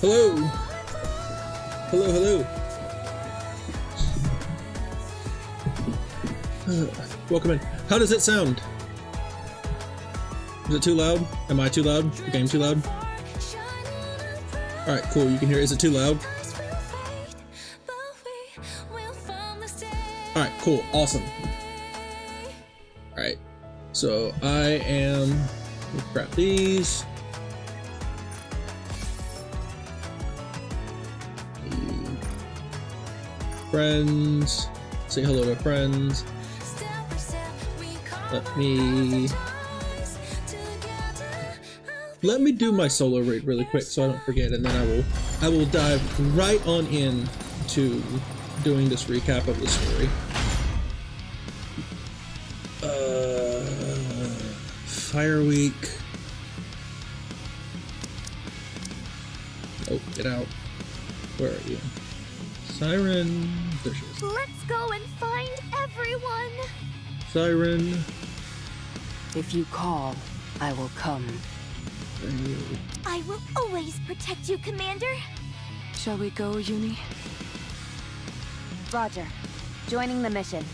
Hello! Hello, hello! Welcome in. How does it sound? Is it too loud? Am I too loud? The game too loud? Alright, cool. You can hear it. Is it too loud? Alright, cool. Awesome. Alright. So, I am... We'll grab these. Friends. Say hello to friends. Let me do my solo raid really quick so I don't forget, and then I will dive right on in to doing this recap of the story. Fire Week. Oh, get out. Where are you? Siren. There she is. Let's go and find everyone. Siren. If you call, I will come. I will always protect you, Commander. Shall we go, Uni? Roger. Joining the mission.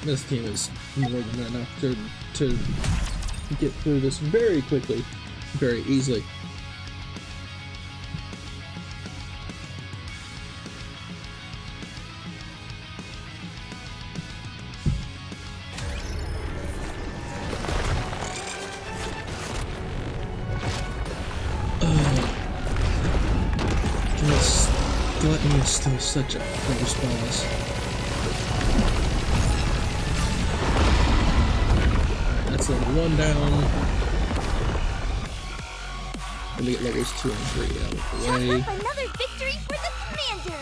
This team is more than enough to get through this very quickly, very easily. Gluttony is still such a close boss. That's level 1 down. Let me get levels 2 and 3 out of the way. Up another victory for the Commander!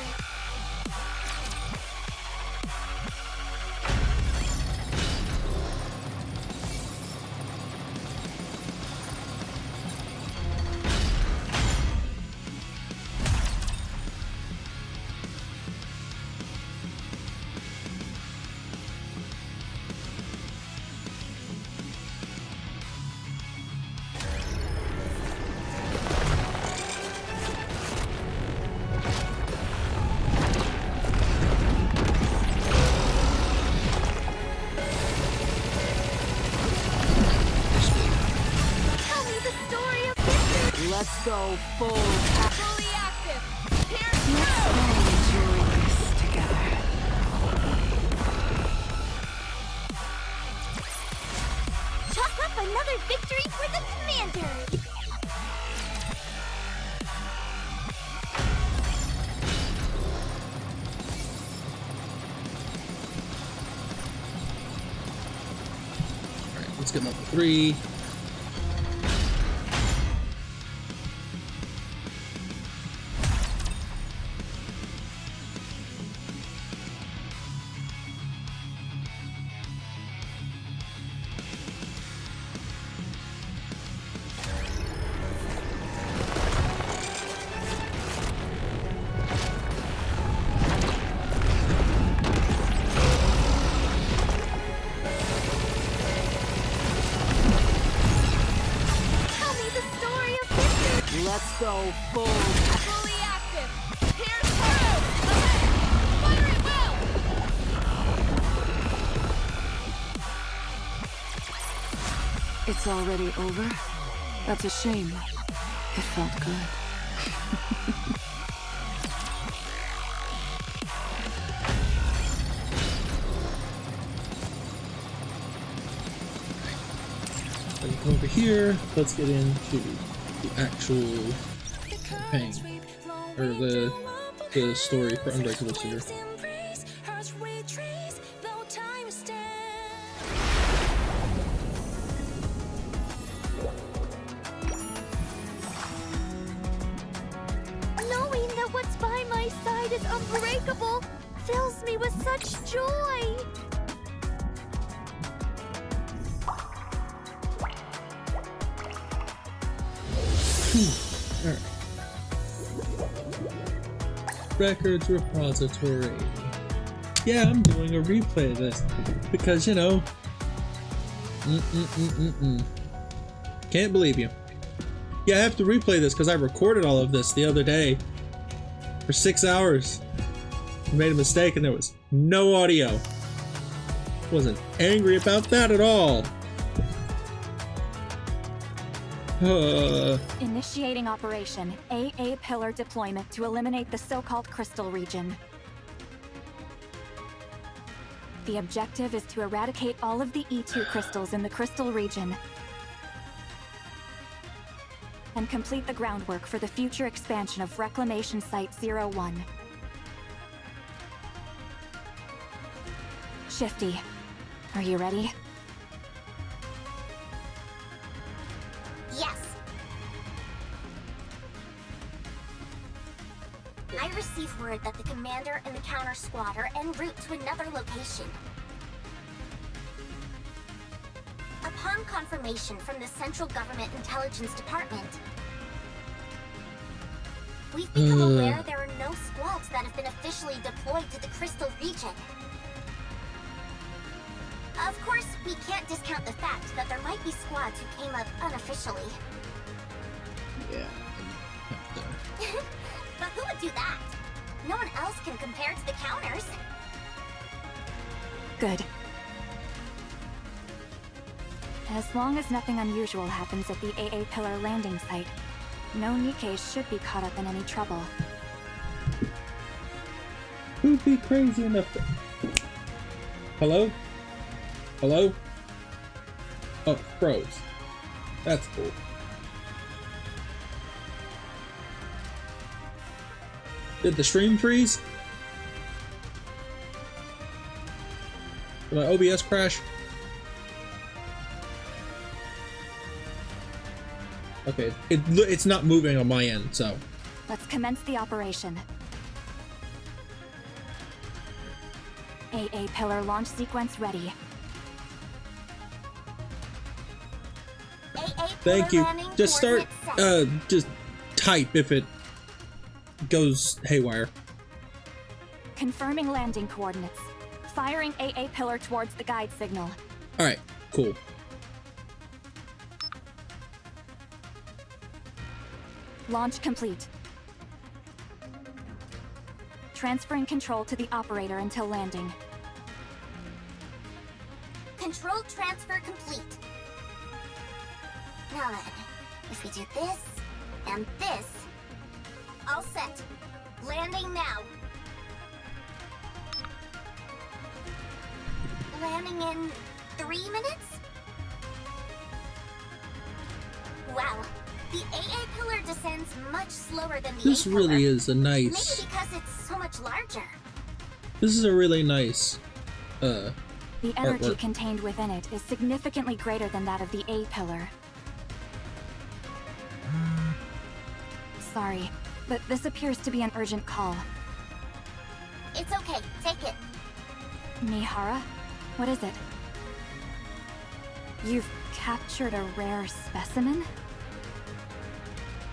Let's go full. Fully active. Here's Let's go enjoy this together. Chalk up another victory for the Commander. Alright, let's get level 3. Let's go full. Fully active. Here's through. Fire it well. It's already over? That's a shame. It felt good. Come over here. Let's get into the actual campaign, or the story for Unbreakable here. Knowing that what's by my side is unbreakable fills me with such joy. Alright. Records repository. Yeah, I'm doing a replay of this because, you know, can't believe you. Yeah, I have to replay this because I recorded all of this the other day for 6 hours. I made a mistake and there was no audio. Wasn't angry about that at all. Initiating operation AA pillar deployment to eliminate the so-called crystal region. The objective is to eradicate all of the E2 crystals in the crystal region and complete the groundwork for the future expansion of Reclamation Site 01. Shifty, are you ready? Yes. I received word that the commander and the counter squad are en route to another location. Upon confirmation from the Central Government Intelligence Department, we've become aware there are no squads that have been officially deployed to the Crystal region. Of course, we can't discount the fact that there might be squads who came up unofficially. Yeah. But who would do that? No one else can compare to the counters. Good. As long as nothing unusual happens at the AA Pillar landing site, no Nikke should be caught up in any trouble. Who'd be crazy enough to... Hello? Hello? Oh, froze. That's cool. Did the stream freeze? Did my OBS crash? Okay, it's not moving on my end, so. Let's commence the operation. AA Pillar launch sequence ready. AA Thank you. landing Just start, coordinates set. just type if it goes haywire. Confirming landing coordinates. Firing AA Pillar towards the guide signal. Alright, cool. Launch complete. Transferring control to the operator until landing. Control transfer complete. Now then, if we do this and this, all set. Landing now. Landing in 3 minutes? Wow, the AA pillar descends much slower than the This A pillar. really is a Maybe nice... because it's so much larger. This is a really nice, The energy artwork. contained within it is significantly greater than that of the A pillar. Sorry, but this appears to be an urgent call. It's okay, take it. Mihara, what is it? You've captured a rare specimen?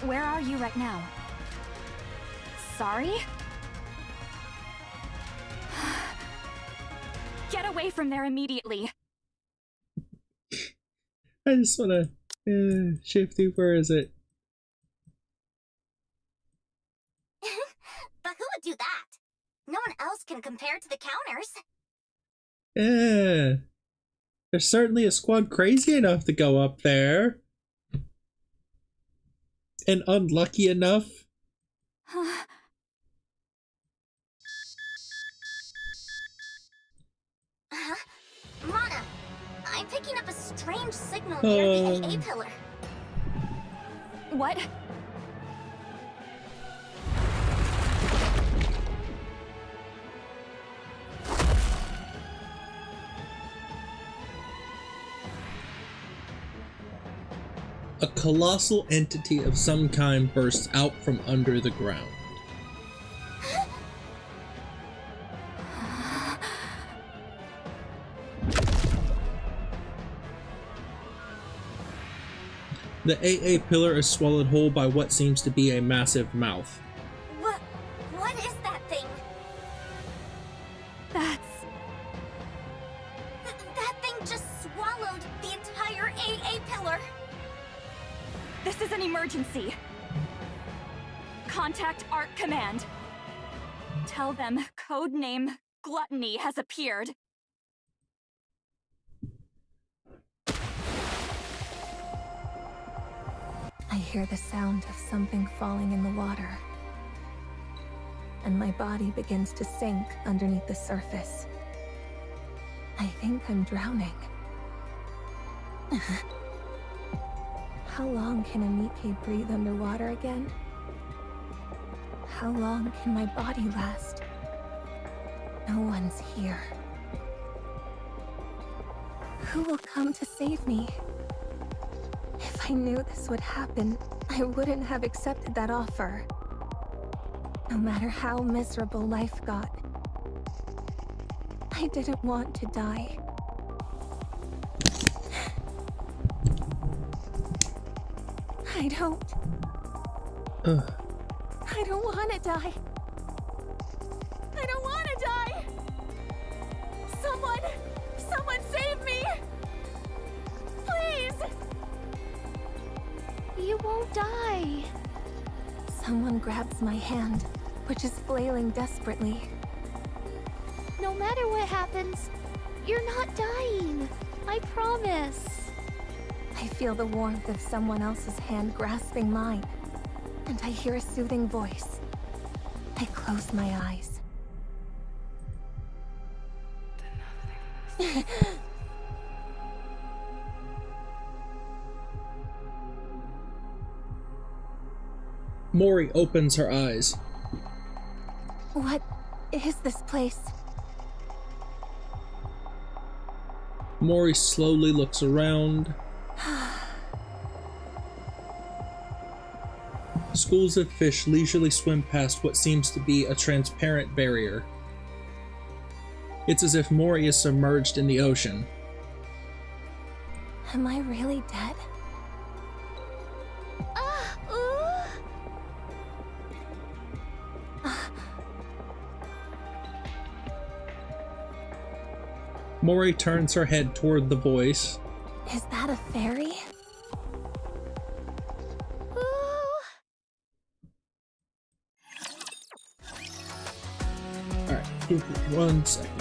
Where are you right now? Sorry? Get away from there immediately! I just wanna... Shifty, where is it? But who would do that? No one else can compare to the counters. Yeah. There's certainly a squad crazy enough to go up there. And unlucky enough. Mana, I'm picking up a strange signal near the AA pillar. What? A colossal entity of some kind bursts out from under the ground. The AA pillar is swallowed whole by what seems to be a massive mouth. What is that thing? That's... That thing just swallowed the entire AA pillar. This This is an emergency. Contact Arc Command. Tell them codename Gluttony has appeared. I hear the sound of something falling in the water, and my body begins to sink underneath the surface. I think I'm drowning. How long can a Nikke breathe underwater again? How long can my body last? No one's here. Who will come to save me? If I knew this would happen, I wouldn't have accepted that offer. No matter how miserable life got, I didn't want to die. I don't want to die. I don't want to die. Someone save me. Please. You won't die. Someone grabs my hand, which is flailing desperately. No matter what happens, you're not dying. I promise. I feel the warmth of someone else's hand grasping mine, and I hear a soothing voice. I close my eyes. Mori opens her eyes. What is this place? Mori slowly looks around. Schools of fish leisurely swim past what seems to be a transparent barrier. It's as if Mori is submerged in the ocean. Am I really dead? Mori turns her head toward the voice. Is that a fairy? Alright, give me 1 second.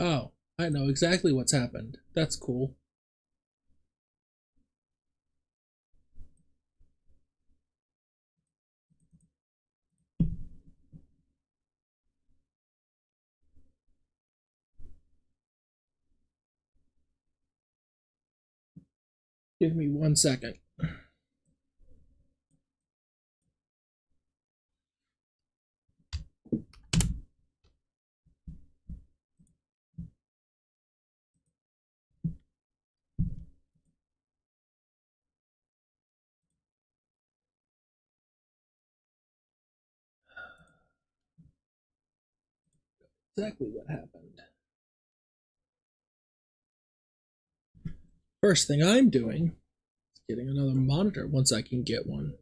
Oh, I know exactly what's happened. That's cool. Give me 1 second. Exactly what happened. First thing I'm doing is getting another monitor once I can get one.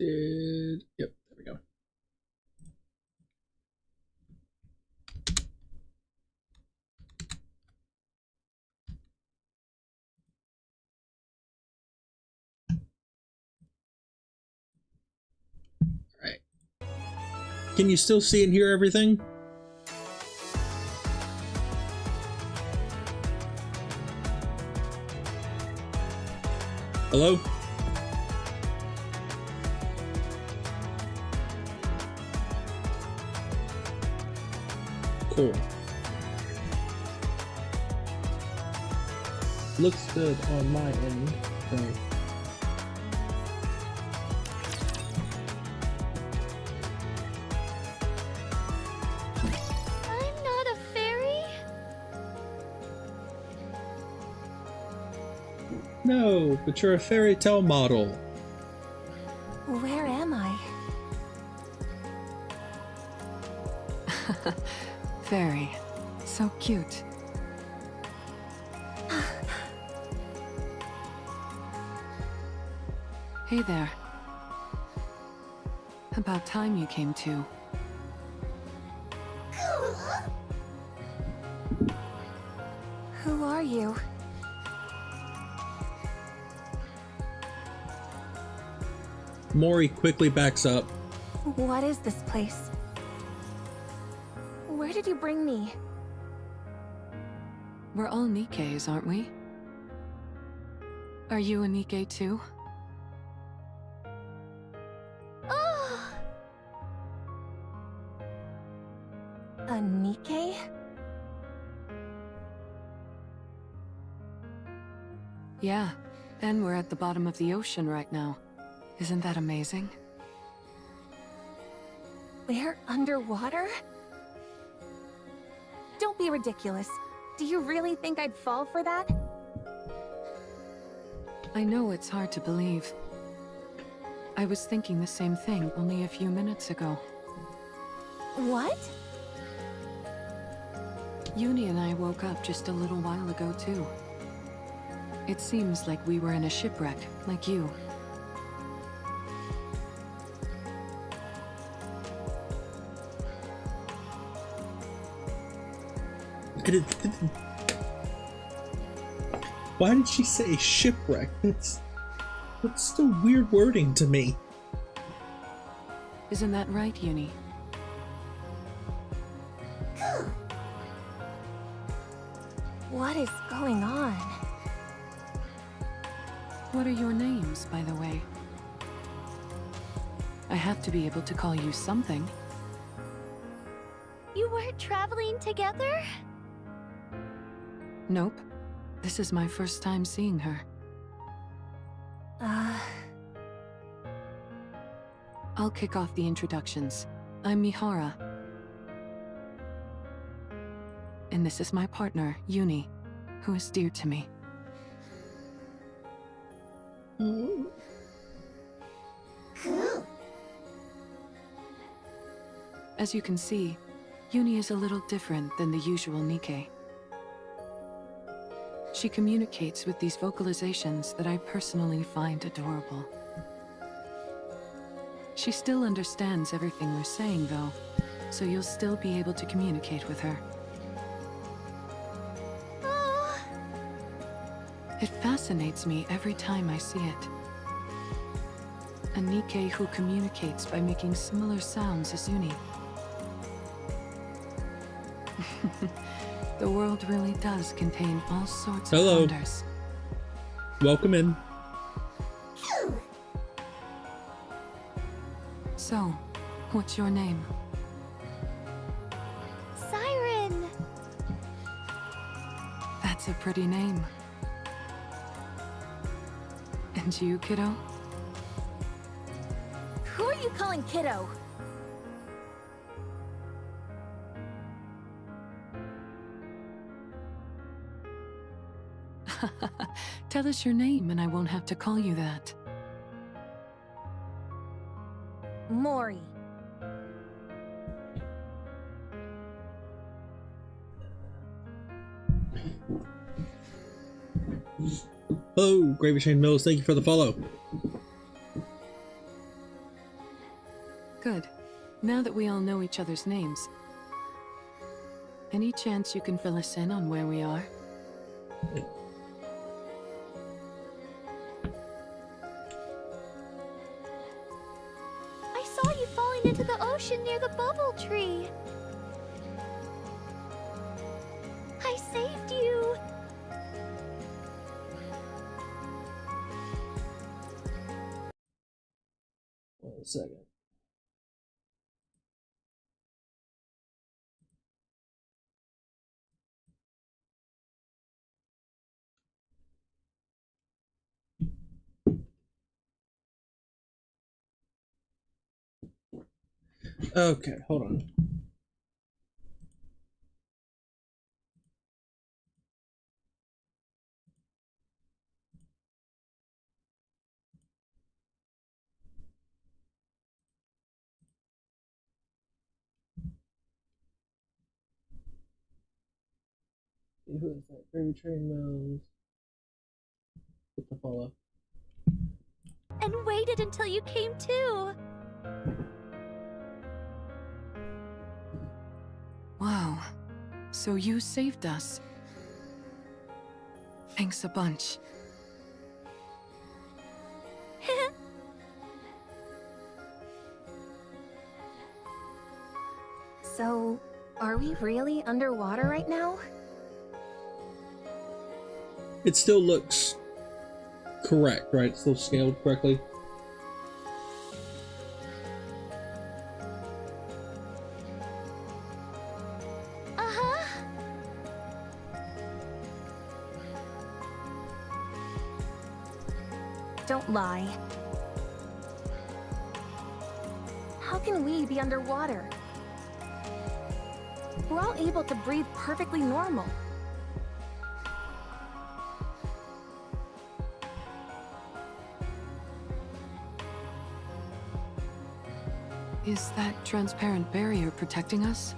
Yep, there we go. All right. Can you still see and hear everything? Hello? Cool. Looks good on my end. So. I'm not a fairy. No, but you're a fairy tale model. Where am I? Fairy. So cute. Hey there. About time you came to. Who are you? Mori quickly backs up. What is this place? Where did you bring me? We're all Nikkes, aren't we? Are you a Nikke too? Oh, A Nikke? Yeah, and we're at the bottom of the ocean right now. Isn't that amazing? We're underwater? Don't be ridiculous. Do you really think I'd fall for that? I know it's hard to believe. I was thinking the same thing only a few minutes ago. What? Uni and I woke up just a little while ago too. It seems like we were in a shipwreck, like you. Why did she say shipwreck? That's still weird wording to me. Isn't that right, Uni? What is going on? What are your names, by the way? I have to be able to call you something. you weren't traveling together? Nope. This is my first time seeing her. I'll kick off the introductions. I'm Mihara. And this is my partner, Uni, who is dear to me. As you can see, Uni is a little different than the usual Nikke. She communicates with these vocalizations that I personally find adorable. She still understands everything we're saying, though, so you'll still be able to communicate with her. Oh, It fascinates me every time I see it. A Nikke who communicates by making similar sounds as Uni. The world really does contain all sorts of wonders. Welcome in. So, what's your name? Siren. That's a pretty name. And you, kiddo? Who are you calling kiddo? Tell us your name and I won't have to call you that. Mori. Hello, Gravy Train Mills. Thank you for the follow. Good. Now that we all know each other's names, any chance you can fill us in on where we are? I saw you falling into the ocean near the bubble tree. I saved you. Wait a second. Okay, hold on. Who is that? Gravy Train Mills. Put the follow. And waited until you came too. Wow. So you saved us. Thanks a bunch. So, are we really underwater right now? It still looks correct, right? It's still scaled correctly. Uh-huh. Don't lie. How can we be underwater? We're all able to breathe perfectly normal. Is that transparent barrier protecting us?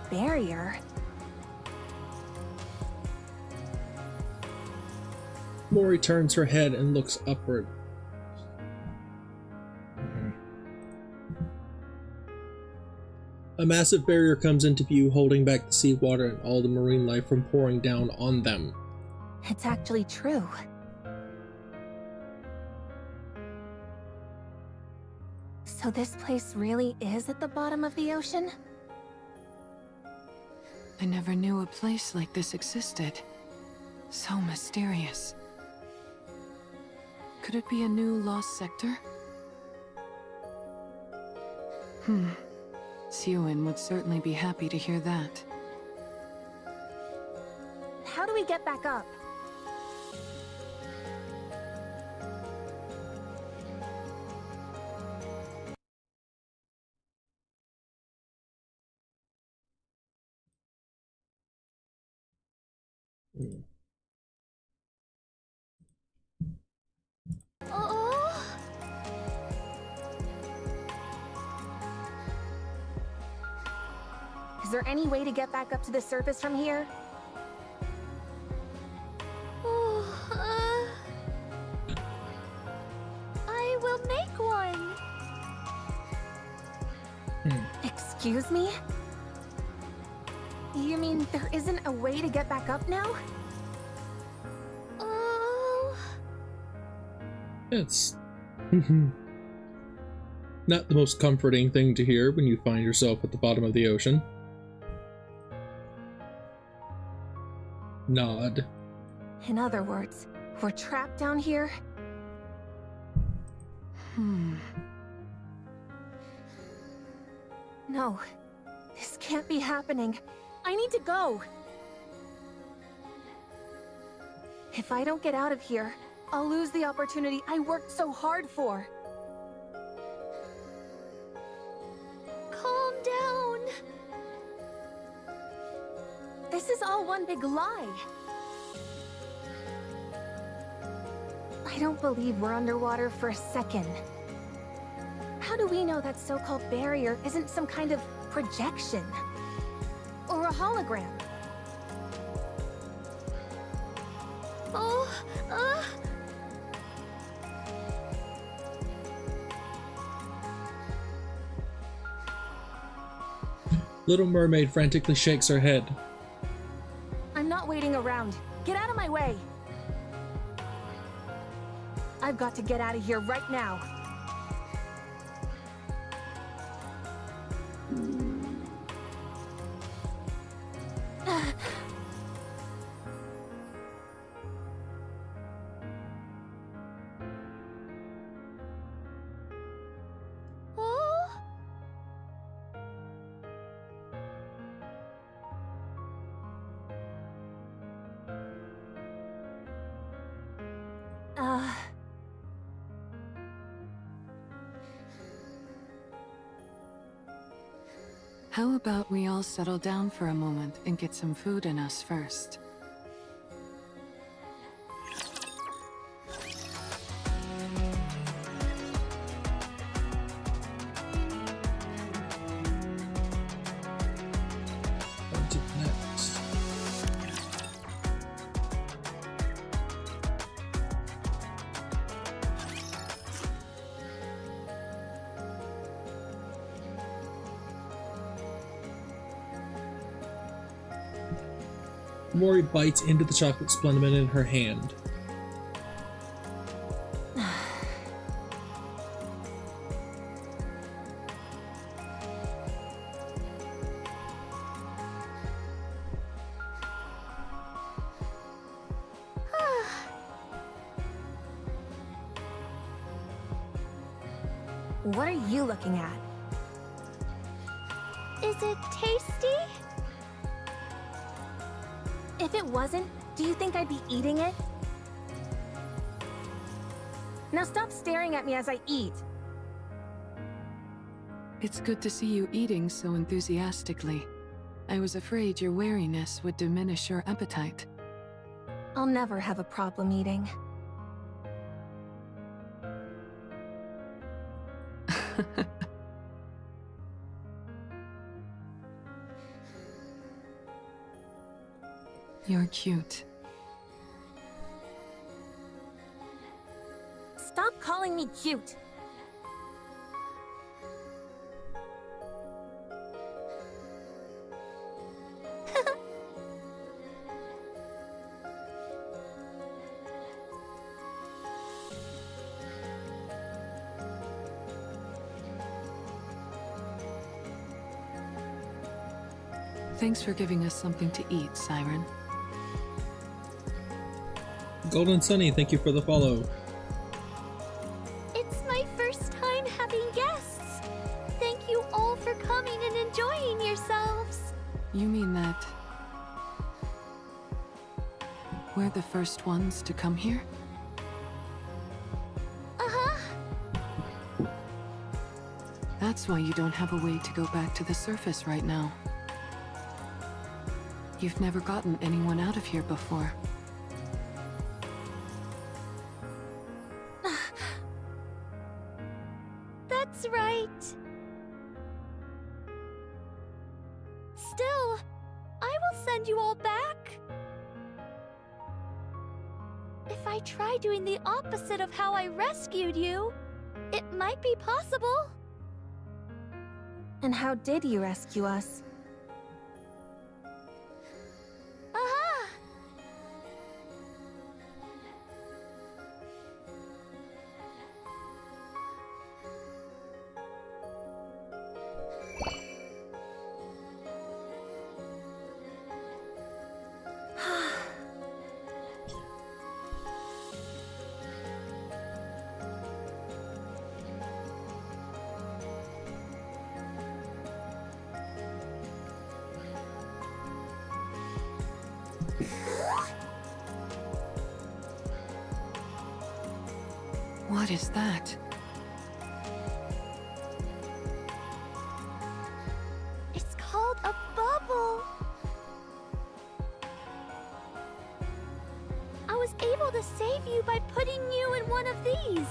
Barrier? Mori turns her head and looks upward. A massive barrier comes into view, holding back the seawater and all the marine life from pouring down on them. It's actually true. So this place really is at the bottom of the ocean? I never knew a place like this existed. So mysterious. Could it be a new lost sector? Siwin would certainly be happy to hear that. How do we get back up? Oh. Is there any way to get back up to the surface from here? I will make one. Excuse me? You mean there isn't a way to get back up now? Oh. It's not the most comforting thing to hear when you find yourself at the bottom of the ocean. Nod. In other words, we're trapped down here? No, this can't be happening. I need to go. If I don't get out of here, I'll lose the opportunity I worked so hard for. Calm down. This is all one big lie. I don't believe we're underwater for a second. How do we know that so-called barrier isn't some kind of projection? Or a hologram? Oh, Little Mermaid frantically shakes her head. I'm not waiting around. Get out of my way. I've got to get out of here right now. oh. How about we all settle down for a moment and get some food in us first? On to the next. Mori bites into the chocolate splendid in her hand. What are you looking at? Is it tasty? If it wasn't, do you think I'd be eating it? Now stop staring at me as I eat. It's good to see you eating so enthusiastically. I was afraid your wariness would diminish your appetite. I'll never have a problem eating. You're cute. Stop calling me cute. Thanks for giving us something to eat, Siren. Golden Sunny, thank you for the follow. It's my first time having guests. Thank you all for coming and enjoying yourselves. You mean that we're the first ones to come here? Uh-huh. That's why you don't have a way to go back to the surface right now. You've never gotten anyone out of here before. That's right. Still, I will send you all back. If I try doing the opposite of how I rescued you, it might be possible. And how did you rescue us? Uh-huh. What is that? It's called a bubble. I was able to save you by putting you in one of these.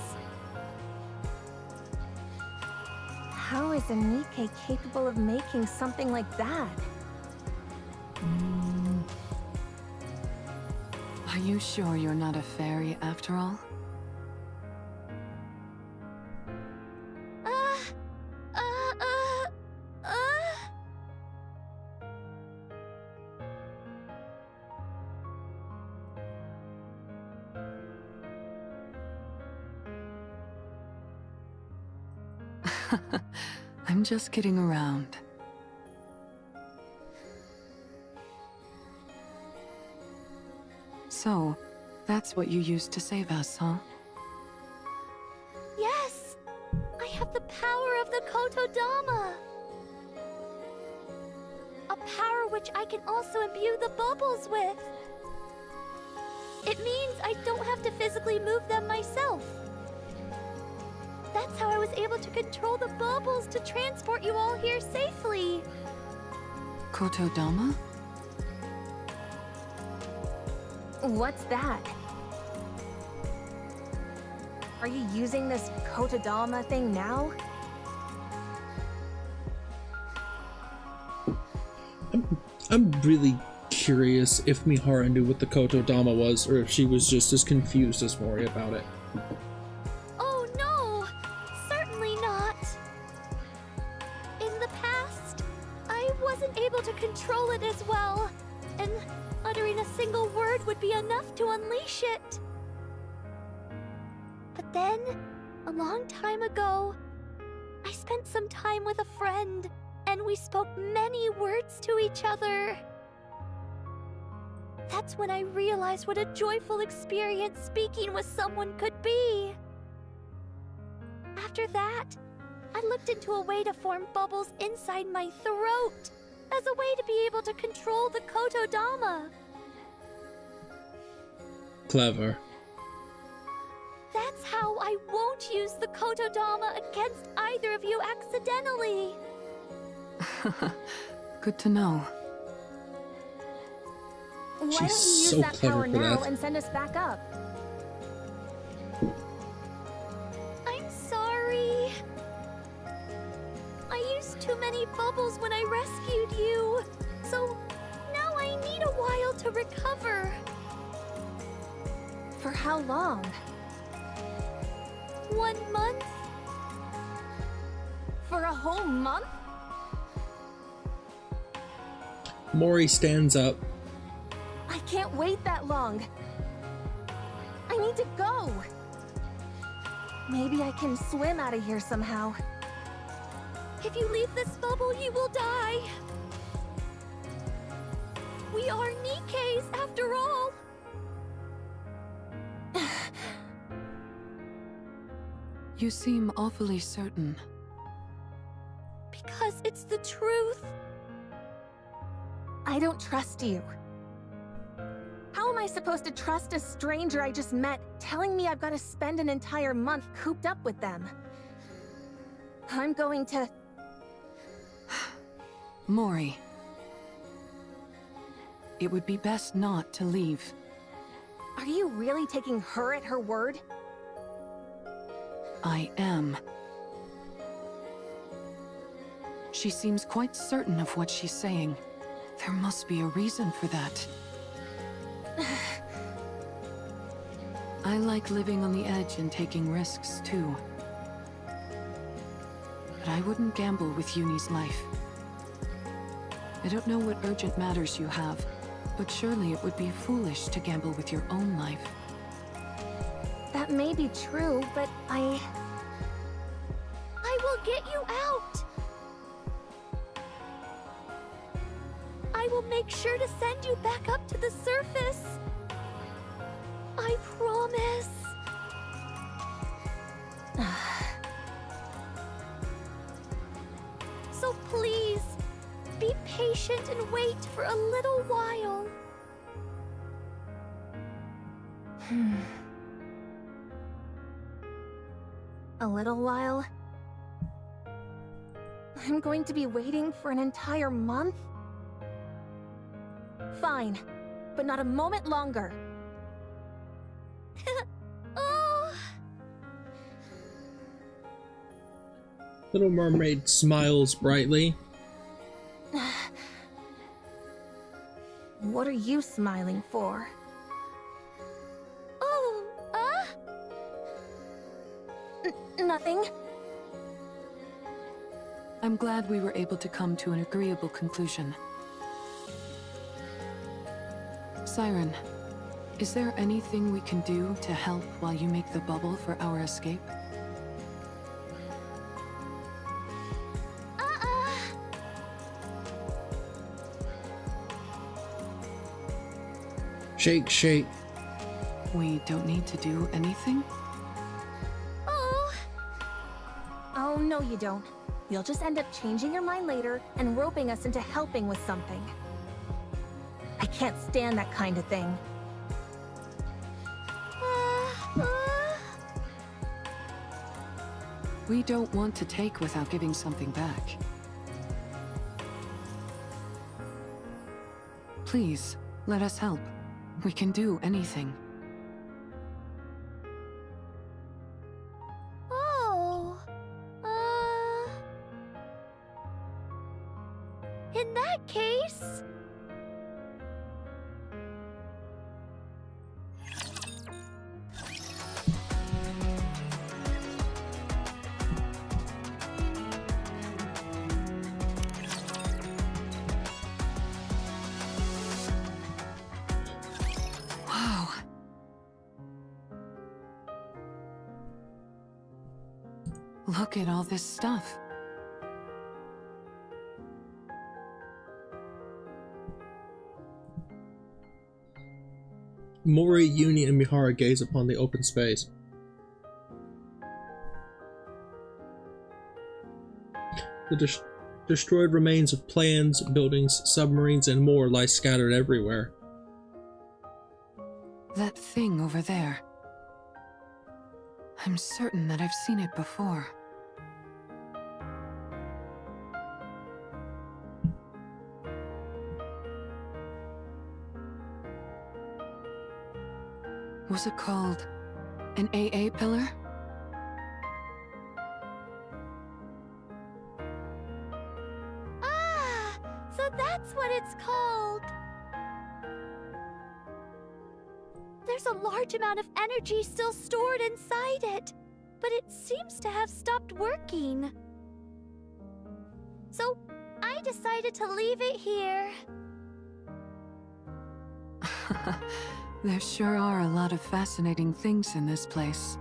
How is a Nikke capable of making something like that? Are you sure you're not a fairy after all? I'm just kidding around. So, that's what you used to save us, huh? Yes! I have the power of the Kotodama! A power which I can also imbue the bubbles with! It means I don't have to physically move them myself. That's how I was was able to control the bubbles to transport you all here safely. Kotodama? What's that? Are you using this Kotodama thing now? I'm really curious if Mihara knew what the Kotodama was, or if she was just as confused as Mori about it. Oh no! Certainly not! In the past, I wasn't able to control it as well, and uttering a single word would be enough to unleash it. But then, a long time ago, I spent some time with a friend, and we spoke many words to each other. That's when I realized what a joyful experience speaking with someone could be. After that, I looked into a way to form bubbles inside my throat, as a way to be able to control the Kotodama. Clever. That's how I won't use the Kotodama against either of you accidentally. Good to know. Why don't you She's use so that clever power for now that. and send us back up? I'm sorry. I used too many bubbles when I rescued you, so now I need a while to recover. For how long? 1 month? For a whole month? Mori stands up. I can't wait that long. I need to go. Maybe I can swim out of here somehow. If you leave this bubble, you will die. We are Nikkes, after all. You seem awfully certain. Because it's the truth. I don't trust you. How am I supposed to trust a stranger I just met telling me I've got to spend an entire month cooped up with them? I'm going to... Mori. It would be best not to leave. Are you really taking her at her word? I am. She seems quite certain of what she's saying. There must be a reason for that. I like living on the edge and taking risks, too. But I wouldn't gamble with Uni's life. I don't know what urgent matters you have, but surely it would be foolish to gamble with your own life. That may be true, but I will get you out. I will make sure to send you back up to the surface. I promise. So please, be patient and wait for a little while. A little while? I'm going to be waiting for an entire month? Fine, but not a moment longer. Oh, Little Mermaid smiles brightly. What are you smiling for? oh, Nothing. I'm glad we were able to come to an agreeable conclusion. Siren, is there anything we can do to help while you make the bubble for our escape? Shake, shake. We don't need to do anything? oh. Oh, no you don't. You'll just end up changing your mind later and roping us into helping with something. I can't stand that kind of thing. We don't want to take without giving something back. Please, let us help. We can do anything. Oh, in that case... Wow. Look at all this stuff. Mori, Uni, and Mihara gaze upon the open space. The destroyed remains of plans, buildings, submarines, and more lie scattered everywhere. That thing over there. I'm certain that I've seen it before. Was it called an AA pillar? Ah, so that's what it's called. There's a large amount of energy still stored inside it, but it seems to have stopped working. So I decided to leave it here. There sure are a lot of fascinating things in this place.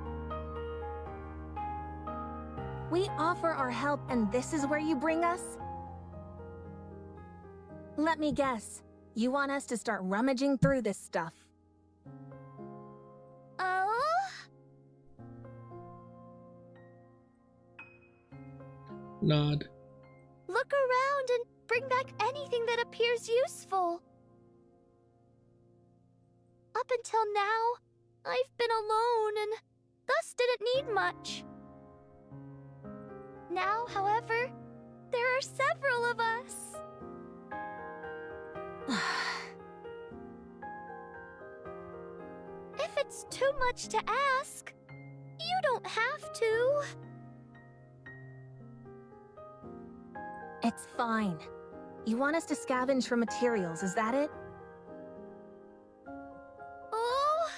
We offer our help and this is where you bring us? Let me guess. You want us to start rummaging through this stuff. Oh? Nod. Look around and bring back anything that appears useful. Up until now, I've been alone and thus didn't need much. Now, however, there are several of us. If it's too much to ask, you don't have to. It's fine. You want us to scavenge for materials, is that it? Oh,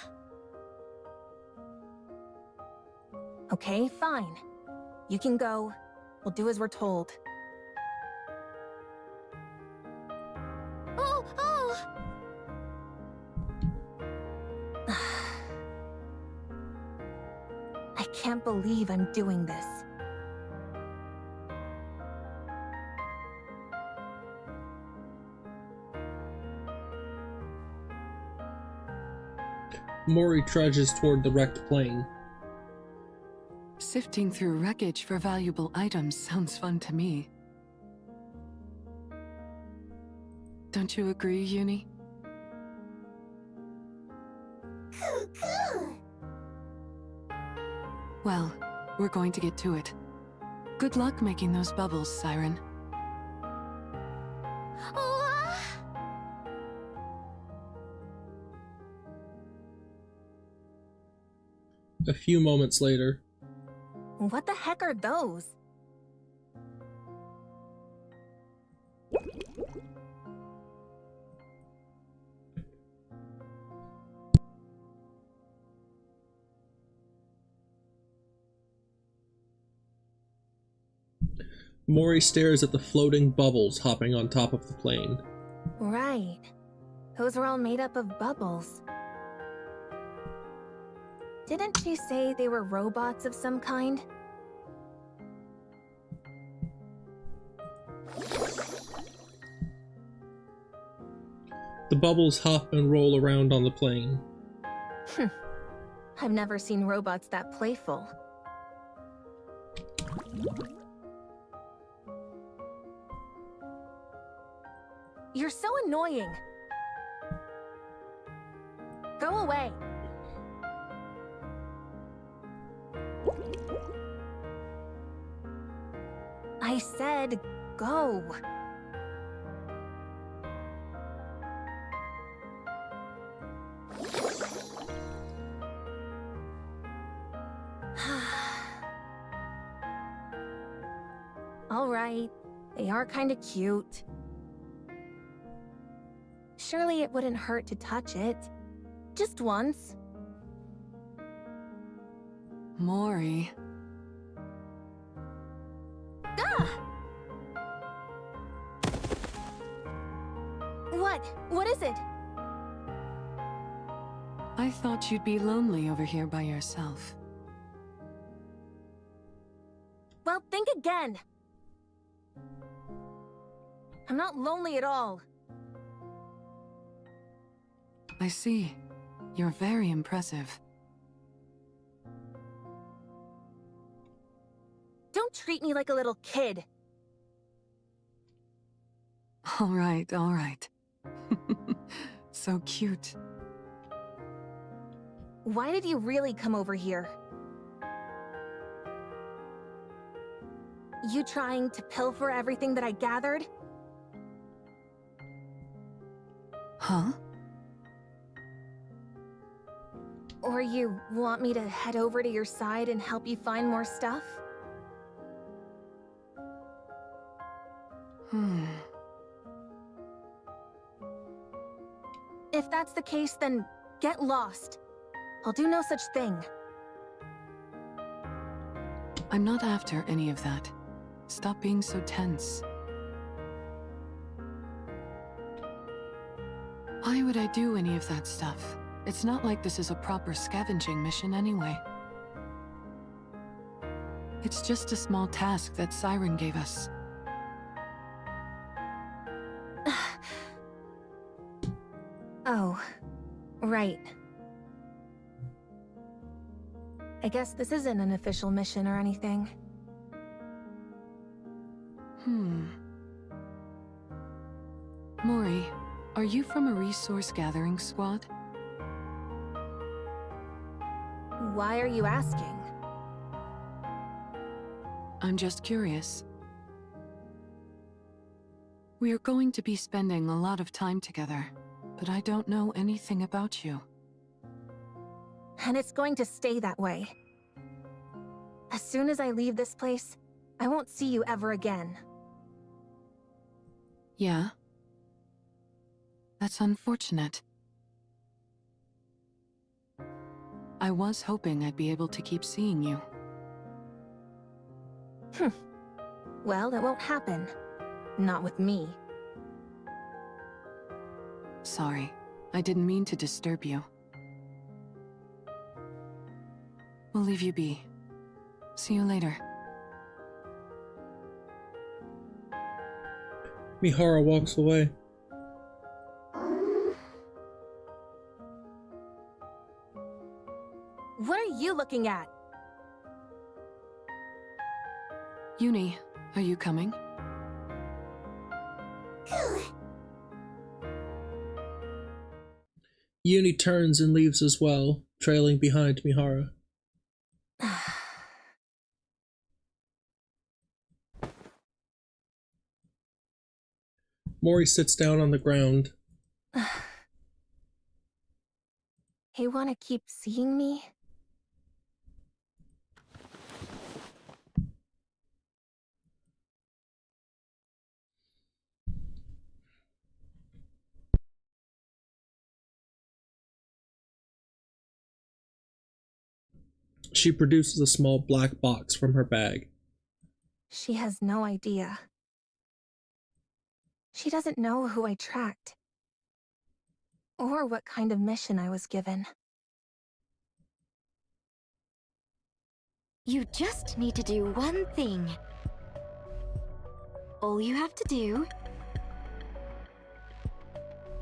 Okay, fine. You can go. We'll do as we're told. oh, oh! I can't believe I'm doing this. Mori trudges toward the wrecked plane. Sifting through wreckage for valuable items sounds fun to me. Don't you agree, Uni? Well, we're going to get to it. Good luck making those bubbles, Siren. Oh, A few moments later, What the heck are those? Mori stares at the floating bubbles hopping on top of the plane. Right. Those are all made up of bubbles. Didn't she say they were robots of some kind? The bubbles hop and roll around on the plane. I've never seen robots that playful. You're so annoying. Go away. I said go. Alright, they are kinda cute. Surely it wouldn't hurt to touch it. Just once. Mori. Ah! What? What is it? I thought you'd be lonely over here by yourself. Well, think again. I'm not lonely at all. I see. You're very impressive. Don't treat me like a little kid. All right, all right. So cute. Why did you really come over here? You trying to pilfer everything that I gathered? Huh? Or you want me to head over to your side and help you find more stuff? If that's the case, then get lost. I'll do no such thing. I'm not after any of that. Stop being so tense. Why would I do any of that stuff? It's not like this is a proper scavenging mission anyway. It's just a small task that Siren gave us. Oh, right. I guess this isn't an official mission or anything. Mori, are you from a resource gathering squad? Why are you asking? I'm just curious. We are going to be spending a lot of time together, but I don't know anything about you. And it's going to stay that way. As soon as I leave this place, I won't see you ever again. Yeah? That's unfortunate. I was hoping I'd be able to keep seeing you. Well, it won't happen. Not with me. Sorry, I didn't mean to disturb you. We'll leave you be. See you later. Mihara walks away. What are you looking at? Uni, are you coming? Uni turns and leaves as well, trailing behind Mihara. Mori sits down on the ground. You wanna keep seeing me? She produces a small black box from her bag. She has no idea. She doesn't know who I tracked. Or what kind of mission I was given. You just need to do one thing. All you have to do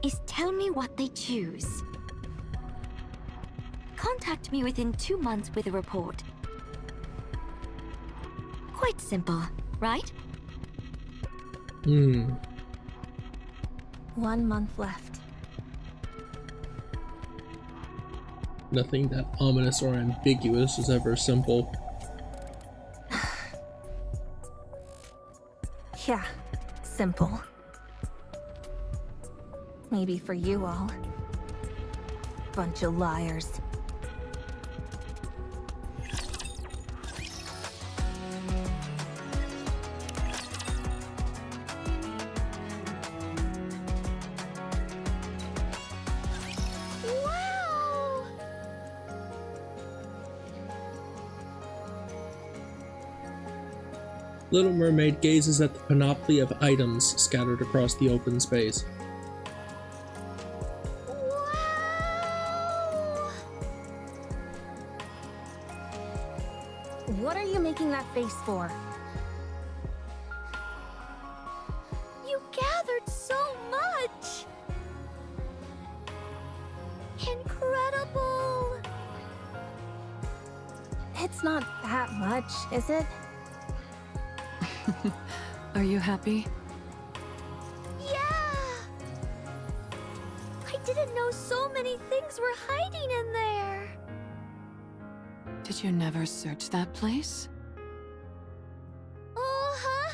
is tell me what they choose. Contact me within 2 months with a report. Quite simple, right? 1 month left. Nothing that ominous or ambiguous is ever simple. Yeah, simple. Maybe for you all. Bunch of liars. Wow! Little Mermaid gazes at the panoply of items scattered across the open space. Wow! What are you making that face for? You gathered so much! Incredible! It's not that much, is it? Are you happy? Yeah! I didn't know so many things were hiding in there. Did you never search that place? Uh-huh.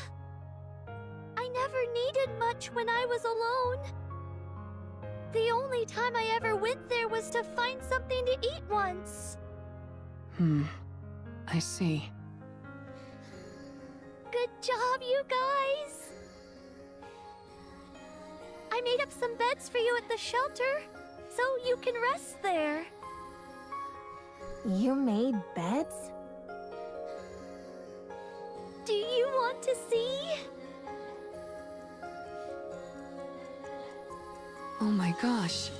I never needed much when I was alone. The only time I ever went there was to find something to eat once. I see. Good job, you guys! I made up some beds for you at the shelter, so you can rest there. You made beds? Do you want to see? Oh my gosh.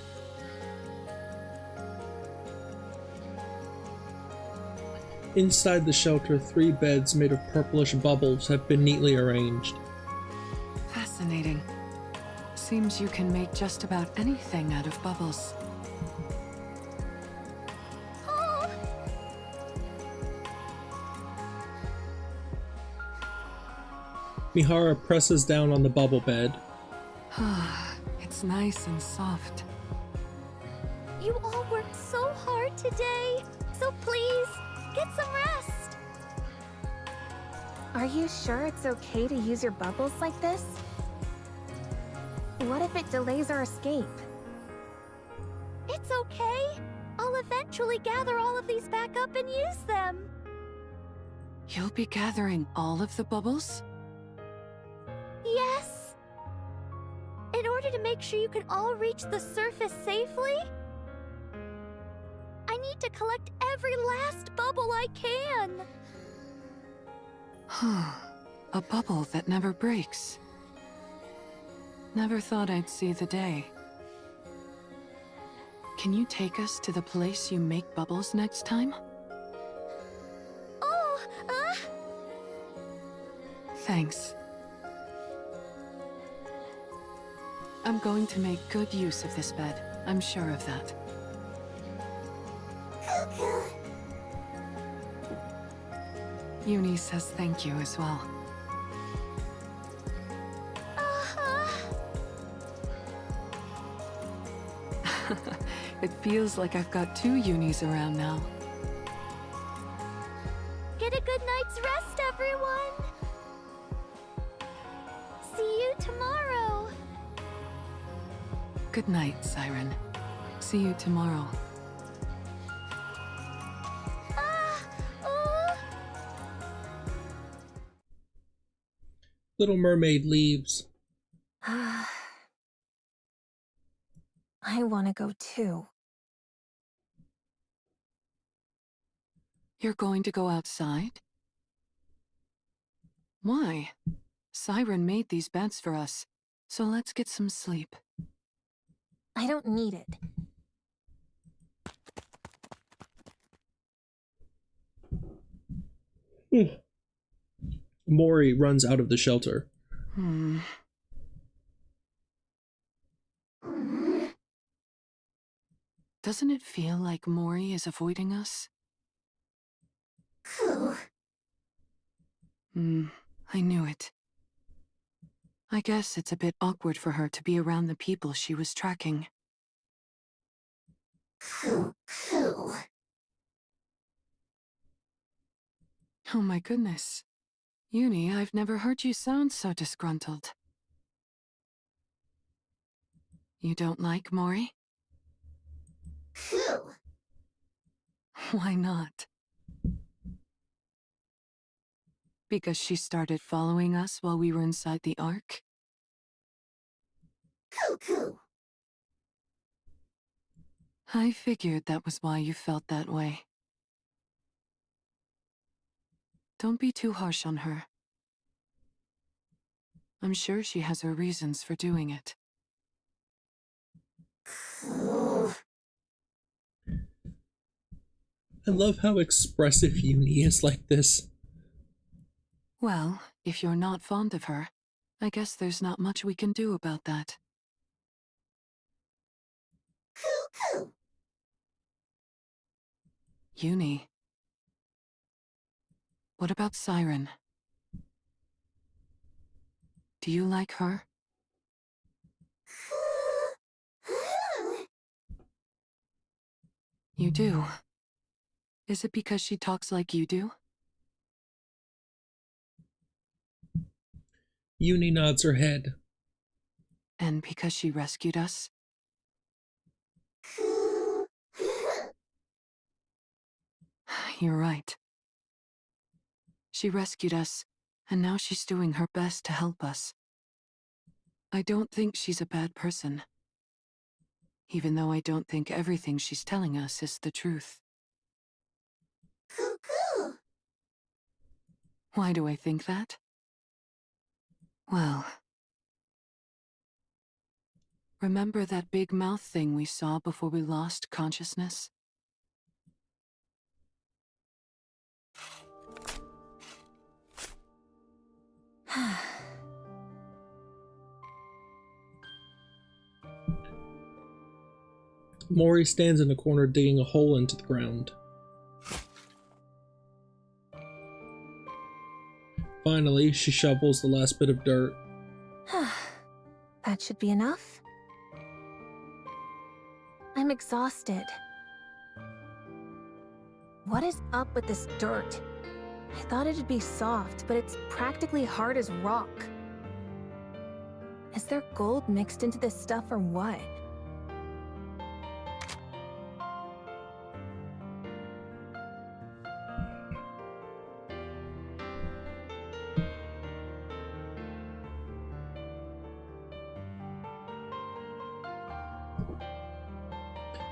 Inside the shelter, 3 beds made of purplish bubbles have been neatly arranged. Fascinating. Seems you can make just about anything out of bubbles. Oh, Mihara presses down on the bubble bed. It's nice and soft. you all worked so hard today, so please, get some rest. Are you sure it's okay to use your bubbles like this? What if it delays our escape? It's okay. I'll eventually gather all of these back up and use them. You'll be gathering all of the bubbles? Yes. In order to make sure you can all reach the surface safely, I need to collect every last bubble I can. A bubble that never breaks. Never thought I'd see the day. Can you take us to the place you make bubbles next time? Oh, Thanks. I'm going to make good use of this bed. I'm sure of that. Uni says thank you as well. It feels like I've got 2 unis around now. Get a good night's rest, everyone. See you tomorrow. Good night, Siren. See you tomorrow. Little Mermaid leaves. I want to go too. You're going to go outside? Why? Siren made these beds for us, so let's get some sleep. I don't need it. Mori runs out of the shelter. Doesn't it feel like Mori is avoiding us? I knew it. I guess it's a bit awkward for her to be around the people she was tracking. Oh my goodness. Uni, I've never heard you sound so disgruntled. You don't like Mori? Who? Why not? Because she started following us while we were inside the Ark? Cuckoo. I figured that was why you felt that way. Don't be too harsh on her. I'm sure she has her reasons for doing it. I love how expressive Uni is like this. Well, if you're not fond of her, I guess there's not much we can do about that. Cuckoo. Uni. What about Siren? Do you like her? You do. Is it because she talks like you do? Uni nods her head. And because she rescued us? You're right. She rescued us, and now she's doing her best to help us. I don't think she's a bad person. Even though I don't think everything she's telling us is the truth. Cuckoo. Why do I think that? Well... Remember that big mouth thing we saw before we lost consciousness? Mori stands in a corner digging a hole into the ground. Finally, she shovels the last bit of dirt. That should be enough. I'm exhausted. What is up with this dirt? I thought it'd be soft, but it's practically hard as rock. Is there gold mixed into this stuff or what?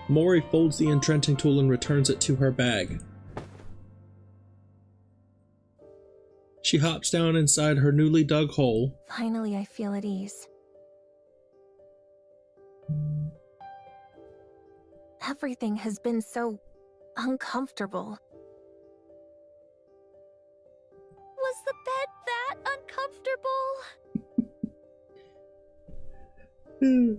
Mori folds the entrenching tool and returns it to her bag. She hops down inside her newly dug hole. Finally, I feel at ease. Everything has been so uncomfortable. Was the bed that uncomfortable?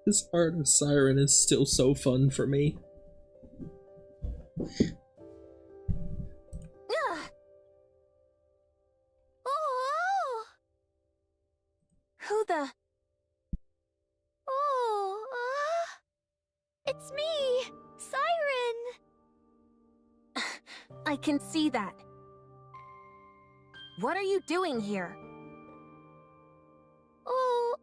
This art of Siren is still so fun for me. Ugh. Oh! Who the... Oh, it's me, Siren! I can see that. What are you doing here? Oh,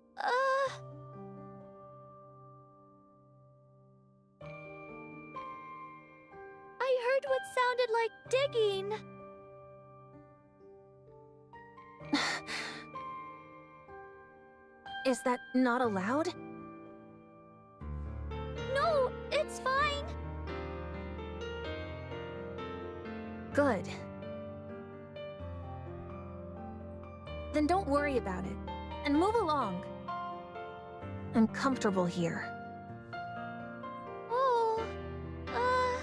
I heard what sounded like digging. Is that not allowed? No, it's fine. Good. Then don't worry about it, and move along. I'm comfortable here. Oh, huh?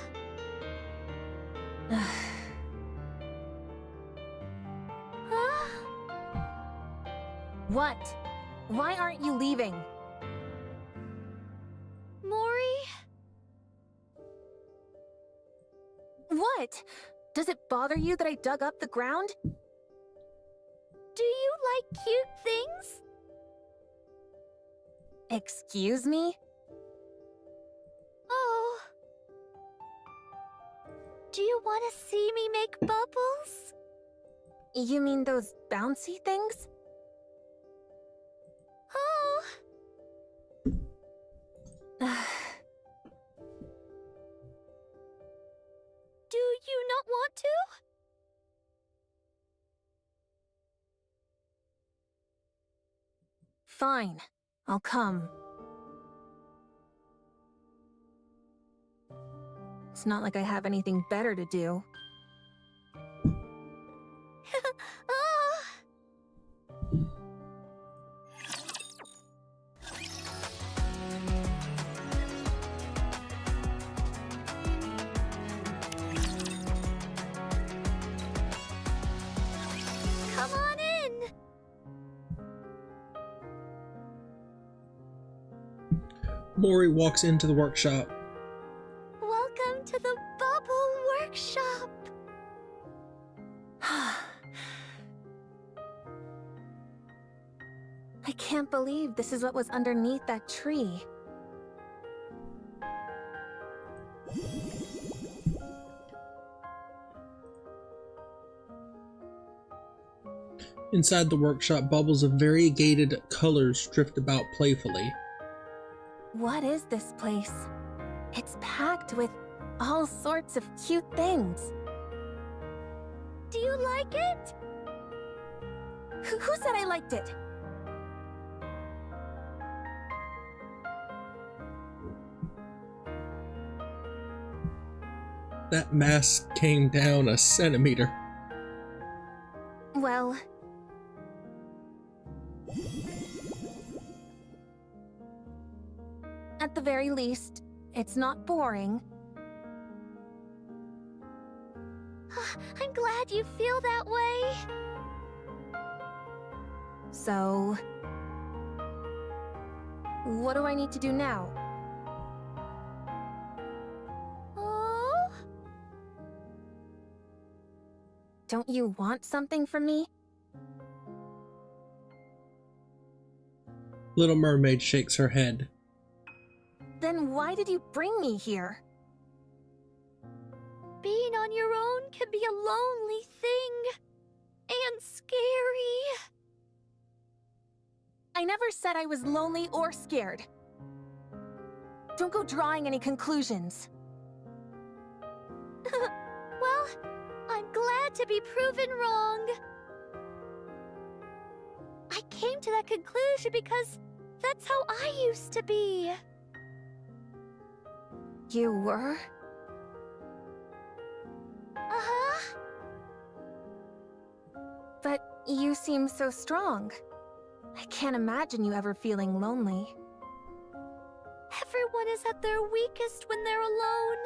What? Why aren't you leaving? Mori? What? Does it bother you that I dug up the ground? Do you like cute things? Excuse me? Oh. Do you want to see me make bubbles? You mean those bouncy things? Oh, do you not want to? Fine, I'll come. It's not like I have anything better to do. Oh. Come on in. Mori walks into the workshop. Welcome to the Bubble Workshop. I can't believe this is what was underneath that tree. Inside the workshop, bubbles of variegated colors drift about playfully. What is this place? It's packed with all sorts of cute things. Do you like it? Who said I liked it? That mask came down a centimeter. Well... at the very least, it's not boring. I'm glad you feel that way. So... what do I need to do now? Oh? Don't you want something from me? Little Mermaid shakes her head. Then why did you bring me here? Being on your own can be a lonely thing. And scary. I never said I was lonely or scared. Don't go drawing any conclusions. Well, I'm glad to be proven wrong. I came to that conclusion because that's how I used to be. You were? Uh-huh. But you seem so strong. I can't imagine you ever feeling lonely. Everyone is at their weakest when they're alone.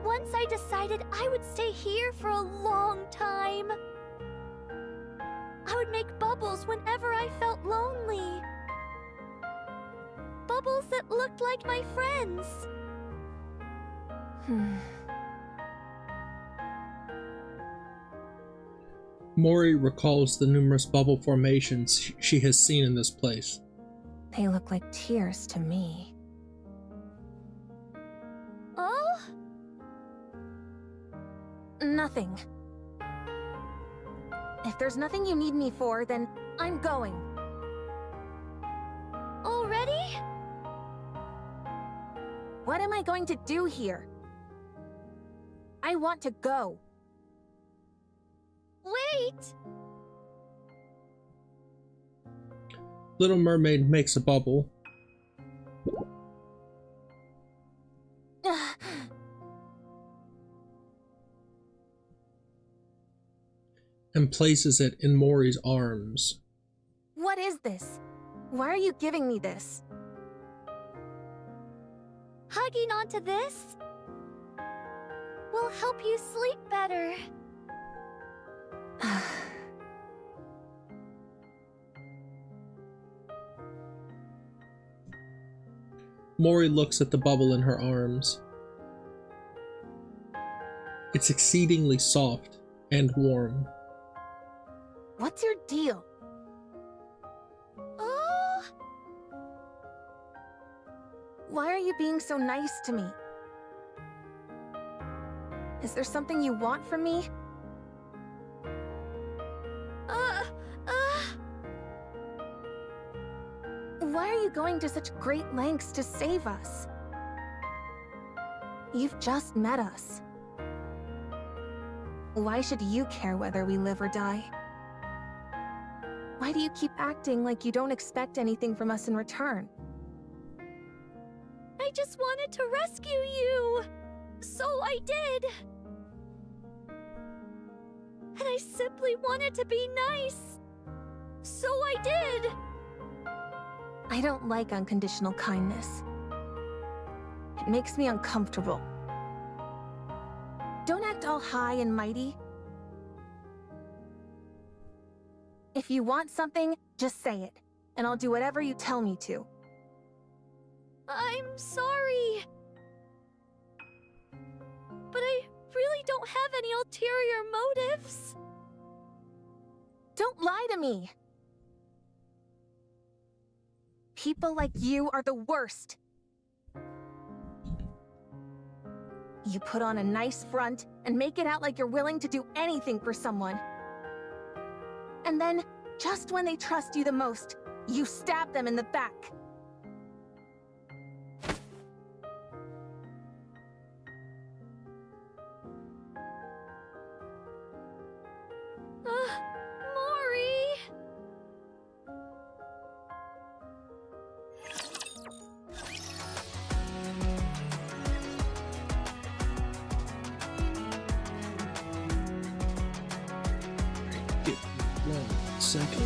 Once I decided I would stay here for a long time. I would make bubbles whenever I felt lonely. Bubbles that looked like my friends. Mori recalls the numerous bubble formations she has seen in this place. They look like tears to me. Oh? Nothing. If there's nothing you need me for, then I'm going. Already? What am I going to do here? I want to go. Wait! Little Mermaid makes a bubble. And places it in Mori's arms. What is this? Why are you giving me this? Hugging onto this will help you sleep better. Mori looks at the bubble in her arms. It's exceedingly soft and warm. What's your deal? Oh! Why are you being so nice to me? Is there something you want from me? Why are you going to such great lengths to save us? You've just met us. Why should you care whether we live or die? Why do you keep acting like you don't expect anything from us in return? I just wanted to rescue you! So I did! And I simply wanted to be nice! So I did! I don't like unconditional kindness. It makes me uncomfortable. Don't act all high and mighty. If you want something, just say it, and I'll do whatever you tell me to. I'm sorry. But I really don't have any ulterior motives. Don't lie to me! People like you are the worst. You put on a nice front and make it out like you're willing to do anything for someone. And then, just when they trust you the most, you stab them in the back. Mori! Give me 1 second.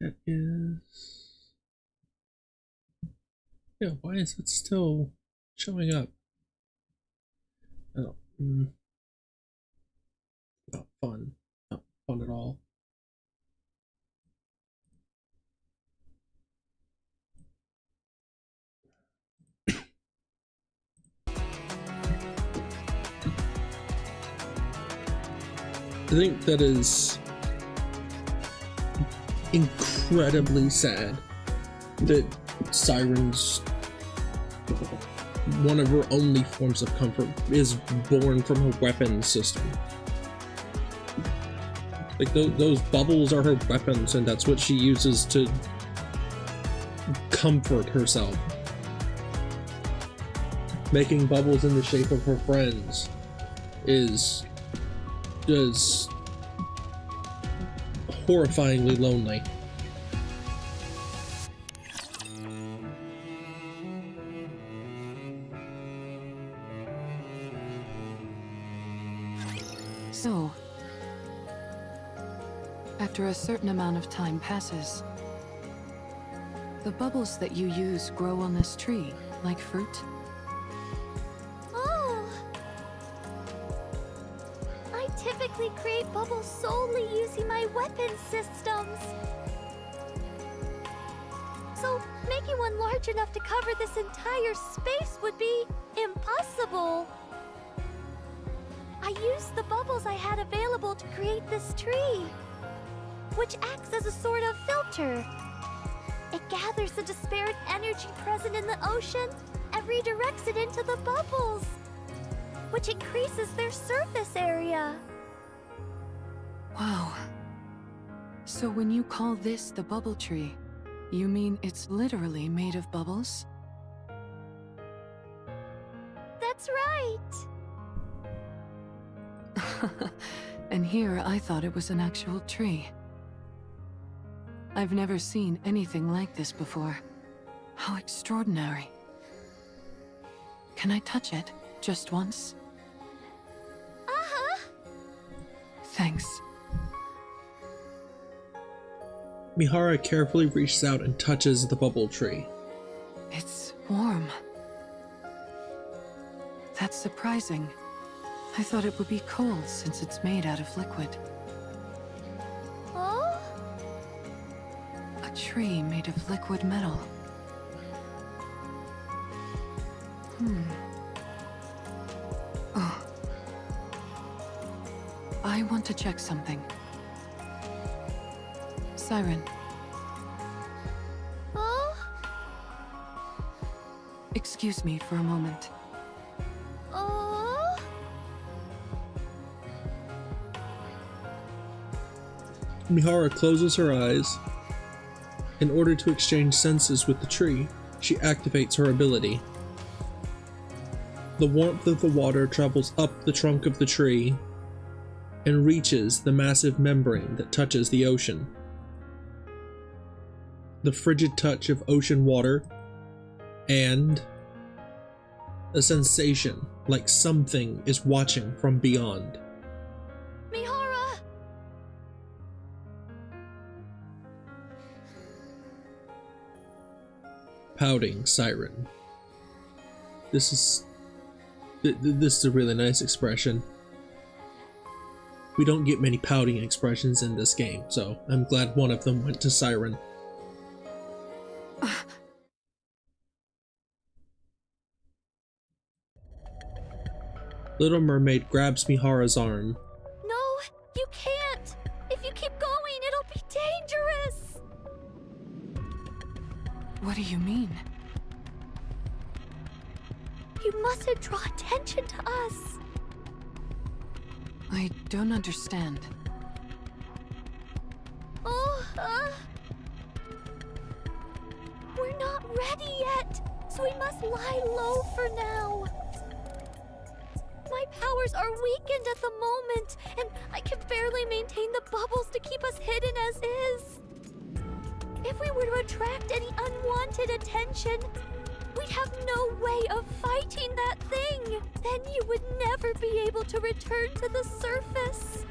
That is... Yeah, why is it still showing up? Oh, not fun. Not fun at all. I think that is incredibly sad that Siren's one of her only forms of comfort is born from her weapon system. Like those bubbles are her weapons, and that's what she uses to comfort herself. Making bubbles in the shape of her friends is just horrifyingly lonely. So, after a certain amount of time passes, the bubbles that you use grow on this tree, like fruit. Oh! I typically create bubbles solely using my weapon systems. So, making one large enough to cover this entire space would be impossible. I used the bubbles I had available to create this tree, which acts as a sort of filter. It gathers the disparate energy present in the ocean and redirects it into the bubbles, which increases their surface area. Wow. So when you call this the bubble tree, you mean it's literally made of bubbles? That's right. And here I thought it was an actual tree. I've never seen anything like this before. How extraordinary. Can I touch it? Just once? Uh-huh. Thanks. Mihara carefully reaches out and touches the bubble tree. It's warm. That's surprising. I thought it would be cold since it's made out of liquid. Oh? A tree made of liquid metal. Oh. I want to check something. Siren, Oh? excuse me for a moment. Oh? Mihara closes her eyes. In order to exchange senses with the tree, she activates her ability. The warmth of the water travels up the trunk of the tree and reaches the massive membrane that touches the ocean. The frigid touch of ocean water and a sensation like something is watching from beyond. Mihara! Pouting Siren. This is a really nice expression. We don't get many pouting expressions in this game, so I'm glad one of them went to Siren. Little Mermaid grabs Mihara's arm. No, you can't! If you keep going, it'll be dangerous! What do you mean? You mustn't draw attention to us! I don't understand. Oh, we're not ready yet, so we must lie low for now. My powers are weakened at the moment, and I can barely maintain the bubbles to keep us hidden as is. If we were to attract any unwanted attention, we'd have no way of fighting that thing. Then you would never be able to return to the surface.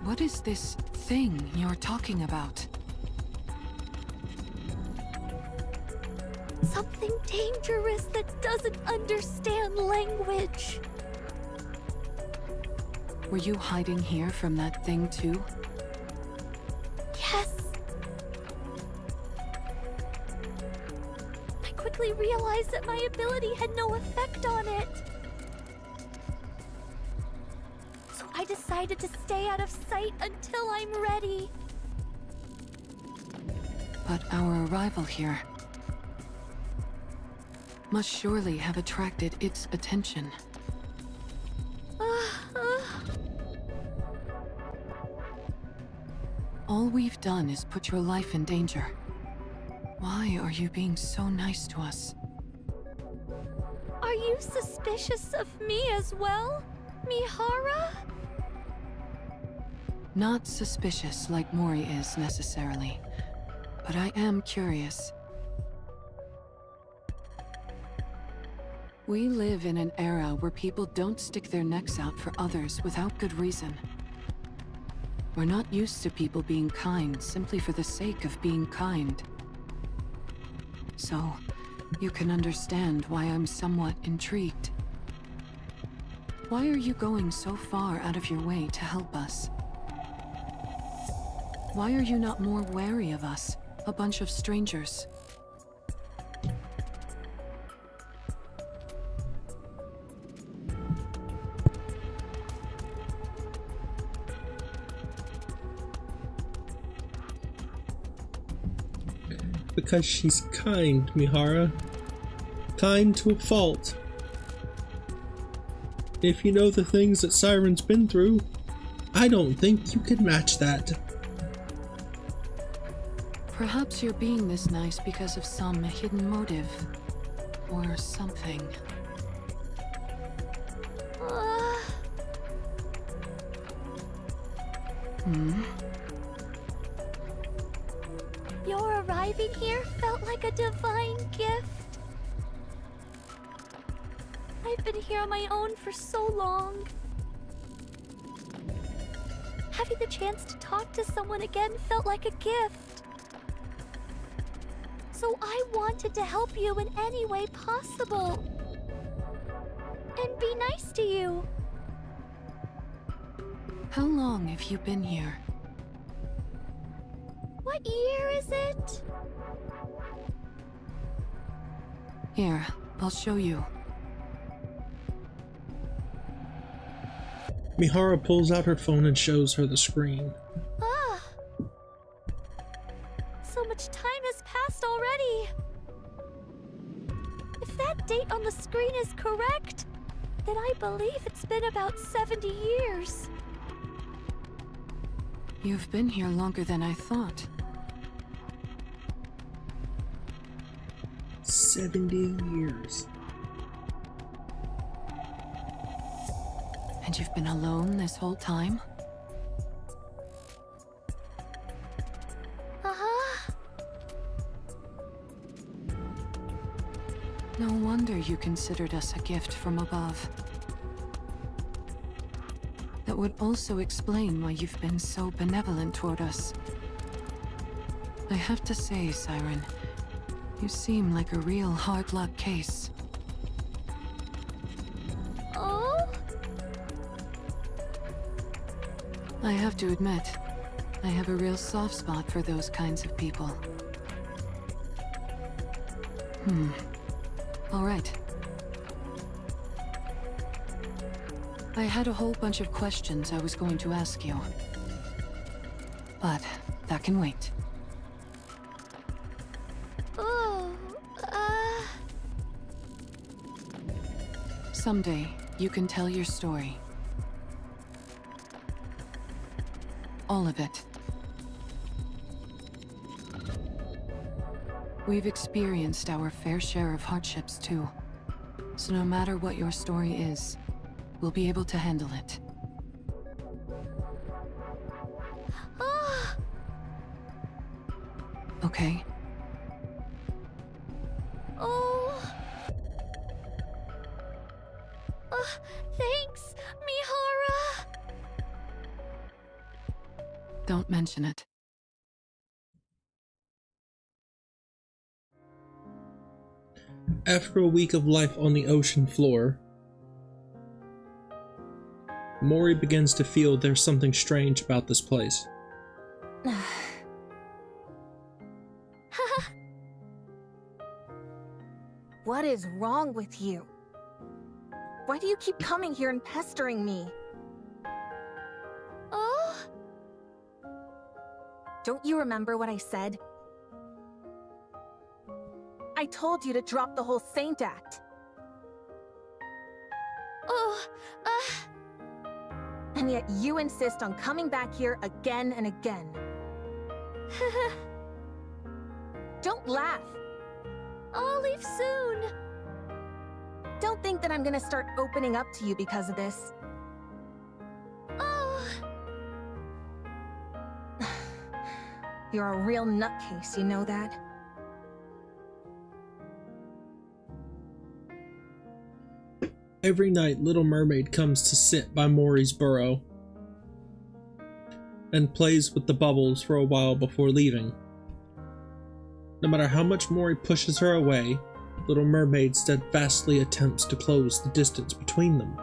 What is this thing you're talking about? Something dangerous that doesn't understand language. Were you hiding here from that thing too? Yes. I quickly realized that my ability had no effect on it. So I decided to stay out of sight until I'm ready. But our arrival here must surely have attracted its attention. All we've done is put your life in danger. Why are you being so nice to us? Are you suspicious of me as well, Mihara? Not suspicious like Mori is necessarily, but I am curious. We live in an era where people don't stick their necks out for others without good reason. We're not used to people being kind simply for the sake of being kind. So, you can understand why I'm somewhat intrigued. Why are you going so far out of your way to help us? Why are you not more wary of us, a bunch of strangers? Because she's kind, Mihara. Kind to a fault. If you know the things that Siren's been through, I don't think you can match that. Perhaps you're being this nice because of some hidden motive. Or something. Your arriving here felt like a divine gift. I've been here on my own for so long. Having the chance to talk to someone again felt like a gift. So I wanted to help you in any way possible. And be nice to you. How long have you been here? What year is it? Here, I'll show you. Mihara pulls out her phone and shows her the screen. Ah. So much time has passed already. If that date on the screen is correct, then I believe it's been about 70 years. You've been here longer than I thought. 70 years. And you've been alone this whole time? Uh-huh. No wonder you considered us a gift from above. That would also explain why you've been so benevolent toward us. I have to say, Siren, you seem like a real hard luck case. Oh? I have to admit, I have a real soft spot for those kinds of people. All right. I had a whole bunch of questions I was going to ask you. But that can wait. Oh, Someday, you can tell your story. All of it. We've experienced our fair share of hardships too. So no matter what your story is, we'll be able to handle it. ah. Okay? Oh. Thanks, Mihara. Don't mention it. After a week of life on the ocean floor, Mori begins to feel there's something strange about this place. What is wrong with you? Why do you keep coming here and pestering me? Oh? Don't you remember what I said? I told you to drop the whole Saint act. Oh, And yet you insist on coming back here again and again. Don't laugh. I'll leave soon. Don't think that I'm gonna start opening up to you because of this. Oh. You're a real nutcase, you know that? Every night, Little Mermaid comes to sit by Mori's burrow and plays with the bubbles for a while before leaving. No matter how much Mori pushes her away, Little Mermaid steadfastly attempts to close the distance between them.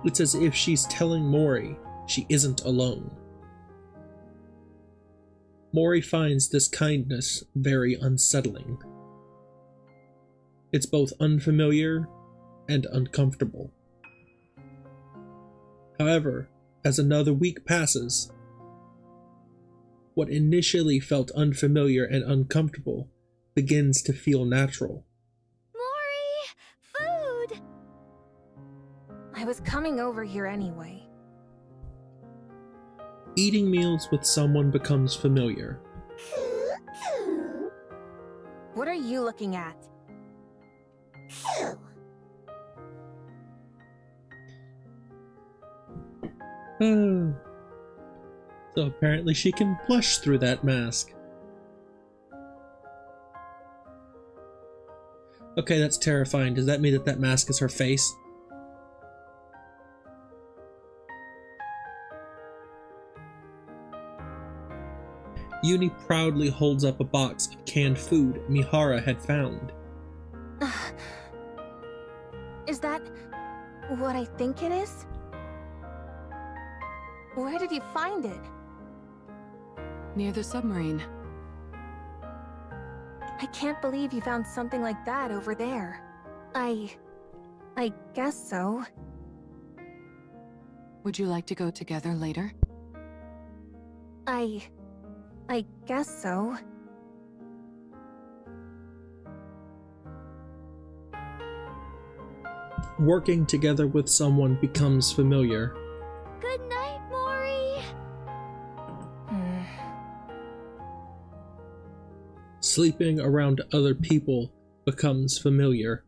It's as if she's telling Mori she isn't alone. Mori finds this kindness very unsettling. It's both unfamiliar and uncomfortable. However, as another week passes, what initially felt unfamiliar and uncomfortable begins to feel natural. Mori! Food! I was coming over here anyway. Eating meals with someone becomes familiar. What are you looking at? So apparently she can blush through that mask. Okay, that's terrifying. Does that mean that that mask is her face? Uni proudly holds up a box of canned food Mihara had found. Is that what I think it is? Where did you find it? Near the submarine. I can't believe you found something like that over there. I guess so. Would you like to go together later? I guess so. Working together with someone becomes familiar. Good night, Mori. Sleeping around other people becomes familiar.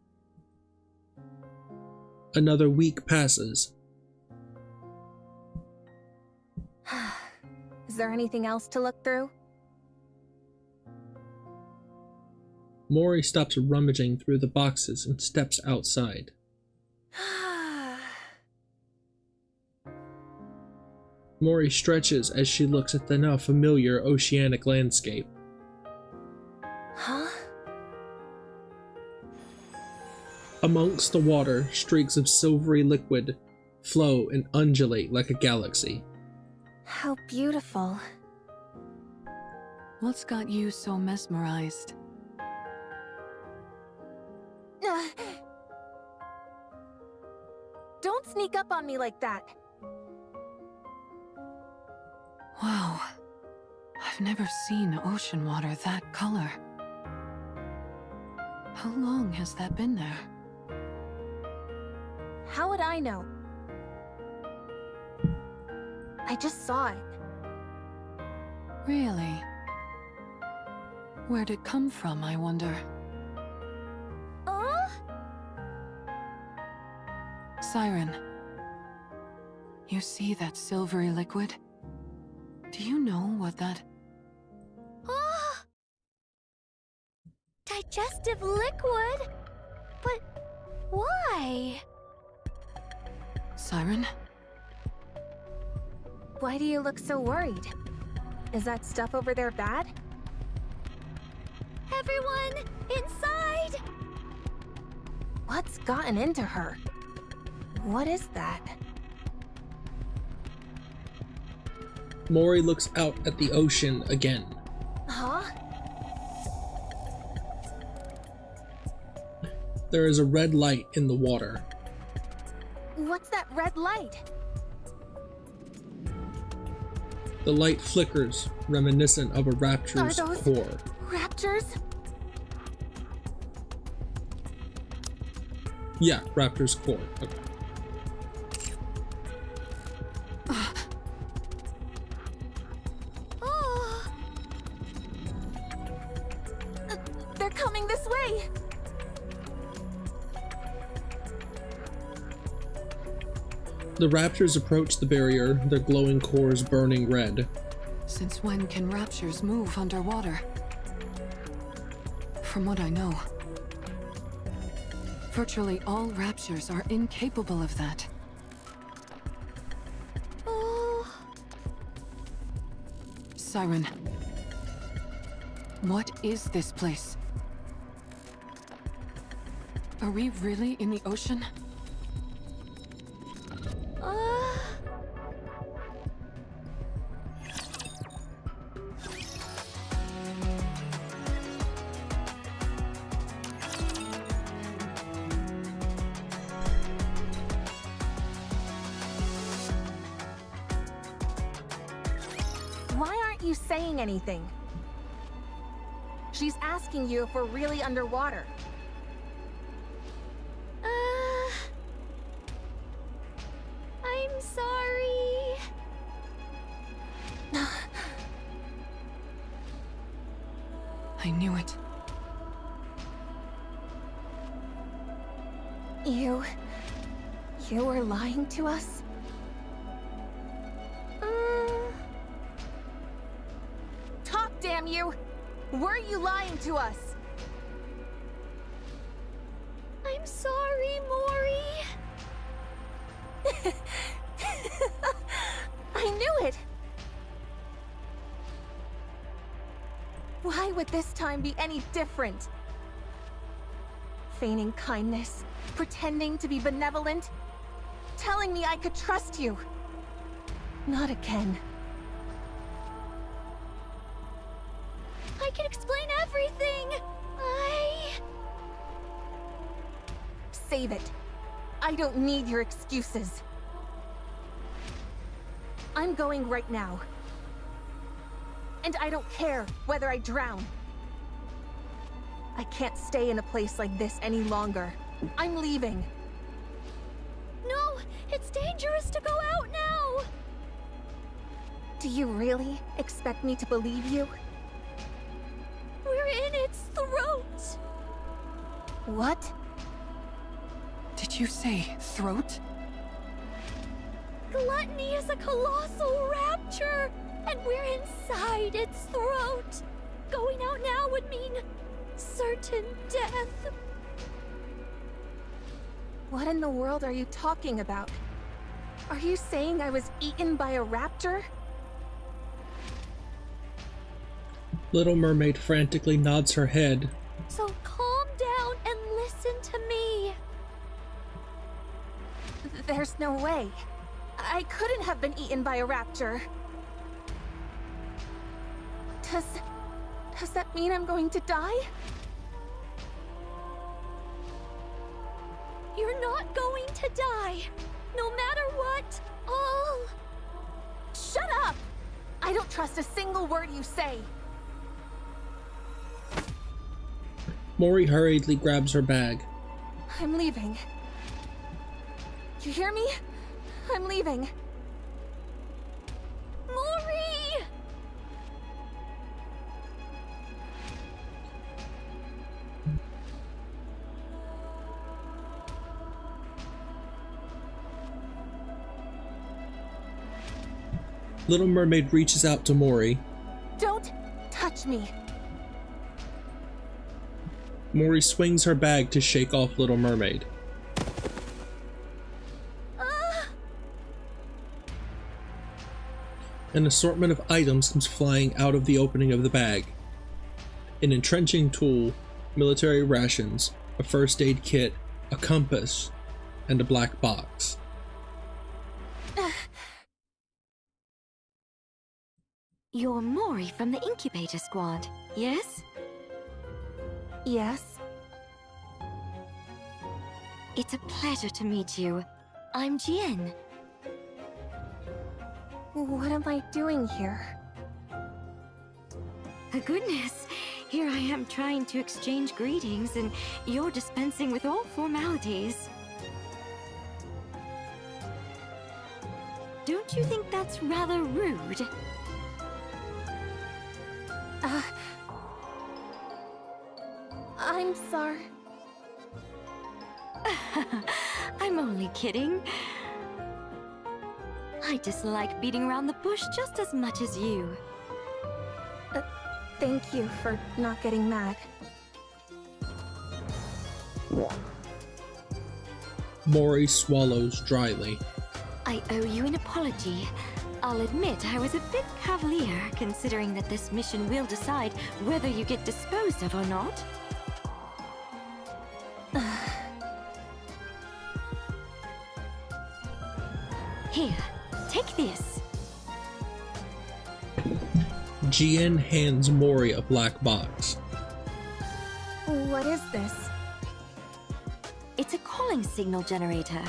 Another week passes. Is there anything else to look through? Mori stops rummaging through the boxes and steps outside. Mori stretches as she looks at the now familiar oceanic landscape. Huh? Amongst the water, streaks of silvery liquid flow and undulate like a galaxy. How beautiful. What's got you so mesmerized? Don't sneak up on me like that. Wow. I've never seen ocean water that color. How long has that been there? How would I know? I just saw it. Really? Where'd it come from, I wonder? Siren. You see that silvery liquid? Do you know what that... Digestive liquid? But why? Siren? Why do you look so worried? Is that stuff over there bad? Everyone, inside! What's gotten into her? What is that? Mori looks out at the ocean again. Huh? There is a red light in the water. What's that red light? The light flickers, reminiscent of a rapture's Are those core. raptors? Yeah, rapture's core. Okay. They're coming this way! The raptors approach the barrier, their glowing cores burning red. Since when can raptures move underwater? From what I know, virtually all raptures are incapable of that. Siren, what is this place? Are we really in the ocean? Why aren't you saying anything? She's asking you if we're really underwater. I'm sorry. I knew it. You were lying to us? Talk, damn you! Were you lying to us? I'm sorry, Mori. I knew it! Why would this time be any different? Feigning kindness, pretending to be benevolent, telling me I could trust you. Not again. I can explain everything! Save it. I don't need your excuses. I'm going right now. And I don't care whether I drown. I can't stay in a place like this any longer. I'm leaving. No! It's dangerous to go out now! Do you really expect me to believe you? We're in its throat! What? Did you say throat? Gluttony is a colossal rapture, and we're inside its throat. Going out now would mean certain death. What in the world are you talking about? Are you saying I was eaten by a raptor? Little Mermaid frantically nods her head. So calm down and listen to me. There's no way. I couldn't have been eaten by a raptor. Does that mean I'm going to die? You're not going to die. No matter what, Shut up! I don't trust a single word you say. Mori hurriedly grabs her bag. I'm leaving. You hear me? I'm leaving. Mori! Little Mermaid reaches out to Mori. Don't touch me. Mori swings her bag to shake off Little Mermaid. An assortment of items comes flying out of the opening of the bag. An entrenching tool, military rations, a first aid kit, a compass, and a black box. You're Mori from the incubator squad, yes? Yes? It's a pleasure to meet you. I'm Jien. What am I doing here? Goodness, here I am trying to exchange greetings and you're dispensing with all formalities. Don't you think that's rather rude? I'm sorry. I'm only kidding. I dislike beating around the bush just as much as you. Thank you for not getting mad. Mori swallows dryly. I owe you an apology. I'll admit I was a bit cavalier, considering that this mission will decide whether you get disposed of or not. Here, take this. Jien hands Mori a black box. What is this? It's a calling signal generator.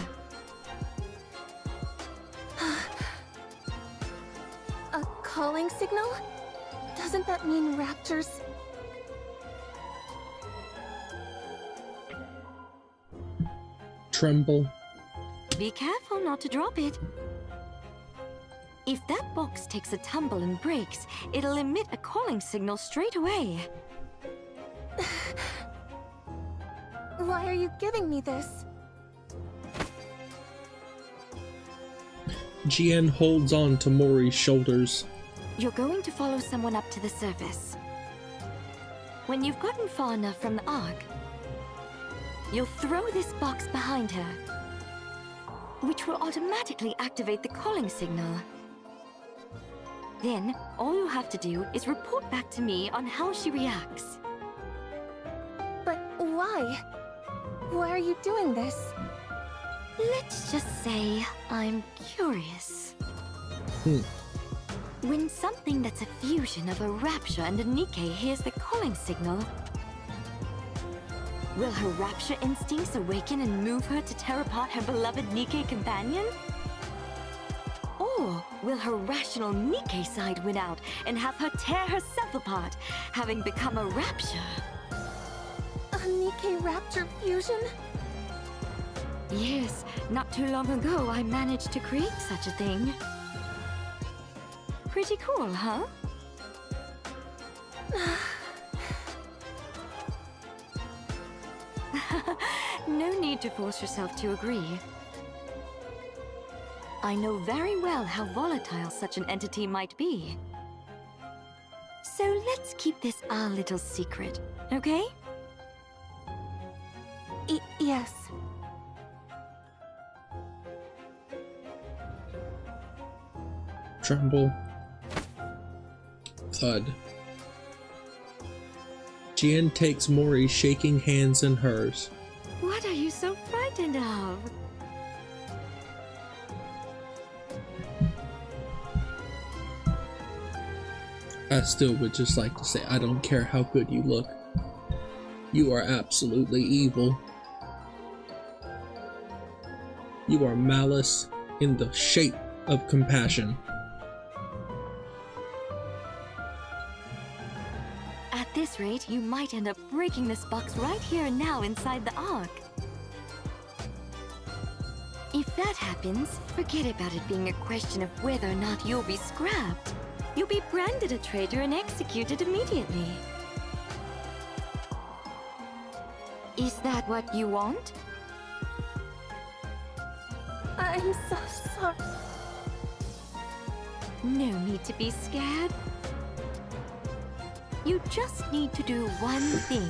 A calling signal? Doesn't that mean raptors? Tremble. Be careful not to drop it. If that box takes a tumble and breaks, it'll emit a calling signal straight away. Why are you giving me this? Jien holds on to Mori's shoulders. You're going to follow someone up to the surface. When you've gotten far enough from the Ark, you'll throw this box behind her, which will automatically activate the calling signal. Then, all you have to do is report back to me on how she reacts. But why? Why are you doing this? Let's just say I'm curious. When something that's a fusion of a Rapture and a Nikke hears the calling signal, will her Rapture instincts awaken and move her to tear apart her beloved Nikke companion? Or will her rational Nikke side win out and have her tear herself apart, having become a Rapture? A Nikke Rapture fusion? Yes, not too long ago I managed to create such a thing. Pretty cool, huh? No need to force yourself to agree. I know very well how volatile such an entity might be. So let's keep this our little secret, okay? Yes. Tremble. Thud. Jian takes Mori's shaking hands in hers. What are you so frightened of? I still would just like to say I don't care how good you look. You are absolutely evil. You are malice in the shape of compassion. At this rate, you might end up breaking this box right here and now inside the Ark. If that happens, forget about it being a question of whether or not you'll be scrapped. You'll be branded a traitor and executed immediately. Is that what you want? I'm so sorry. No need to be scared. You just need to do one thing.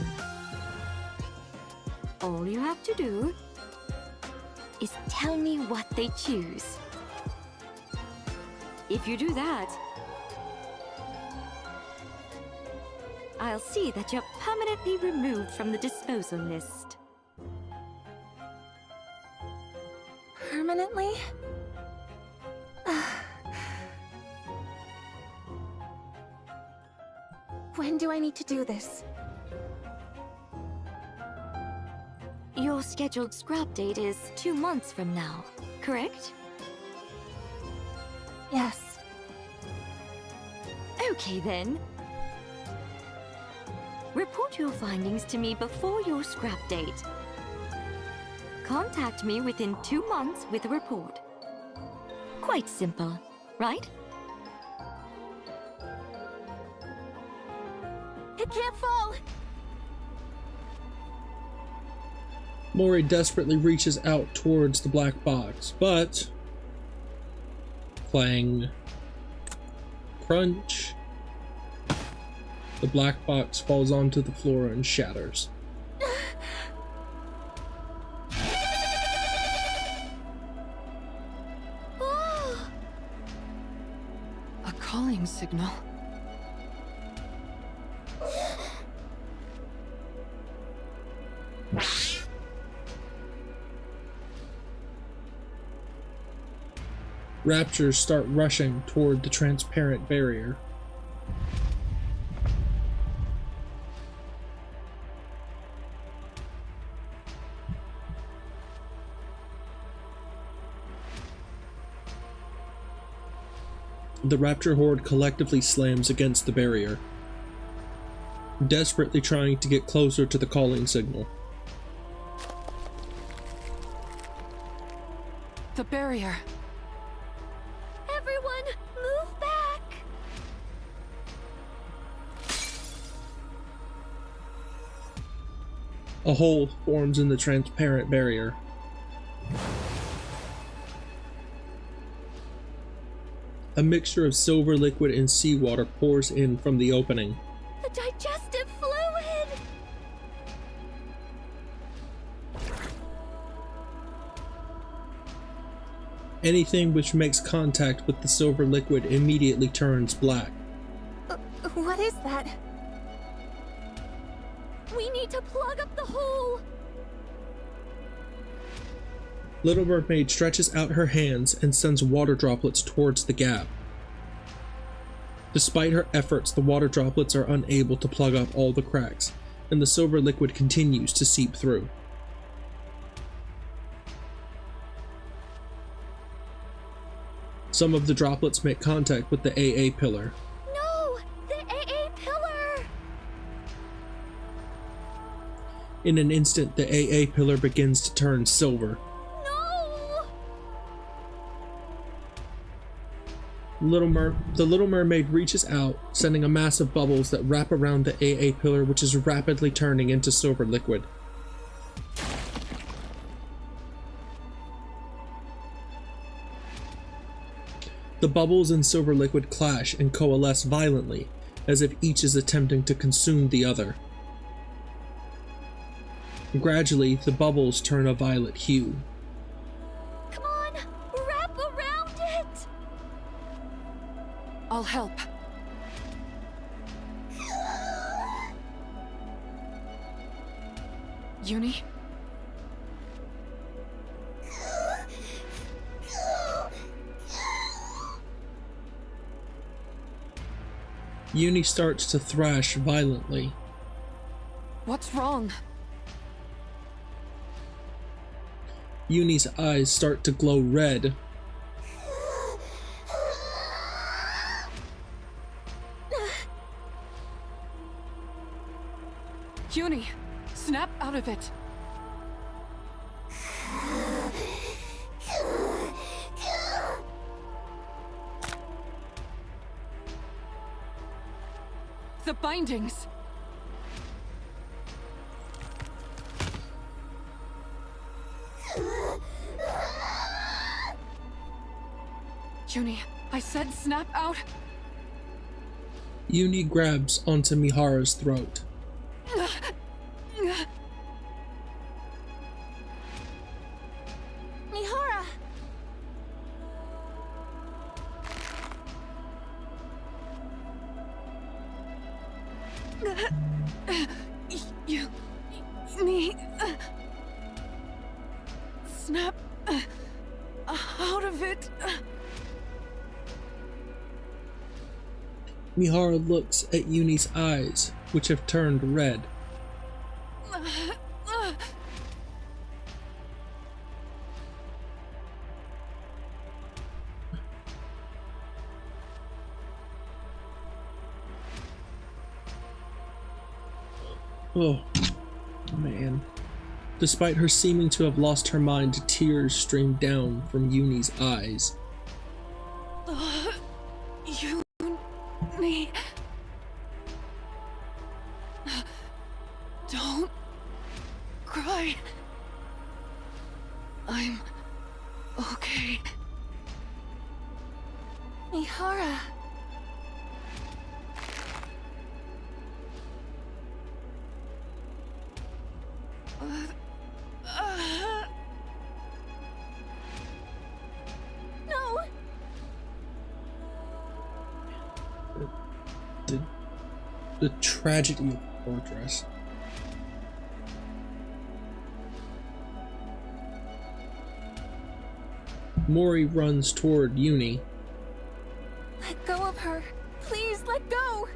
All you have to do is tell me what they choose. If you do that, I'll see that you're permanently removed from the disposal list. Permanently? When do I need to do this? Your scheduled scrap date is 2 months from now, correct? Yes. Okay then. Report your findings to me before your scrap date. Contact me within 2 months with a report. Quite simple, right? It can't fall! Mori desperately reaches out towards the black box, but... Clang. Crunch. The black box falls onto the floor and shatters. A calling signal. Raptors start rushing toward the transparent barrier. The Raptor horde collectively slams against the barrier, desperately trying to get closer to the calling signal. The barrier. Everyone, move back! A hole forms in the transparent barrier. A mixture of silver liquid and seawater pours in from the opening. The digestive fluid! Anything which makes contact with the silver liquid immediately turns black. What is that? We need to plug up the hole! Little Mermaid stretches out her hands and sends water droplets towards the gap. Despite her efforts, the water droplets are unable to plug up all the cracks, and the silver liquid continues to seep through. Some of the droplets make contact with the AA pillar. No! The AA pillar! In an instant, the AA pillar begins to turn silver. No! The Little Mermaid reaches out, sending a mass of bubbles that wrap around the AA pillar, which is rapidly turning into silver liquid. The bubbles and silver liquid clash and coalesce violently, as if each is attempting to consume the other. Gradually, the bubbles turn a violet hue. Come on! Wrap around it! I'll help. Uni? Uni starts to thrash violently. What's wrong? Uni's eyes start to glow red. Uni, snap out of it. The bindings. Uni, I said snap out. Uni grabs onto Mihara's throat. Mihara! You need snap out of it. Mihara looks at Uni's eyes, which have turned red. Oh, man. Despite her seeming to have lost her mind, tears stream down from Uni's eyes. Uni. Don't cry. I'm okay. Mihara! No! The tragedy of the fortress. Mori runs toward Uni. Let go of her. Please, let go!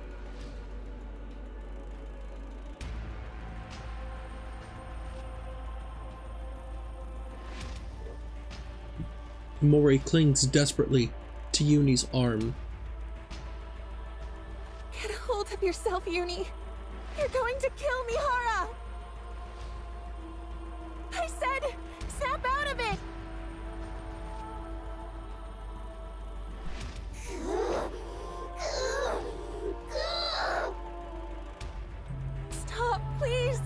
Mori clings desperately to Uni's arm. Get a hold of yourself, Uni. You're going to kill Mihara! I said, snap out of it! Stop, please!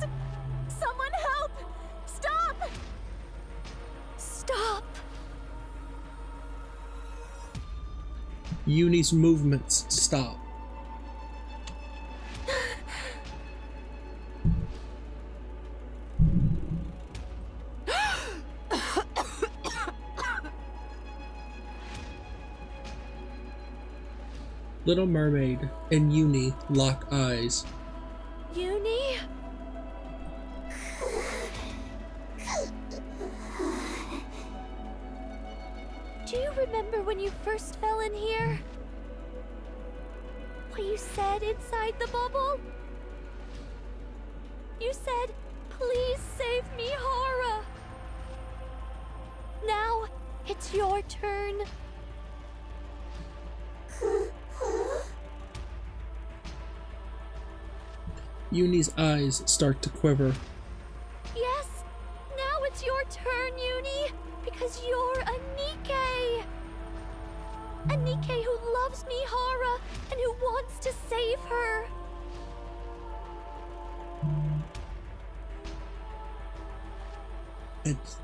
Someone help! Stop! Stop! Uni's movements stop. Little Mermaid and Uni lock eyes. Uni? Do you remember when you first fell in here? What you said inside the bubble? You said, "Please save me, Hara." Now, it's your turn. Uni's eyes start to quiver. Yes, now it's your turn, Uni, because you're a Nikke. A Nikke who loves Mihara and who wants to save her. It's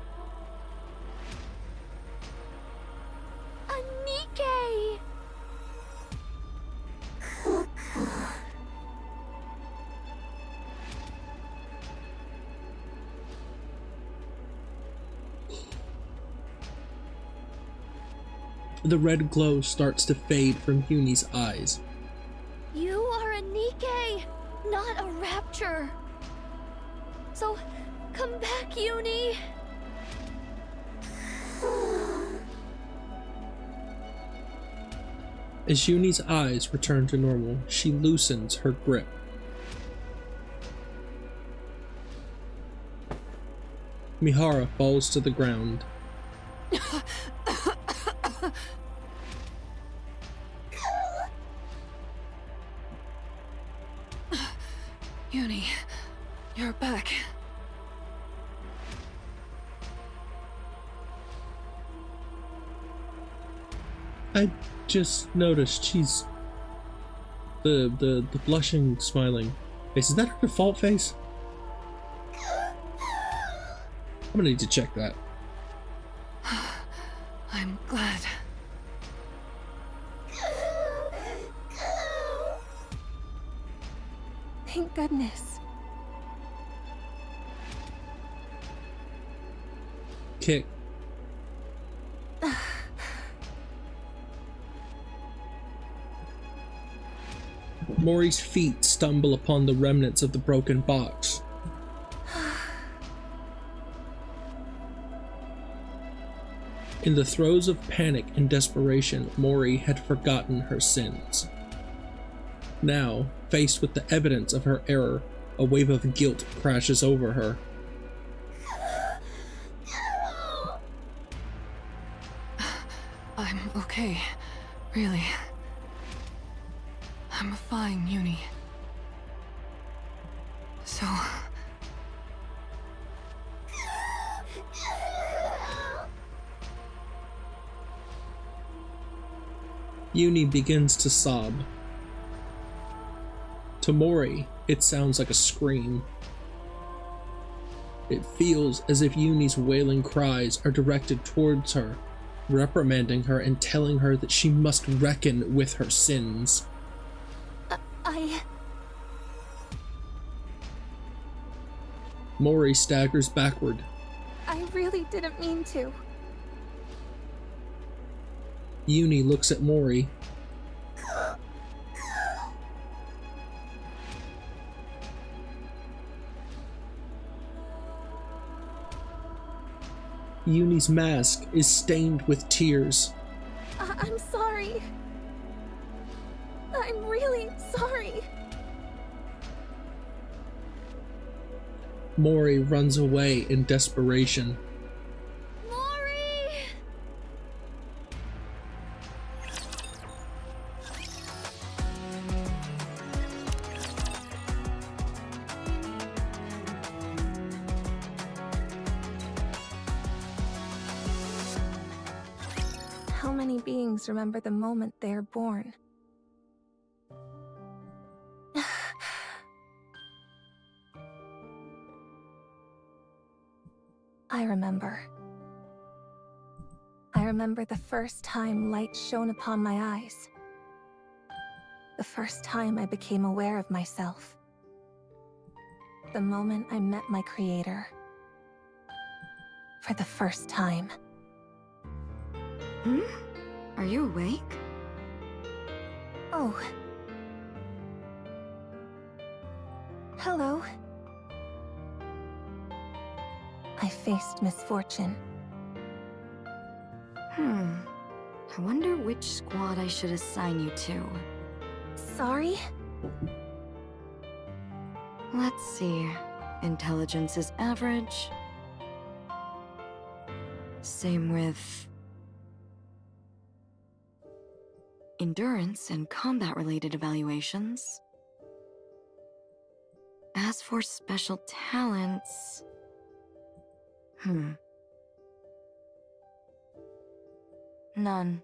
A Nikke! the red glow starts to fade from Uni's eyes. You are a Nikke, not a rapture. So, come back, Uni. As Uni's eyes return to normal, she loosens her grip. Mihara falls to the ground. Uni, you're back. I just noticed she's the blushing, smiling face. Is that her default face? I'm gonna need to check that. I'm glad. Thank goodness. Kick. Mori's feet stumble upon the remnants of the broken box. In the throes of panic and desperation, Mori had forgotten her sins. Now, faced with the evidence of her error, a wave of guilt crashes over her. I'm okay. Really. I'm fine, Uni. So... Uni begins to sob. To Mori, it sounds like a scream. It feels as if Uni's wailing cries are directed towards her, reprimanding her and telling her that she must reckon with her sins. Mori staggers backward. I really didn't mean to. Uni looks at Mori. Uni's mask is stained with tears. I'm sorry. I'm really sorry. Mori runs away in desperation. Mori! How many beings remember the moment they are born? I remember. I remember the first time light shone upon my eyes. The first time I became aware of myself. The moment I met my creator. For the first time. Are you awake? Oh. Hello. I faced misfortune. I wonder which squad I should assign you to. Sorry? Let's see. Intelligence is average. Same with endurance and combat-related evaluations. As for special talents... None.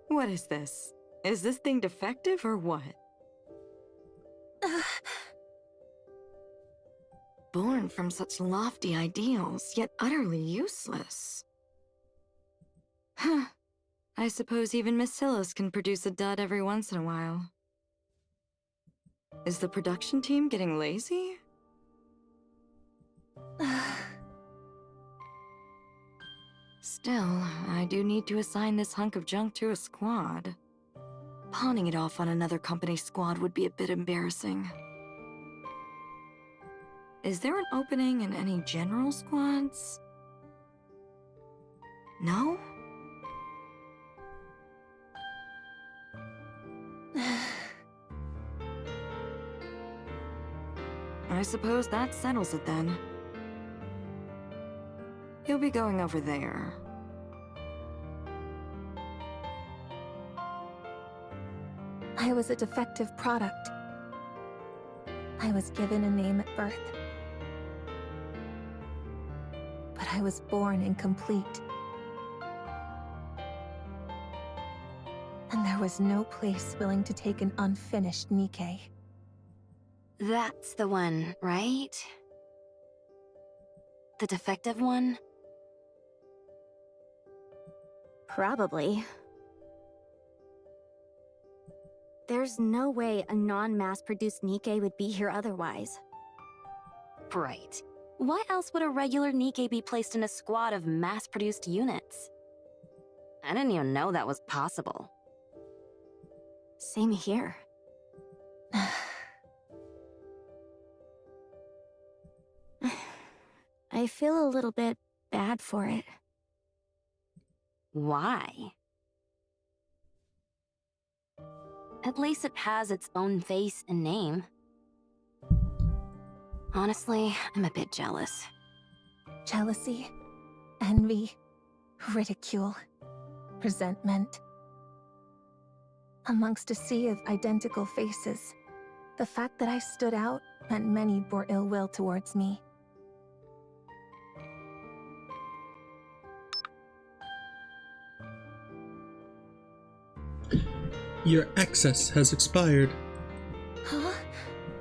What is this? Is this thing defective or what? Born from such lofty ideals, yet utterly useless. Huh. I suppose even Miss Silas can produce a dud every once in a while. Is the production team getting lazy? Still, I do need to assign this hunk of junk to a squad. Pawning it off on another company's squad would be a bit embarrassing. Is there an opening in any general squads? No? I suppose that settles it then. You'll be going over there. I was a defective product. I was given a name at birth. But I was born incomplete. And there was no place willing to take an unfinished Nikke. That's the one, right? The defective one? Probably. There's no way a non-mass-produced Nikke would be here otherwise. Right. Why else would a regular Nikke be placed in a squad of mass-produced units? I didn't even know that was possible. Same here. I feel a little bit bad for it. Why? At least it has its own face and name. Honestly, I'm a bit jealous. Jealousy, envy, ridicule, resentment. Amongst a sea of identical faces, the fact that I stood out meant many bore ill will towards me. Your access has expired. Huh?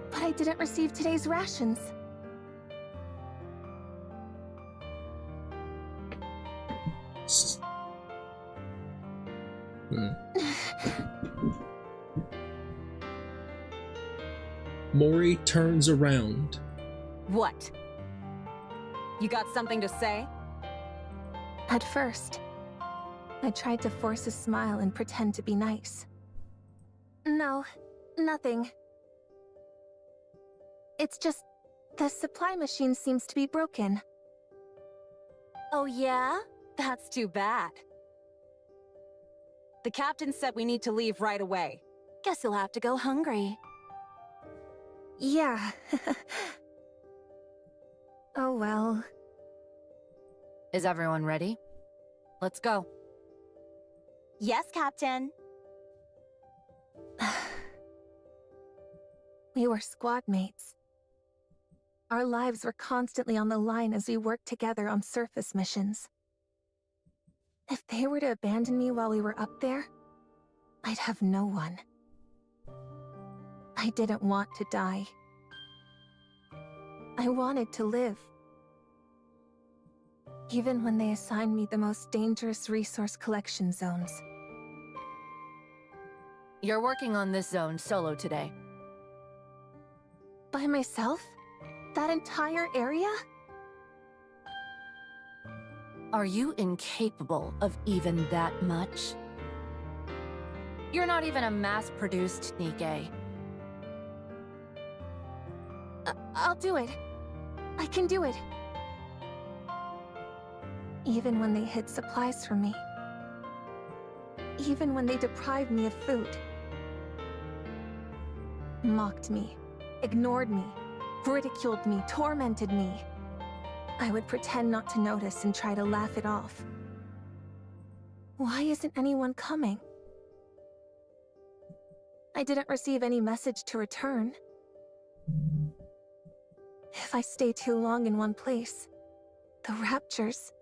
But I didn't receive today's rations. Mori turns around. What? You got something to say? At first, I tried to force a smile and pretend to be nice. No, nothing. It's just, the supply machine seems to be broken. Oh yeah? That's too bad. The captain said we need to leave right away. Guess you'll have to go hungry. Yeah. Oh well. Is everyone ready? Let's go. Yes, Captain. We were squad mates. Our lives were constantly on the line as we worked together on surface missions. If they were to abandon me while we were up there, I'd have no one. I didn't want to die. I wanted to live. Even when they assigned me the most dangerous resource collection zones. You're working on this zone solo today. By myself? That entire area? Are you incapable of even that much? You're not even a mass-produced Nikke. I'll do it. I can do it. Even when they hid supplies from me. Even when they deprived me of food. Mocked me, ignored me, ridiculed me, tormented me. I would pretend not to notice and try to laugh it off. Why isn't anyone coming? I didn't receive any message to return. If I stay too long in one place, the raptures...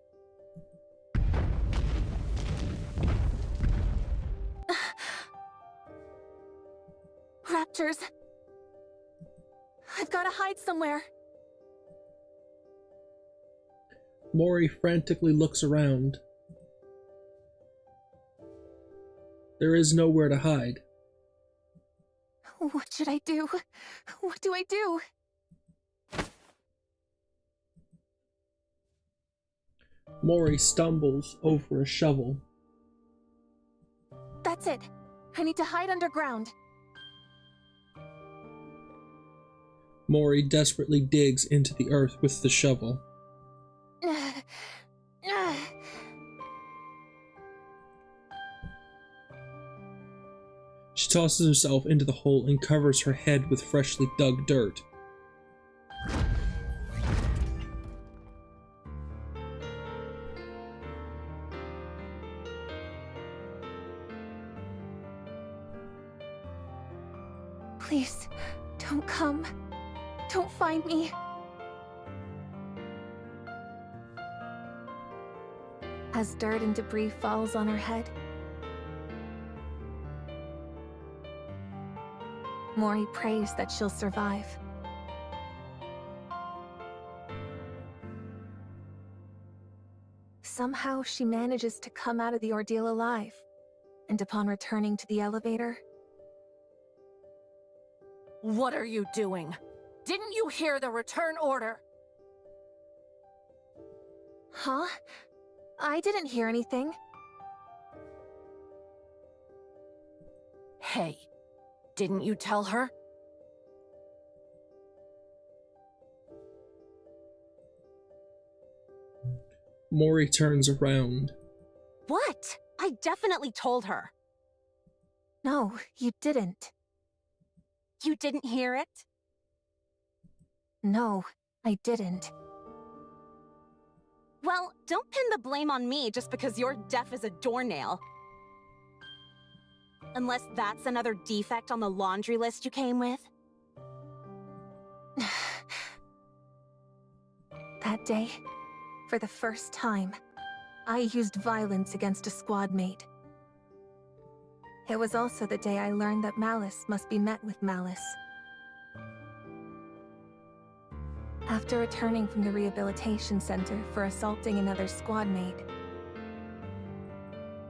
Raptors... I've gotta hide somewhere. Mori frantically looks around. There is nowhere to hide. What should I do? What do I do? Mori stumbles over a shovel. That's it. I need to hide underground. Mori desperately digs into the earth with the shovel. She tosses herself into the hole and covers her head with freshly dug dirt. Please, don't come. Don't find me. As dirt and debris falls on her head, Mori prays that she'll survive. Somehow she manages to come out of the ordeal alive, and upon returning to the elevator... What are you doing? Didn't you hear the return order? Huh? I didn't hear anything. Hey, didn't you tell her? Mori turns around. What? I definitely told her. No, you didn't. You didn't hear it? No, I didn't. Well, don't pin the blame on me just because you're deaf as a doornail. Unless that's another defect on the laundry list you came with. That day, for the first time, I used violence against a squad mate. It was also the day I learned that malice must be met with malice. After returning from the rehabilitation center for assaulting another squad mate,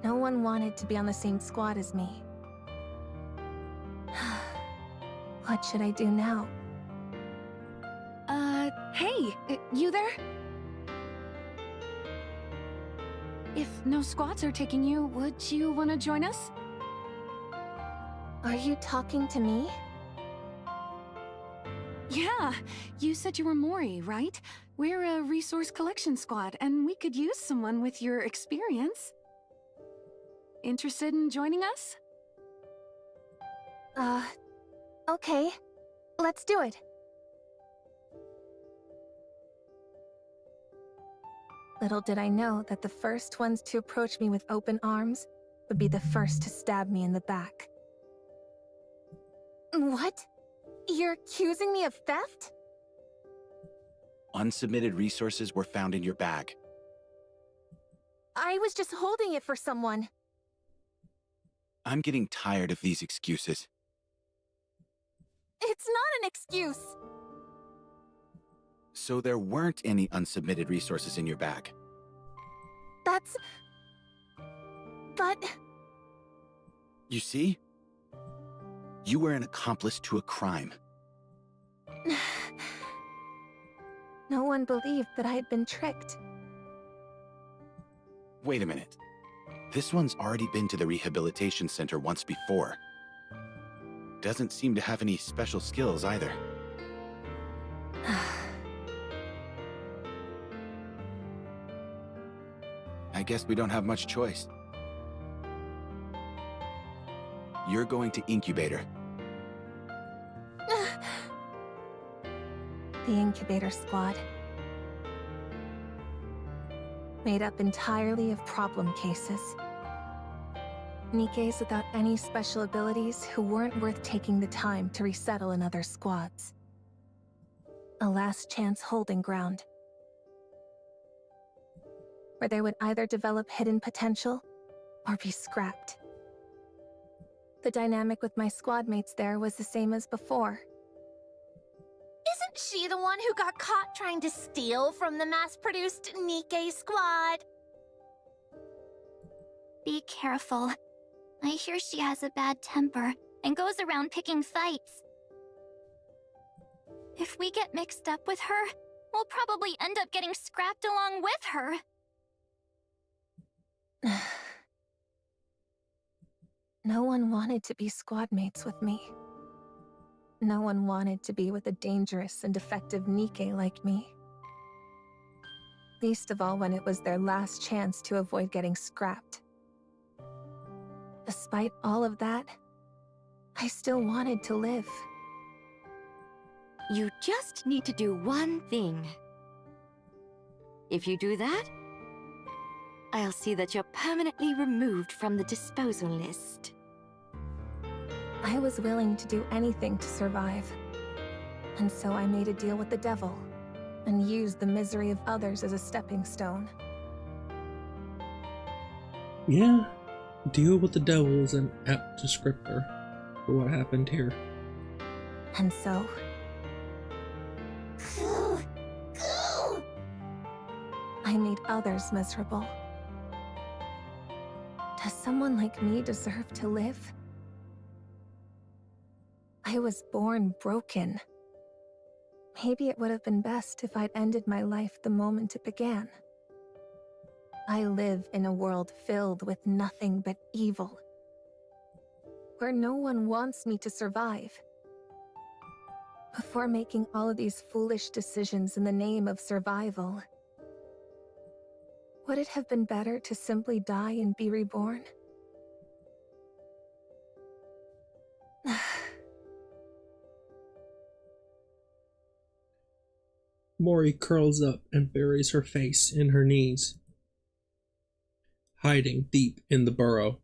no one wanted to be on the same squad as me. What should I do now? Hey, you there? If no squads are taking you, would you want to join us? Are you talking to me? Yeah, you said you were Mori, right? We're a resource collection squad, and we could use someone with your experience. Interested in joining us? Okay. Let's do it. Little did I know that the first ones to approach me with open arms would be the first to stab me in the back. What? You're accusing me of theft? Unsubmitted resources were found in your bag. I was just holding it for someone. I'm getting tired of these excuses. It's not an excuse! So there weren't any unsubmitted resources in your bag. But... You see? You were an accomplice to a crime. No one believed that I had been tricked. Wait a minute. This one's already been to the rehabilitation center once before. Doesn't seem to have any special skills either. I guess we don't have much choice. You're going to incubator. The incubator squad. Made up entirely of problem cases. Nikkes without any special abilities who weren't worth taking the time to resettle in other squads. A last chance holding ground. Where they would either develop hidden potential or be scrapped. The dynamic with my squad mates there was the same as before. Isn't she the one who got caught trying to steal from the mass-produced Nikke squad? Be careful. I hear she has a bad temper and goes around picking fights. If we get mixed up with her, we'll probably end up getting scrapped along with her. No one wanted to be squad mates with me. No one wanted to be with a dangerous and defective Nikke like me. Least of all when it was their last chance to avoid getting scrapped. Despite all of that, I still wanted to live. You just need to do one thing. If you do that, I'll see that you're permanently removed from the disposal list. I was willing to do anything to survive. And so I made a deal with the devil, and used the misery of others as a stepping stone. Yeah, deal with the devil is an apt descriptor for what happened here. And so, I made others miserable. Does someone like me deserve to live? I was born broken. Maybe it would have been best if I'd ended my life the moment it began. I live in a world filled with nothing but evil, where no one wants me to survive. Before making all of these foolish decisions in the name of survival, would it have been better to simply die and be reborn? Mori curls up and buries her face in her knees, hiding deep in the burrow.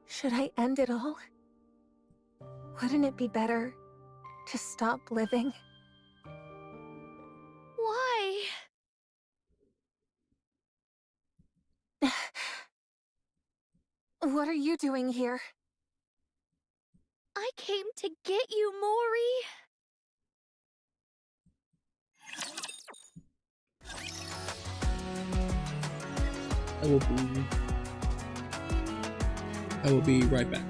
Should I end it all? Wouldn't it be better to stop living? Why? What are you doing here? I came to get you, Mori. I will be right back.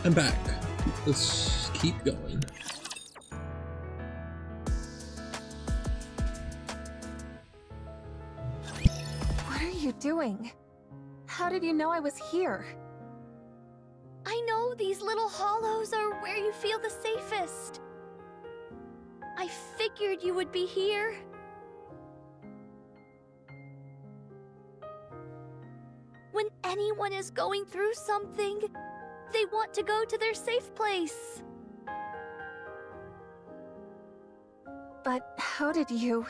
I'm back. Let's keep going. What are you doing? How did you know I was here? I know these little hollows are where you feel the safest. I figured you would be here. When anyone is going through something, they want to go to their safe place. But how did you...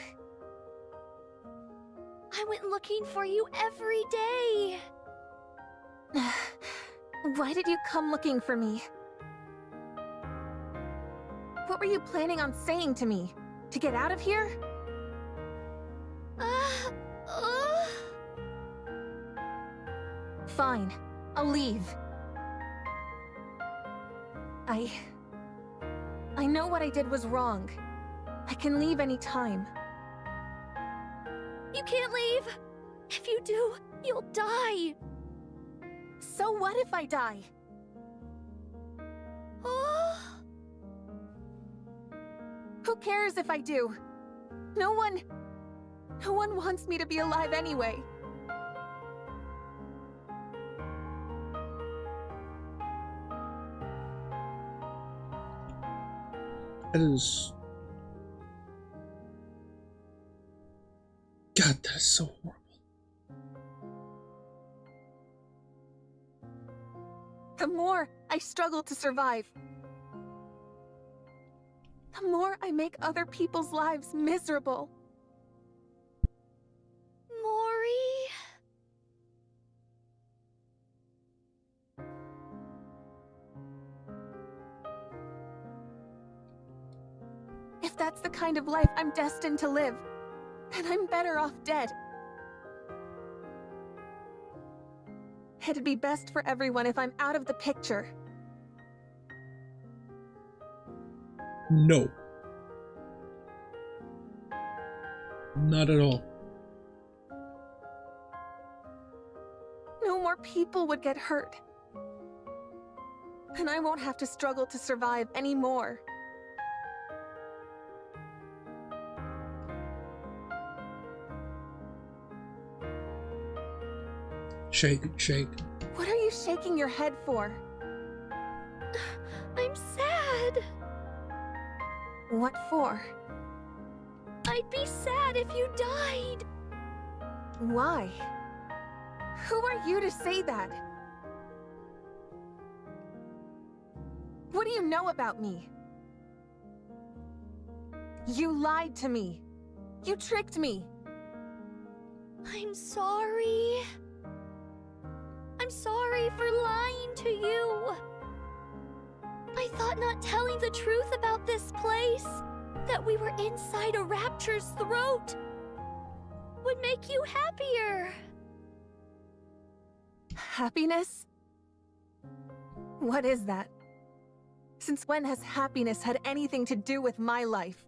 I went looking for you every day. Why did you come looking for me? What were you planning on saying to me? To get out of here? Fine, I'll leave. I know what I did was wrong. I can leave any time. You can't leave. If you do, you'll die. So what if I die? Who cares if I do? No one wants me to be alive anyway. That is... God, that is so horrible. The more I struggle to survive, the more I make other people's lives miserable. Mori. If that's the kind of life I'm destined to live, then I'm better off dead. It'd be best for everyone if I'm out of the picture. No. Not at all. No more people would get hurt. And I won't have to struggle to survive anymore. Shake, shake. What are you shaking your head for? I'm sad. What for? I'd be sad if you died. Why? Who are you to say that? What do you know about me? You lied to me. You tricked me. I'm sorry. I'm sorry for lying to you. I thought not telling the truth about this place, that we were inside a rapture's throat, would make you happier. Happiness? What is that? Since when has happiness had anything to do with my life?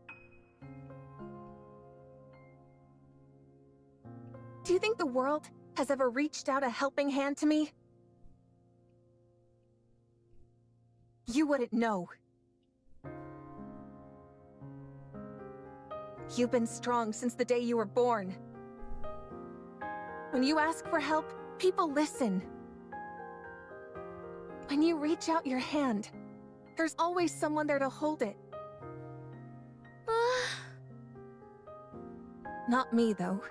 Do you think the world has ever reached out a helping hand to me? You wouldn't know. You've been strong since the day you were born. When you ask for help, people listen. When you reach out your hand, there's always someone there to hold it. Not me, though.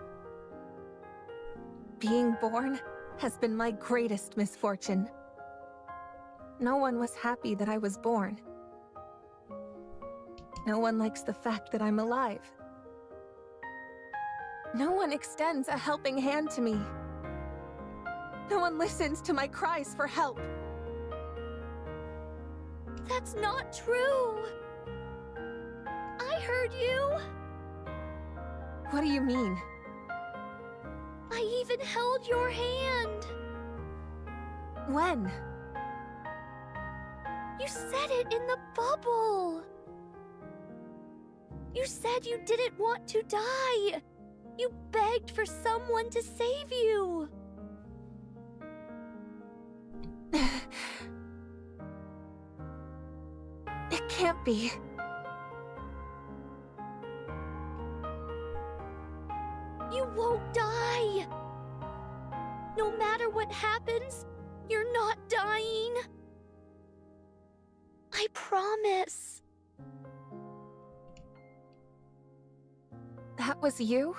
Being born has been my greatest misfortune. No one was happy that I was born. No one likes the fact that I'm alive. No one extends a helping hand to me. No one listens to my cries for help. That's not true. I heard you. What do you mean? I even held your hand. When? You said it in the bubble. You said you didn't want to die. You begged for someone to save you. can't be. You won't die! No matter what happens, you're not dying. I promise. That was you?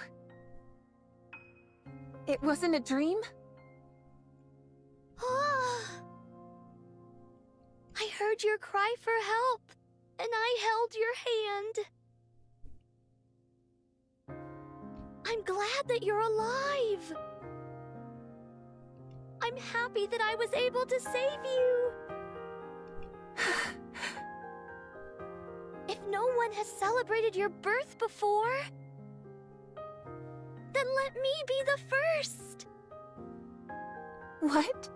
It wasn't a dream? I heard your cry for help, and I held your hand. I'm glad that you're alive. I'm happy that I was able to save you. If no one has celebrated your birth before, then let me be the first. What?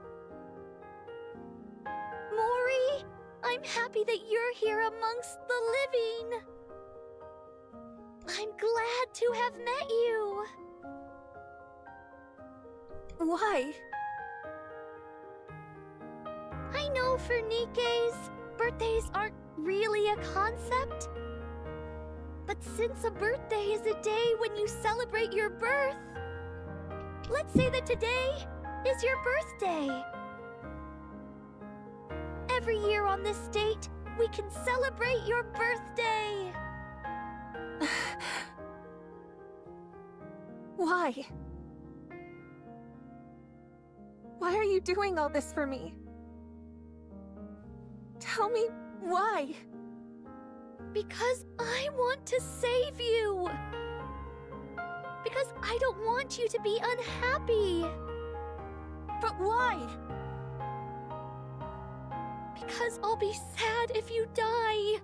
Mori, I'm happy that you're here amongst the living. I'm glad to have met you. Why? I know for Nikke's, birthdays aren't really a concept. But since a birthday is a day when you celebrate your birth, let's say that today is your birthday. Every year on this date, we can celebrate your birthday. Why? Why are you doing all this for me? Tell me why? Because I want to save you. Because I don't want you to be unhappy. But why? Because I'll be sad if you die.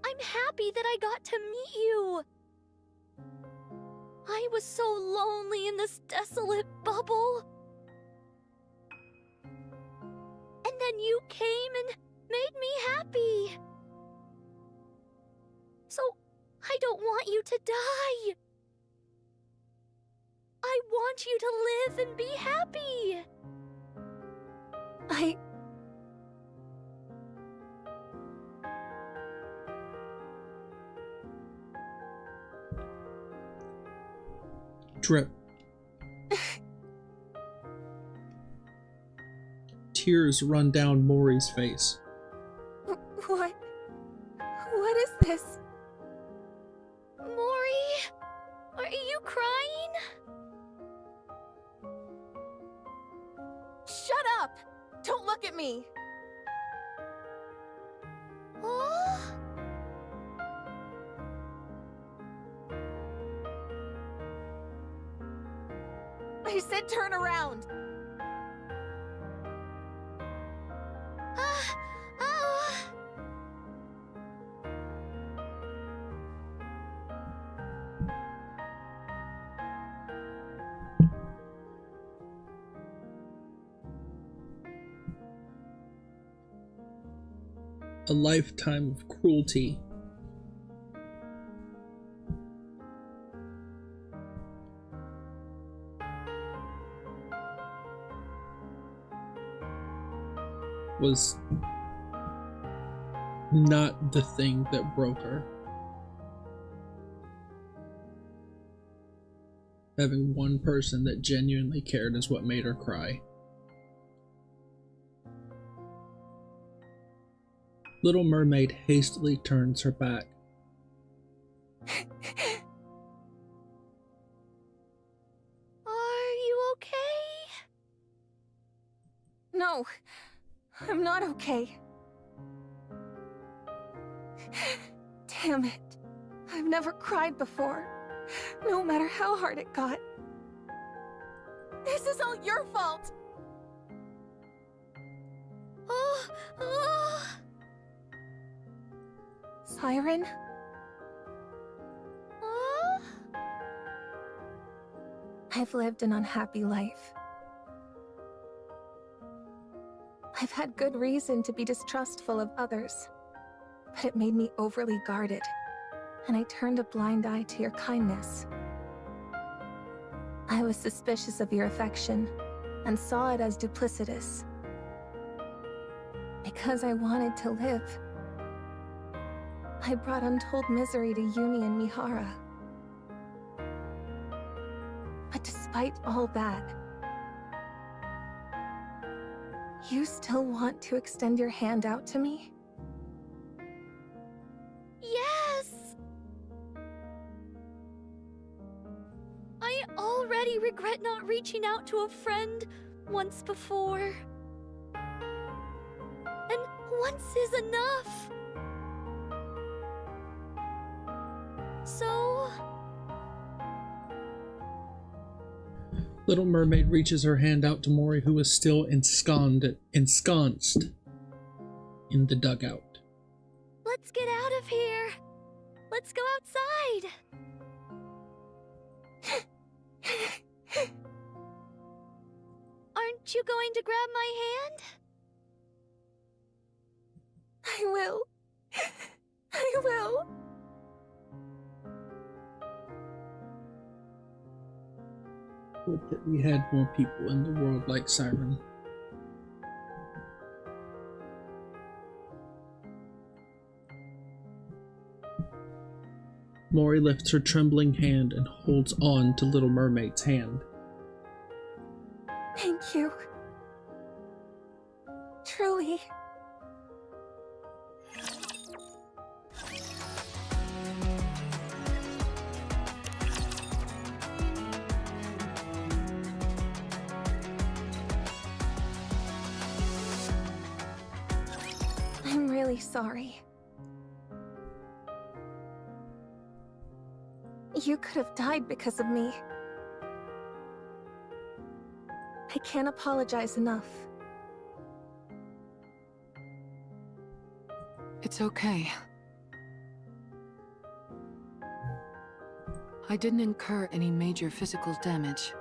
I'm happy that I got to meet you. I was so lonely in this desolate bubble. And then you came and made me happy. So, I don't want you to die. I want you to live and be happy. Drip. Tears run down Mori's face. What? What is this? Mori, are you crying? Shut up! Don't look at me! Oh? I said turn around! A lifetime of cruelty. Was not the thing that broke her. Having one person that genuinely cared is what made her cry. Little Mermaid hastily turns her back. Are you okay? No, I'm not okay. Damn it. I've never cried before, no matter how hard it got. This is all your fault! Siren? I've lived an unhappy life. I've had good reason to be distrustful of others, but it made me overly guarded, and I turned a blind eye to your kindness. I was suspicious of your affection, and saw it as duplicitous. Because I wanted to live, I brought untold misery to Yumi and Mihara. But despite all that, you still want to extend your hand out to me? Yes! I already regret not reaching out to a friend once before. And once is enough. So... Little Mermaid reaches her hand out to Mori, who is still ensconced in the dugout. let's get out of here. Let's go outside. Aren't you going to grab my hand? I will. I will. Would that we had more people in the world like Siren. Mori lifts her trembling hand and holds on to Little Mermaid's hand. Thank you. Truly. I'm really sorry. You could have died because of me. I can't apologize enough. It's okay. I didn't incur any major physical damage.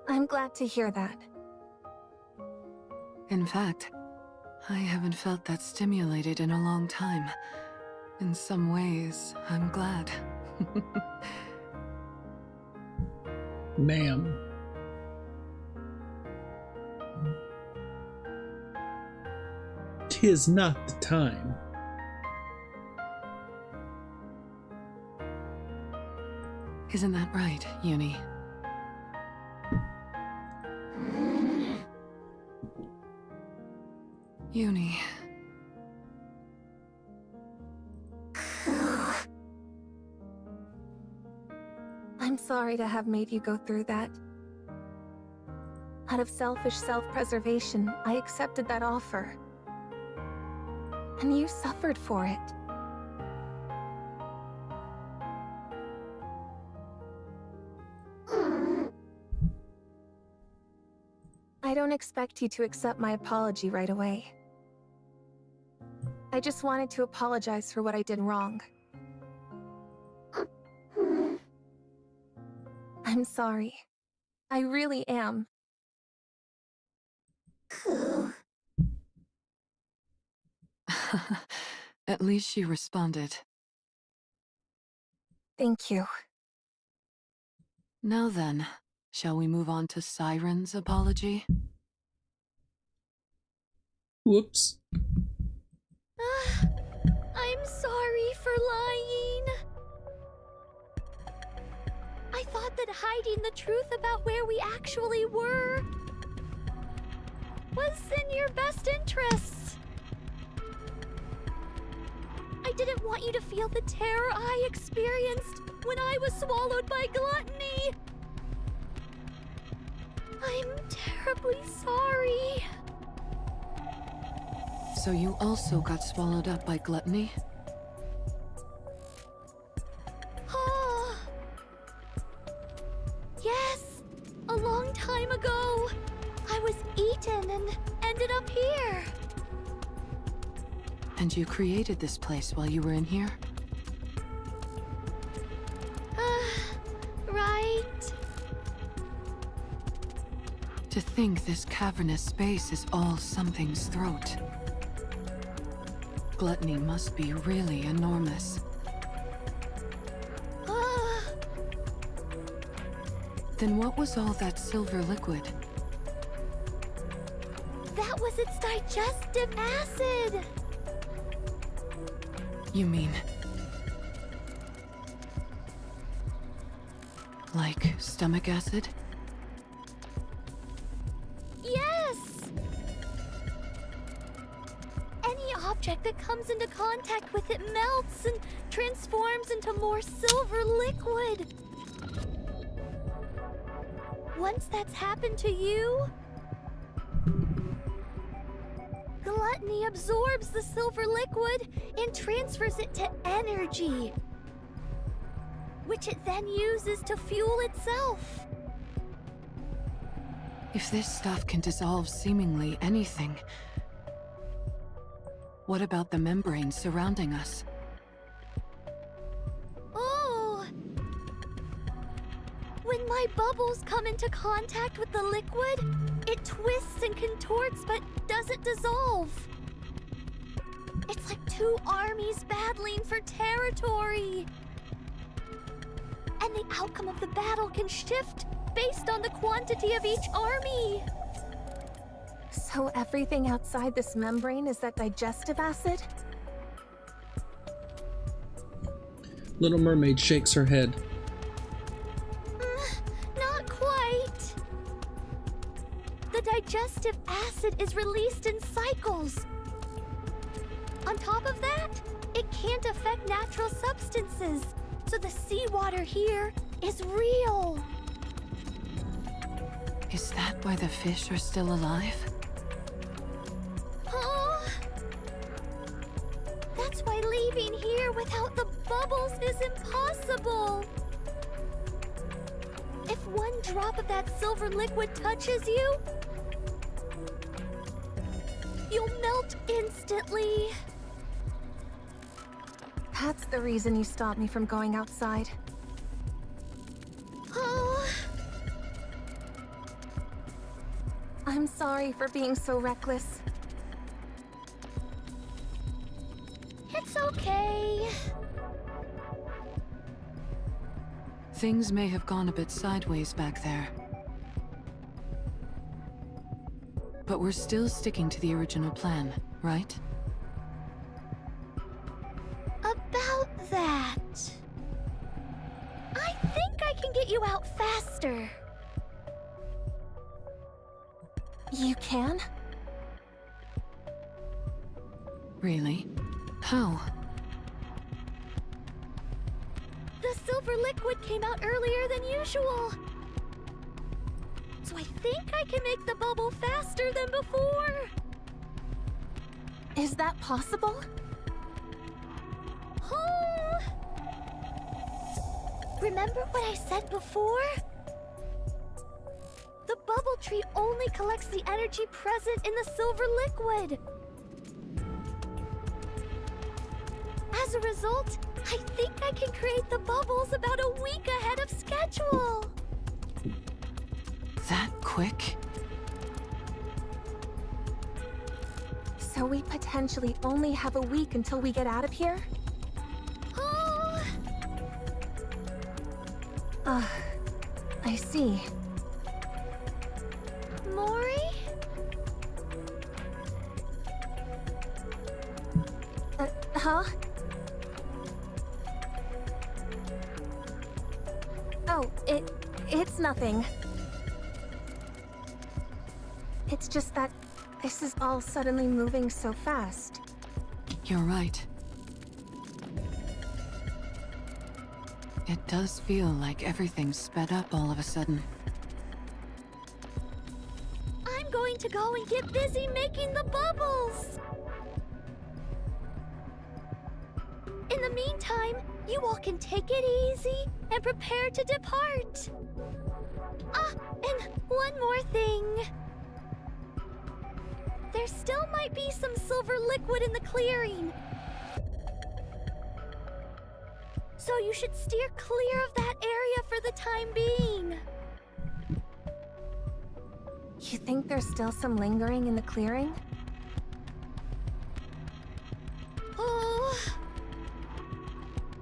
I'm glad to hear that. In fact, I haven't felt that stimulated in a long time. In some ways, I'm glad. Ma'am. "'Tis not the time." Isn't that right, Uni? Uni. I'm sorry to have made you go through that. Out of selfish self-preservation, I accepted that offer. And you suffered for it. I don't expect you to accept my apology right away. I just wanted to apologize for what I did wrong. I'm sorry. I really am. At least she responded. Thank you. Now then, shall we move on to Siren's apology? Whoops. I'm sorry for lying. I thought that hiding the truth about where we actually were was in your best interests. I didn't want you to feel the terror I experienced when I was swallowed by gluttony. I'm terribly sorry. So you also got swallowed up by gluttony? Oh. Yes, a long time ago. I was eaten and ended up here. And you created this place while you were in here? Right. To think this cavernous space is all something's throat. Gluttony must be really enormous. That Then what was all that silver liquid? That was its digestive acid! You mean... like stomach acid? Yes! Any object that comes into contact with it melts and transforms into more silver liquid. Once that's happened to you, gluttony absorbs the silver liquid and transfers it to energy, which it then uses to fuel itself. If this stuff can dissolve seemingly anything, what about the membrane surrounding us? Oh! When my bubbles come into contact with the liquid, it twists and contorts but doesn't dissolve. It's like two armies battling for territory. And the outcome of the battle can shift based on the quantity of each army. So everything outside this membrane is that digestive acid? Little Mermaid shakes her head. Not quite. The digestive acid is released in cycles. On top of that, it can't affect natural substances, so the seawater here is real. Is that why the fish are still alive? Oh, that's why leaving here without the bubbles is impossible. If one drop of that silver liquid touches you, you'll melt instantly. That's the reason you stopped me from going outside. Oh, I'm sorry for being so reckless. it's okay. Things may have gone a bit sideways back there. But we're still sticking to the original plan, right? About that, I think I can get you out faster. You can? Really? How? The silver liquid came out earlier than usual. So I think I can make the bubble faster than before. Is that possible? Oh! Remember what I said before? The bubble tree only collects the energy present in the silver liquid. As a result, I think I can create the bubbles about a week ahead of schedule. That quick? So we potentially only have a week until we get out of here? Oh, I see. Mori? Huh? Oh, it's nothing. It's just that this is all suddenly moving so fast. You're right. It does feel like everything's sped up all of a sudden. I'm going to go and get busy making the bubbles. In the meantime, you all can take it easy and prepare to depart. Ah, and one more thing. There still might be some silver liquid in the clearing. So you should steer clear of that area for the time being. You think there's still some lingering in the clearing? Oh.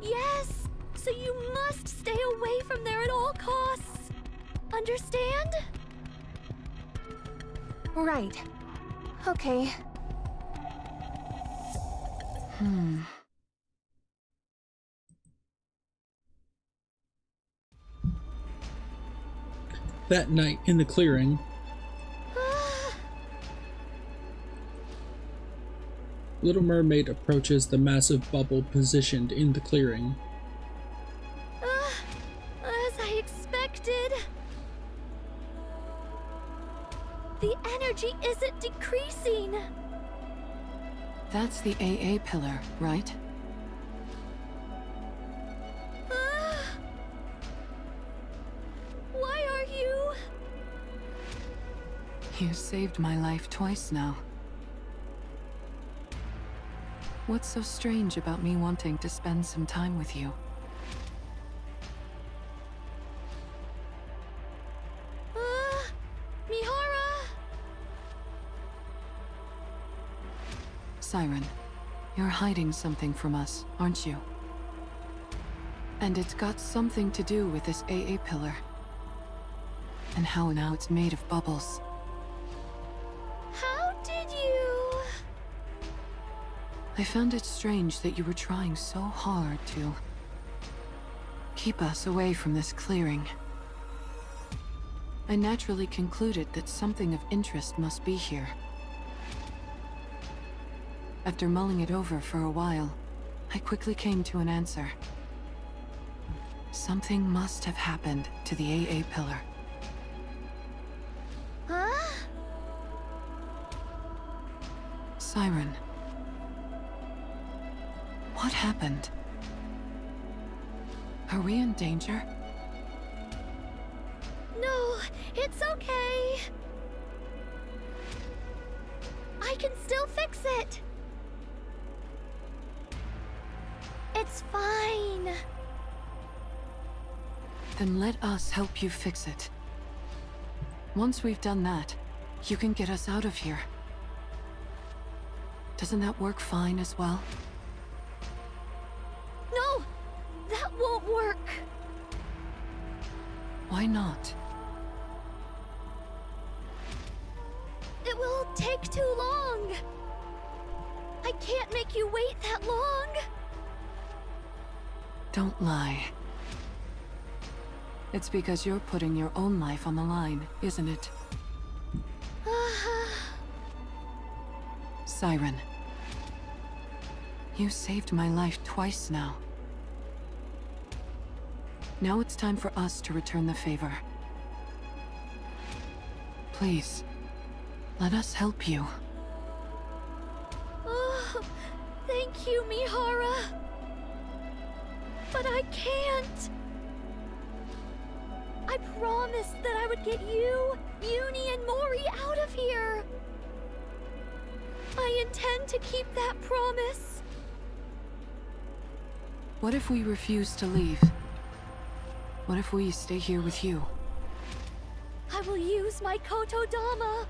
Yes, so you must stay away from there at all costs. Understand? Right. Okay. That night in the clearing, Little Mermaid approaches the massive bubble positioned in the clearing. As I expected. The energy isn't decreasing. That's the AA pillar, right? Why are you? You saved my life twice now. What's so strange about me wanting to spend some time with you? Mihara! Siren, you're hiding something from us, aren't you? And it's got something to do with this AA pillar. And how now it's made of bubbles. How did you? I found it strange that you were trying so hard to keep us away from this clearing. I naturally concluded that something of interest must be here. After mulling it over for a while, I quickly came to an answer. Something must have happened to the AA pillar. Huh? Siren. What happened? Are we in danger? No, it's okay. I can still fix it. It's fine. Then let us help you fix it. Once we've done that, you can get us out of here. Doesn't that work fine as well? No, that won't work. Why not? It will take too long. I can't make you wait that long. Don't lie. It's because you're putting your own life on the line, isn't it? Siren. You saved my life twice now. Now it's time for us to return the favor. Please, let us help you. Oh, thank you, Mihara. But I can't. I promised that I would get you, Uni, and Mori out of here. I intend to keep that promise. What if we refuse to leave? What if we stay here with you? I will use my Kotodama.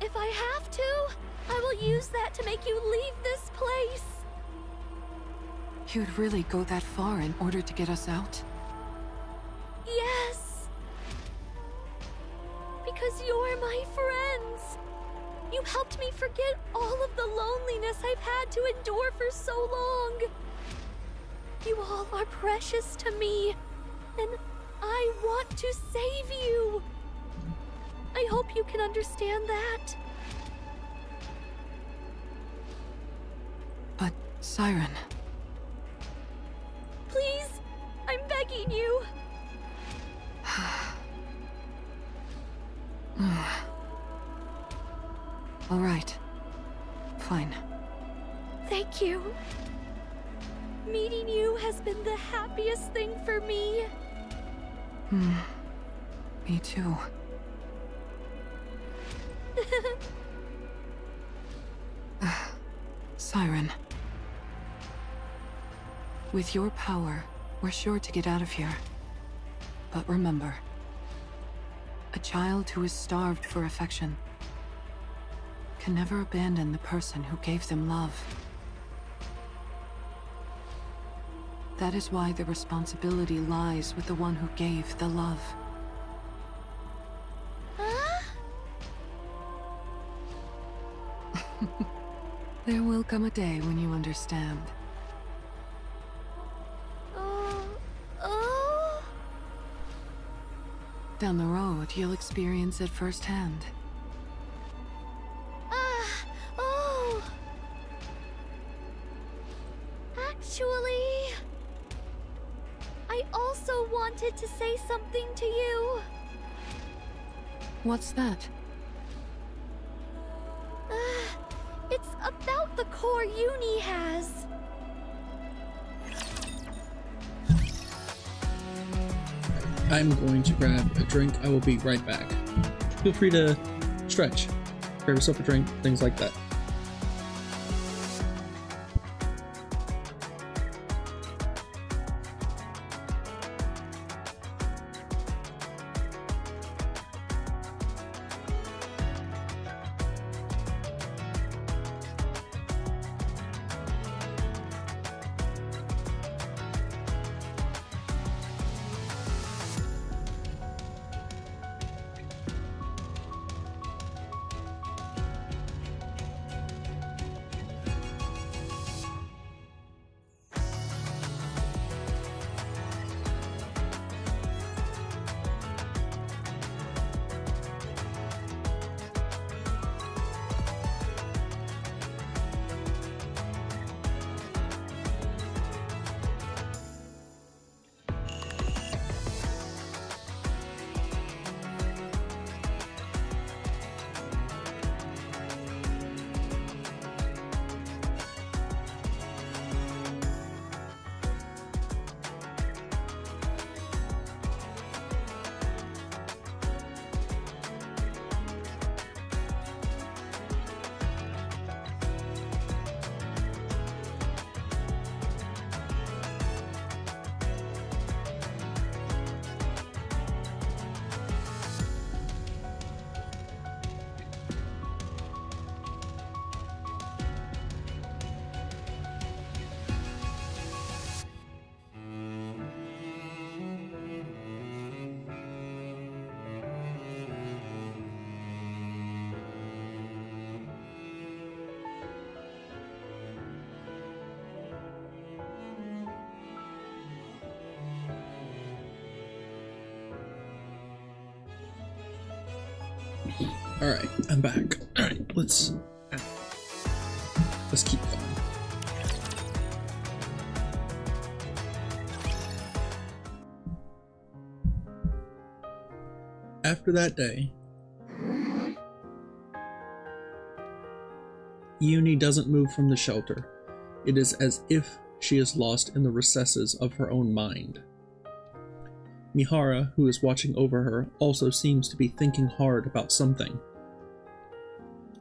If I have to, I will use that to make you leave this place. You'd really go that far in order to get us out? Yes. Because you're my friends. You helped me forget all of the loneliness I've had to endure for so long. You all are precious to me, and I want to save you. I hope you can understand that. But, Siren... Please, I'm begging you. All right. Fine. Thank you. Meeting you has been the happiest thing for me. Me too. Siren. With your power, we're sure to get out of here. But remember, a child who is starved for affection can never abandon the person who gave them love. That is why the responsibility lies with the one who gave the love. There will come a day when you understand. Oh. Down the road, you'll experience it firsthand. Oh. Actually, I also wanted to say something to you. What's that? It's about the core Uni has. I'm going to grab a drink. I will be right back. Feel free to stretch, grab yourself a drink, things like that. Alright, I'm back. Alright, let's keep going. After that day, Uni doesn't move from the shelter. It is as if she is lost in the recesses of her own mind. Mihara, who is watching over her, also seems to be thinking hard about something.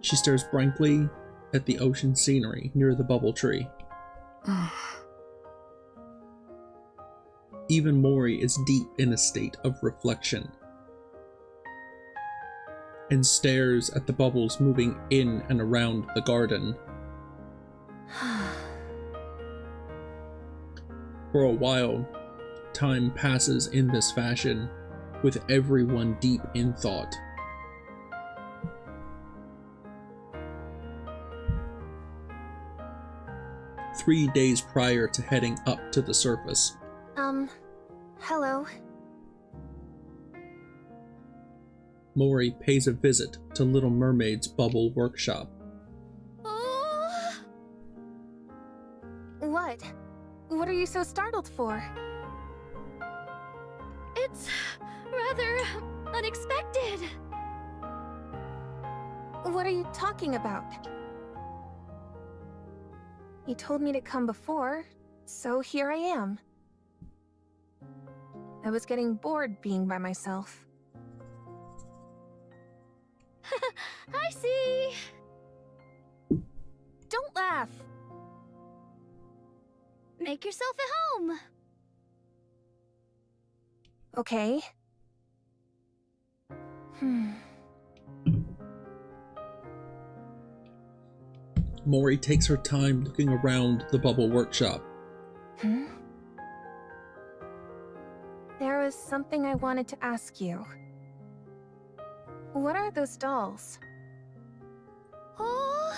She stares blankly at the ocean scenery near the bubble tree. Even Mori is deep in a state of reflection and stares at the bubbles moving in and around the garden. For a while, time passes in this fashion, with everyone deep in thought. Three days prior to heading up to the surface. Hello. Mori pays a visit to Little Mermaid's bubble workshop. Oh. What? What are you so startled for? It's rather unexpected. What are you talking about? You told me to come before, so here I am. I was getting bored being by myself. I see. Don't laugh! Make yourself at home. Okay. Mori takes her time looking around the bubble workshop. There was something I wanted to ask you. What are those dolls? Oh,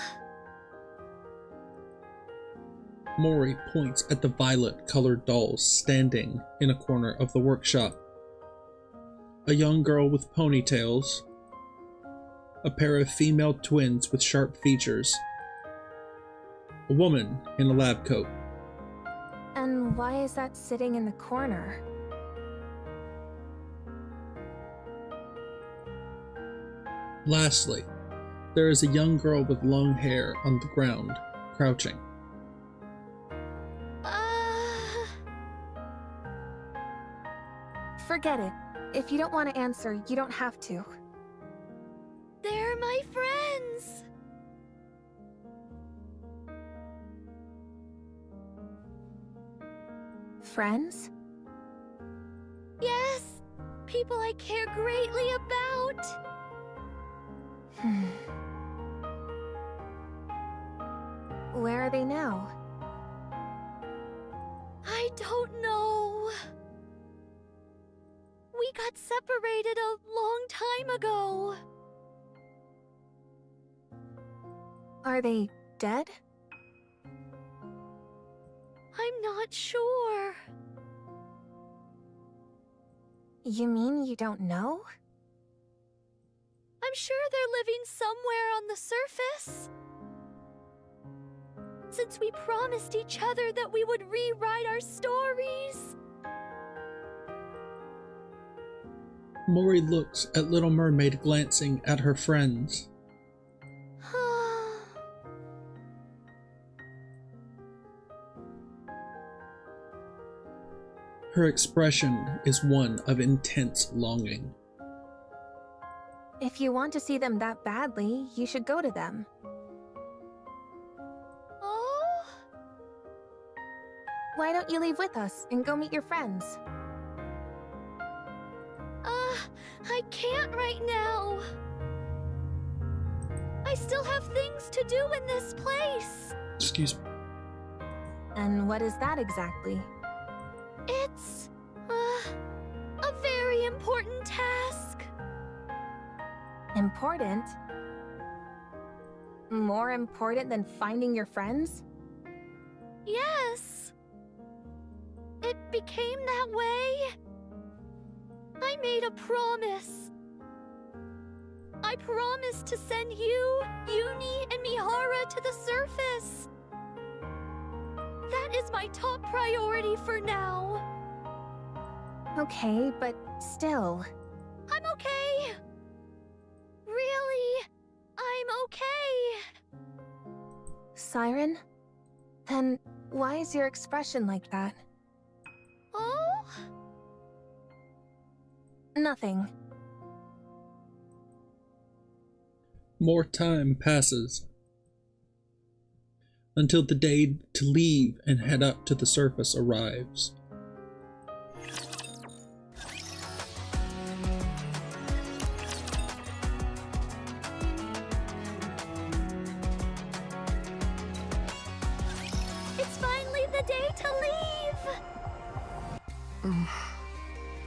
Mori points at the violet-colored dolls standing in a corner of the workshop. A young girl with ponytails, a pair of female twins with sharp features, a woman in a lab coat. And why is that sitting in the corner? Lastly, there is a young girl with long hair on the ground, crouching. Forget it. If you don't want to answer, you don't have to. They're my friends! Friends? Yes! People I care greatly about! Where are they now? I don't know. We got separated a long time ago. Are they dead? I'm not sure. You mean you don't know? I'm sure they're living somewhere on the surface. Since we promised each other that we would rewrite our stories. Mori looks at Little Mermaid, glancing at her friends. Her expression is one of intense longing. If you want to see them that badly, you should go to them. Oh? Why don't you leave with us and go meet your friends? I can't right now. I still have things to do in this place. Excuse me. And what is that exactly? It's a very important task. Important? More important than finding your friends? Yes. It became that way. I made a promise. I promised to send you, Uni, and Mihara to the surface. That is my top priority for now. Okay, but still. I'm okay. Really, I'm okay. Siren? Then why is your expression like that? Oh? Nothing. More time passes until the day to leave and head up to the surface arrives. It's finally the day to leave!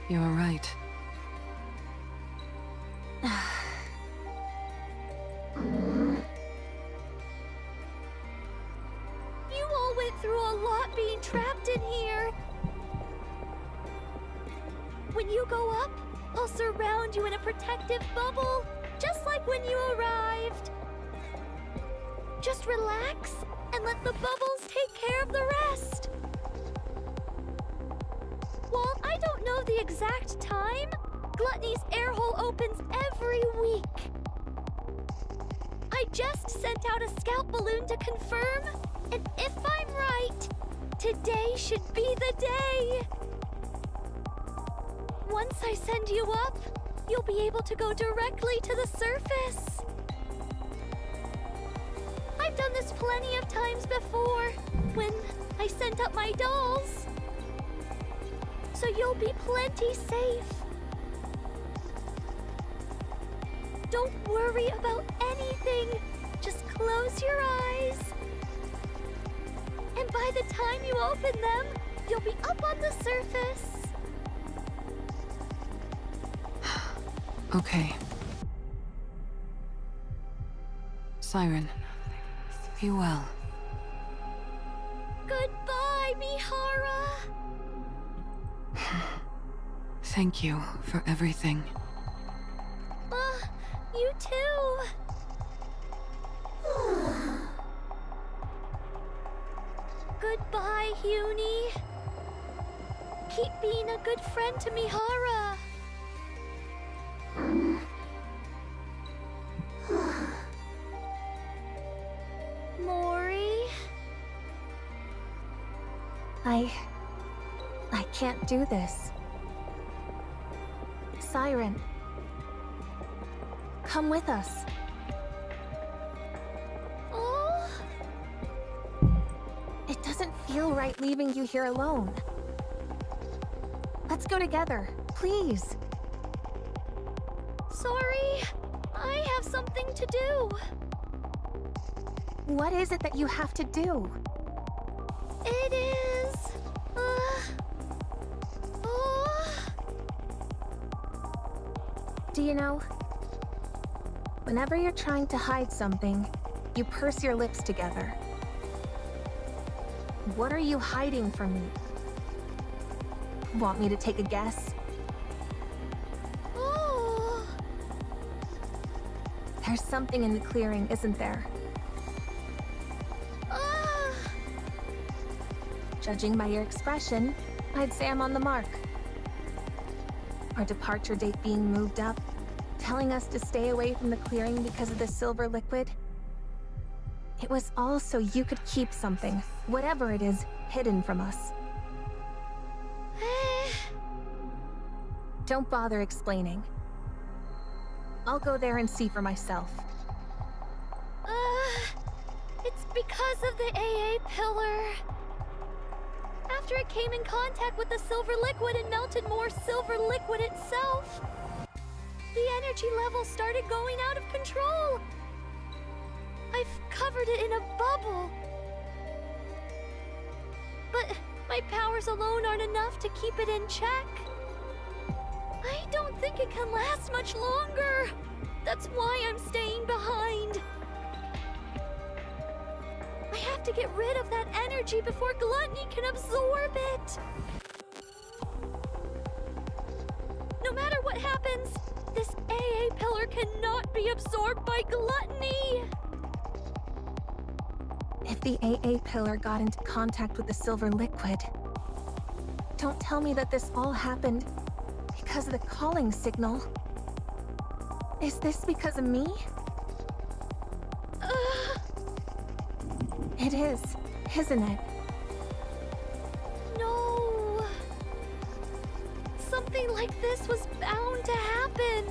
You're right. You all went through a lot being trapped in here. When you go up, I'll surround you in a protective bubble, just like when you arrived. Just relax and let the bubbles take care of the rest. While I don't know the exact time, Gluttony's air hole opens every week. I just sent out a scout balloon to confirm, and if I'm right, today should be the day. Once I send you up, you'll be able to go directly to the surface. I've done this plenty of times before, when I sent up my dolls. So you'll be plenty safe. Don't worry about anything. Just close your eyes. And by the time you open them, you'll be up on the surface. Okay. Siren, be well. Good Mihara! Thank you for everything. You too! Goodbye, Hyuni. Keep being a good friend to Mihara. Mori? I can't do this. Siren, come with us. Oh? It doesn't feel right leaving you here alone. Let's go together, please. Sorry, I have something to do. What is it that you have to do? It is... Do you know? Whenever you're trying to hide something, you purse your lips together. What are you hiding from me? Want me to take a guess? Oh. There's something in the clearing, isn't there? Judging by your expression, I'd say I'm on the mark. Our departure date being moved up, telling us to stay away from the clearing because of the silver liquid. It was all so you could keep something, whatever it is, hidden from us. Don't bother explaining. I'll go there and see for myself. It's because of the AA pillar. After it came in contact with the silver liquid and melted more silver liquid itself, the energy level started going out of control. I've covered it in a bubble. But my powers alone aren't enough to keep it in check. I don't think it can last much longer. That's why I'm staying behind. I have to get rid of that energy before Gluttony can absorb it. No matter what happens, this AA pillar cannot be absorbed by Gluttony. If the AA pillar got into contact with the silver liquid, don't tell me that this all happened because of the calling signal. Is this because of me? It is, isn't it? No. Something like this was bound to happen.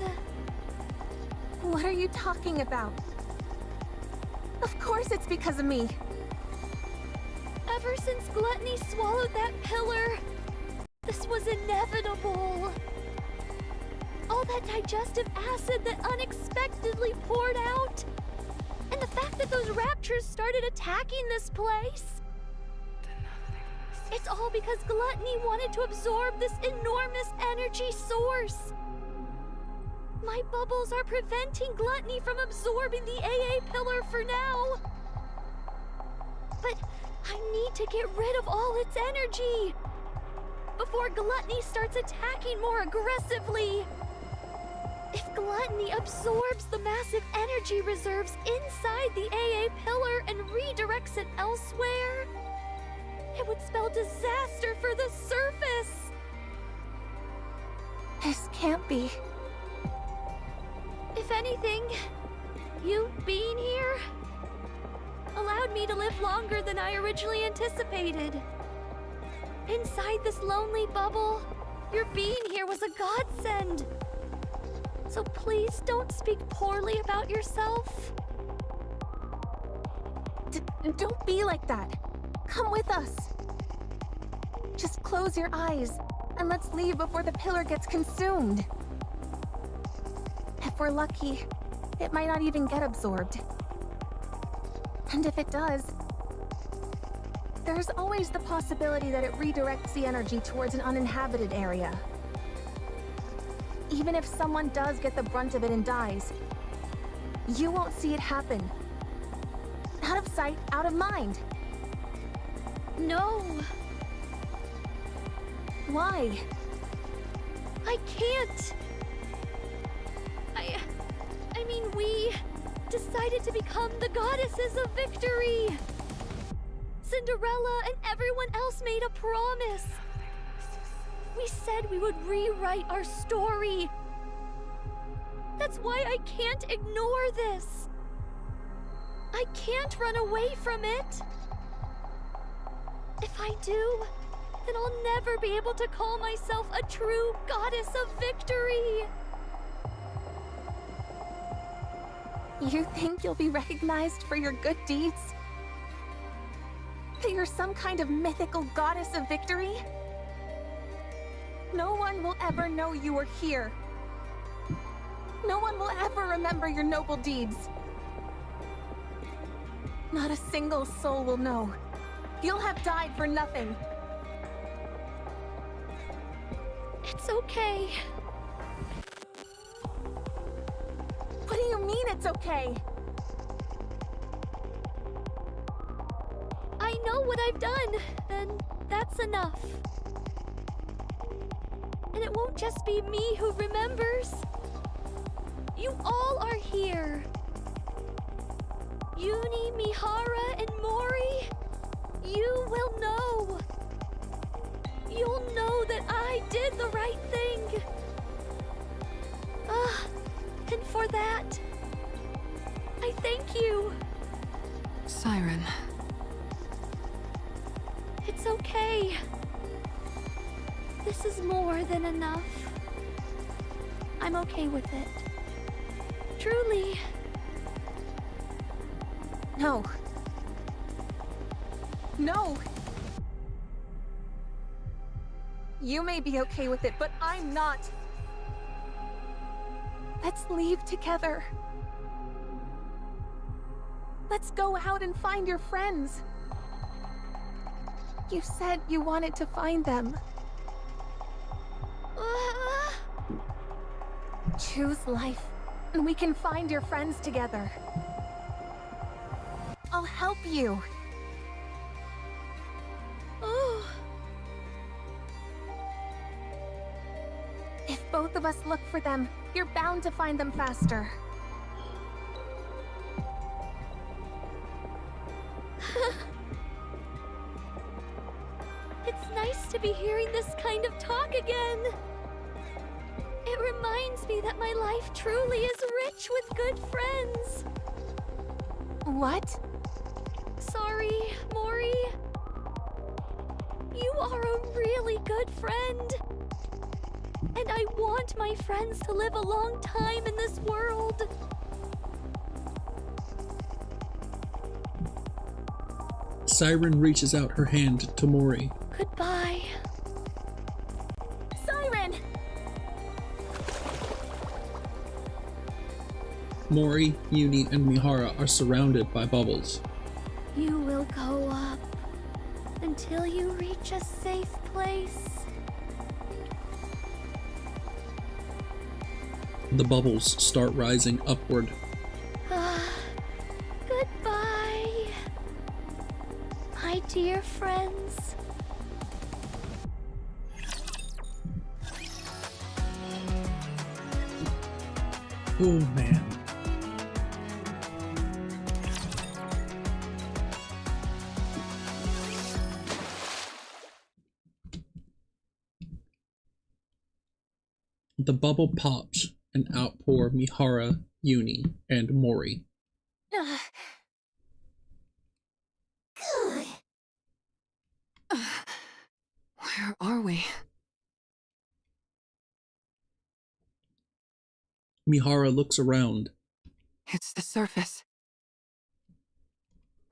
What are you talking about? Of course it's because of me. Ever since Gluttony swallowed that pillar, this was inevitable. All that digestive acid that unexpectedly poured out, and the fact that those raptures started attacking this place. It's all because Gluttony wanted to absorb this enormous energy source. My bubbles are preventing Gluttony from absorbing the AA pillar for now. But I need to get rid of all its energy before Gluttony starts attacking more aggressively. If Gluttony absorbs the massive energy reserves inside the AA pillar and redirects it elsewhere, it would spell disaster for the surface. This can't be. If anything, you being here allowed me to live longer than I originally anticipated. Inside this lonely bubble, your being here was a godsend. So please don't speak poorly about yourself. Don't be like that. Come with us. Just close your eyes and let's leave before the pillar gets consumed. If we're lucky, it might not even get absorbed. And if it does, there's always the possibility that it redirects the energy towards an uninhabited area. Even if someone does get the brunt of it and dies, you won't see it happen. Out of sight, out of mind. No, Why? I can't. I mean, we decided to become the goddesses of victory. Cinderella and everyone else made a promise. We said we would rewrite our story. That's why I can't ignore this. I can't run away from it. If I do, then I'll never be able to call myself a true goddess of victory. You think you'll be recognized for your good deeds? That you're some kind of mythical goddess of victory? No one will ever know you were here. No one will ever remember your noble deeds. Not a single soul will know. You'll have died for nothing. It's okay. What do you mean it's okay? I know what I've done, and that's enough. And it won't just be me who remembers. You all are here. Uni, Mihara, and Mori, you will know. You'll know that I did the right thing. And for that, I thank you. Siren. It's okay. This is more than enough. I'm okay with it. Truly. No. No! You may be okay with it, but I'm not. Let's leave together. Let's go out and find your friends. You said you wanted to find them. Choose life, and we can find your friends together. I'll help you. Oh. If both of us look for them, you're bound to find them faster. It's nice to be hearing this kind of talk again. It reminds me that my life truly is rich with good friends. What? Sorry, Mori. You are a really good friend. And I want my friends to live a long time in this world. Siren reaches out her hand to Mori. Goodbye. Siren! Mori, Uni, and Mihara are surrounded by bubbles. You will go up until you reach a safe place. The bubbles start rising upward. Goodbye, my dear friends. Oh man. The bubble pops and out pour Mihara, Uni, and Mori. Where are we? Mihara looks around. It's the surface.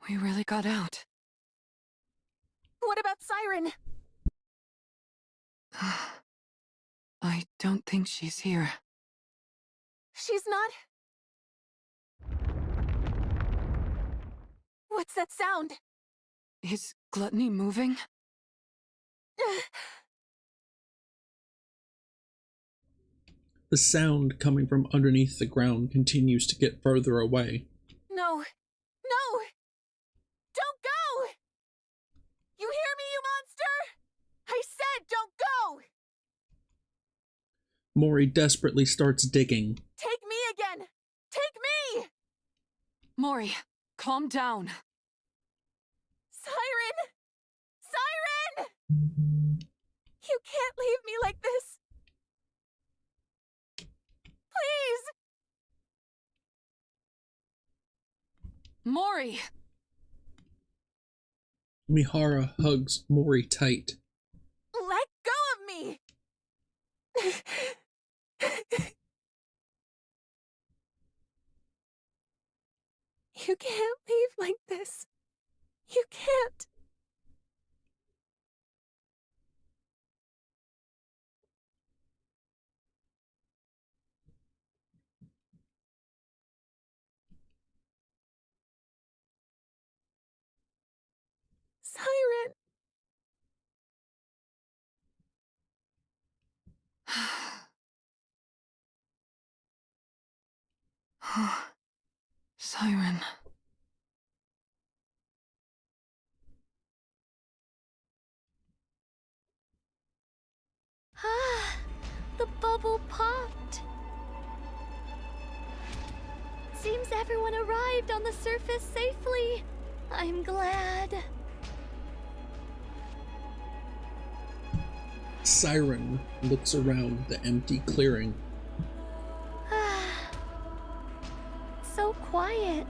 We really got out. What about Siren? I don't think she's here. She's not? What's that sound? Is Gluttony moving? The sound coming from underneath the ground continues to get further away. No. No! Don't go! You hear me, you monster? I said don't go! Mori desperately starts digging. Take me again! Take me! Mori, calm down. Siren! Siren! You can't leave me like this. Please! Mori! Mihara hugs Mori tight. Let go of me! You can't leave like this. You can't. Siren! Siren. Ah, the bubble popped. Seems everyone arrived on the surface safely. I'm glad. Siren looks around the empty clearing. Ah, so quiet.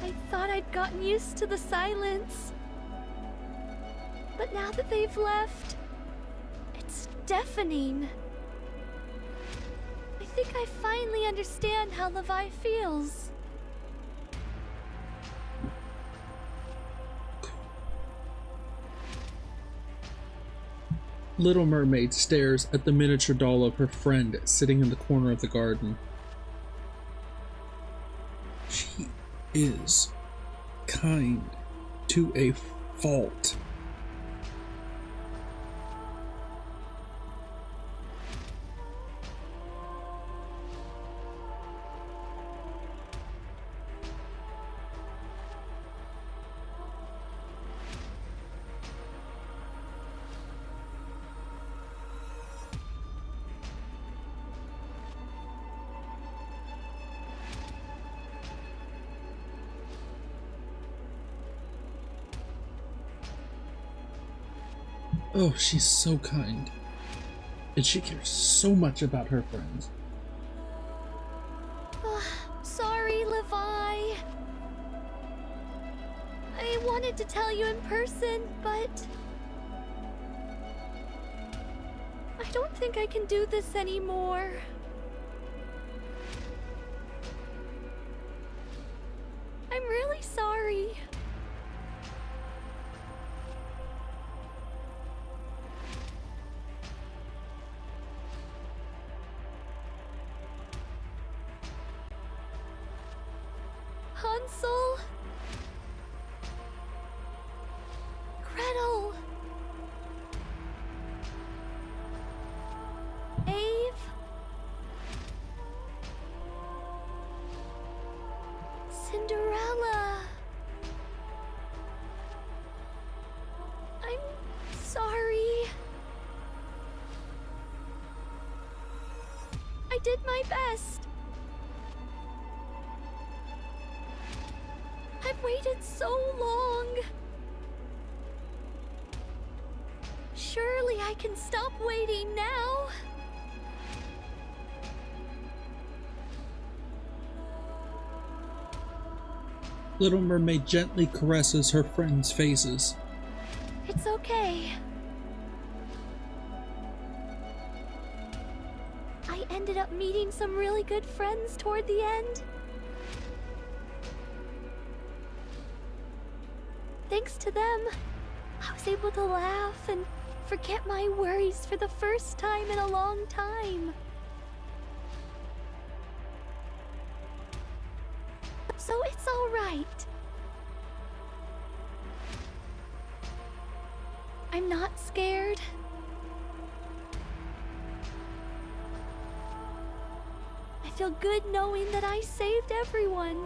I thought I'd gotten used to the silence. But now that they've left, it's deafening. I think I finally understand how Levi feels. Little Mermaid stares at the miniature doll of her friend sitting in the corner of the garden. She is kind to a fault. Oh, she's so kind. And she cares so much about her friends. Sorry, Levi. I wanted to tell you in person, but I don't think I can do this anymore. I'm really sorry. Hansel? Gretel? Ave? Cinderella? I'm sorry. I did my best. I've waited so long. Surely I can stop waiting now. Little Mermaid gently caresses her friends' faces. It's okay. I ended up meeting some really good friends toward the end. Thanks to them, I was able to laugh and forget my worries for the first time in a long time. So it's all right. I'm not scared. I feel good knowing that I saved everyone.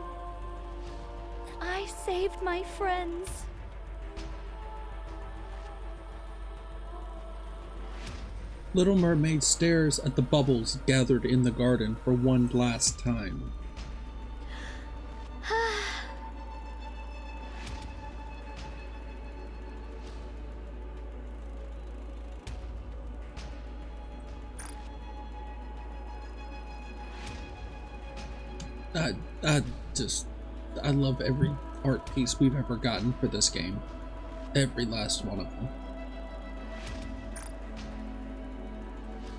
I saved my friends. Little Mermaid stares at the bubbles gathered in the garden for one last time. I love every art piece we've ever gotten for this game. Every last one of them.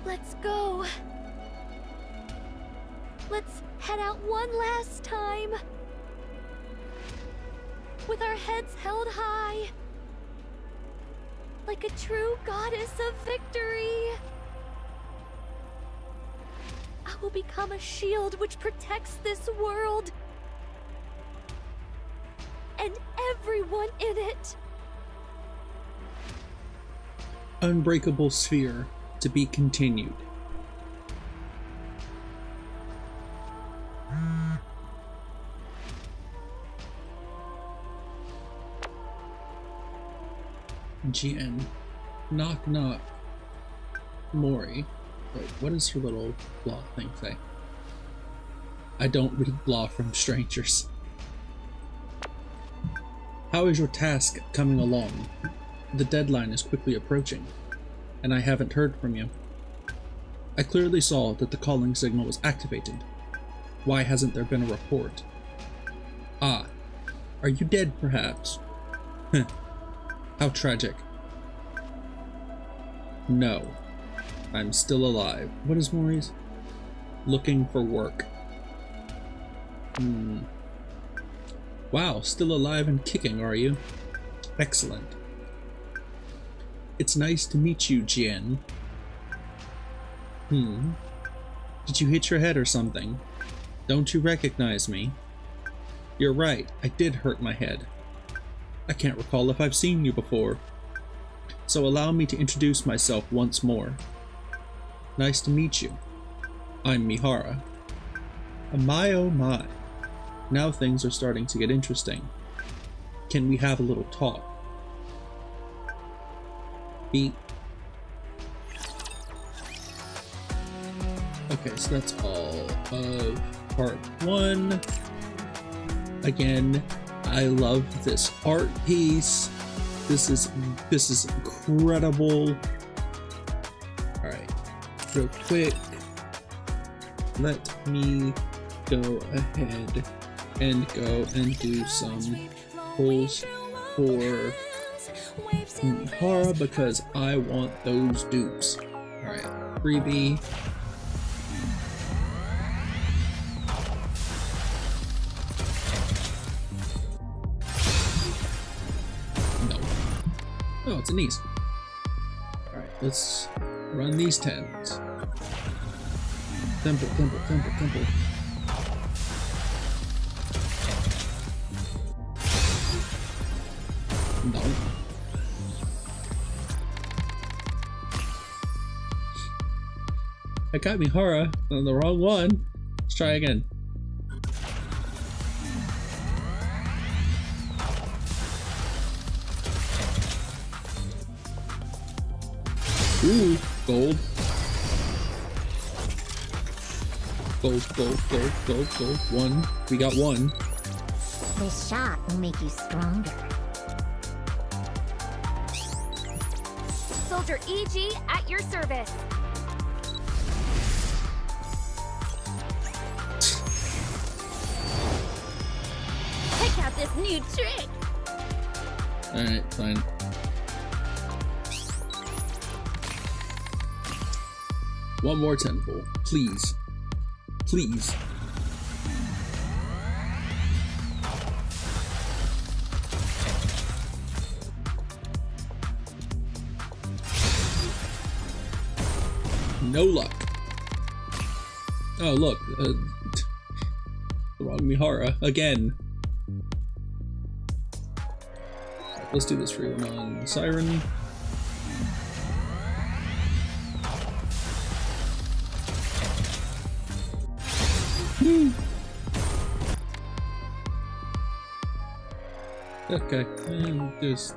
Let's go. Let's head out one last time. With our heads held high. Like a true goddess of victory. I will become a shield which protects this world. And everyone in it. Unbreakable sphere to be continued. GN. Knock knock. Mori. Wait, what does her little blah thing say? I don't read blah from strangers. How is your task coming along? The deadline is quickly approaching, and I haven't heard from you. I clearly saw that the calling signal was activated. Why hasn't there been a report? Ah, are you dead perhaps? How tragic. No, I'm still alive. What is Mori's? Looking for work. Wow, still alive and kicking, are you? Excellent. It's nice to meet you, Jian. Did you hit your head or something? Don't you recognize me? You're right, I did hurt my head. I can't recall if I've seen you before. So allow me to introduce myself once more. Nice to meet you. I'm Mihara. My oh my. Now things are starting to get interesting. Can we have a little talk? Beat. Okay, so that's all of part 1. Again, I love this art piece. This is incredible. All right, real quick, let me go ahead and go and do some pulls for Mihara because I want those dupes. All right, freebie. Oh, it's a knees. Alright, let's run these 10s. Temple, temple, temple, temple. No. I got Mihara on the wrong one. Let's try again. Ooh, gold. Gold, gold, gold, gold, gold. 1. We got 1. This shot will make you stronger. Soldier EG at your service. Check out this new trick. Alright, fine. One more temple, please. Please. No luck. Oh, look. The wrong Mihara again. Right, let's do this free one on Siren. Okay, and just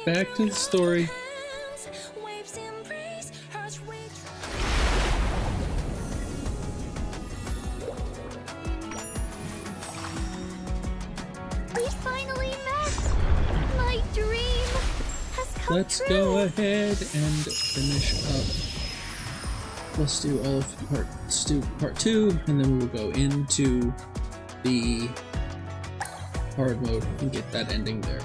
back to the story. let's go ahead and finish up. Let's do part 2, and then we will go into the hard mode and get that ending there.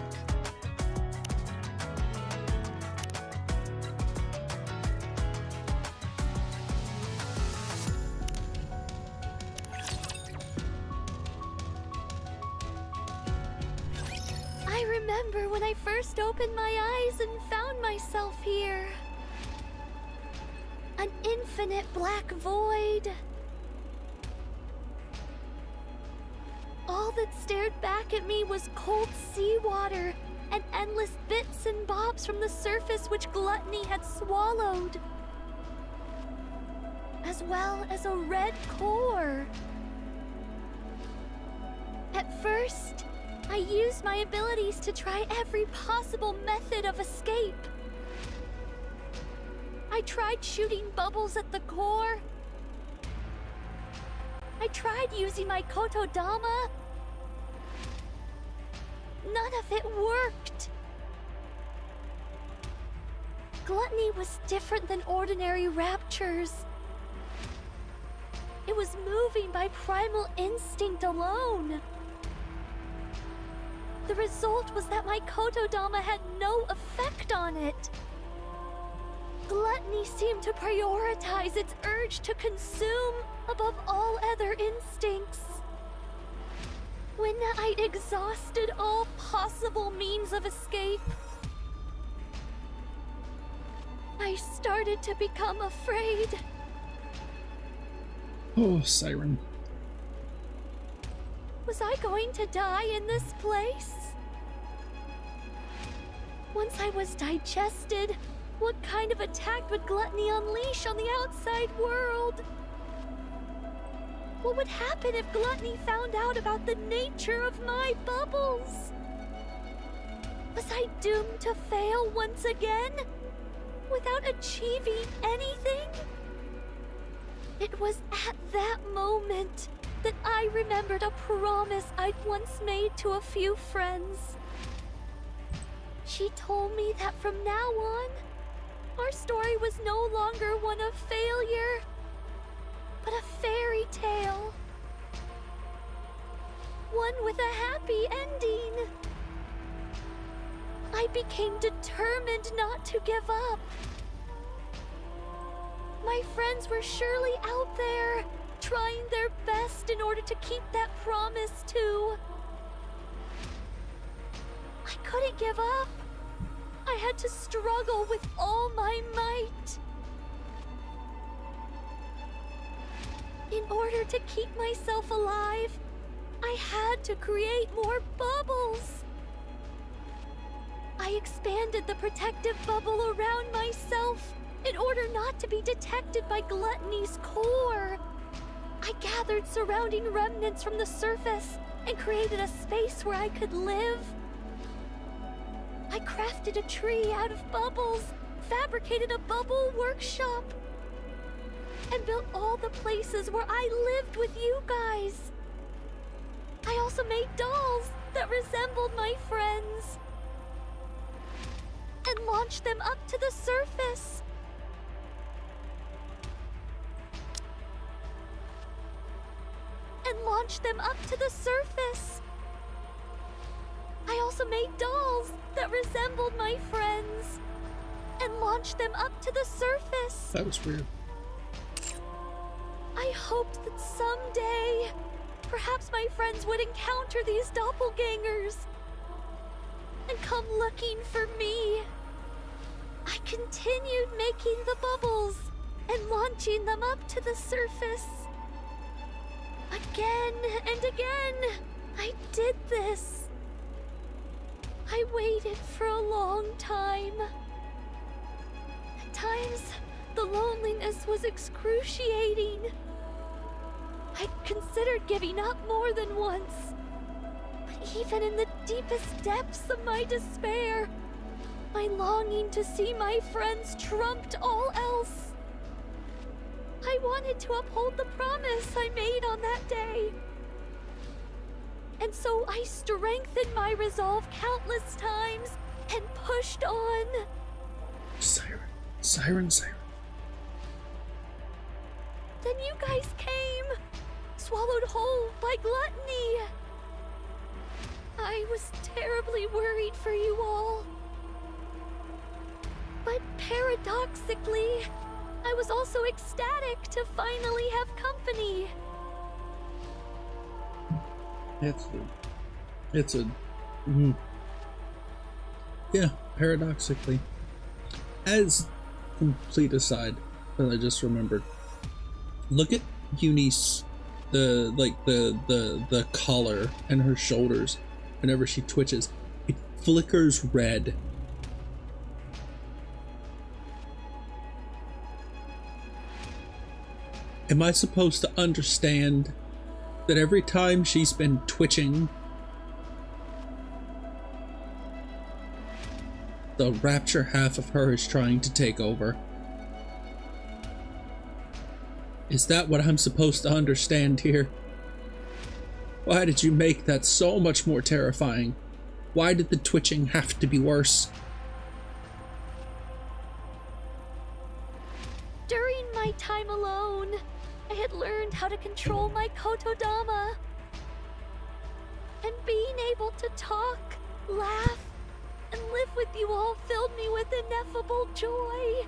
I remember when I first opened my eyes and found myself here. An infinite black void. All that stared back at me was cold seawater and endless bits and bobs from the surface which gluttony had swallowed, as well as a red core. At first, I used my abilities to try every possible method of escape. I tried shooting bubbles at the core. I tried using my Kotodama. None of it worked. Gluttony was different than ordinary raptures. It was moving by primal instinct alone. The result was that my Kotodama had no effect on it. Gluttony seemed to prioritize its urge to consume above all other instincts. When I'd exhausted all possible means of escape, I started to become afraid. Oh, Siren. Was I going to die in this place? Once I was digested, what kind of attack would gluttony unleash on the outside world? What would happen if gluttony found out about the nature of my bubbles? Was I doomed to fail once again, without achieving anything? It was at that moment that I remembered a promise I'd once made to a few friends. She told me that from now on, our story was no longer one of failure, but a fairy tale. One with a happy ending. I became determined not to give up. My friends were surely out there, trying their best in order to keep that promise too. I couldn't give up. I had to struggle with all my might. In order to keep myself alive, I had to create more bubbles. I expanded the protective bubble around myself in order not to be detected by gluttony's core. I gathered surrounding remnants from the surface and created a space where I could live. I crafted a tree out of bubbles, fabricated a bubble workshop, and built all the places where I lived with you guys. I also made dolls that resembled my friends and launched them up to the surface. I also made dolls that resembled my friends and launched them up to the surface. That was weird. I hoped that someday, perhaps my friends would encounter these doppelgangers and come looking for me. I continued making the bubbles and launching them up to the surface. Again and again, I did this. I waited for a long time. At times, the loneliness was excruciating. I'd considered giving up more than once. But even in the deepest depths of my despair, my longing to see my friends trumped all else. I wanted to uphold the promise I made on that day. And so I strengthened my resolve countless times and pushed on. Siren. Siren, Siren. Then you guys came, swallowed whole by gluttony. I was terribly worried for you all. But paradoxically, I was also ecstatic to finally have company. Yeah, paradoxically. As complete aside, that I just remembered. Look at Eunice, the collar and her shoulders. Whenever she twitches, it flickers red. Am I supposed to understand that every time she's been twitching, the rapture half of her is trying to take over? Is that what I'm supposed to understand here? Why did you make that so much more terrifying? Why did the twitching have to be worse? During my time alone, I had learned how to control my kotodama. And being able to talk, laugh, and live with you all filled me with ineffable joy.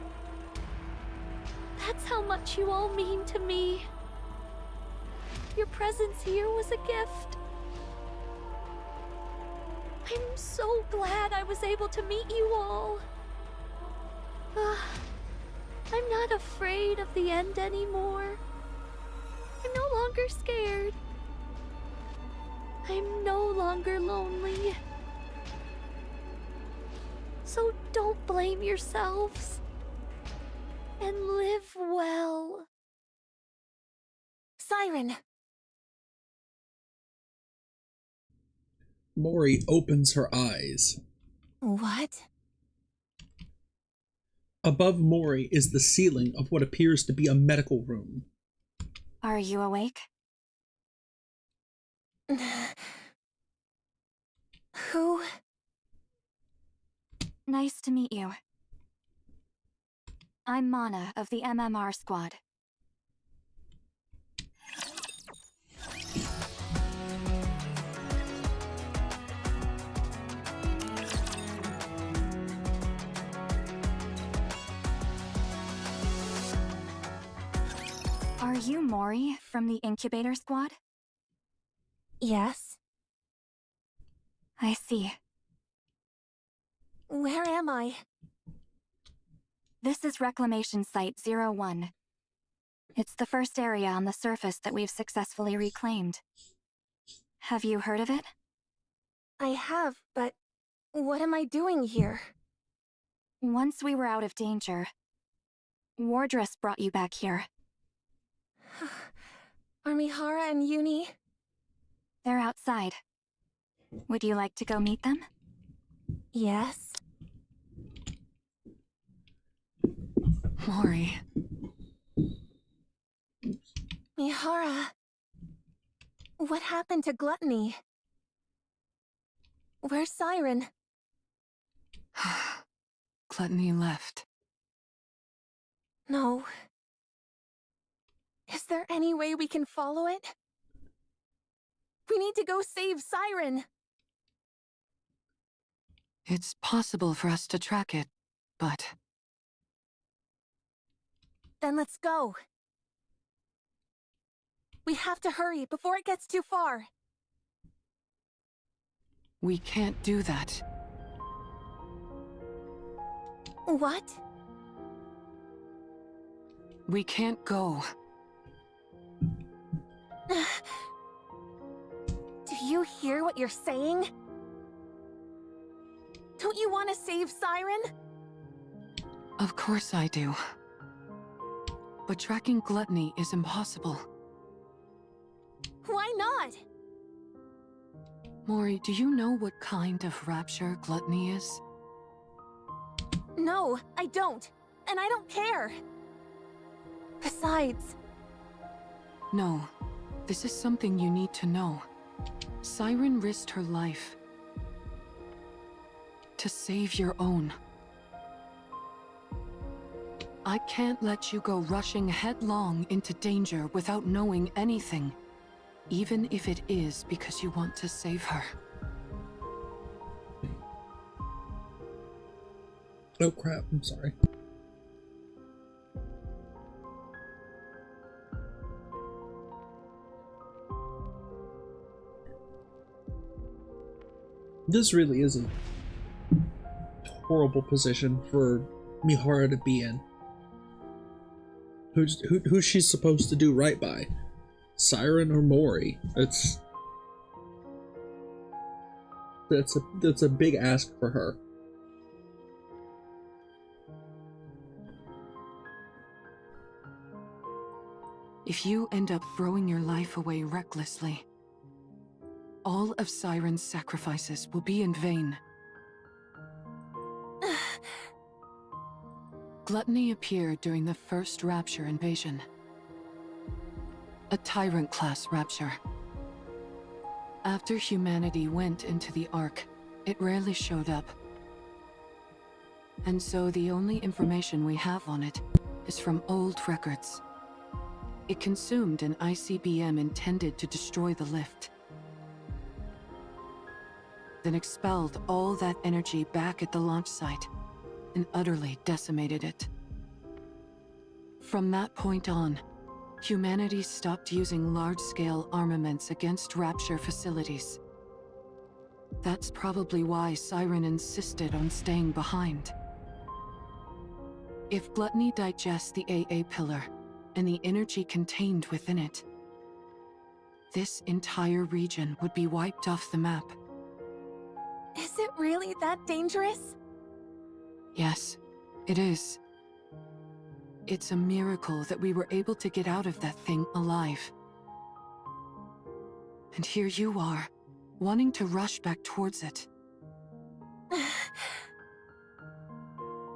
That's how much you all mean to me. Your presence here was a gift. I'm so glad I was able to meet you all. I'm not afraid of the end anymore. I'm no longer scared. I'm no longer lonely. So don't blame yourselves. And live well. Siren! Mori opens her eyes. What? Above Mori is the ceiling of what appears to be a medical room. Are you awake? Who? Nice to meet you. I'm Mana of the MMR squad. Are you Mori from the incubator squad? Yes. I see. Where am I? This is Reclamation Site 01. It's the first area on the surface that we've successfully reclaimed. Have you heard of it? I have, but what am I doing here? Once we were out of danger, Wardress brought you back here. Are Mihara and Uni? They're outside. Would you like to go meet them? Yes. Mori. Mihara. What happened to Gluttony? Where's Siren? Gluttony left. No. Is there any way we can follow it? We need to go save Siren! It's possible for us to track it, but... Then let's go. We have to hurry before it gets too far. we can't do that. What? We can't go. Do you hear what you're saying? Don't you want to save Siren? Of course I do. But tracking Gluttony is impossible. Why not? Mori, do you know what kind of rapture Gluttony is? No, I don't. And I don't care. Besides... No. This is something you need to know. Siren risked her life to save your own. I can't let you go rushing headlong into danger without knowing anything, even if it is because you want to save her. Oh crap, I'm sorry. This really is a horrible position for Mihara to be in. Who's she supposed to do right by? Siren or Mori? That's a big ask for her. If you end up throwing your life away recklessly, all of Siren's sacrifices will be in vain. Gluttony appeared during the first Rapture invasion. A Tyrant-class Rapture. After humanity went into the Ark, it rarely showed up. And so the only information we have on it is from old records. It consumed an ICBM intended to destroy the lift, then expelled all that energy back at the launch site and utterly decimated it. From that point on, humanity stopped using large-scale armaments against Rapture facilities. That's probably why Siren insisted on staying behind. If Gluttony digests the AA pillar and the energy contained within it, this entire region would be wiped off the map. Is it really that dangerous? Yes, it is. It's a miracle that we were able to get out of that thing alive. And here you are, wanting to rush back towards it.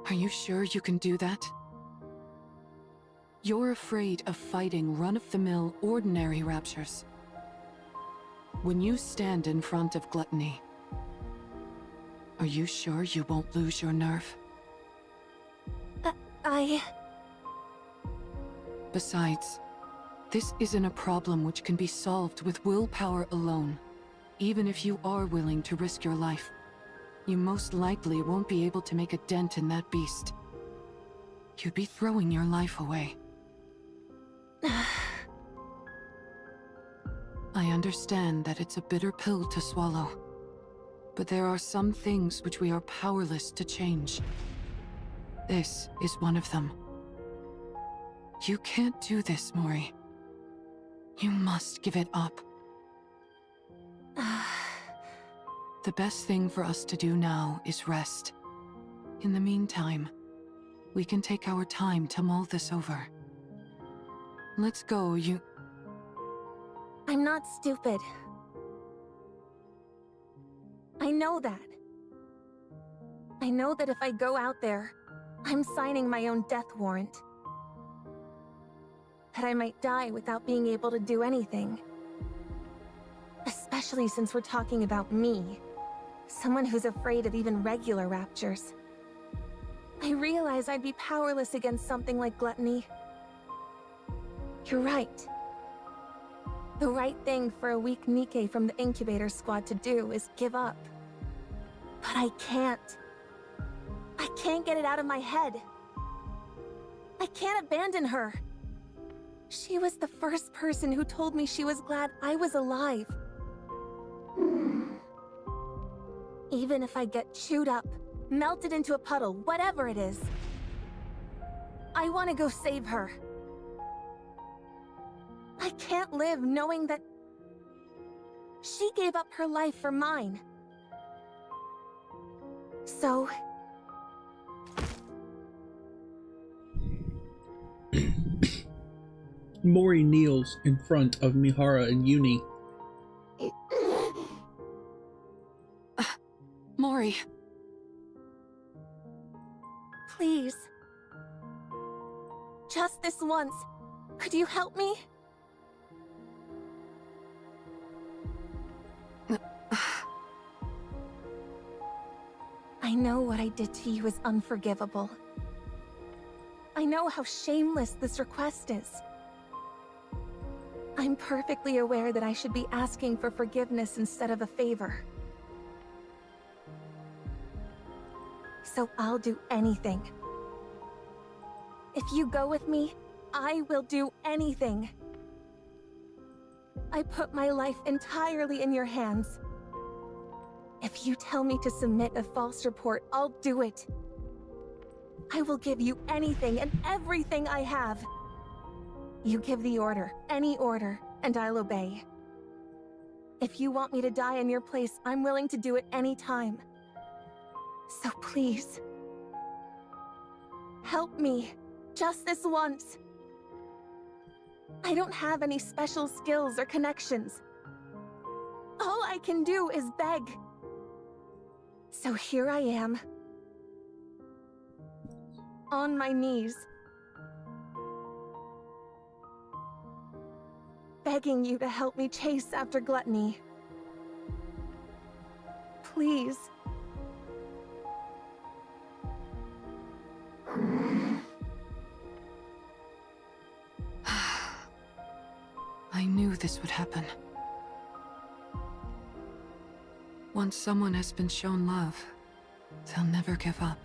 Are you sure you can do that? You're afraid of fighting run-of-the-mill ordinary Raptures. When you stand in front of Gluttony, are you sure you won't lose your nerve? Besides, this isn't a problem which can be solved with willpower alone. Even if you are willing to risk your life, you most likely won't be able to make a dent in that beast. You'd be throwing your life away. I understand that it's a bitter pill to swallow, but there are some things which we are powerless to change. This is one of them. You can't do this, Mori. You must give it up. The best thing for us to do now is rest. In the meantime, we can take our time to mull this over. Let's go, I'm not stupid. I know that. I know that if I go out there, I'm signing my own death warrant. That I might die without being able to do anything. Especially since we're talking about me. Someone who's afraid of even regular raptures. I realize I'd be powerless against something like Gluttony. You're right. The right thing for a weak Nikke from the incubator squad to do is give up. But I can't. I can't get it out of my head. I can't abandon her. She was the first person who told me she was glad I was alive. Even if I get chewed up, melted into a puddle, whatever it is, I want to go save her. I can't live knowing that she gave up her life for mine. So... Mori kneels in front of Mihara and Uni. Mori. Please. Just this once. Could you help me? I I know what I did to you is unforgivable. I know how shameless this request is. I'm perfectly aware that I should be asking for forgiveness instead of a favor. So I'll do anything. If you go with me, I will do anything. I put my life entirely in your hands. If you tell me to submit a false report, I'll do it. I will give you anything and everything I have. You give the order, any order, and I'll obey. If you want me to die in your place, I'm willing to do it any time. So please, help me, just this once. I don't have any special skills or connections. All I can do is beg. So here I am, on my knees, begging you to help me chase after gluttony. Please. I knew this would happen. Once someone has been shown love, they'll never give up.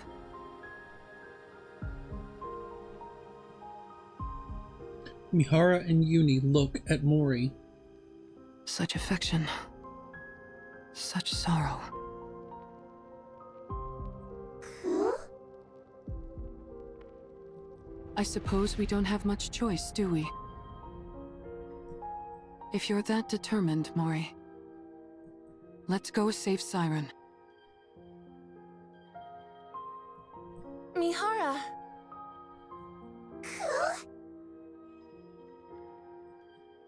Mihara and Uni look at Mori. Such affection. Such sorrow. I suppose we don't have much choice, do we? If you're that determined, Mori, let's go save Siren. Mihara!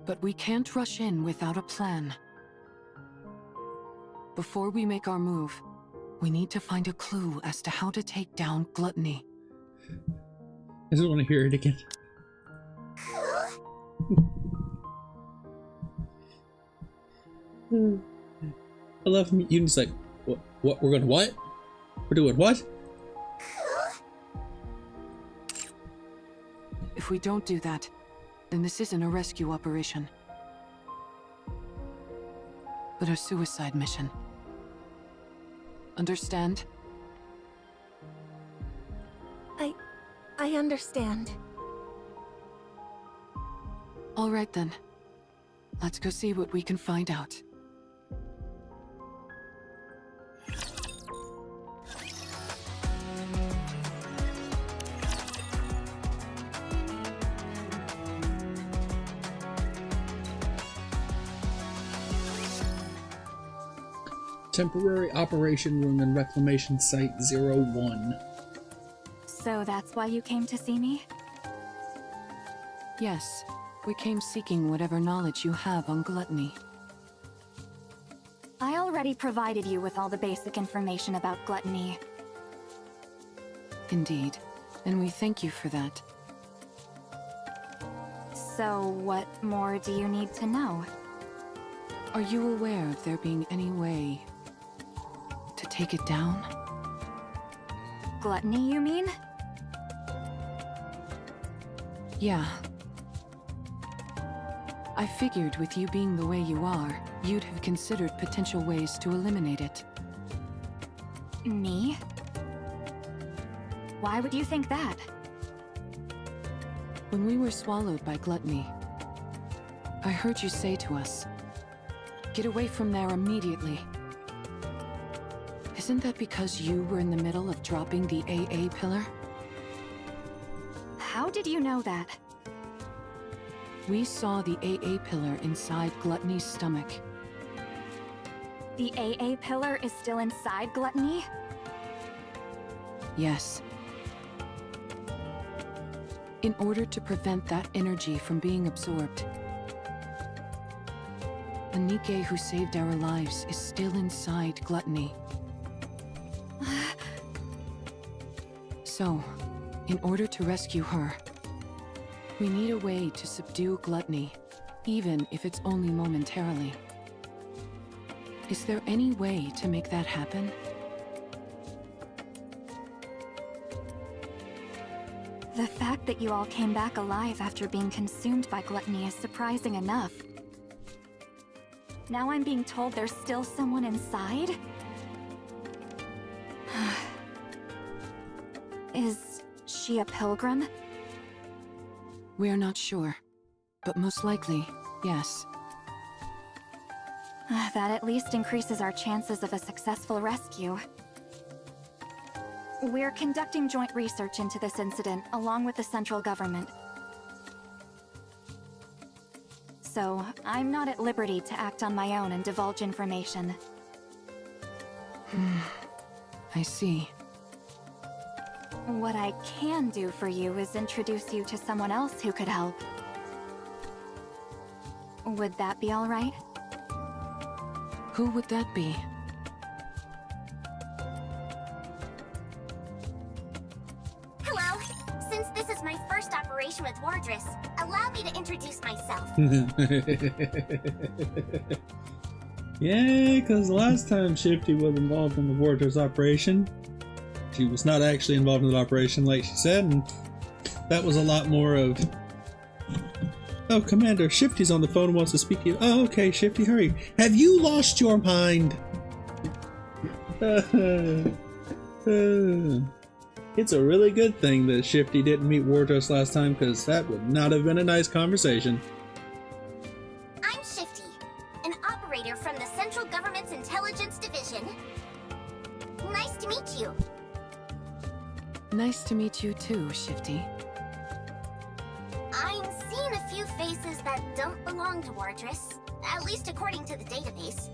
But we can't rush in without a plan. Before we make our move, we need to find a clue as to how to take down gluttony. I just want to hear it again. I love Uni's like, what? We're going to what? We're doing what? If we don't do that, then this isn't a rescue operation, but a suicide mission. Understand? I understand. All right then. Let's go see what we can find out. Temporary operation room in Reclamation Site 01. So that's why you came to see me? Yes, we came seeking whatever knowledge you have on gluttony. I already provided you with all the basic information about gluttony. Indeed, and we thank you for that. So what more do you need to know? Are you aware of there being any way to take it down? Gluttony, you mean? Yeah. I figured with you being the way you are, you'd have considered potential ways to eliminate it. Me? Why would you think that? When we were swallowed by gluttony, I heard you say to us, "Get away from there immediately." Isn't that because you were in the middle of dropping the AA pillar? How did you know that? We saw the AA pillar inside Gluttony's stomach. The AA pillar is still inside Gluttony? Yes. In order to prevent that energy from being absorbed, the Nikke who saved our lives is still inside Gluttony. So, in order to rescue her, we need a way to subdue gluttony, even if it's only momentarily. Is there any way to make that happen? The fact that you all came back alive after being consumed by gluttony is surprising enough. Now I'm being told there's still someone inside? Is she a pilgrim? We're not sure, but most likely, yes. That at least increases our chances of a successful rescue. We're conducting joint research into this incident, along with the central government. So, I'm not at liberty to act on my own and divulge information. I see. What I can do for you is introduce you to someone else who could help. Would that be all right? Who would that be? Hello. Since this is my first operation with Wardress, allow me to introduce myself. Yeah, because last time Shifty was involved in the Wardress operation, she was not actually involved in the operation like she said, and that was a lot more of, oh, Commander, Shifty's on the phone and wants to speak to you. Oh, okay, Shifty, hurry. Have you lost your mind? It's a really good thing that Shifty didn't meet Wardress last time, because that would not have been a nice conversation. I'm Shifty, an operator from the Central Government's Intelligence Division. Nice to meet you. Nice to meet you too, Shifty. I'm seeing a few faces that don't belong to Wardress, at least according to the database.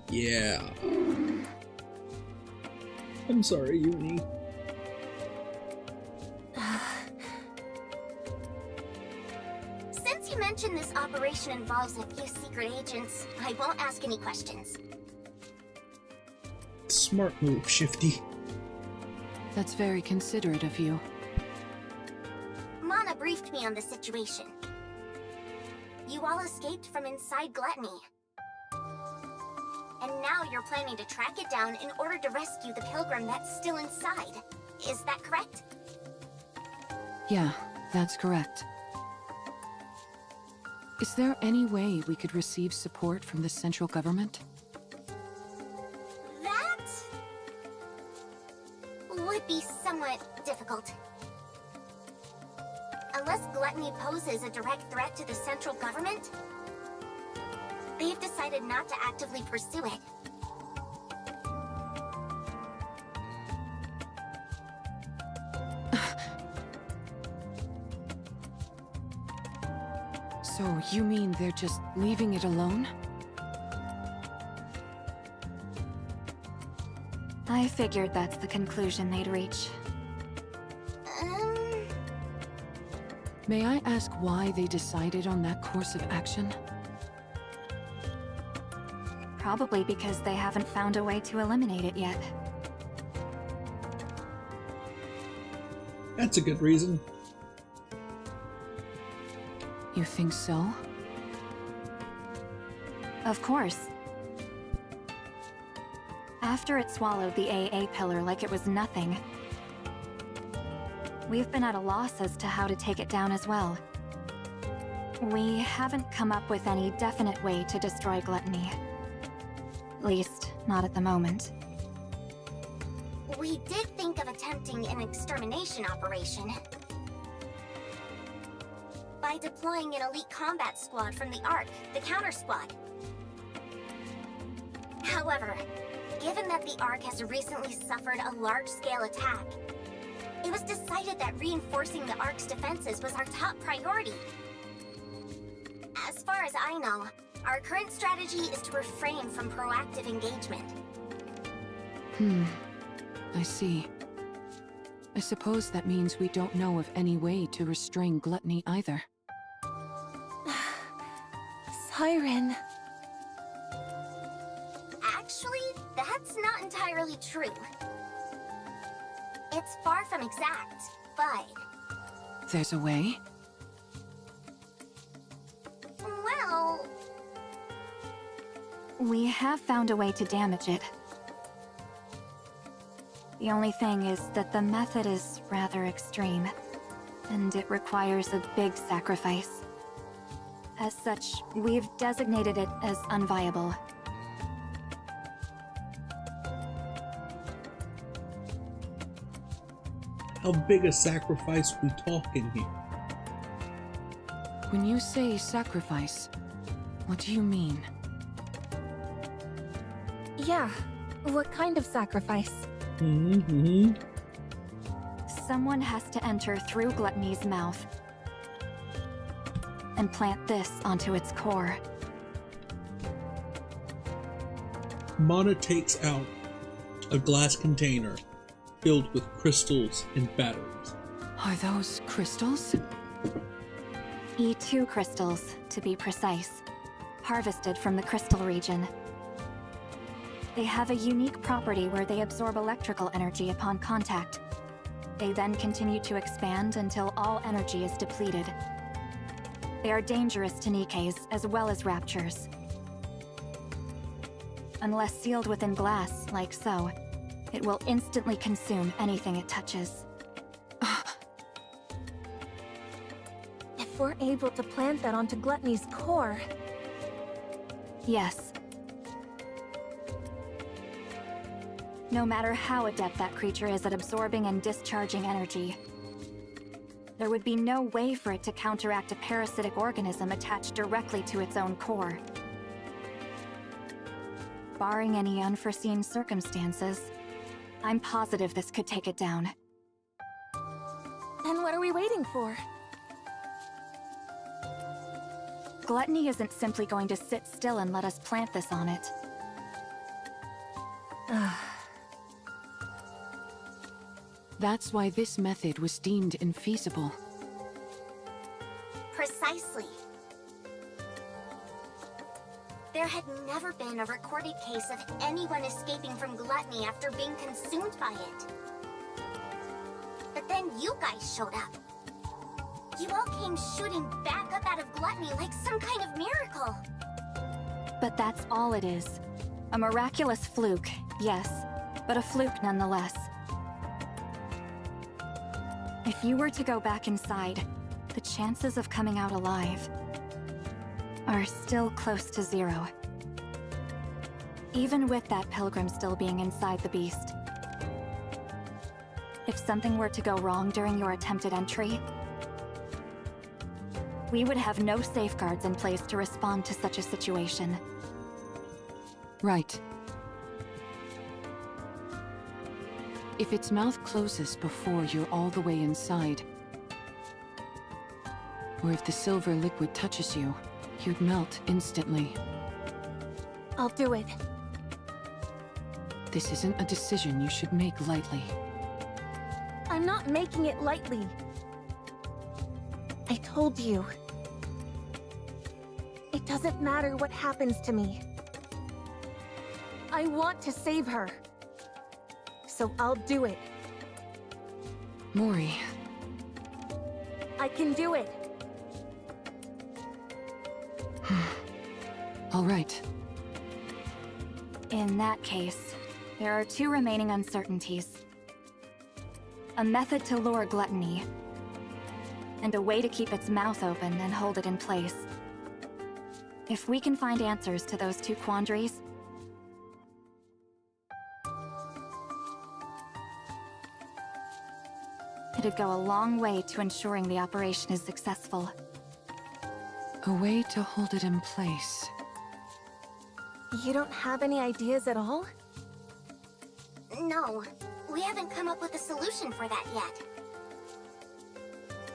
Yeah. I'm sorry, Uni. Since you mentioned this operation involves a few secret agents, I won't ask any questions. Smart move, Shifty. That's very considerate of you. Mana briefed me on the situation. You all escaped from inside Gluttony. And now you're planning to track it down in order to rescue the pilgrim that's still inside. Is that correct? Yeah, that's correct. Is there any way we could receive support from the central government? That would be somewhat difficult. Unless Gluttony poses a direct threat to the central government, they've decided not to actively pursue it. So you mean they're just leaving it alone? I figured that's the conclusion they'd reach. May I ask why they decided on that course of action? Probably because they haven't found a way to eliminate it yet. That's a good reason. You think so? Of course. After it swallowed the AA pillar like it was nothing, we've been at a loss as to how to take it down as well. We haven't come up with any definite way to destroy Gluttony. At least, not at the moment. We did think of attempting an extermination operation. By deploying an elite combat squad from the ARC, the counter squad. However, given that the ARC has recently suffered a large-scale attack, it was decided that reinforcing the ARC's defenses was our top priority. As far as I know, our current strategy is to refrain from proactive engagement. I see. I suppose that means we don't know of any way to restrain Gluttony either. Siren. Actually, that's not entirely true. It's far from exact, but... There's a way? Well... We have found a way to damage it. The only thing is that the method is rather extreme, and it requires a big sacrifice. As such, we've designated it as unviable. How big a sacrifice we talking here? When you say sacrifice, what do you mean? Yeah, what kind of sacrifice? Someone has to enter through Gluttony's mouth and plant this onto its core. Mana takes out a glass container filled with crystals and batteries. Are those crystals? E2 crystals, to be precise, harvested from the crystal region. They have a unique property where they absorb electrical energy upon contact. They then continue to expand until all energy is depleted. They are dangerous to Nikkes as well as raptures. Unless sealed within glass, like so, it will instantly consume anything it touches. If we're able to plant that onto Gluttony's core... Yes. No matter how adept that creature is at absorbing and discharging energy, there would be no way for it to counteract a parasitic organism attached directly to its own core. Barring any unforeseen circumstances, I'm positive this could take it down. Then what are we waiting for? Gluttony isn't simply going to sit still and let us plant this on it. That's why this method was deemed infeasible. Precisely. There had never been a recorded case of anyone escaping from Gluttony after being consumed by it. But then you guys showed up. You all came shooting back up out of Gluttony like some kind of miracle. But that's all it is. A miraculous fluke, yes, but a fluke nonetheless. If you were to go back inside, the chances of coming out alive are still close to 0. Even with that pilgrim still being inside the beast. If something were to go wrong during your attempted entry, we would have no safeguards in place to respond to such a situation. Right. If its mouth closes before you're all the way inside, or if the silver liquid touches you, you'd melt instantly. I'll do it. This isn't a decision you should make lightly. I'm not making it lightly. I told you. It doesn't matter what happens to me. I want to save her. So I'll do it. Mori. I can do it. All right. In that case, there are 2 remaining uncertainties. A method to lure Gluttony, and a way to keep its mouth open and hold it in place. If we can find answers to those 2 quandaries, it'd go a long way to ensuring the operation is successful. A way to hold it in place. You don't have any ideas at all? No, we haven't come up with a solution for that yet.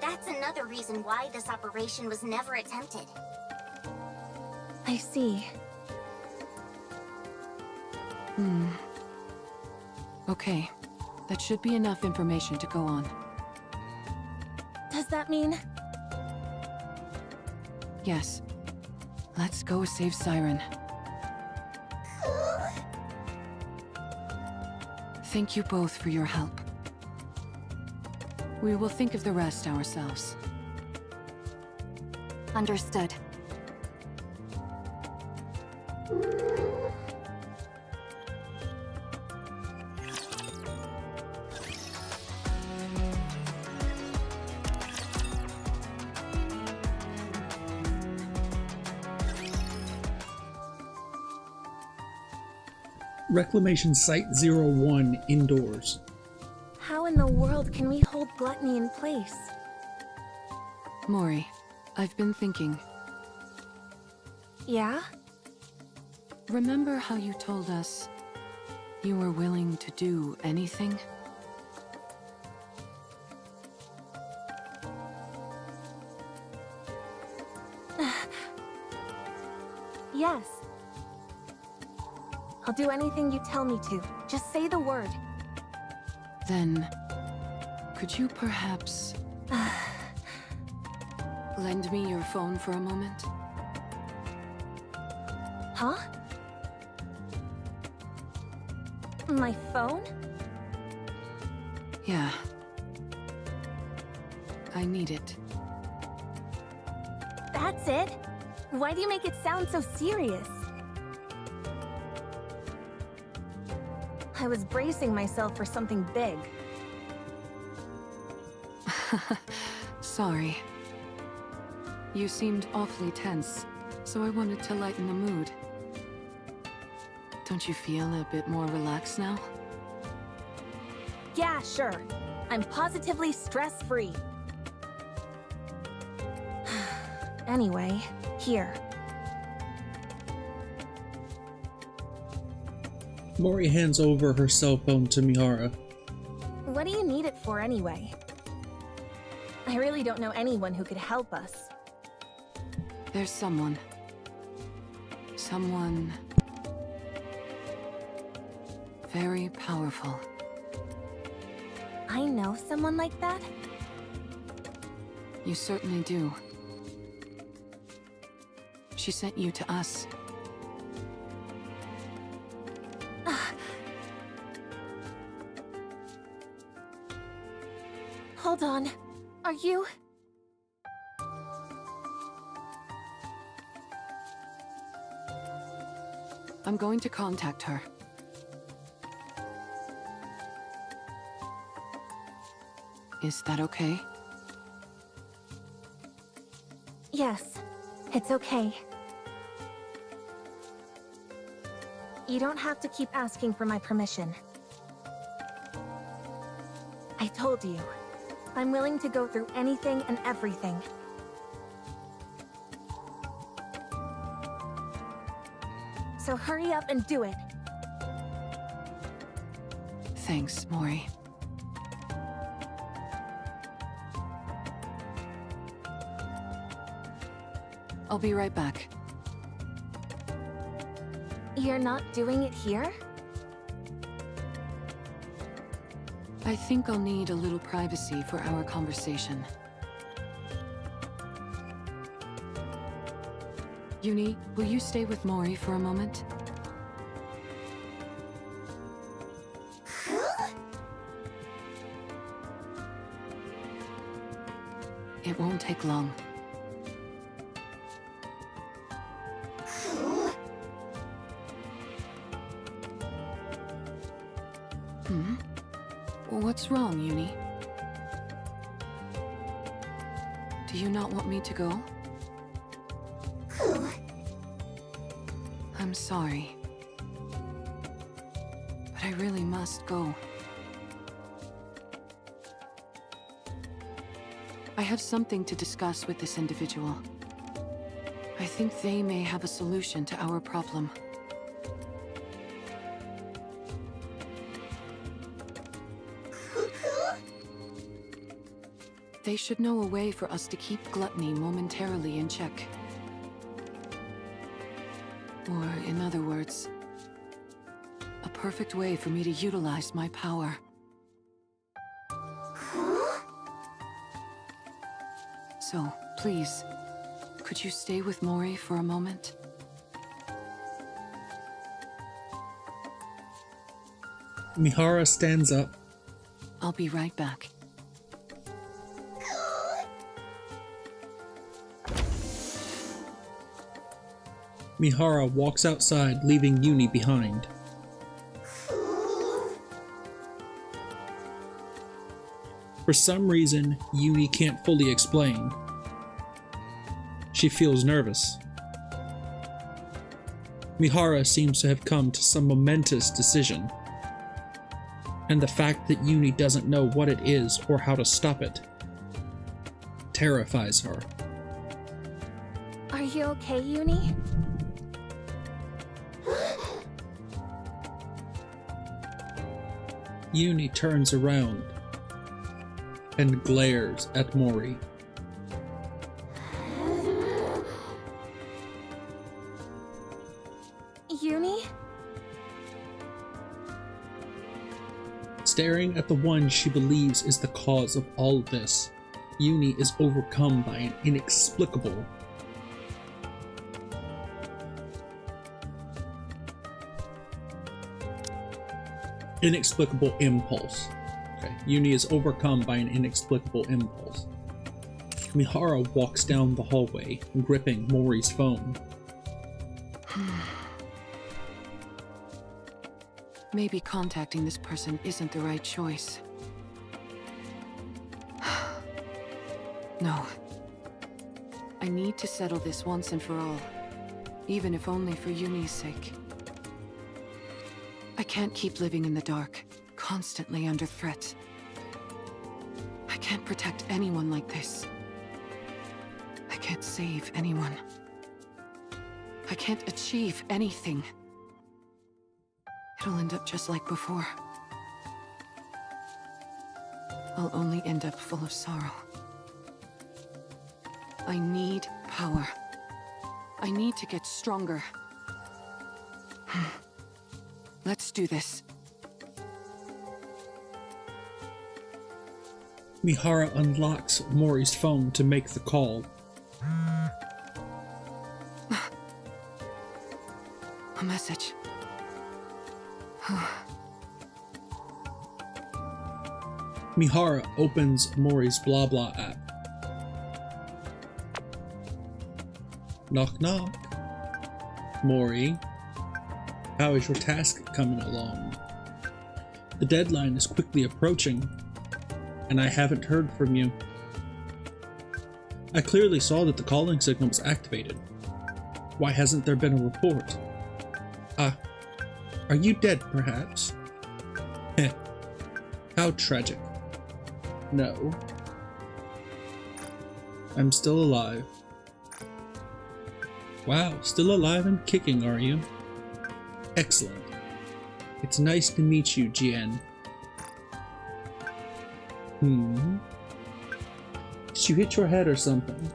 That's another reason why this operation was never attempted. I see. Okay. That should be enough information to go on. Does that mean... Yes. Let's go save Siren. Thank you both for your help. We will think of the rest ourselves. Understood. Reclamation Site 01 indoors. How in the world can we hold Gluttony in place? Mori, I've been thinking. Yeah? Remember how you told us you were willing to do anything? Yes. I'll do anything you tell me to. Just say the word. Then, could you perhaps lend me your phone for a moment? Huh? My phone? Yeah. I need it. That's it? Why do you make it sound so serious? I was bracing myself for something big. Sorry. You seemed awfully tense, so I wanted to lighten the mood. Don't you feel a bit more relaxed now? Yeah, sure. I'm positively stress-free. Anyway, here. Mori hands over her cell phone to Mihara. What do you need it for anyway? I really don't know anyone who could help us. There's someone. Someone very powerful. I know someone like that? You certainly do. She sent you to us. Hold on. Are you... I'm going to contact her. Is that okay? Yes, it's okay. You don't have to keep asking for my permission. I told you, I'm willing to go through anything and everything. So hurry up and do it. Thanks, Mori. I'll be right back. You're not doing it here? I think I'll need a little privacy for our conversation. Uni, will you stay with Mori for a moment? It won't take long. What's wrong, Uni? Do you not want me to go? I'm sorry. But I really must go. I have something to discuss with this individual. I think they may have a solution to our problem. They should know a way for us to keep Gluttony momentarily in check. Or, in other words, a perfect way for me to utilize my power. So, please, could you stay with Mori for a moment? Mihara stands up. I'll be right back. Mihara walks outside, leaving Uni behind. For some reason, Uni can't fully explain. She feels nervous. Mihara seems to have come to some momentous decision. And the fact that Uni doesn't know what it is or how to stop it terrifies her. Are you okay, Uni? Uni turns around and glares at Mori. Uni? Staring at the one she believes is the cause of all this, Uni is overcome by an inexplicable impulse. Okay, Uni is overcome by an inexplicable impulse. Mihara walks down the hallway, gripping Mori's phone. Maybe contacting this person isn't the right choice. No. I need to settle this once and for all, even if only for Uni's sake. I can't keep living in the dark, constantly under threat. I can't protect anyone like this. I can't save anyone. I can't achieve anything. It'll end up just like before. I'll only end up full of sorrow. I need power. I need to get stronger. Let's do this. Mihara unlocks Mori's phone to make the call. A message. Mihara opens Mori's blah blah app. Knock knock. Mori, how is your task coming along? The deadline is quickly approaching, and I haven't heard from you. I clearly saw that the calling signal was activated. Why hasn't there been a report? Are you dead, perhaps? Heh. How tragic. No. I'm still alive. Wow, still alive and kicking, are you? Excellent. It's nice to meet you, Jian. Did you hit your head or something?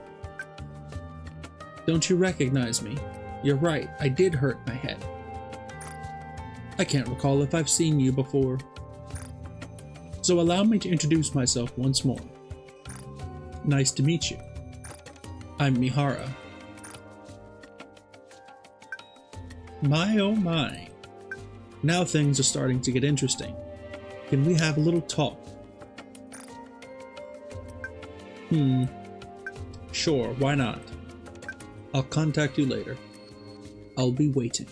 Don't you recognize me? You're right, I did hurt my head. I can't recall if I've seen you before. So allow me to introduce myself once more. Nice to meet you. I'm Mihara. My oh my. Now things are starting to get interesting. Can we have a little talk? Sure, why not? I'll contact you later. I'll be waiting.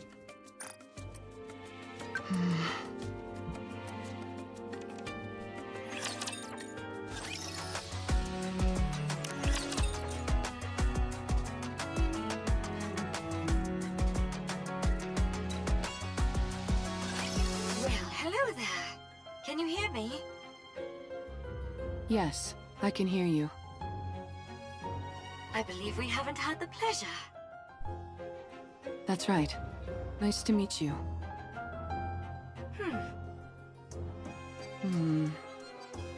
Yes, I can hear you. I believe we haven't had the pleasure. That's right. Nice to meet you.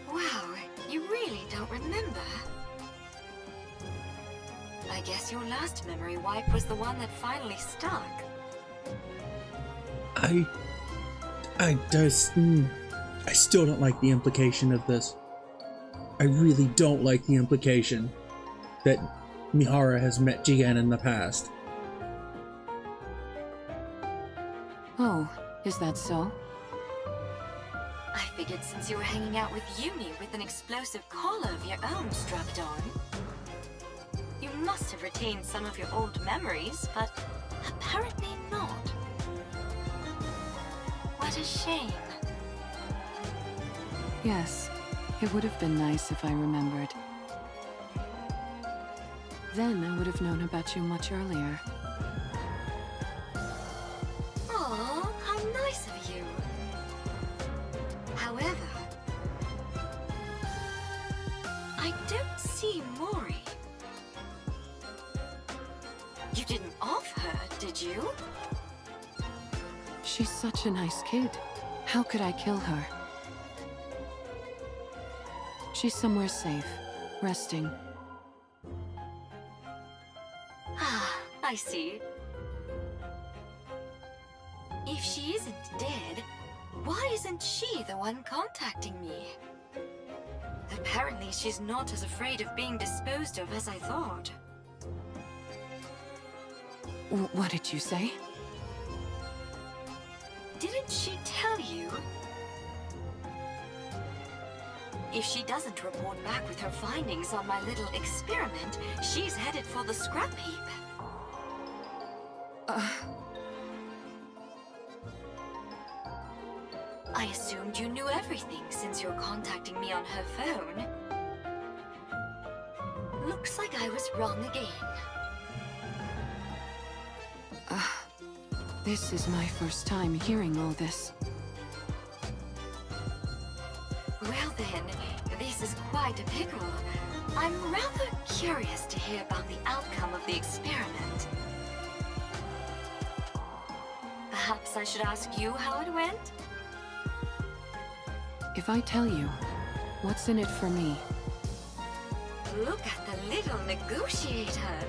Wow, you really don't remember? I guess your last memory wipe was the one that finally stuck. I still don't like the implication of this. I really don't like the implication that Mihara has met Jian in the past. Oh, is that so? I figured since you were hanging out with Uni with an explosive collar of your own strapped on, you must have retained some of your old memories, but apparently not. What a shame. Yes, it would have been nice if I remembered. Then I would have known about you much earlier. I don't see Mori. You didn't off her, did you? She's such a nice kid. How could I kill her? She's somewhere safe, resting. Ah, I see. If she isn't dead, why isn't she the one contacting me? Apparently she's not as afraid of being disposed of as I thought. What did you say? Didn't she tell you? If she doesn't report back with her findings on my little experiment, she's headed for the scrap heap. I assumed you knew everything since you're contacting me on her phone. Looks like I was wrong again. This is my first time hearing all this. Well then, this is quite a pickle. I'm rather curious to hear about the outcome of the experiment. Perhaps I should ask you how it went? If I tell you, what's in it for me? Look at the little negotiator.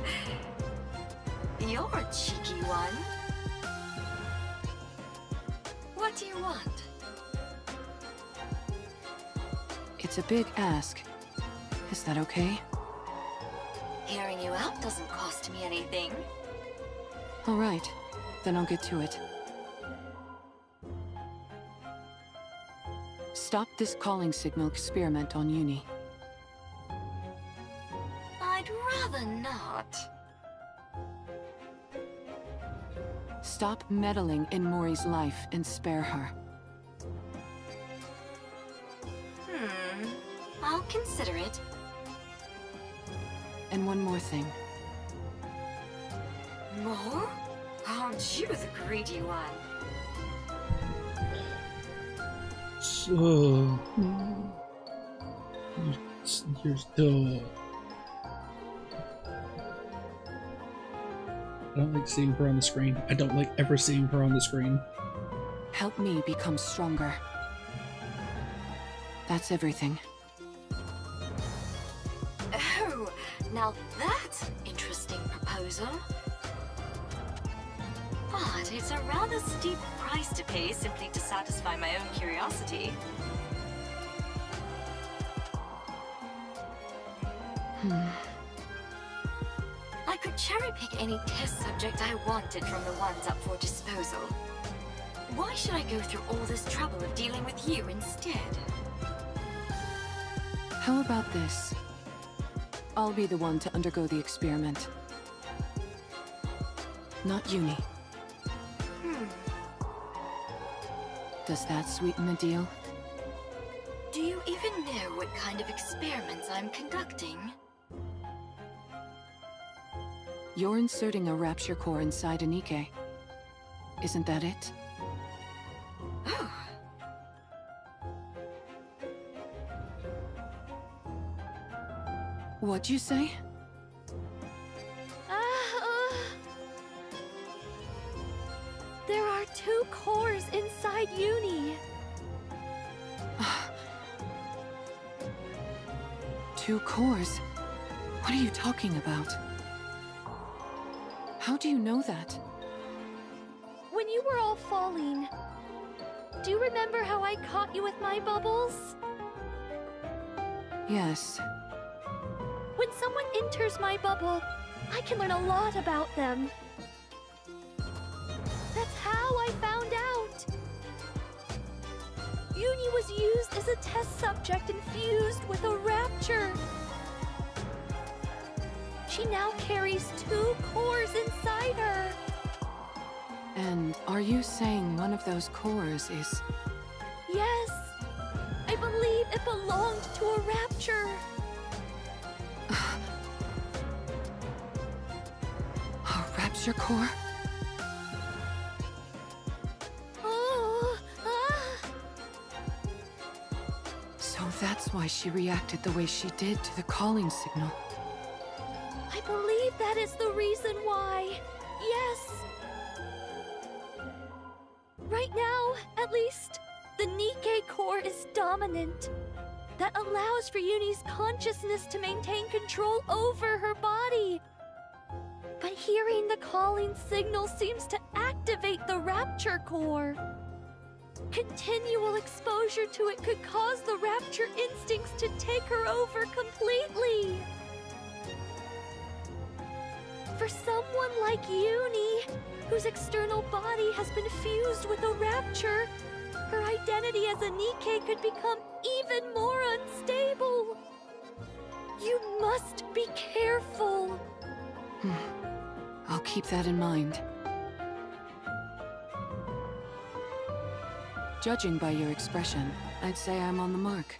You're a cheeky one. What do you want? It's a big ask. Is that okay? Hearing you out doesn't cost me anything. All right, then I'll get to it. Stop this calling signal experiment on Uni. I'd rather not. Stop meddling in Mori's life and spare her. I'll consider it. And one more thing. More? Aren't you the greedy one? So... You're still... I don't like seeing her on the screen. I don't like ever seeing her on the screen. Help me become stronger. That's everything. Oh, now that's an interesting proposal. But it's a rather steep price to pay simply to satisfy my own curiosity. I could cherry-pick any test subject I wanted from the ones up for disposal. Why should I go through all this trouble of dealing with you instead? How about this? I'll be the one to undergo the experiment. Not Uni. Does that sweeten the deal? Do you even know what kind of experiments I'm conducting? You're inserting a rapture core inside a Nikke. Isn't that it? Oh. What'd you say? There are 2 cores inside Uni. 2 cores? What are you talking about? How do you know that? When you were all falling, do you remember how I caught you with my bubbles? Yes. When someone enters my bubble, I can learn a lot about them. That's how I found out. Uni was used as a test subject infused with a rapture. She now carries 2 cores inside her. And are you saying one of those cores is... Yes. I believe it belonged to a rapture. A rapture core? Oh, So Oh, that's why she reacted the way she did to the calling signal. I believe that is the reason why. Yes. Right now, at least, the Nikke core is dominant. That allows for Uni's consciousness to maintain control over her body. But hearing the calling signal seems to activate the Rapture core. Continual exposure to it could cause the Rapture instincts to take her over completely. For someone like Uni, whose external body has been fused with a Rapture, her identity as a Nikke could become even more unstable. You must be careful. I'll keep that in mind. Judging by your expression, I'd say I'm on the mark.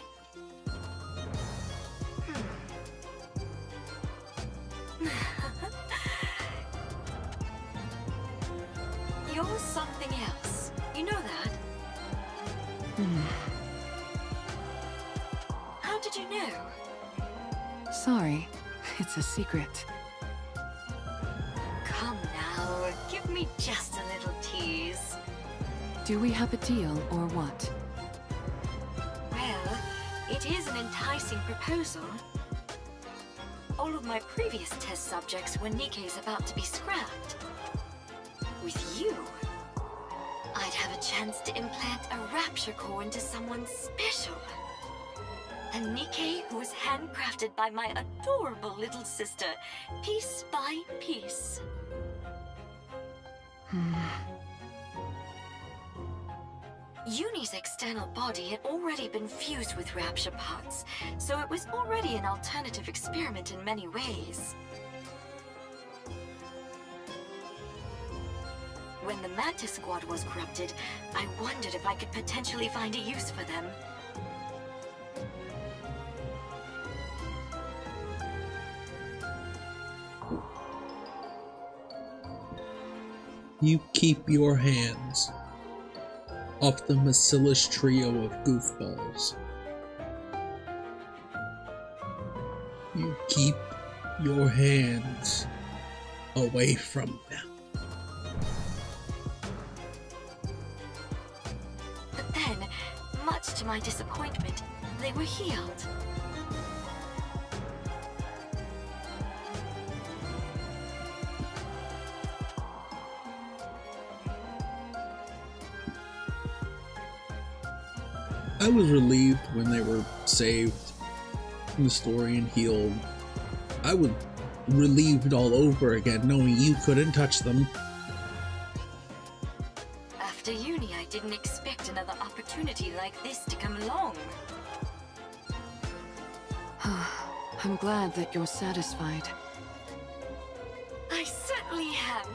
You're something else. You know that? How did you know? Sorry, it's a secret. Come now, give me just a little tease. Do we have a deal, or what? Well, it is an enticing proposal. All of my previous test subjects were Nikke's about to be scrapped. With you, I'd have a chance to implant a Rapture core into someone special. A Nikke who was handcrafted by my adorable little sister, piece by piece. Uni's external body had already been fused with Rapture parts, so it was already an alternative experiment in many ways. When the Mantis Squad was corrupted, I wondered if I could potentially find a use for them. You keep your hands off the Bacillus trio of goofballs. You keep your hands away from them. But then, much to my disappointment, they were healed. I was relieved when they were saved from the story and healed. I was relieved all over again knowing you couldn't touch them. After uni, I didn't expect another opportunity like this to come along. I'm glad that you're satisfied. I certainly am.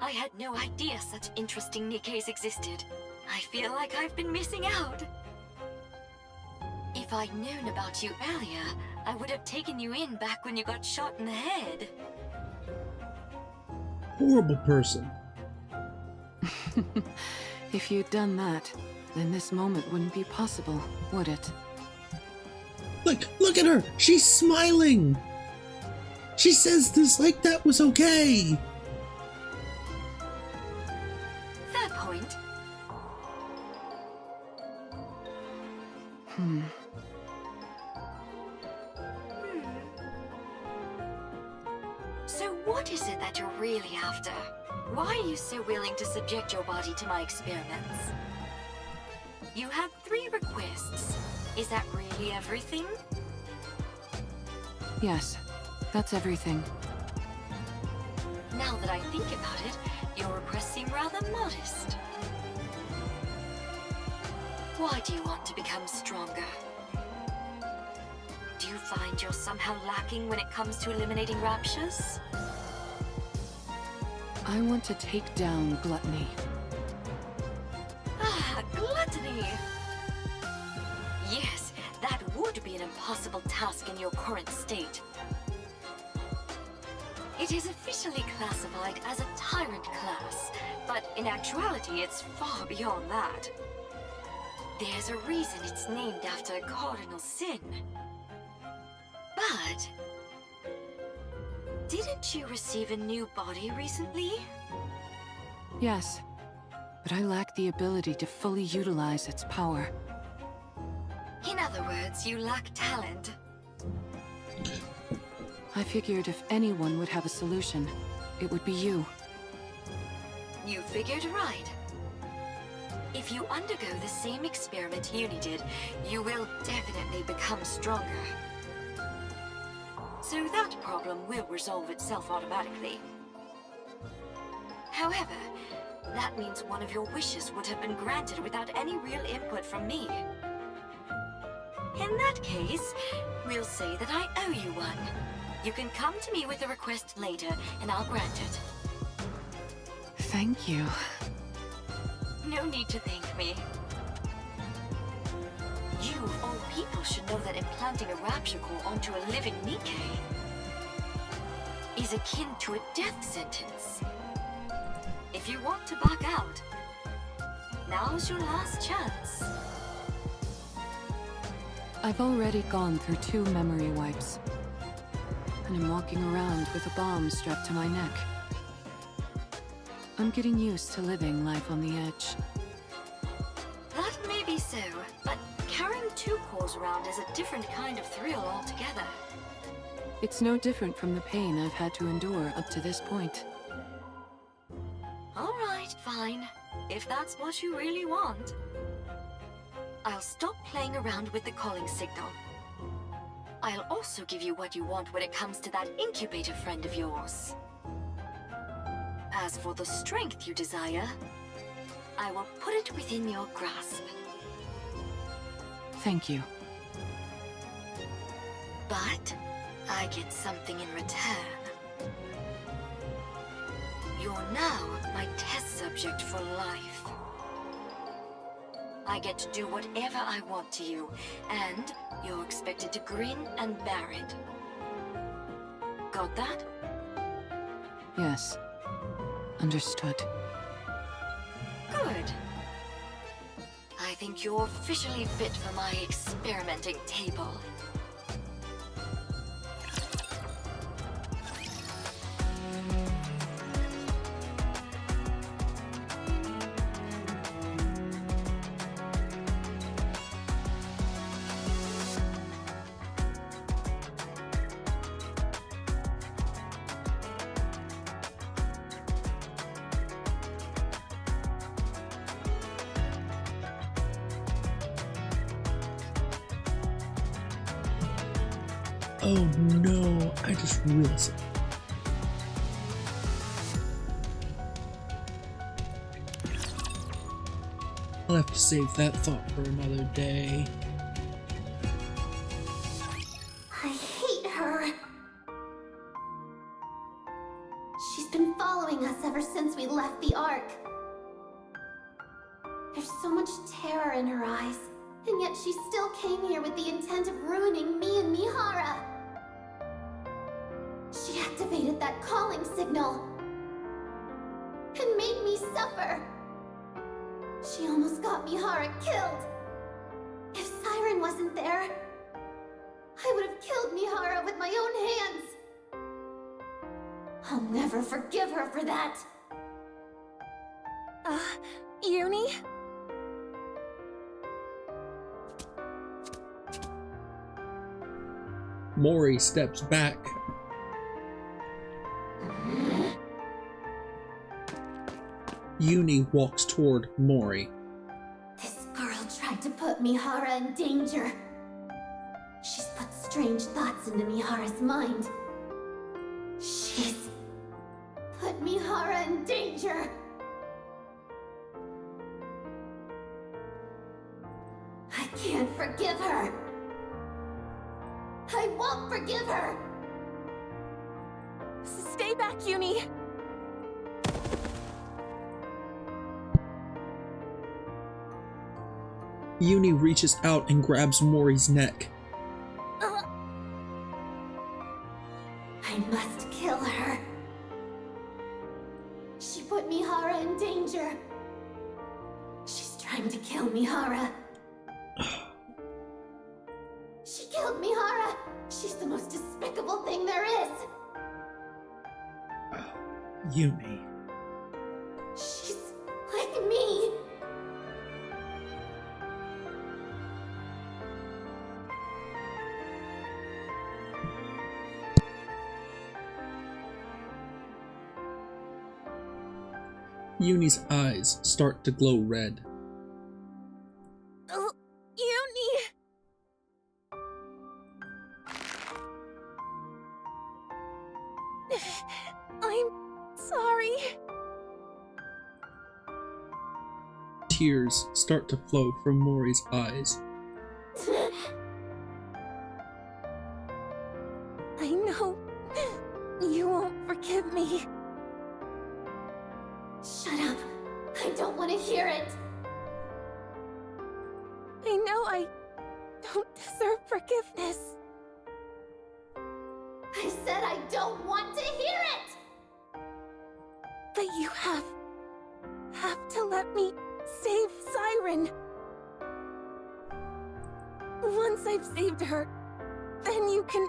I had no idea such interesting Nikkes existed. I feel like I've been missing out. If I'd known about you earlier, I would have taken you in back when you got shot in the head. Horrible person. If you'd done that, then this moment wouldn't be possible, would it? Look at her! She's smiling! She says this like that was okay! Fair point. So what is it that you're really after? Why are you so willing to subject your body to my experiments? You have 3 requests. Is that really everything? Yes, that's everything. Now that I think about it, your requests seem rather modest. Why do you want to become stronger? Do you find you're somehow lacking when it comes to eliminating raptures? I want to take down gluttony. Ah, gluttony! Yes, that would be an impossible task in your current state. It is officially classified as a tyrant class, but in actuality it's far beyond that. there's a reason it's named after a cardinal sin. But didn't you receive a new body recently? Yes, but I lack the ability to fully utilize its power. In other words, you lack talent. I figured if anyone would have a solution, it would be you. You figured right. If you undergo the same experiment Uni did, you will definitely become stronger. So that problem will resolve itself automatically. However, that means one of your wishes would have been granted without any real input from me. In that case, we'll say that I owe you one. You can come to me with a request later, and I'll grant it. Thank you. No need to thank me. You, of all people, should know that implanting a rapture core onto a living Nikke is akin to a death sentence. If you want to back out, now's your last chance. I've already gone through 2 memory wipes, and I'm walking around with a bomb strapped to my neck. I'm getting used to living life on the edge. That may be so, but carrying 2 cores around is a different kind of thrill altogether. It's no different from the pain I've had to endure up to this point. All right, fine. If that's what you really want. I'll stop playing around with the calling signal. I'll also give you what you want when it comes to that incubator friend of yours. As for the strength you desire, I will put it within your grasp. Thank you. But I get something in return. You're now my test subject for life. I get to do whatever I want to you, and you're expected to grin and bear it. Got that? Yes. Understood. Good. I think you're officially fit for my experimenting table. Oh no, I just realized. I'll have to save that thought for another day. I hate her. She's been following us ever since we left the Ark. There's so much terror in her eyes, and yet she still came here with the intent of ruining me and Mihara. She activated that calling signal and made me suffer. She almost got Mihara killed. If Siren wasn't there, I would have killed Mihara with my own hands. I'll never forgive her for that. Uni? Mori steps back. Uni walks toward Mori. This girl tried to put Mihara in danger. She's put strange thoughts into Mihara's mind. She's put Mihara in danger. I can't forgive her. I won't forgive her. Stay back, Uni! Uni reaches out and grabs Mori's neck. I must kill her. She put Mihara in danger. She's trying to kill Mihara. She's the most despicable thing there is. Oh, Uni. She's like me. Uni's eyes start to glow red. Oh, Uni! I'm sorry. Tears start to flow from Mori's eyes. I know you won't forgive me. Shut up. I don't want to hear it. I know I don't deserve forgiveness. I said I don't want to hear it! But you have to let me save Siren. Once I've saved her, then you can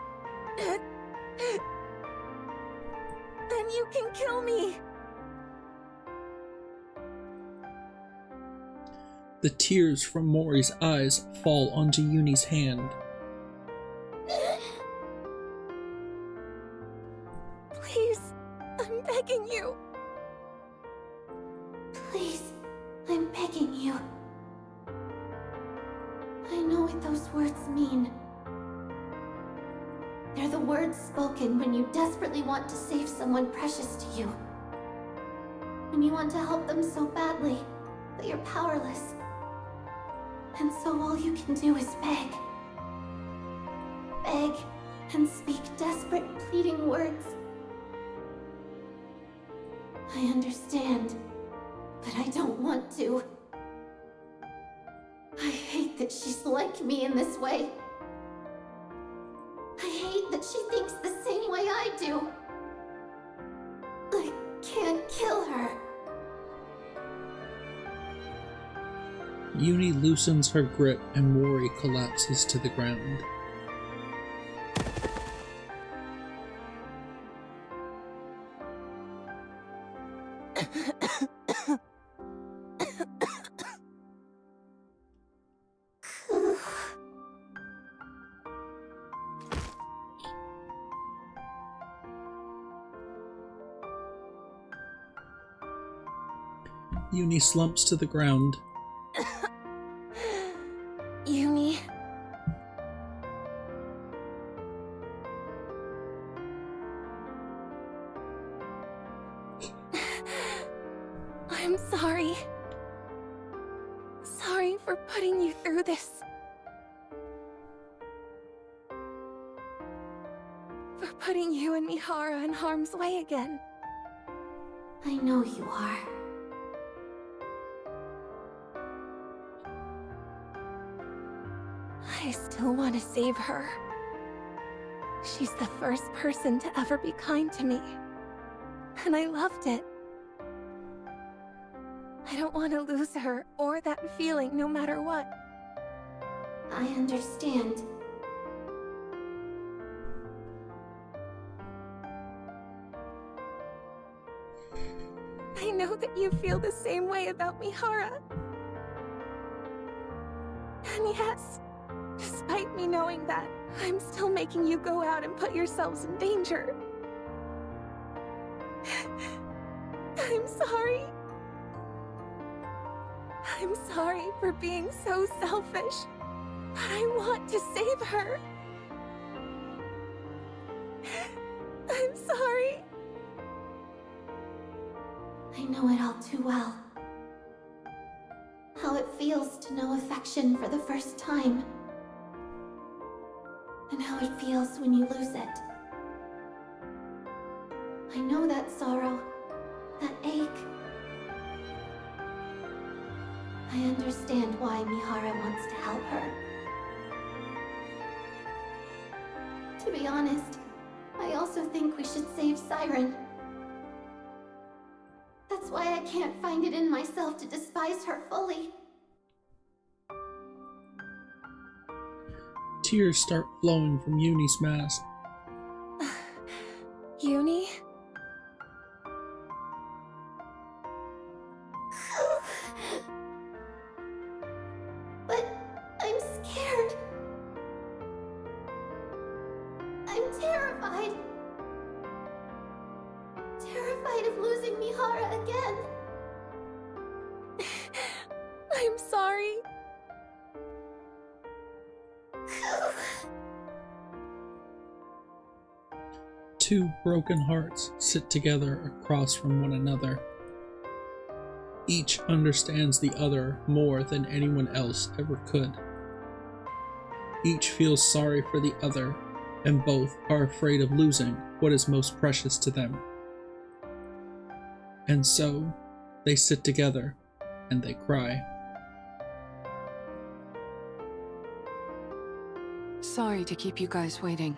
kill me. The tears from Mori's eyes fall onto Uni's hand. Please, I'm begging you. Please, I'm begging you. I know what those words mean. They're the words spoken when you desperately want to save someone precious to you. When you want to help them so badly, but you're powerless. And so all you can do is beg. Beg and speak desperate, pleading words. I understand, but I don't want to. I hate that she's like me in this way. I hate that she thinks the same way I do. I can't kill her. Uni loosens her grip and Mori collapses to the ground. Uni slumps to the ground. Uni. I'm sorry. Sorry for putting you through this. For putting you and Mihara in harm's way again. I know you are. I still want to save her. She's the first person to ever be kind to me. And I loved it. I don't want to lose her or that feeling no matter what. I understand. I know that you feel the same way about Mihara. And yes, despite me knowing that, I'm still making you go out and put yourselves in danger. I'm sorry. I'm sorry for being so selfish, but I want to save her. I'm sorry. I know it all too well. How it feels to know affection for the first time. And how it feels when you lose it. I know that sorrow, that ache. I understand why Mihara wants to help her. To be honest, I also think we should save Siren. That's why I can't find it in myself to despise her fully. Tears start flowing from Uni's mask. Uni? But I'm scared. I'm terrified. Terrified of losing Mihara again. I'm sorry. Two broken hearts sit together across from one another. Each understands the other more than anyone else ever could. Each feels sorry for the other, and both are afraid of losing what is most precious to them. And so, they sit together, and they cry. Sorry to keep you guys waiting.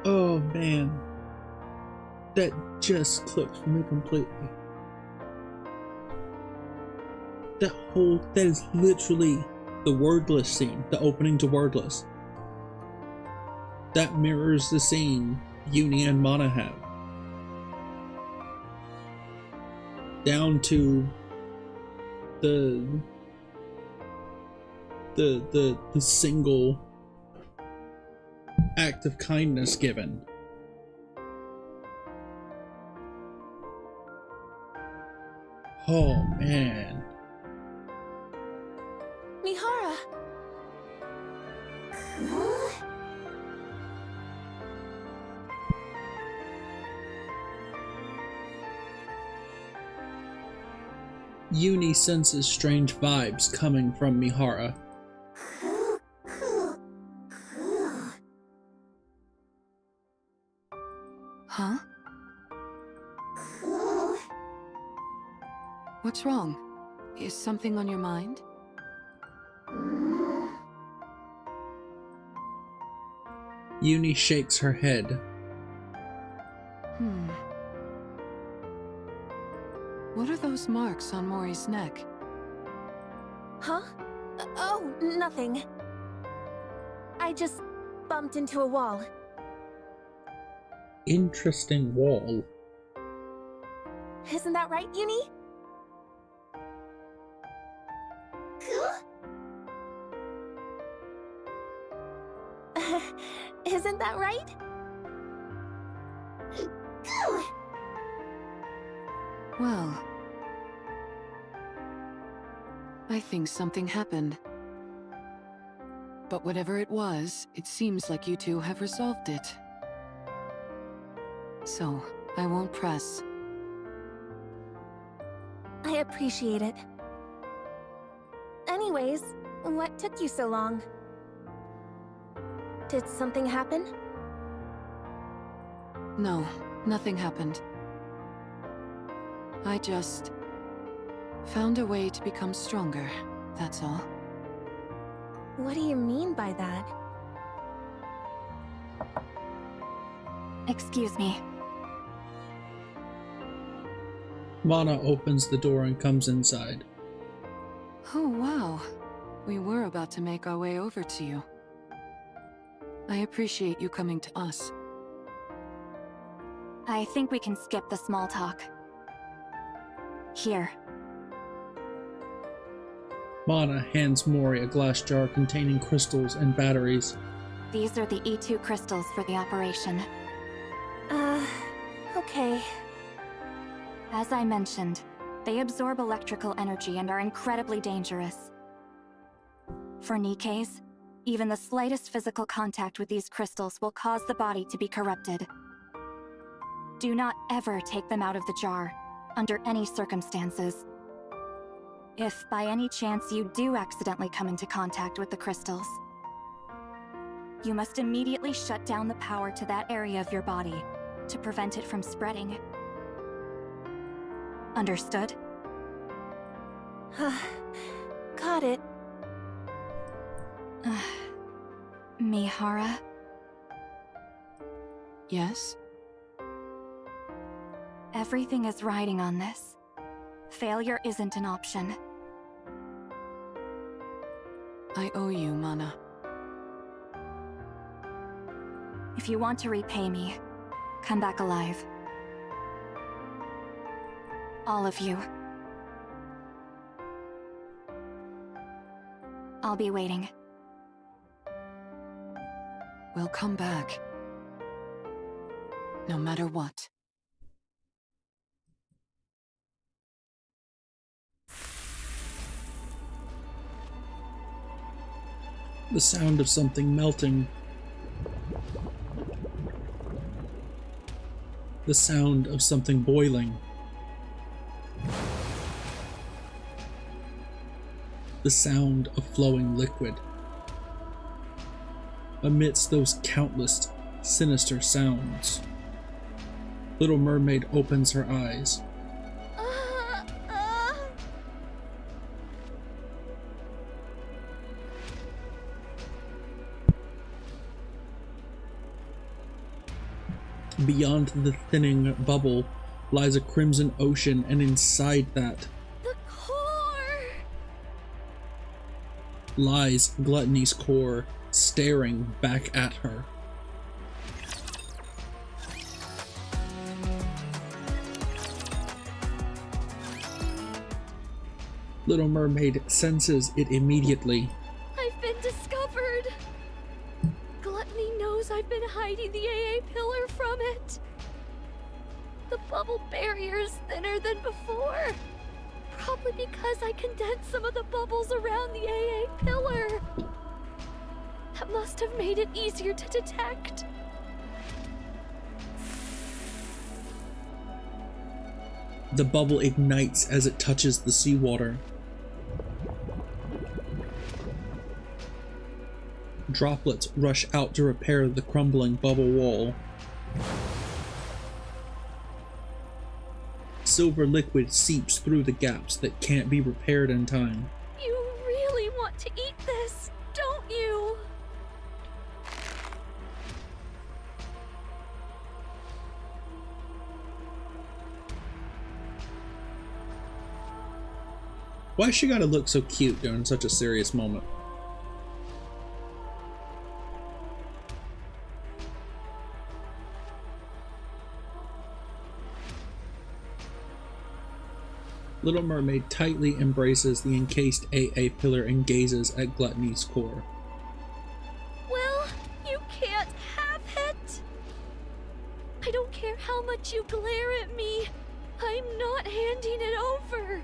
Oh man, that just clicked for me completely. That is literally the Wordless scene, the opening to Wordless. That mirrors the scene Uni and Mana have. Down to the single act of kindness given. Oh man. Mihara! Uni senses strange vibes coming from Mihara. Huh? What's wrong? Is something on your mind? Uni shakes her head. What are those marks on Mori's neck? Huh? Oh, nothing. I just bumped into a wall. Interesting wall. Isn't that right, Uni? Isn't that right? Well, I think something happened. But whatever it was, it seems like you two have resolved it. So, I won't press. I appreciate it. Anyways, what took you so long? Did something happen? No, nothing happened. I just found a way to become stronger, that's all. What do you mean by that? Excuse me. Mana opens the door and comes inside. Oh, wow. We were about to make our way over to you. I appreciate you coming to us. I think we can skip the small talk. Here. Mana hands Mori a glass jar containing crystals and batteries. These are the E2 crystals for the operation. Okay. As I mentioned, they absorb electrical energy and are incredibly dangerous. For Nikke's, even the slightest physical contact with these crystals will cause the body to be corrupted. Do not ever take them out of the jar, under any circumstances. If by any chance you do accidentally come into contact with the crystals, you must immediately shut down the power to that area of your body to prevent it from spreading. Understood? Got it. Mihara? Yes? Everything is riding on this. Failure isn't an option. I owe you, Mana. If you want to repay me, come back alive. All of you. I'll be waiting. We'll come back. No matter what. The sound of something melting. The sound of something boiling. The sound of flowing liquid. Amidst those countless, sinister sounds, Little Mermaid opens her eyes. Beyond the thinning bubble lies a crimson ocean, and inside that The core! lies Gluttony's core, staring back at her. Little Mermaid senses it immediately. I've been discovered! Gluttony knows I've been hiding the AA pillar from it. The bubble barrier is thinner than before. Probably because I condensed some of the bubbles around the AA pillar. That must have made it easier to detect. The bubble ignites as it touches the seawater. Droplets rush out to repair the crumbling bubble wall. Silver liquid seeps through the gaps that can't be repaired in time. You really want to eat this, don't you? Why she gotta look so cute during such a serious moment? Little Mermaid tightly embraces the encased AA pillar and gazes at Gluttony's core. Well, you can't have it. I don't care how much you glare at me. I'm not handing it over.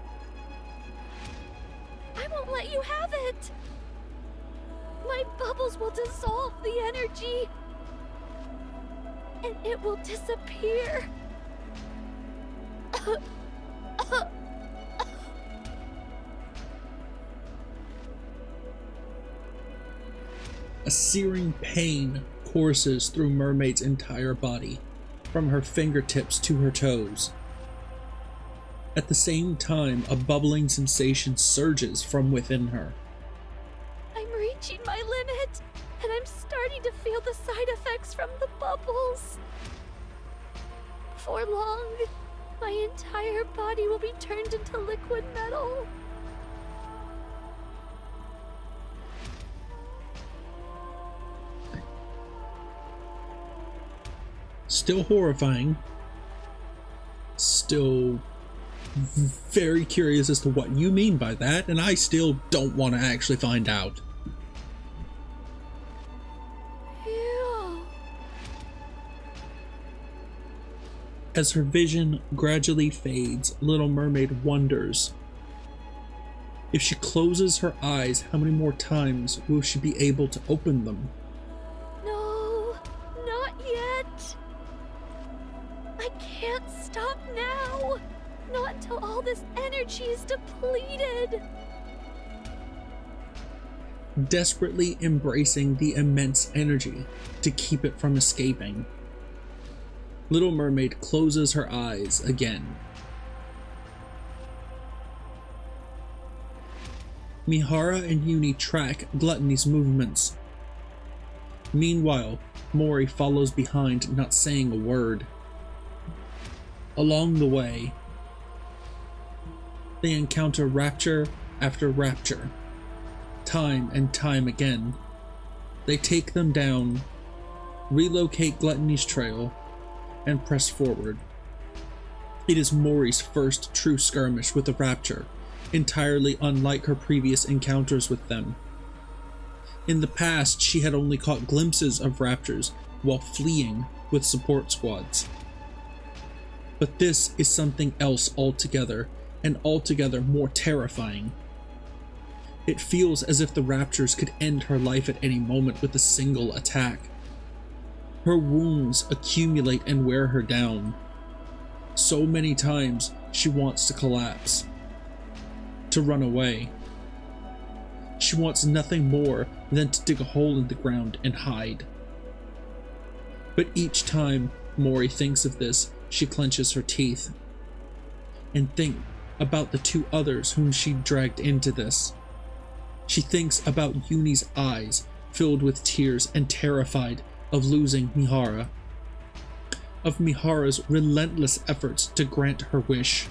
I won't let you have it. My bubbles will dissolve the energy. And it will disappear. A searing pain courses through Mermaid's entire body, from her fingertips to her toes. At the same time, a bubbling sensation surges from within her. I'm reaching my limit, and I'm starting to feel the side effects from the bubbles. Before long, my entire body will be turned into liquid metal. Still horrifying. Still very curious as to what you mean by that, and I still don't want to actually find out. Ew. As her vision gradually fades, Little Mermaid wonders, if she closes her eyes, how many more times will she be able to open them? No, not yet. I can't stop now. Not until all this energy is depleted. Desperately embracing the immense energy to keep it from escaping, Little Mermaid closes her eyes again. Mihara and Uni track Gluttony's movements. Meanwhile, Mori follows behind, not saying a word. Along the way, They encounter rapture after rapture, time and time again. They take them down, relocate Gluttony's trail, and press forward. It is Mori's first true skirmish with the Rapture, entirely unlike her previous encounters with them. In the past, she had only caught glimpses of Raptures while fleeing with support squads. But this is something else altogether, and altogether more terrifying. It feels as if the Raptures could end her life at any moment with a single attack. Her wounds accumulate and wear her down. So many times she wants to collapse, to run away. She wants nothing more than to dig a hole in the ground and hide. But each time Mori thinks of this, she clenches her teeth and thinks about the two others whom she dragged into this. She thinks about Yuni's eyes filled with tears and terrified of losing Mihara, of Mihara's relentless efforts to grant her wish,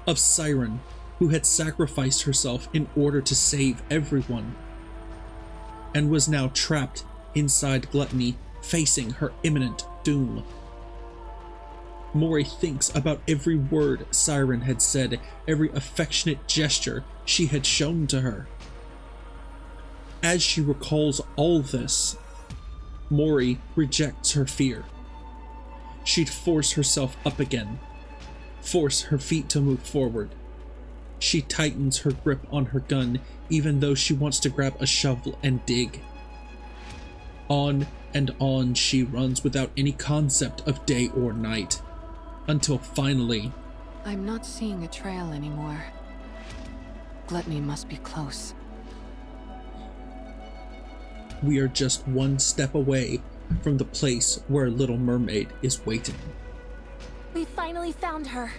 of Siren, who had sacrificed herself in order to save everyone, and was now trapped inside Gluttony, facing her imminent doom. Mori thinks about every word Siren had said, every affectionate gesture she had shown to her. As she recalls all this, Mori rejects her fear. She'd force herself up again, force her feet to move forward. She tightens her grip on her gun, even though she wants to grab a shovel and dig. On and on she runs without any concept of day or night, until finally... I'm not seeing a trail anymore. Gluttony must be close. We are just one step away from the place where Little Mermaid is waiting. We finally found her.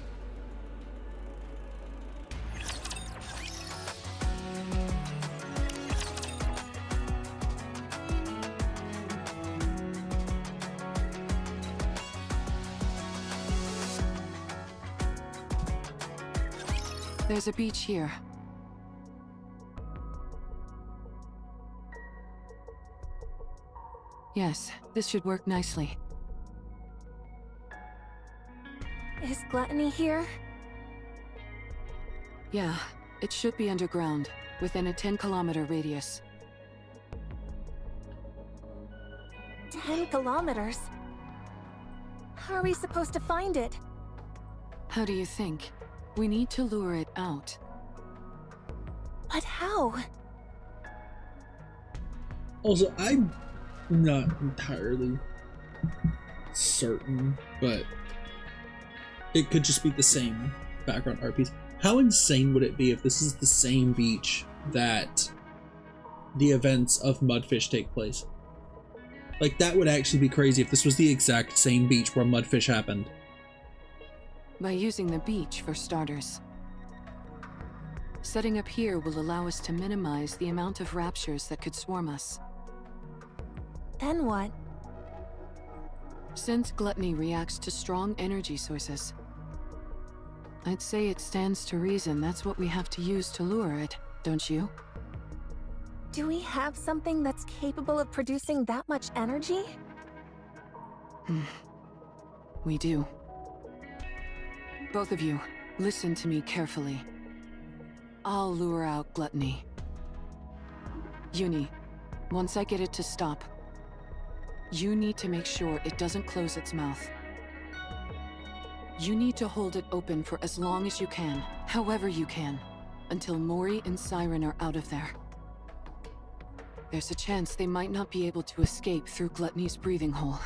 There's a beach here. Yes, this should work nicely. Is Gluttony here? Yeah, it should be underground, within a 10-kilometer radius. 10 kilometers? How are we supposed to find it? How do you think? We need to lure it out. But how? Also, I'm not entirely certain, but it could just be the same background art piece. How insane would it be if this is the same beach that the events of Mudfish take place? Like, that would actually be crazy if this was the exact same beach where Mudfish happened. By using the beach, for starters. Setting up here will allow us to minimize the amount of raptures that could swarm us. Then what? Since Gluttony reacts to strong energy sources, I'd say it stands to reason that's what we have to use to lure it, don't you? Do we have something that's capable of producing that much energy? We do. Both of you, listen to me carefully. I'll lure out Gluttony. Uni, once I get it to stop, you need to make sure it doesn't close its mouth. You need to hold it open for as long as you can, however you can, until Mori and Siren are out of there. There's a chance they might not be able to escape through Gluttony's breathing hole.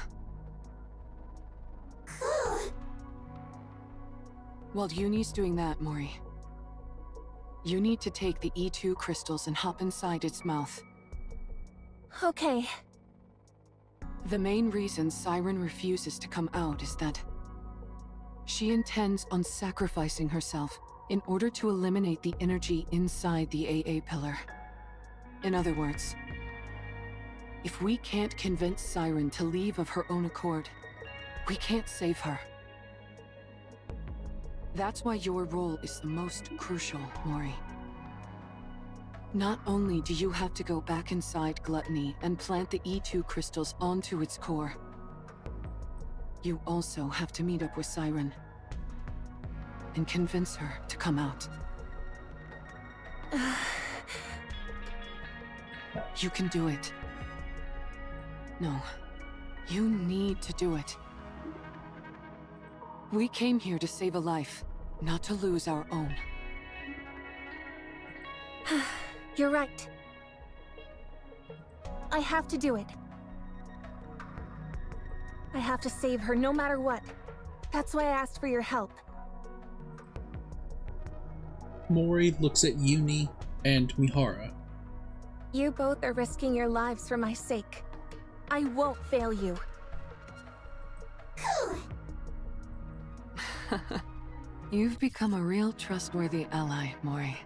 While Uni's doing that, Mori, you need to take the E2 crystals and hop inside its mouth. Okay. The main reason Siren refuses to come out is that she intends on sacrificing herself in order to eliminate the energy inside the AA pillar. In other words, if we can't convince Siren to leave of her own accord, we can't save her. That's why your role is the most crucial, Mori. Not only do you have to go back inside Gluttony and plant the E2 crystals onto its core, you also have to meet up with Siren and convince her to come out. You can do it. No, you need to do it. We came here to save a life, not to lose our own. You're right. I have to do it. I have to save her no matter what. That's why I asked for your help. Mori looks at Uni and Mihara. You both are risking your lives for my sake. I won't fail you. You've become a real trustworthy ally, Mori.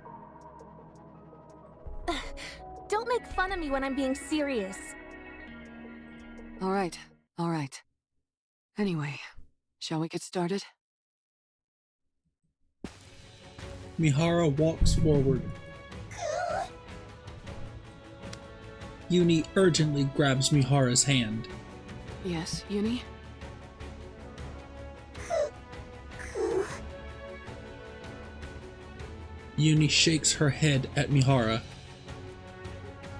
Don't make fun of me when I'm being serious. All right. Anyway, shall we get started? Mihara walks forward. Uni urgently grabs Mihara's hand. Yes, Uni? Uni shakes her head at Mihara.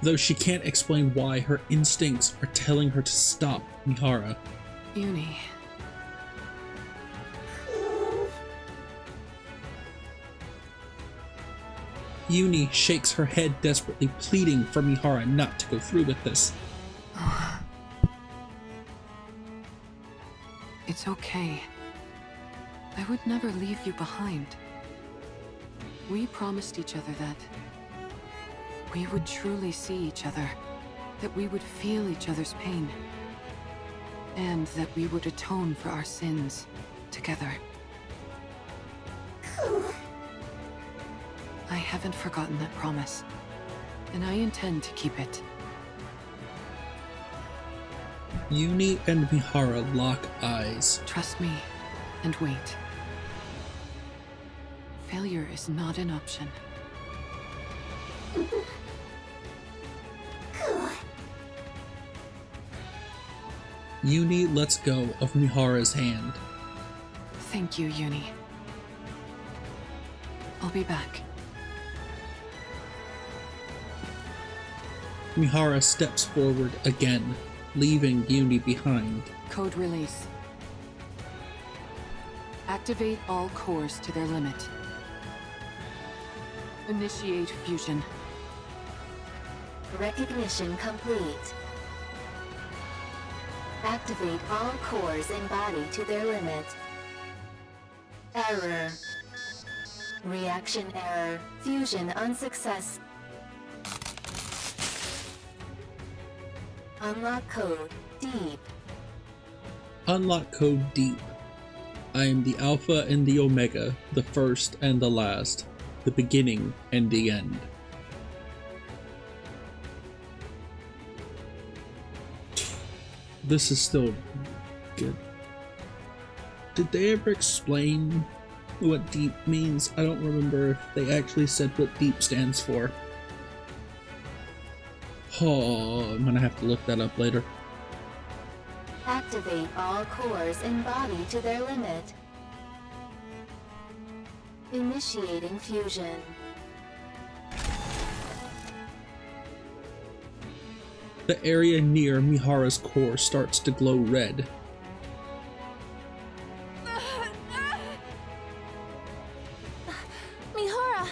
Though she can't explain why, her instincts are telling her to stop Mihara. Uni. Uni shakes her head desperately, pleading for Mihara not to go through with this. It's okay. I would never leave you behind. We promised each other that we would truly see each other, that we would feel each other's pain, and that we would atone for our sins together. I haven't forgotten that promise, and I intend to keep it. Uni and Mihara lock eyes. Trust me, and wait. Failure is not an option. Uni lets go of Mihara's hand. Thank you, Uni. I'll be back. Mihara steps forward again, leaving Uni behind. Code release. Activate all cores to their limit. Initiate fusion. Recognition complete. Activate all cores in body to their limit. Error. Reaction error. Fusion unsuccess. Unlock code deep. Unlock code deep. I am the Alpha and the Omega, the first and the last, the beginning and the end. This is still good. Did they ever explain what deep means? I don't remember if they actually said what deep stands for. Oh, I'm gonna have to look that up later. Activate all cores in body to their limit. Initiating fusion. The area near Mihara's core starts to glow red. Mihara!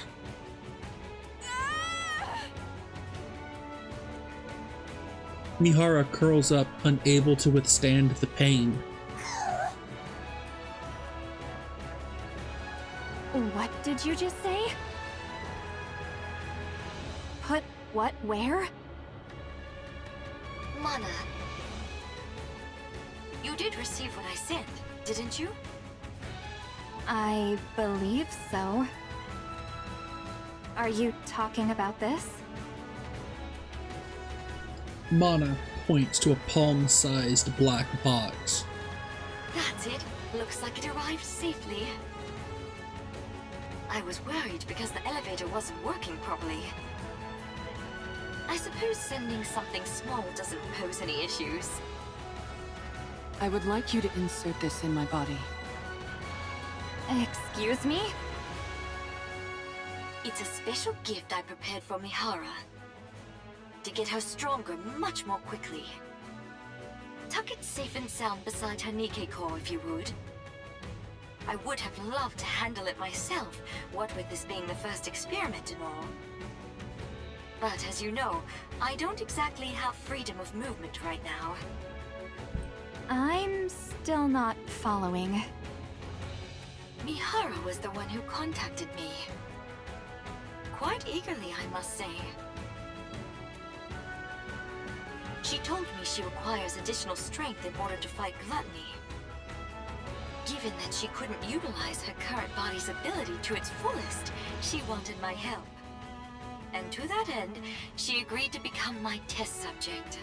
Mihara curls up, unable to withstand the pain. What did you just say? Put what where? Mana, you did receive what I sent, didn't you? I believe so. Are you talking about this? Mana points to a palm-sized black box. That's it. Looks like it arrived safely. I was worried because the elevator wasn't working properly. I suppose sending something small doesn't pose any issues. I would like you to insert this in my body. Excuse me? It's a special gift I prepared for Mihara. To get her stronger much more quickly. Tuck it safe and sound beside her Nikke core if you would. I would have loved to handle it myself, what with this being the first experiment and all. But as you know, I don't exactly have freedom of movement right now. I'm still not following. Mihara was the one who contacted me. Quite eagerly, I must say. She told me she requires additional strength in order to fight gluttony. Given that she couldn't utilize her current body's ability to its fullest, she wanted my help. And to that end, she agreed to become my test subject.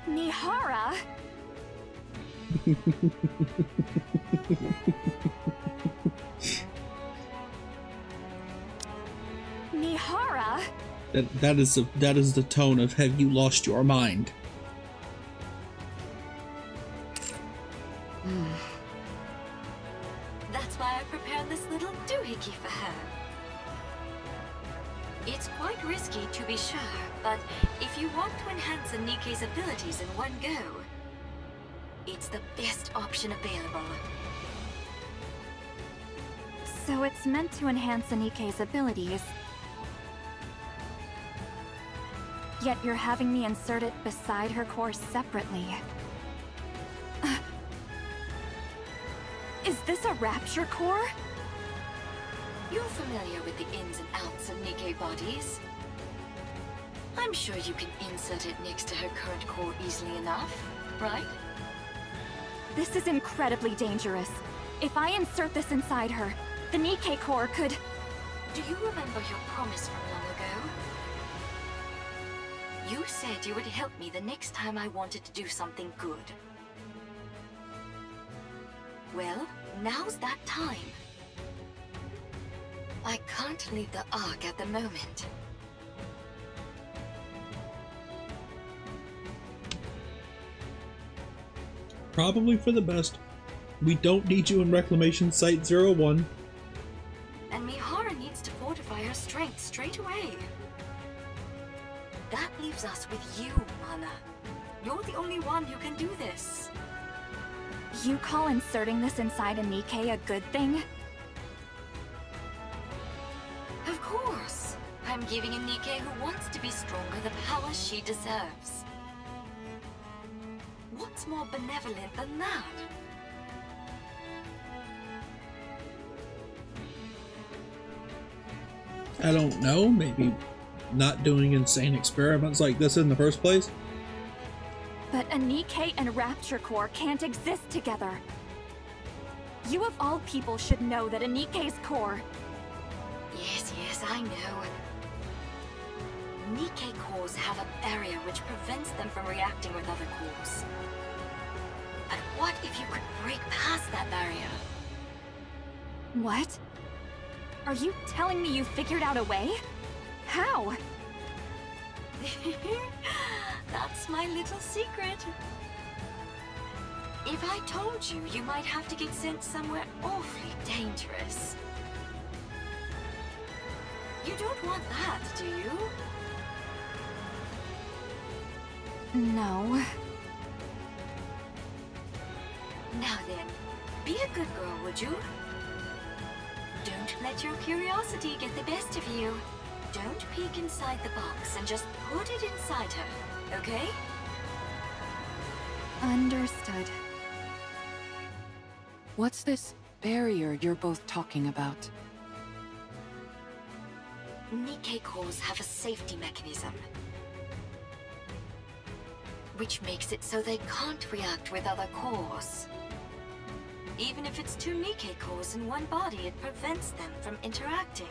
Mihara? Mihara? That is the tone of "Have you lost your mind?" That's why I prepared this little doohickey for her. It's quite risky to be sure, but if you want to enhance a Nikke's abilities in one go, it's the best option available. So it's meant to enhance Nikke's abilities. Yet you're having me insert it beside her core separately. Is this a rapture core? You're familiar with the ins and outs of Nikke bodies. I'm sure you can insert it next to her current core easily enough, right? This is incredibly dangerous. If I insert this inside her, the Nikke core could... Do you remember your promise from long ago? You said you would help me the next time I wanted to do something good. Well, now's that time. I can't leave the Ark at the moment. Probably for the best. We don't need you in Reclamation Site 01. And Mihara needs to fortify her strength straight away. That leaves us with you, Mana. You're the only one who can do this. You call inserting this inside a Nikke a good thing? Of course. I'm giving a Nikke who wants to be stronger the power she deserves. What's more benevolent than that? I don't know, maybe not doing insane experiments like this in the first place? But a Nikke and Rapture Core can't exist together. You of all people should know that a Nikke's core... Yes, I know. Nikke cores have a barrier which prevents them from reacting with other cores. But what if you could break past that barrier? What? Are you telling me you figured out a way? How? That's my little secret. If I told you, you might have to get sent somewhere awfully dangerous. You don't want that, do you? No. Now then, be a good girl, would you? Don't let your curiosity get the best of you. Don't peek inside the box and just put it inside her, okay? Understood. What's this barrier you're both talking about? Nikke cores have a safety mechanism, which makes it so they can't react with other cores. Even if it's two Nikke cores in one body, it prevents them from interacting.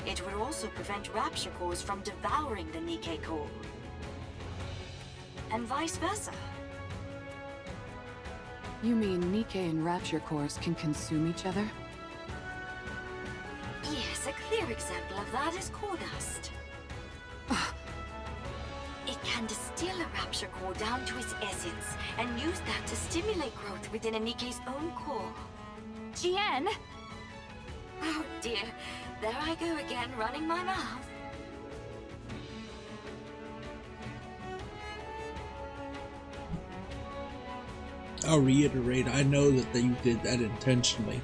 It would also prevent Rapture cores from devouring the Nikke core. And vice versa. You mean Nikke and Rapture cores can consume each other? Yes, a clear example of that is core dust. It can distill a rapture core down to its essence and use that to stimulate growth within a Nikke's own core. Jien! Oh dear, there I go again, running my mouth. I'll reiterate, I know that you did that intentionally.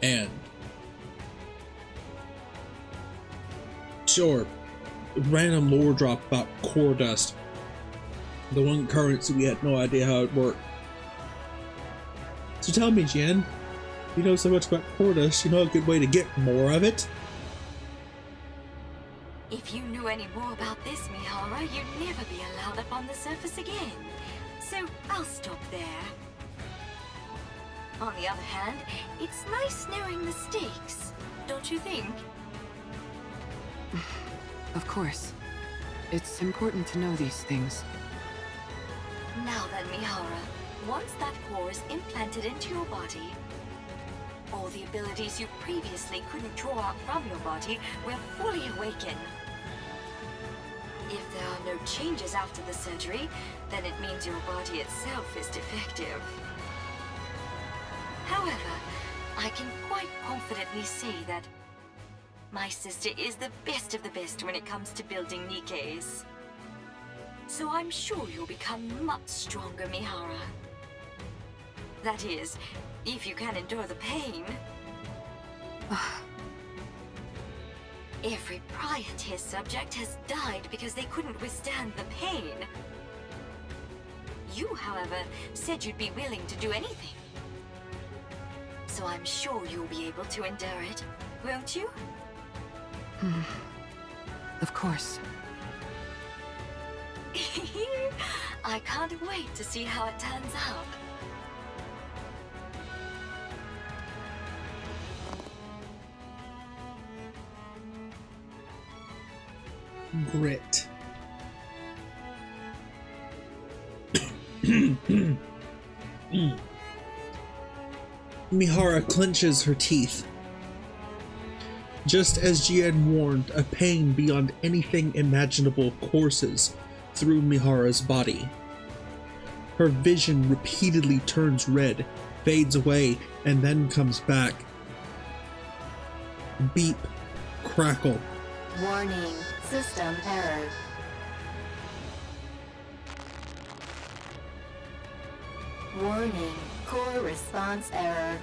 And sure, random lore drop about core dust. The one currency we had no idea how it worked. So tell me, Jen, you know so much about core dust, you know a good way to get more of it? If you knew any more about this, Mihara, you'd never be allowed up on the surface again. So I'll stop there. On the other hand, it's nice knowing the stakes, don't you think? Of course. It's important to know these things. Now then, Mihara, once that core is implanted into your body, all the abilities you previously couldn't draw out from your body will fully awaken. If there are no changes after the surgery, then it means your body itself is defective. However, I can quite confidently say that my sister is the best of the best when it comes to building Nikkes. So I'm sure you'll become much stronger, Mihara. That is, if you can endure the pain. Every prior test subject has died because they couldn't withstand the pain. You, however, said you'd be willing to do anything. So I'm sure you'll be able to endure it, won't you? Of course. I can't wait to see how it turns out. Grit. Mihara clenches her teeth. Just as Jien warned, a pain beyond anything imaginable courses through Mihara's body. Her vision repeatedly turns red, fades away, and then comes back. Beep. Crackle. Warning, system error. Warning, core response error.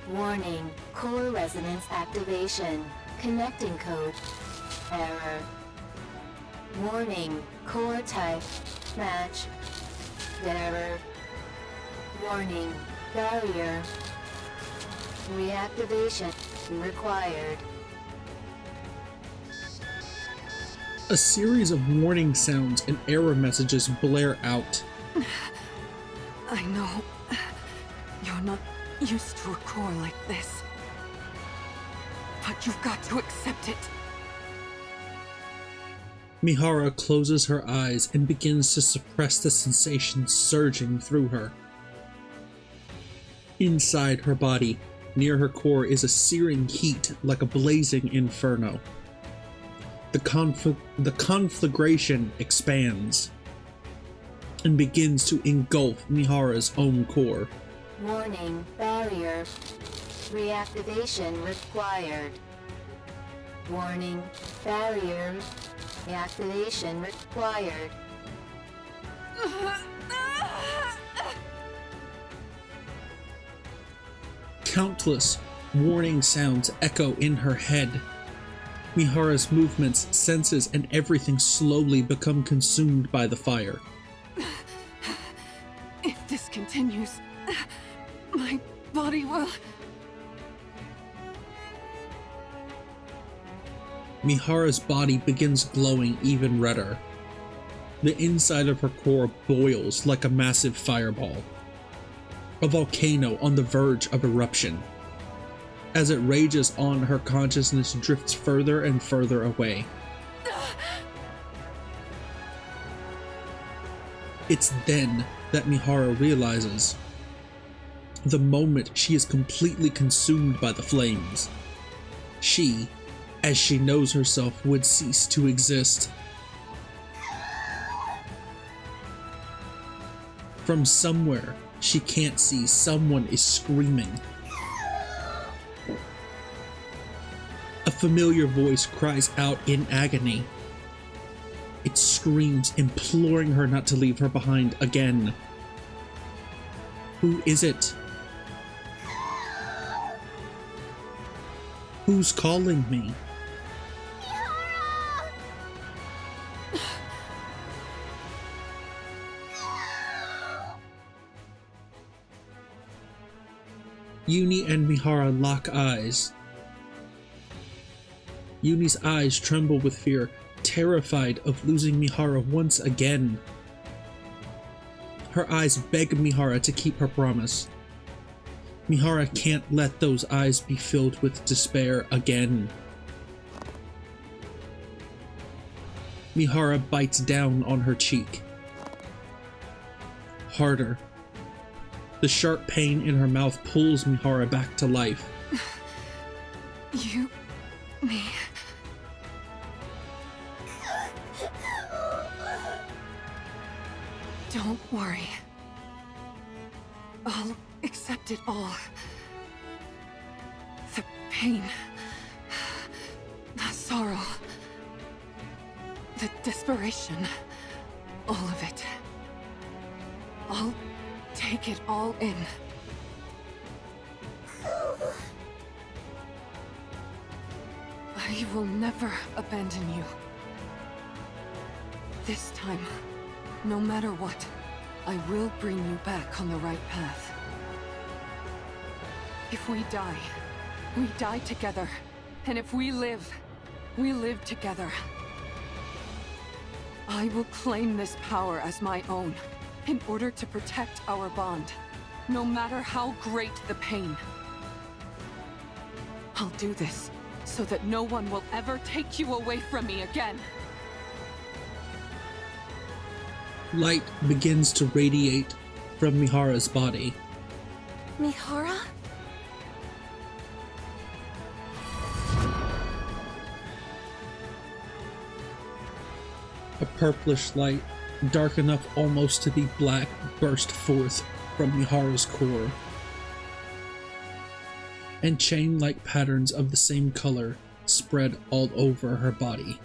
Warning, core resonance activation. Connecting code. Error. Warning, core type. Match. Error. Warning, barrier. Reactivation required. A series of warning sounds and error messages blare out. I know. You're not used to a core like this. But you've got to accept it. Mihara closes her eyes and begins to suppress the sensation surging through her. Inside her body, near her core, is a searing heat like a blazing inferno. The conflagration expands and begins to engulf Mihara's own core. Warning, barrier. Reactivation required. Warning, barrier. Reactivation required. Countless warning sounds echo in her head. Mihara's movements, senses, and everything slowly become consumed by the fire. If this continues, my body will... Mihara's body begins glowing even redder. The inside of her core boils like a massive fireball. A volcano on the verge of eruption. As it rages on, her consciousness drifts further and further away. It's then that Mihara realizes The moment she is completely consumed by the flames, she, as she knows herself, would cease to exist. From somewhere she can't see, someone is screaming. A familiar voice cries out in agony. It screams, imploring her not to leave her behind again. Who is it? Who's calling me? Uni and Mihara lock eyes. Uni's eyes tremble with fear, terrified of losing Mihara once again. Her eyes beg Mihara to keep her promise. Mihara can't let those eyes be filled with despair again. Mihara bites down on her cheek. Harder. The sharp pain in her mouth pulls Mihara back to life. Me. Don't worry. I'll accept it all. The pain. The sorrow. The desperation. All of it. I'll take it all in. I will never abandon you. This time, no matter what, I will bring you back on the right path. If we die together. And if we live together. I will claim this power as my own, in order to protect our bond, no matter how great the pain. I'll do this so that no one will ever take you away from me again. Light begins to radiate from Mihara's body. Mihara? A purplish light, dark enough almost to be black, burst forth from Mihara's core. And chain-like patterns of the same color spread all over her body.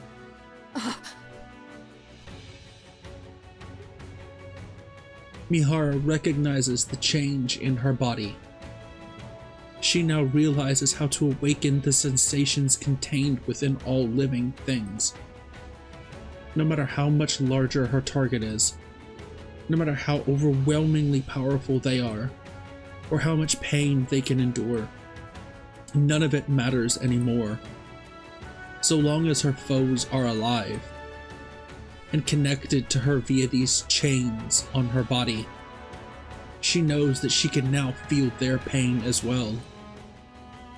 Mihara recognizes the change in her body. She now realizes how to awaken the sensations contained within all living things. No matter how much larger her target is, no matter how overwhelmingly powerful they are, or how much pain they can endure, none of it matters anymore. So long as her foes are alive, and connected to her via these chains on her body, she knows that she can now feel their pain as well.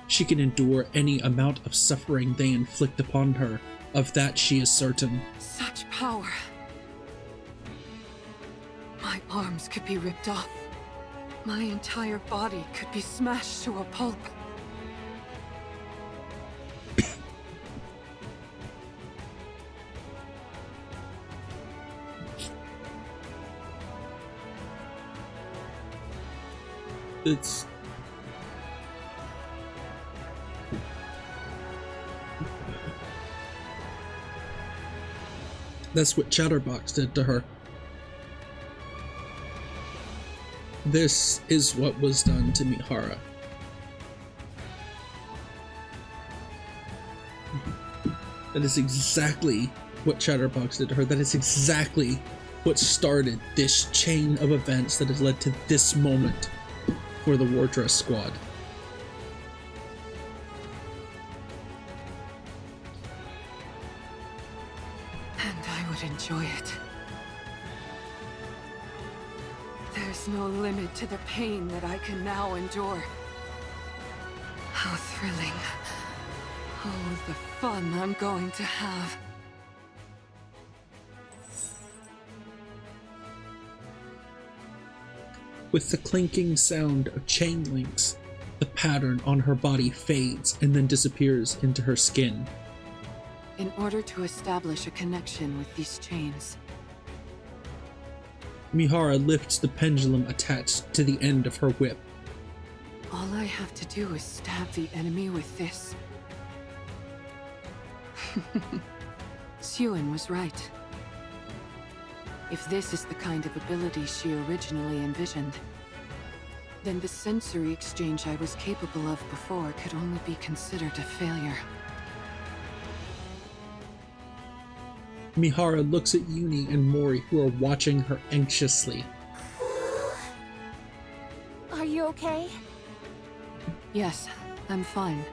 She can endure any amount of suffering they inflict upon her. Of that she is certain. Such power. My arms could be ripped off. My entire body could be smashed to a pulp. It's... That's what Chatterbox did to her. This is what was done to Mihara. That is exactly what Chatterbox did to her. That is exactly what started this chain of events that has led to this moment for the Wardress Squad. Enjoy it. There's no limit to the pain that I can now endure. How thrilling. Oh, the fun I'm going to have. With the clinking sound of chain links, the pattern on her body fades and then disappears into her skin. In order to establish a connection with these chains, Mihara lifts the pendulum attached to the end of her whip. all I have to do is stab the enemy with this. Suen was right. If this is the kind of ability she originally envisioned, then the sensory exchange I was capable of before could only be considered a failure. Mihara looks at Uni and Mori, who are watching her anxiously. Are you okay? Yes, I'm fine.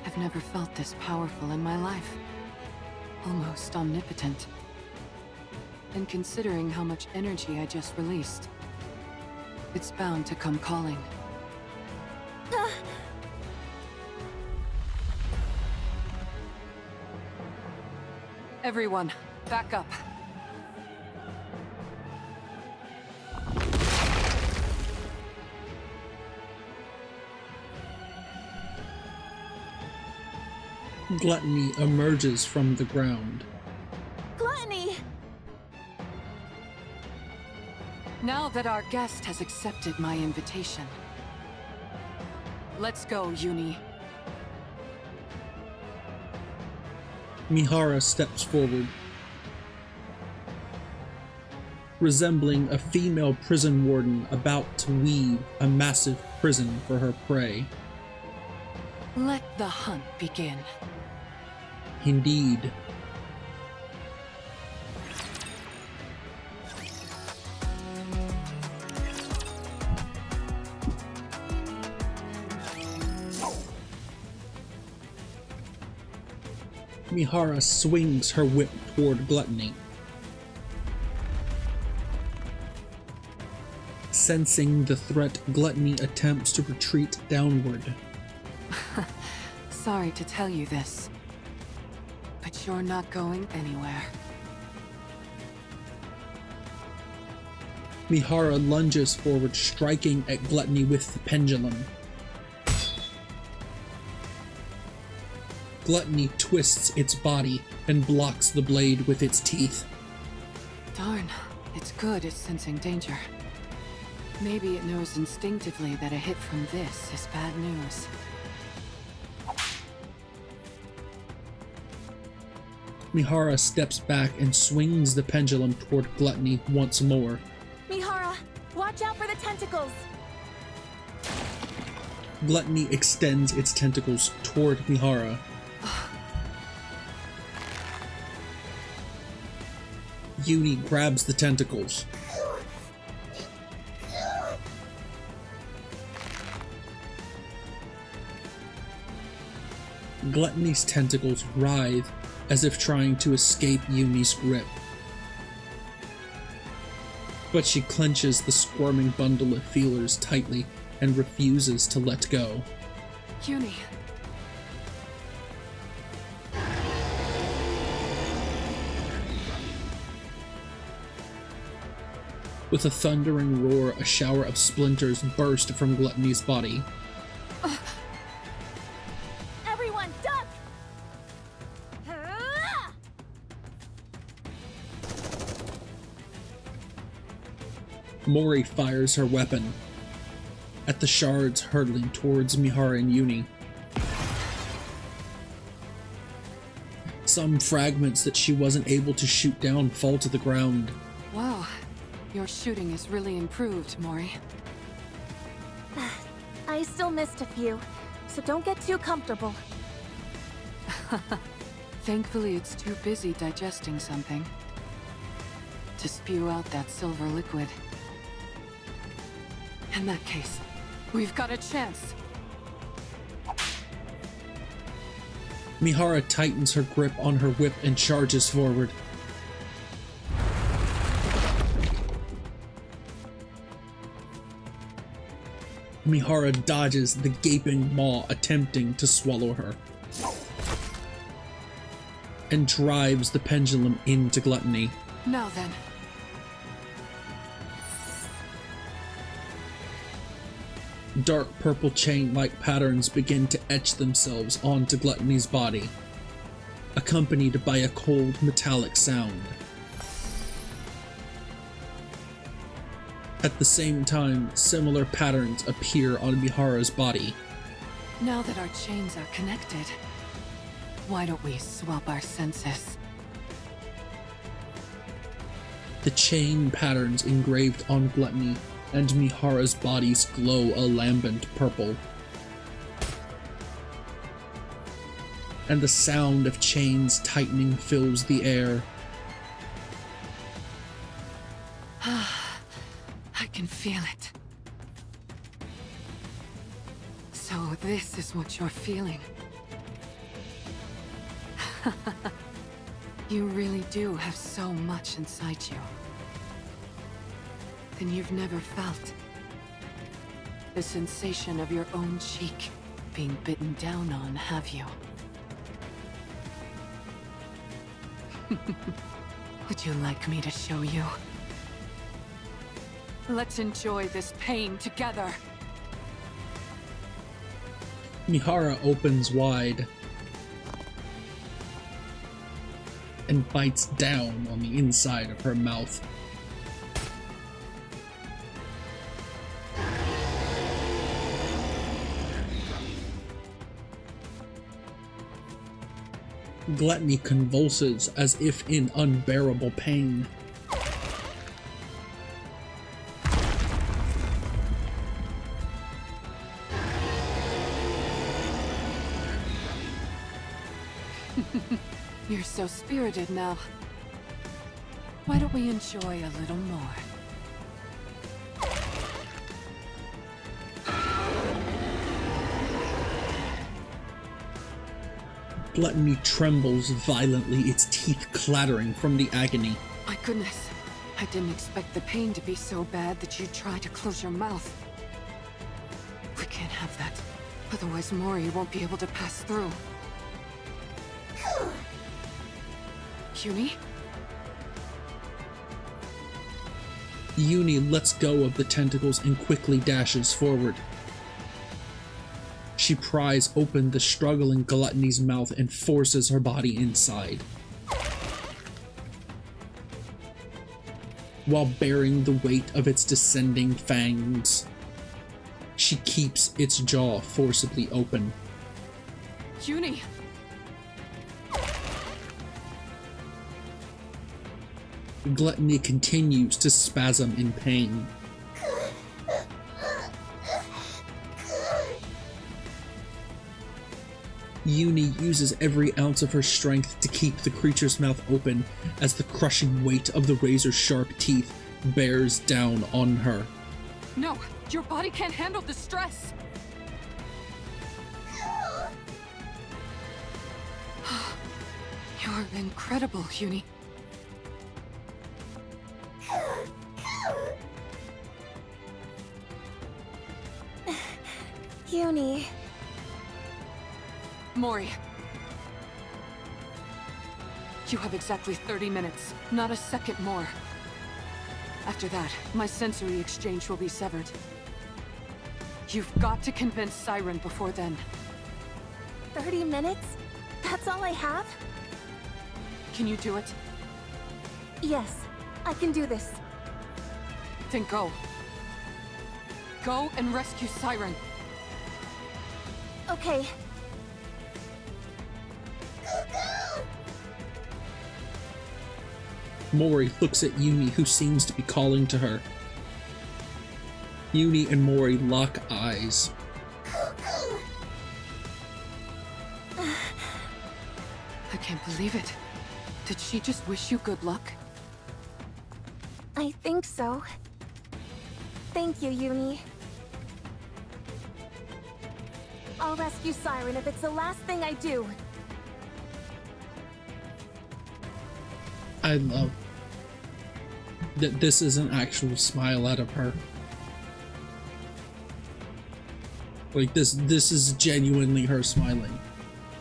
I've never felt this powerful in my life. Almost omnipotent. And considering how much energy I just released, it's bound to come calling. Everyone, back up. Gluttony emerges from the ground. Gluttony! Now that our guest has accepted my invitation, let's go, Uni. Mihara steps forward. Resembling a female prison warden about to weave a massive prison for her prey. Let the hunt begin. Indeed. Mihara swings her whip toward Gluttony. Sensing the threat, Gluttony attempts to retreat downward. Sorry to tell you this, but you're not going anywhere. Mihara lunges forward, striking at Gluttony with the pendulum. Gluttony twists its body and blocks the blade with its teeth. Darn, it's good at sensing danger. Maybe it knows instinctively that a hit from this is bad news. Mihara steps back and swings the pendulum toward Gluttony once more. Mihara, watch out for the tentacles! Gluttony extends its tentacles toward Mihara. Uni grabs the tentacles. Gluttony's tentacles writhe as if trying to escape Uni's grip. But she clenches the squirming bundle of feelers tightly and refuses to let go. Uni. With a thundering roar, a shower of splinters burst from Gluttony's body. Everyone, duck! Mori fires her weapon at the shards hurtling towards Mihara and Uni. Some fragments that she wasn't able to shoot down fall to the ground. Wow, your shooting has really improved, Mori. I still missed a few, so don't get too comfortable. Thankfully, it's too busy digesting something to spew out that silver liquid. In that case, we've got a chance. Mihara tightens her grip on her whip and charges forward. Mihara dodges the gaping maw attempting to swallow her, and drives the pendulum into Gluttony. Now then. Dark purple chain-like patterns begin to etch themselves onto Gluttony's body, accompanied by a cold metallic sound. At the same time, similar patterns appear on Mihara's body. Now that our chains are connected, why don't we swap our senses? The chain patterns engraved on Gluttony and Mihara's bodies glow a lambent purple. And the sound of chains tightening fills the air. I can feel it. So this is what you're feeling. You really do have so much inside you. Then you've never felt the sensation of your own cheek being bitten down on, have you? Would you like me to show you? Let's enjoy this pain together. Mihara opens wide and bites down on the inside of her mouth. Gluttony convulses as if in unbearable pain. You're so spirited now. Why don't we enjoy a little more? Gluttony trembles violently, its teeth clattering from the agony. My goodness, I didn't expect the pain to be so bad that you'd try to close your mouth. We can't have that, otherwise Mori won't be able to pass through. Uni? Uni lets go of the tentacles and quickly dashes forward. She pries open the struggling Gluttony's mouth and forces her body inside. While bearing the weight of its descending fangs, she keeps its jaw forcibly open. Uni! Gluttony continues to spasm in pain. Uni uses every ounce of her strength to keep the creature's mouth open as the crushing weight of the razor-sharp teeth bears down on her. No! Your body can't handle the stress! You're incredible, Uni. Uni. Mori. You have exactly 30 minutes, not a second more. After that, my sensory exchange will be severed. You've got to convince Siren before then. 30 minutes? That's all I have? Can you do it? Yes, I can do this. Then go. Go and rescue Siren. Okay. Mori looks at Uni, who seems to be calling to her. Uni and Mori lock eyes. I can't believe it. Did she just wish you good luck? I think so. Thank you, Uni. I'll rescue Siren if it's the last thing I do. I love that this is an actual smile out of her. Like this is genuinely her smiling.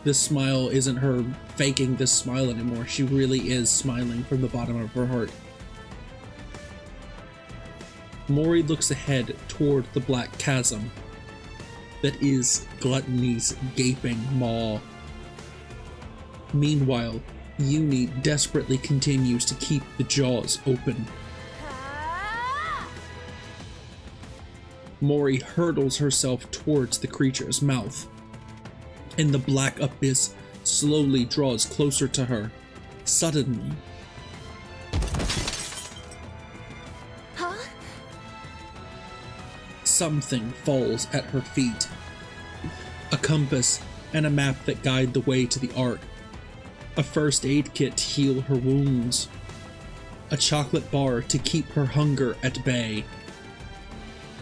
This smile isn't her faking this smile anymore. She really is smiling from the bottom of her heart. Mori looks ahead toward the black chasm, that is Gluttony's gaping maw. Meanwhile, Uni desperately continues to keep the jaws open. Mori hurtles herself towards the creature's mouth, and the black abyss slowly draws closer to her. Suddenly, something falls at her feet. A compass and a map that guide the way to the Ark. A first aid kit to heal her wounds. A chocolate bar to keep her hunger at bay.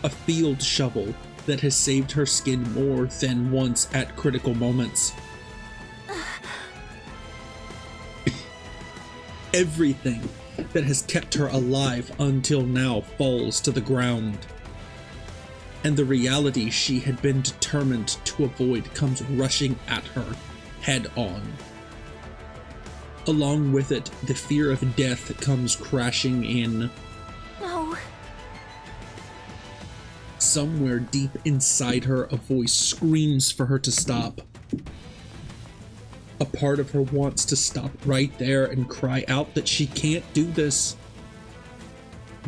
A field shovel that has saved her skin more than once at critical moments. Everything that has kept her alive until now falls to the ground. And the reality she had been determined to avoid comes rushing at her, head on. Along with it, the fear of death comes crashing in. No. Somewhere deep inside her, a voice screams for her to stop. A part of her wants to stop right there and cry out that she can't do this.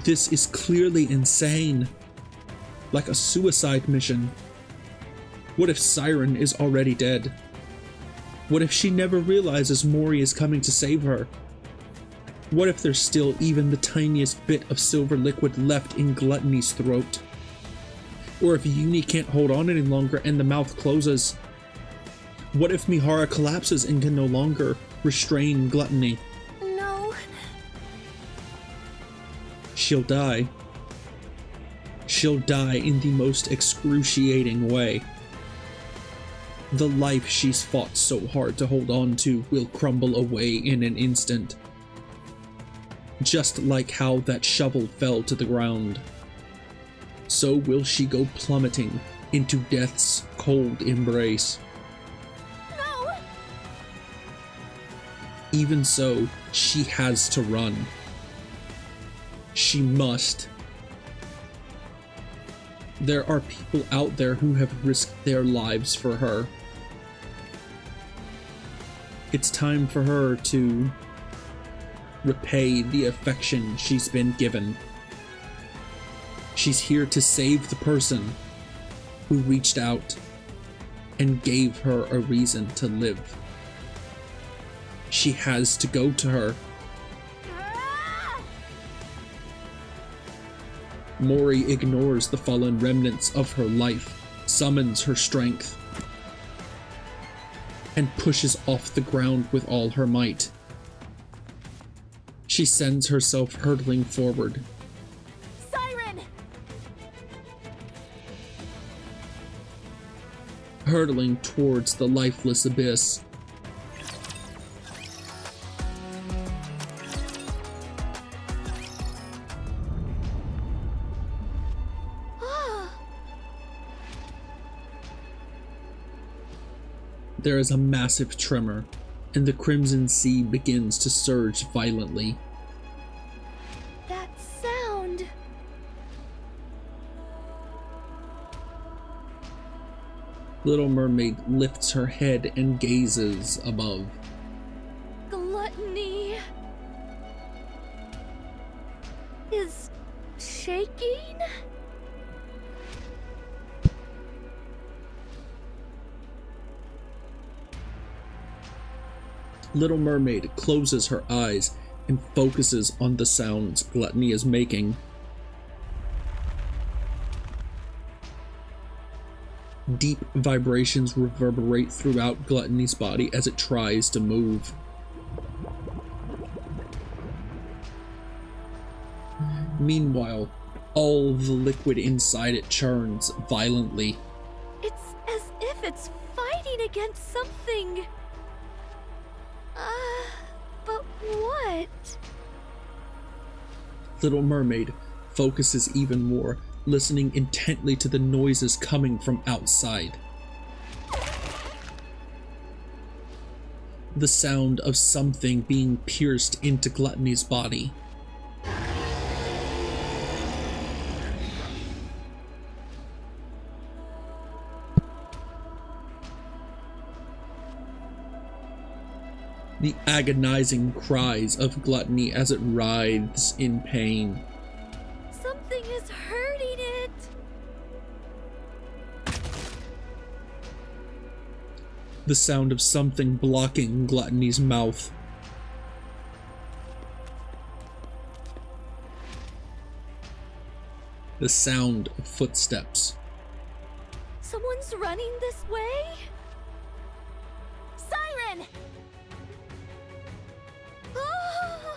This is clearly insane. Like a suicide mission. What if Siren is already dead? What if she never realizes Mori is coming to save her? What if there's still even the tiniest bit of silver liquid left in Gluttony's throat? Or if Uni can't hold on any longer and the mouth closes? What if Mihara collapses and can no longer restrain Gluttony? No. She'll die. She'll die in the most excruciating way. The life she's fought so hard to hold on to will crumble away in an instant. Just like how that shovel fell to the ground. So will she go plummeting into death's cold embrace. No! Even so, she has to run. She must. There are people out there who have risked their lives for her. It's time for her to repay the affection she's been given. She's here to save the person who reached out and gave her a reason to live. She has to go to her. Mori ignores the fallen remnants of her life, summons her strength, and pushes off the ground with all her might. She sends herself hurtling forward. Siren! Hurtling towards the lifeless abyss. There is a massive tremor, and the Crimson Sea begins to surge violently. That sound. Little Mermaid lifts her head and gazes above. Gluttony is shaking? Little Mermaid closes her eyes and focuses on the sounds Gluttony is making. Deep vibrations reverberate throughout Gluttony's body as it tries to move. Meanwhile, all the liquid inside it churns violently. It's as if it's fighting against something. But what? Little Mermaid focuses even more, listening intently to the noises coming from outside. The sound of something being pierced into Gluttony's body. The agonizing cries of Gluttony as it writhes in pain. Something is hurting it. The sound of something blocking Gluttony's mouth. The sound of footsteps. Someone's running this way? Siren! Ah!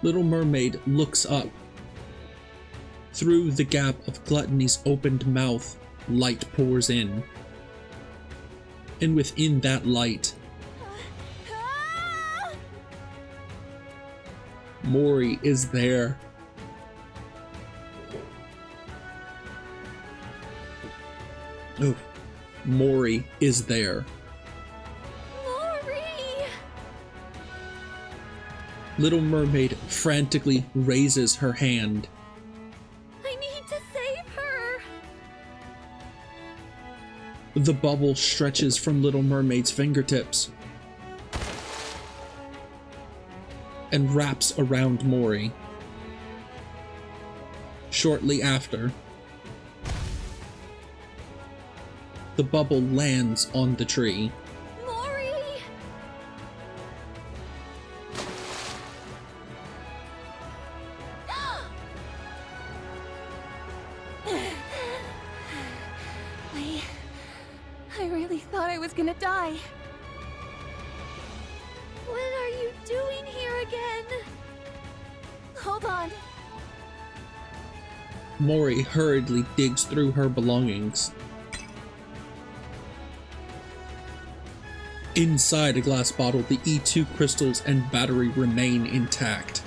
Little Mermaid looks up. Through the gap of Gluttony's opened mouth, light pours in. And within that light, Mori is there. Oh, Mori is there. Mori! Little Mermaid frantically raises her hand. I need to save her! The bubble stretches from Little Mermaid's fingertips and wraps around Mori. Shortly after, the bubble lands on the tree. Mori! I really thought I was gonna die. What are you doing here again? Hold on. Mori hurriedly digs through her belongings. Inside a glass bottle, the E2 crystals and battery remain intact.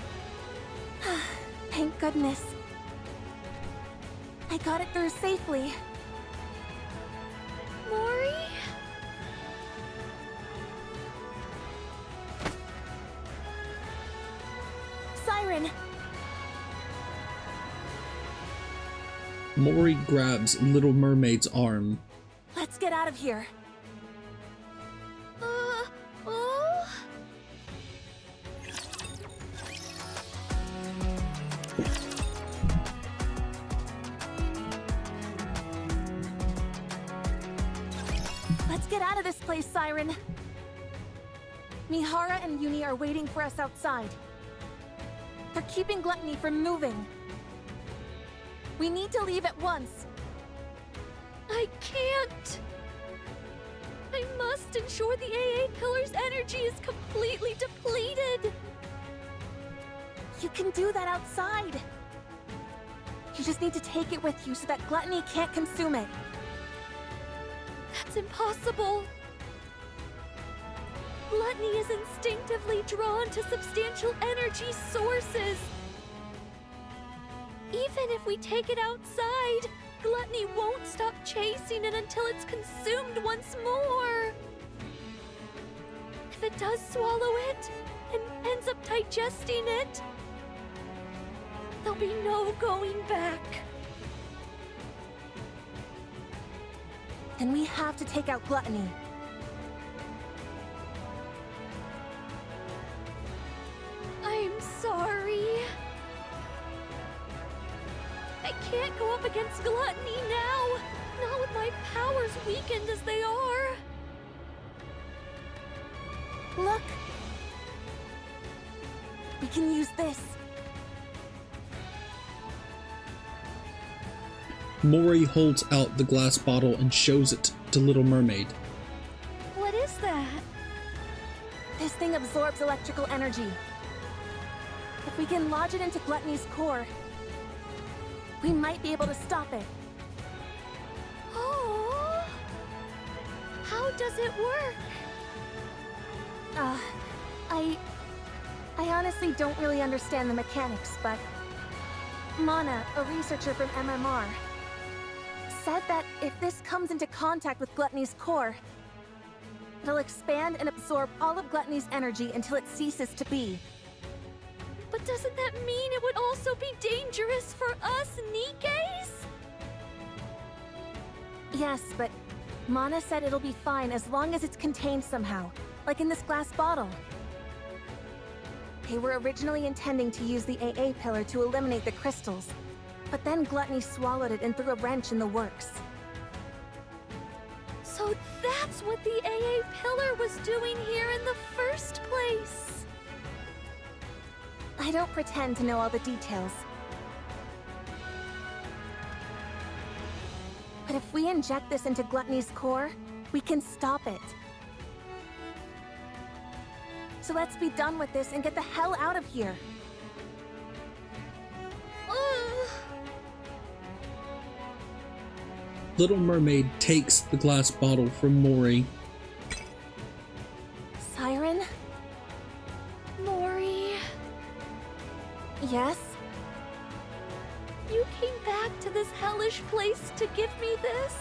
Thank goodness. I got it through safely. Mori? Siren! Mori grabs Little Mermaid's arm. Let's get out of here. Oh? Let's get out of this place, Siren. Mihara and Uni are waiting for us outside. They're keeping Gluttony from moving. We need to leave at once. I can't. I must ensure the AA pillar's energy is completely depleted. You can do that outside. You just need to take it with you so that Gluttony can't consume it. That's impossible. Gluttony is instinctively drawn to substantial energy sources. Even if we take it outside, Gluttony won't stop chasing it until it's consumed once more. If it does swallow it and ends up digesting it, there'll be no going back. Then we have to take out Gluttony. I'm sorry. I can't go up against Gluttony now, not with my powers weakened as they are. Look! We can use this. Mori holds out the glass bottle and shows it to Little Mermaid. What is that? This thing absorbs electrical energy. If we can lodge it into Gluttony's core, we might be able to stop it. Oh! How does it work? I honestly don't really understand the mechanics, but Mana, a researcher from MMR, said that if this comes into contact with Gluttony's core, it'll expand and absorb all of Gluttony's energy until it ceases to be. But doesn't that mean it would also be dangerous for us Nikkes? Yes, but Mana said it'll be fine as long as it's contained somehow, like in this glass bottle. They were originally intending to use the AA pillar to eliminate the crystals, but then Gluttony swallowed it and threw a wrench in the works. So that's what the AA pillar was doing here in the first place. I don't pretend to know all the details. But if we inject this into Gluttony's core, we can stop it. So let's be done with this and get the hell out of here. Little Mermaid takes the glass bottle from Mori. Siren? Mori, Yes? you came back to this hellish place to give me this?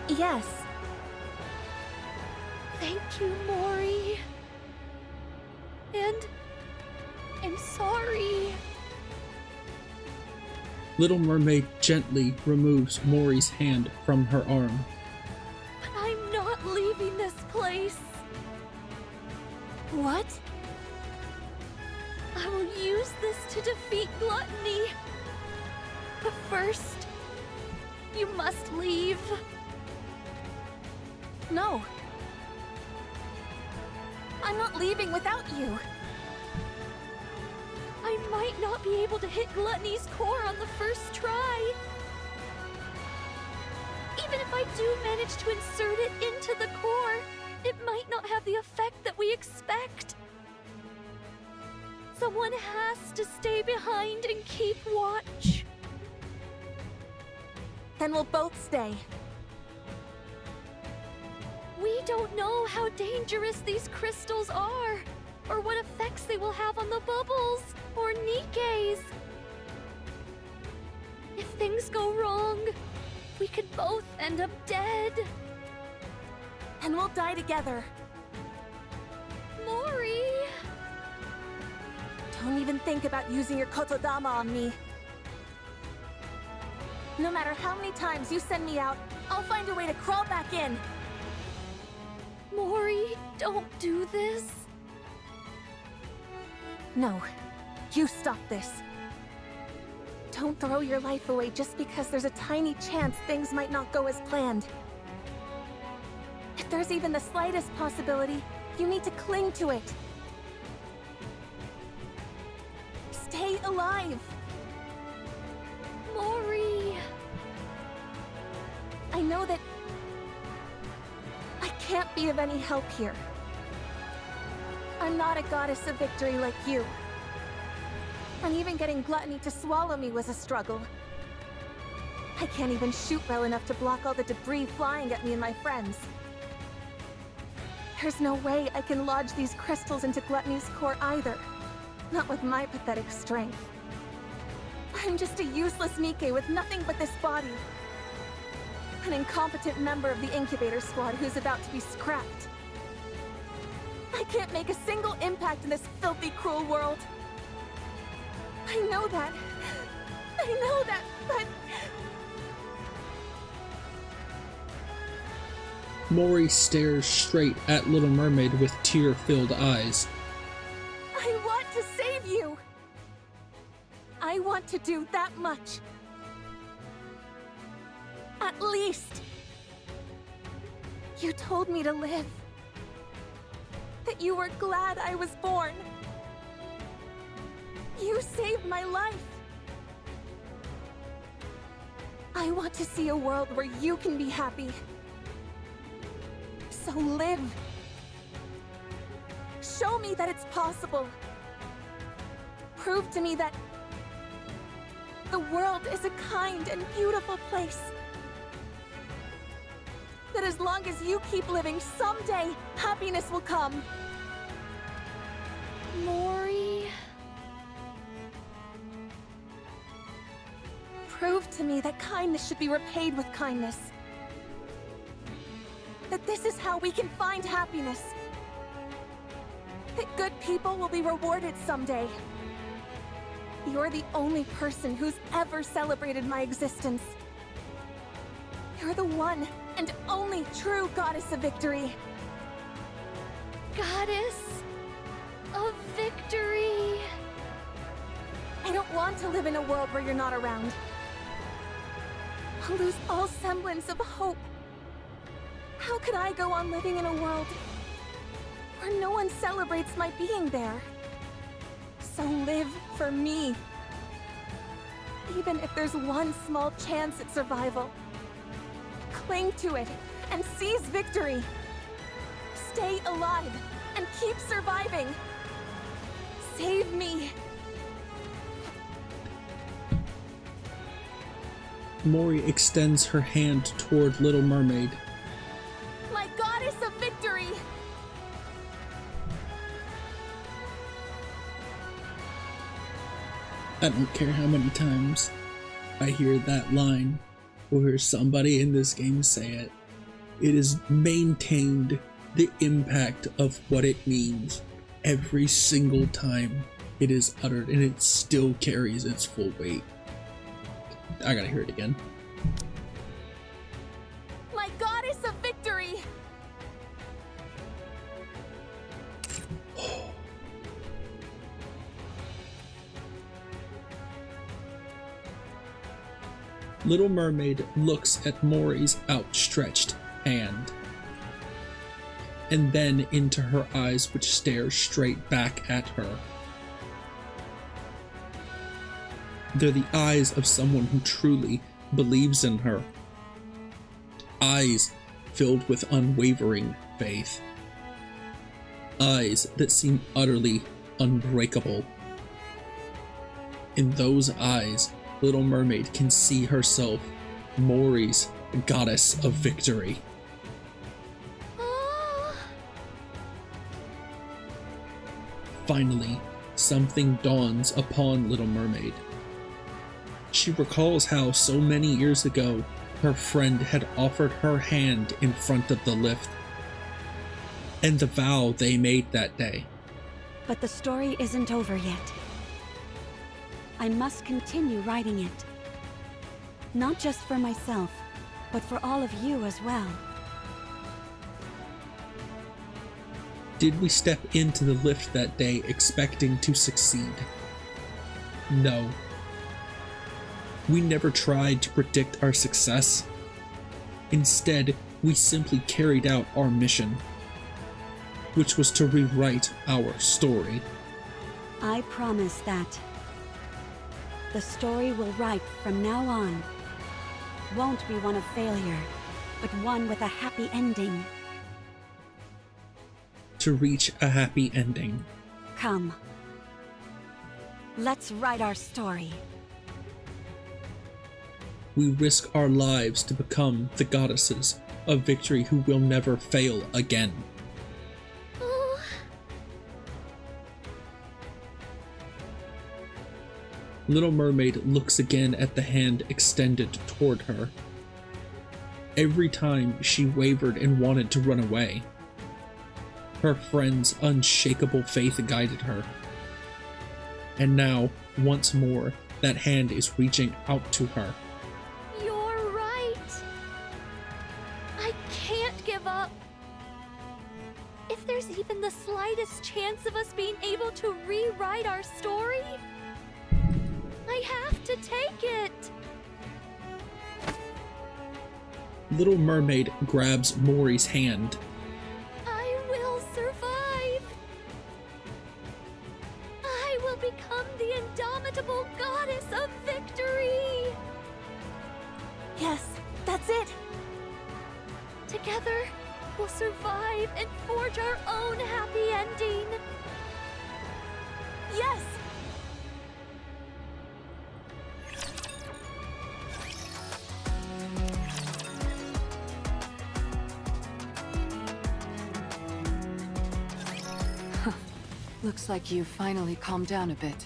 Yes. Thank you, Mori. And I'm sorry. Little Mermaid gently removes Mori's hand from her arm. But I'm not leaving this place. What? I will use this to defeat Gluttony. But first, you must leave. No. I'm not leaving without you. I might not be able to hit Gluttony's core on the first try. Even if I do manage to insert it into the core, it might not have the effect that we expect. Someone has to stay behind and keep watch. Then we'll both stay. We don't know how dangerous these crystals are, or what effects they will have on the bubbles, or Nikke's. If things go wrong, we could both end up dead. And we'll die together. Mori! Don't even think about using your kotodama on me. No matter how many times you send me out, I'll find a way to crawl back in. Mori, don't do this. No, you stop this. Don't throw your life away just because there's a tiny chance things might not go as planned. If there's even the slightest possibility, you need to cling to it. Stay alive! Mori! I know that I can't be of any help here. I'm not a goddess of victory like you. And even getting Gluttony to swallow me was a struggle. I can't even shoot well enough to block all the debris flying at me and my friends. There's no way I can lodge these crystals into Gluttony's core either. Not with my pathetic strength. I'm just a useless Nikke with nothing but this body. An incompetent member of the incubator squad who's about to be scrapped. I can't make a single impact in this filthy, cruel world. I know that. I know that, but... Mori stares straight at Little Mermaid with tear-filled eyes. I want to save you! I want to do that much. At least. You told me to live. That you were glad I was born. You saved my life. I want to see a world where you can be happy. So live. Show me that it's possible. Prove to me that the world is a kind and beautiful place. That as long as you keep living, someday happiness will come. Mori... Prove to me that kindness should be repaid with kindness. That this is how we can find happiness. That good people will be rewarded someday. You're the only person who's ever celebrated my existence. You're the one and only true goddess of victory. Goddess of victory. I don't want to live in a world where you're not around. I'll lose all semblance of hope. How could I go on living in a world where no one celebrates my being there? So live for me. Even if there's one small chance at survival. Cling to it and seize victory. Stay alive and keep surviving. Save me. Mori extends her hand toward Little Mermaid. My goddess of victory! I don't care how many times I hear that line or hear somebody in this game say it. It has maintained the impact of what it means every single time it is uttered, and it still carries its full weight. I gotta hear it again. My goddess of victory! Little Mermaid looks at Mori's outstretched hand, and then into her eyes, which stare straight back at her. They're the eyes of someone who truly believes in her. Eyes filled with unwavering faith. Eyes that seem utterly unbreakable. In those eyes, Little Mermaid can see herself, Mori's goddess of victory. Finally, something dawns upon Little Mermaid. She recalls how so many years ago, her friend had offered her hand in front of the lift, and the vow they made that day. But the story isn't over yet. I must continue writing it. Not just for myself, but for all of you as well. Did we step into the lift that day expecting to succeed? No. We never tried to predict our success. Instead, we simply carried out our mission, which was to rewrite our story. I promise that the story we'll write from now on won't be one of failure, but one with a happy ending. To reach a happy ending. Come. Let's write our story. We risk our lives to become the goddesses of victory who will never fail again. Little Mermaid looks again at the hand extended toward her. Every time she wavered and wanted to run away, her friend's unshakable faith guided her. And now, once more, that hand is reaching out to her. You're right. I can't give up. If there's even the slightest chance of us being able to rewrite our story, I have to take it. Little Mermaid grabs Mori's hand. I will survive. I will become the indomitable goddess of victory. Yes, that's it. Together, we'll survive and forge our own happy ending. Yes! Looks like you finally calmed down a bit.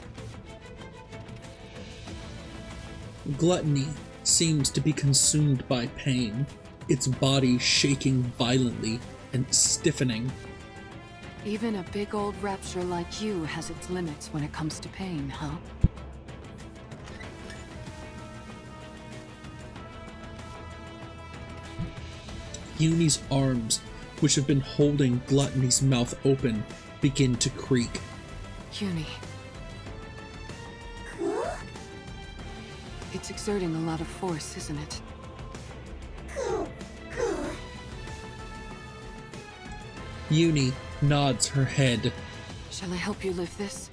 Gluttony seems to be consumed by pain, its body shaking violently and stiffening. Even a big old rapture like you has its limits when it comes to pain, huh? Uni's arms, which have been holding Gluttony's mouth open, begin to creak. Uni. It's exerting a lot of force, isn't it? Uni nods her head. Shall I help you lift this?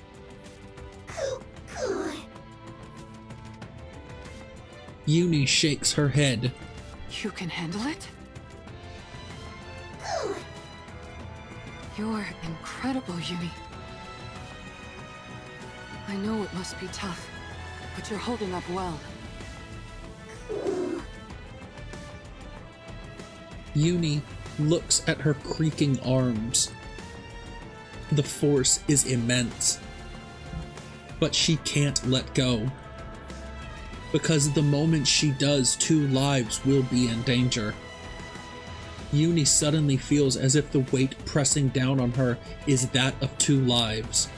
Uni shakes her head. You can handle it? You're incredible, Uni. I know it must be tough, but you're holding up well. Uni looks at her creaking arms. The force is immense, but she can't let go. Because the moment she does, 2 lives will be in danger. Uni suddenly feels as if the weight pressing down on her is that of 2 lives.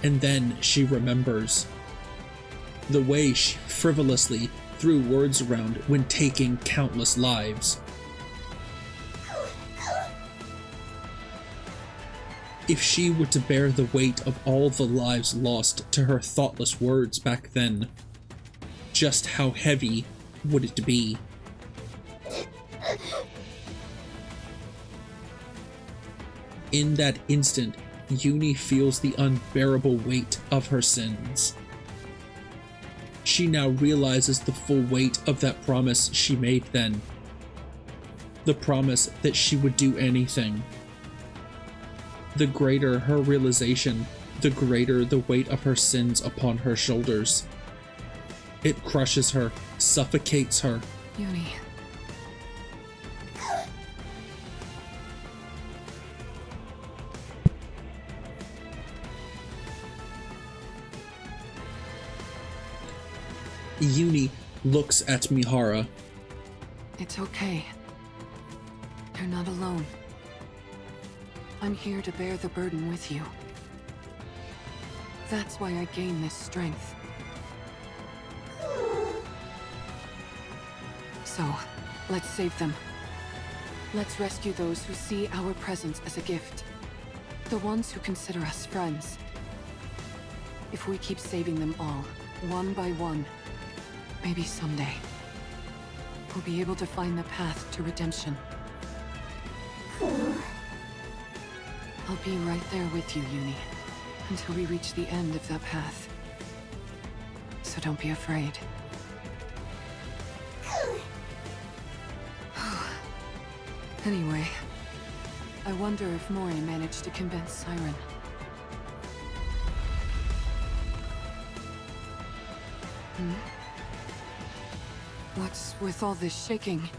And then she remembers the way she frivolously threw words around when taking countless lives. If she were to bear the weight of all the lives lost to her thoughtless words back then, just how heavy would it be? In that instant, Uni feels the unbearable weight of her sins. She now realizes the full weight of that promise she made then. The promise that she would do anything. The greater her realization, the greater the weight of her sins upon her shoulders. It crushes her, suffocates her. Uni. Uni looks at Mihara. It's okay. You're not alone. I'm here to bear the burden with you. That's why I gain this strength. So, let's save them. Let's rescue those who see our presence as a gift. The ones who consider us friends. If we keep saving them all, one by one, maybe someday, we'll be able to find the path to redemption. I'll be right there with you, Uni, until we reach the end of that path. So don't be afraid. Anyway, I wonder if Mori managed to convince Siren. What's with all this shaking?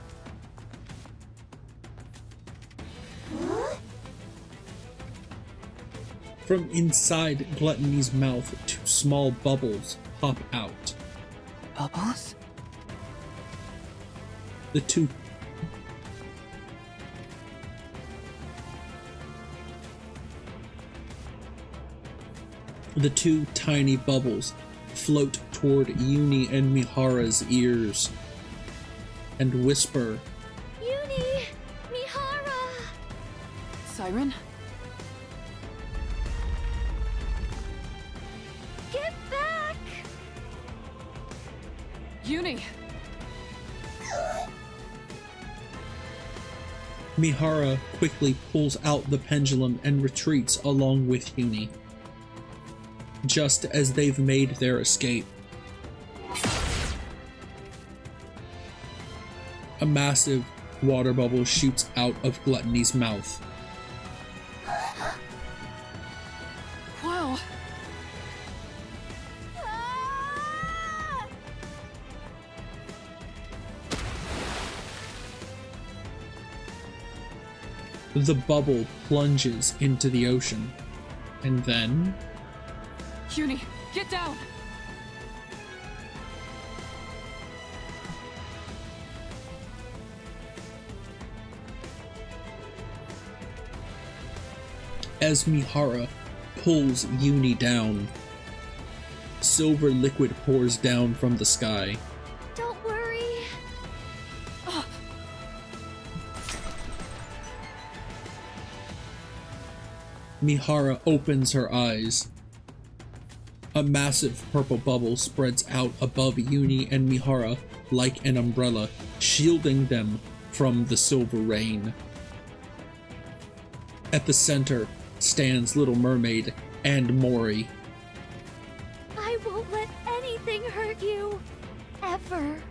From inside Gluttony's mouth, 2 small bubbles pop out. Bubbles? The two tiny bubbles float toward Uni and Mihara's ears and whisper, Uni! Mihara! Siren? Get back! Uni! Mihara quickly pulls out the pendulum and retreats along with Uni. Just as they've made their escape. A massive water bubble shoots out of Gluttony's mouth. Wow! The bubble plunges into the ocean, and then... Uni, get down! As Mihara pulls Uni down, silver liquid pours down from the sky. Don't worry. Mihara opens her eyes. A massive purple bubble spreads out above Uni and Mihara like an umbrella, shielding them from the silver rain. At the center stands Little Mermaid and Mori. I won't let anything hurt you. Ever.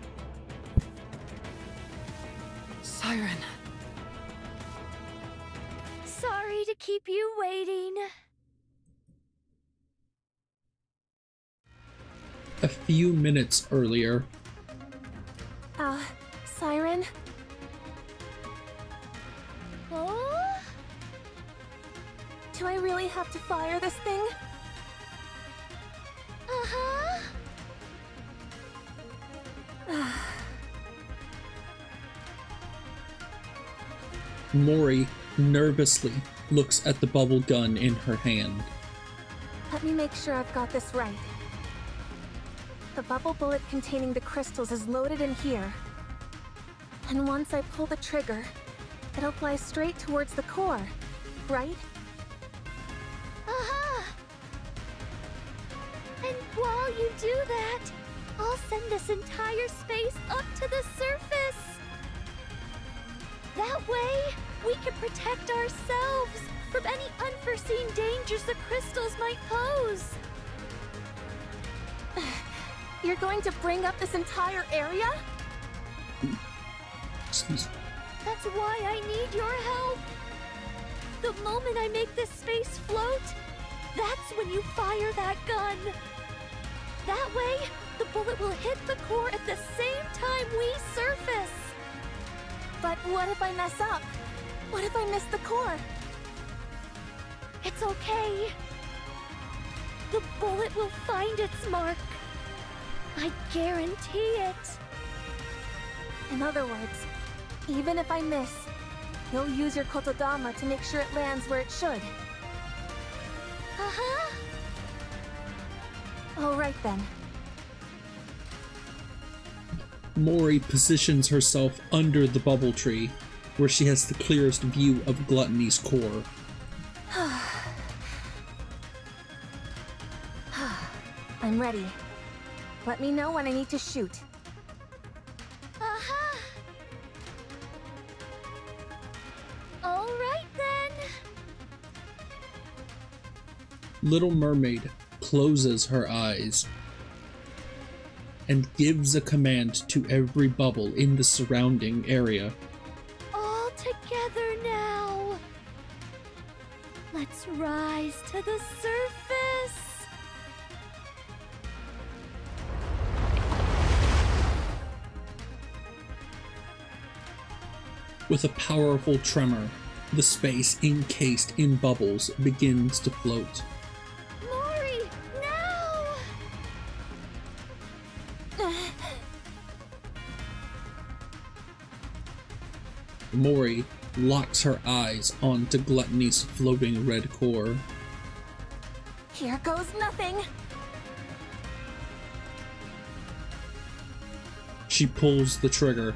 Siren. Sorry to keep you waiting. A few minutes earlier, Siren? Oh? Do I really have to fire this thing? Uh-huh. Mori nervously looks at the bubble gun in her hand. Let me make sure I've got this right. The bubble bullet containing the crystals is loaded in here. And once I pull the trigger, it'll fly straight towards the core, right? Uh-huh. And while you do that, I'll send this entire space up to the surface. That way, we can protect ourselves from any unforeseen dangers the crystals might pose. You're going to bring up this entire area? Excuse me. That's why I need your help. The moment I make this space float, that's when you fire that gun. That way, the bullet will hit the core at the same time we surface. But what if I mess up? What if I miss the core? It's okay. The bullet will find its mark. I guarantee it. In other words, even if I miss, you'll use your kotodama to make sure it lands where it should. Uh-huh. All right then. Mori positions herself under the bubble tree, where she has the clearest view of Gluttony's core. I'm ready. Let me know when I need to shoot. Uh-huh. All right then. Little Mermaid closes her eyes and gives a command to every bubble in the surrounding area. All together now. Let's rise to the surface. With a powerful tremor, the space encased in bubbles begins to float. Mori, now! Mori locks her eyes onto Gluttony's floating red core. Here goes nothing. She pulls the trigger.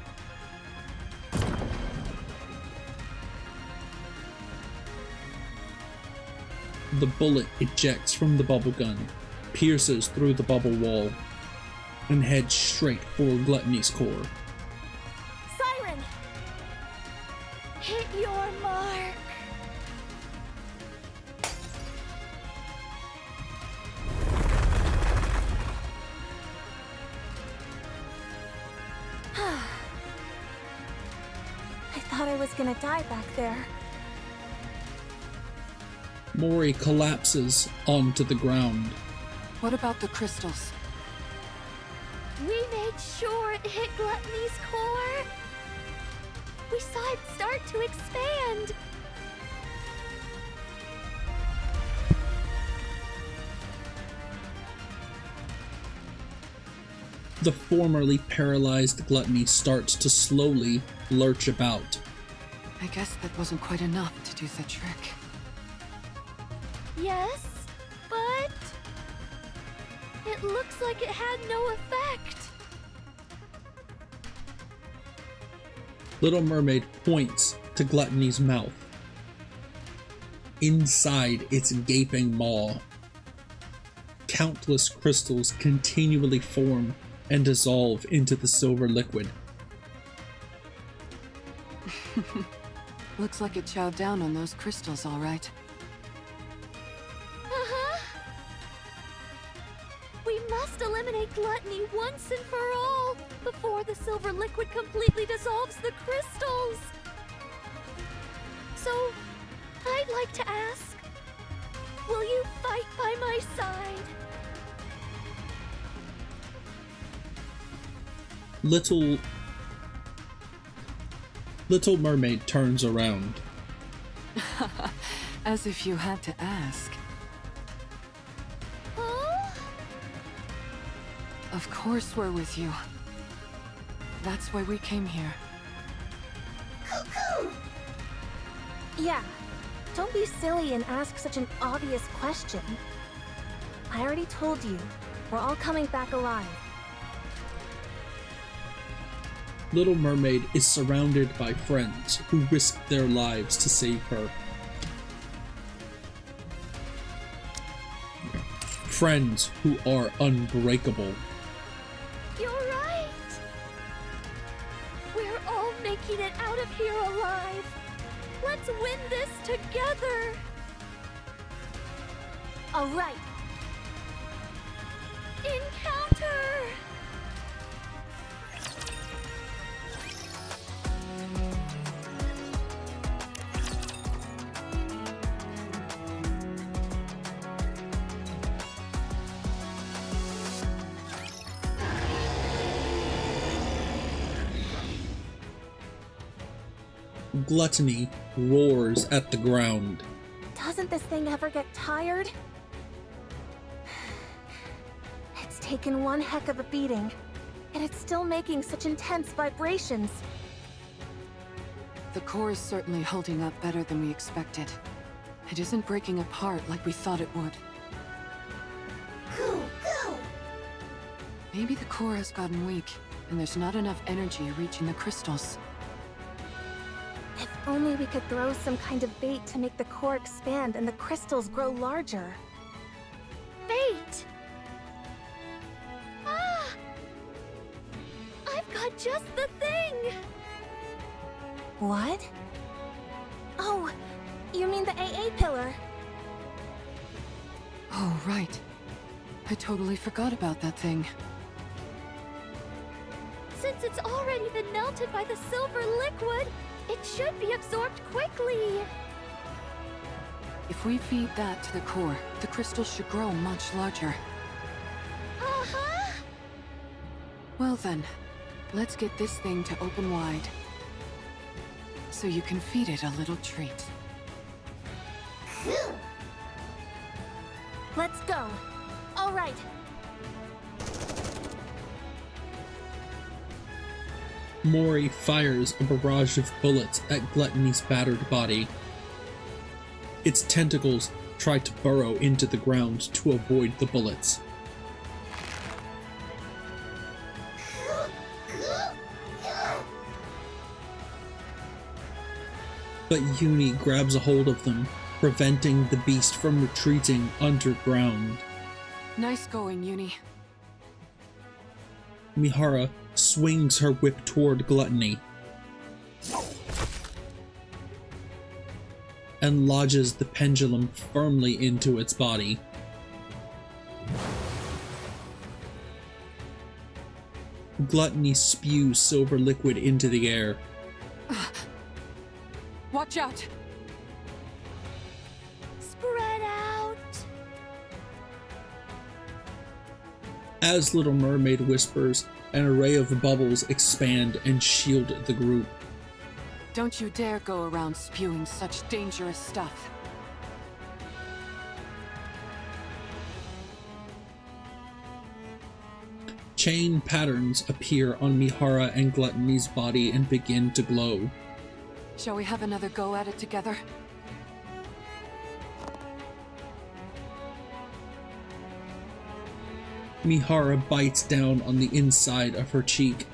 The bullet ejects from the bubble gun, pierces through the bubble wall, and heads straight for Gluttony's core. Siren! Hit your mark. I thought I was gonna die back there. Mori collapses onto the ground. What about the crystals? We made sure it hit Gluttony's core. We saw it start to expand. The formerly paralyzed Gluttony starts to slowly lurch about. I guess that wasn't quite enough to do the trick. Yes, but it looks like it had no effect. Little Mermaid points to Gluttony's mouth. inside its gaping maw. Countless crystals continually form and dissolve into the silver liquid. Looks like it chowed down on those crystals, all right. We must eliminate gluttony once and for all, before the silver liquid completely dissolves the crystals. So, I'd like to ask, will you fight by my side? Little Mermaid turns around. As if you had to ask. Huh? Of course we're with you. That's why we came here. Yeah, don't be silly and ask such an obvious question. I already told you, we're all coming back alive. Little Mermaid is surrounded by friends who risk their lives to save her. Friends who are unbreakable. You're right! We're all making it out of here alive! Let's win this together! All right. Encounter! Gluttony roars at the ground. Doesn't this thing ever get tired? It's taken one heck of a beating, and it's still making such intense vibrations. The core is certainly holding up better than we expected. It isn't breaking apart like we thought it would. Maybe the core has gotten weak, and there's not enough energy reaching the crystals. If only we could throw some kind of bait to make the core expand and the crystals grow larger. Bait! Ah! I've got just the thing! What? Oh, you mean the AA pillar? Oh, right. I totally forgot about that thing. Since it's already been melted by the silver liquid, it should be absorbed quickly. If we feed that to the core, the crystals should grow much larger. Uh-huh! Well then, let's get this thing to open wide. So you can feed it a little treat. Let's go. All right. Mori fires a barrage of bullets at Gluttony's battered body. Its tentacles try to burrow into the ground to avoid the bullets. But Uni grabs a hold of them, preventing the beast from retreating underground. Nice going, Uni. Mihara swings her whip toward Gluttony and lodges the pendulum firmly into its body. Gluttony spews silver liquid into the air. Watch out! Spread out! As Little Mermaid whispers, an array of bubbles expand and shield the group. Don't you dare go around spewing such dangerous stuff. Chain patterns appear on Mihara and Gluttony's body and begin to glow. Shall we have another go at it together? Mihara bites down on the inside of her cheek.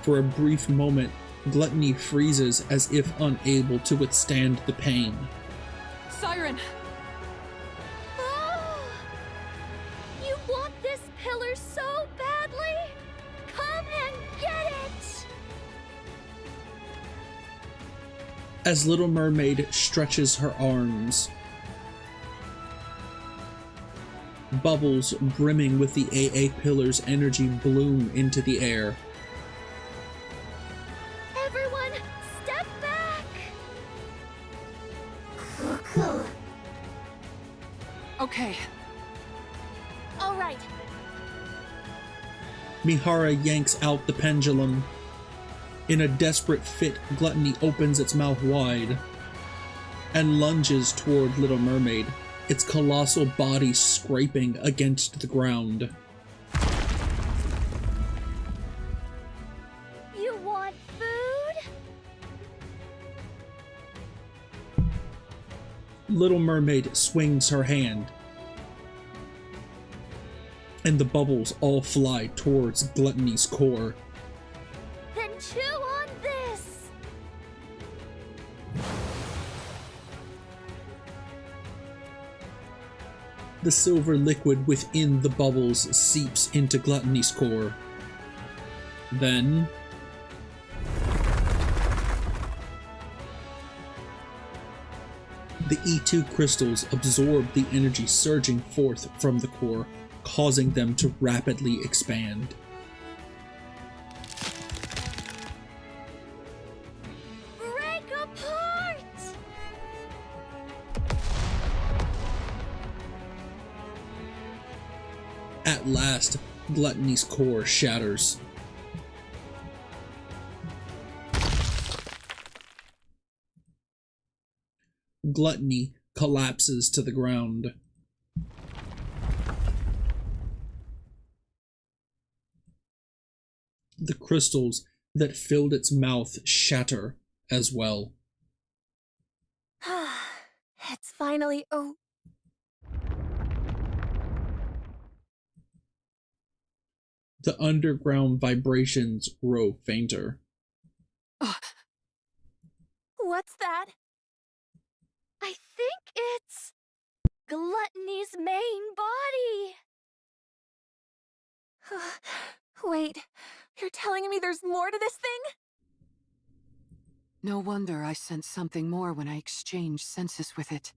For a brief moment, Gluttony freezes as if unable to withstand the pain. Siren! Oh! You want this pillar so badly? Come and get it! As Little Mermaid stretches her arms, bubbles brimming with the AA pillar's energy bloom into the air. Everyone, step back! Okay, All right, Mihara yanks out the pendulum. In a desperate fit, Gluttony opens its mouth wide and lunges toward Little Mermaid, its colossal body scraping against the ground. you want food? Little Mermaid swings her hand, and the bubbles all fly towards Gluttony's core. Then chew on this! The silver liquid within the bubbles seeps into Gluttony's core. Then, the E2 crystals absorb the energy surging forth from the core, causing them to rapidly expand. Break apart! At last, Gluttony's core shatters. Gluttony collapses to the ground. The crystals that filled its mouth shatter as well. It's finally The underground vibrations grow fainter. What's that? I think it's Gluttony's main body. Wait, you're telling me there's more to this thing? no wonder I sensed something more when I exchanged senses with it.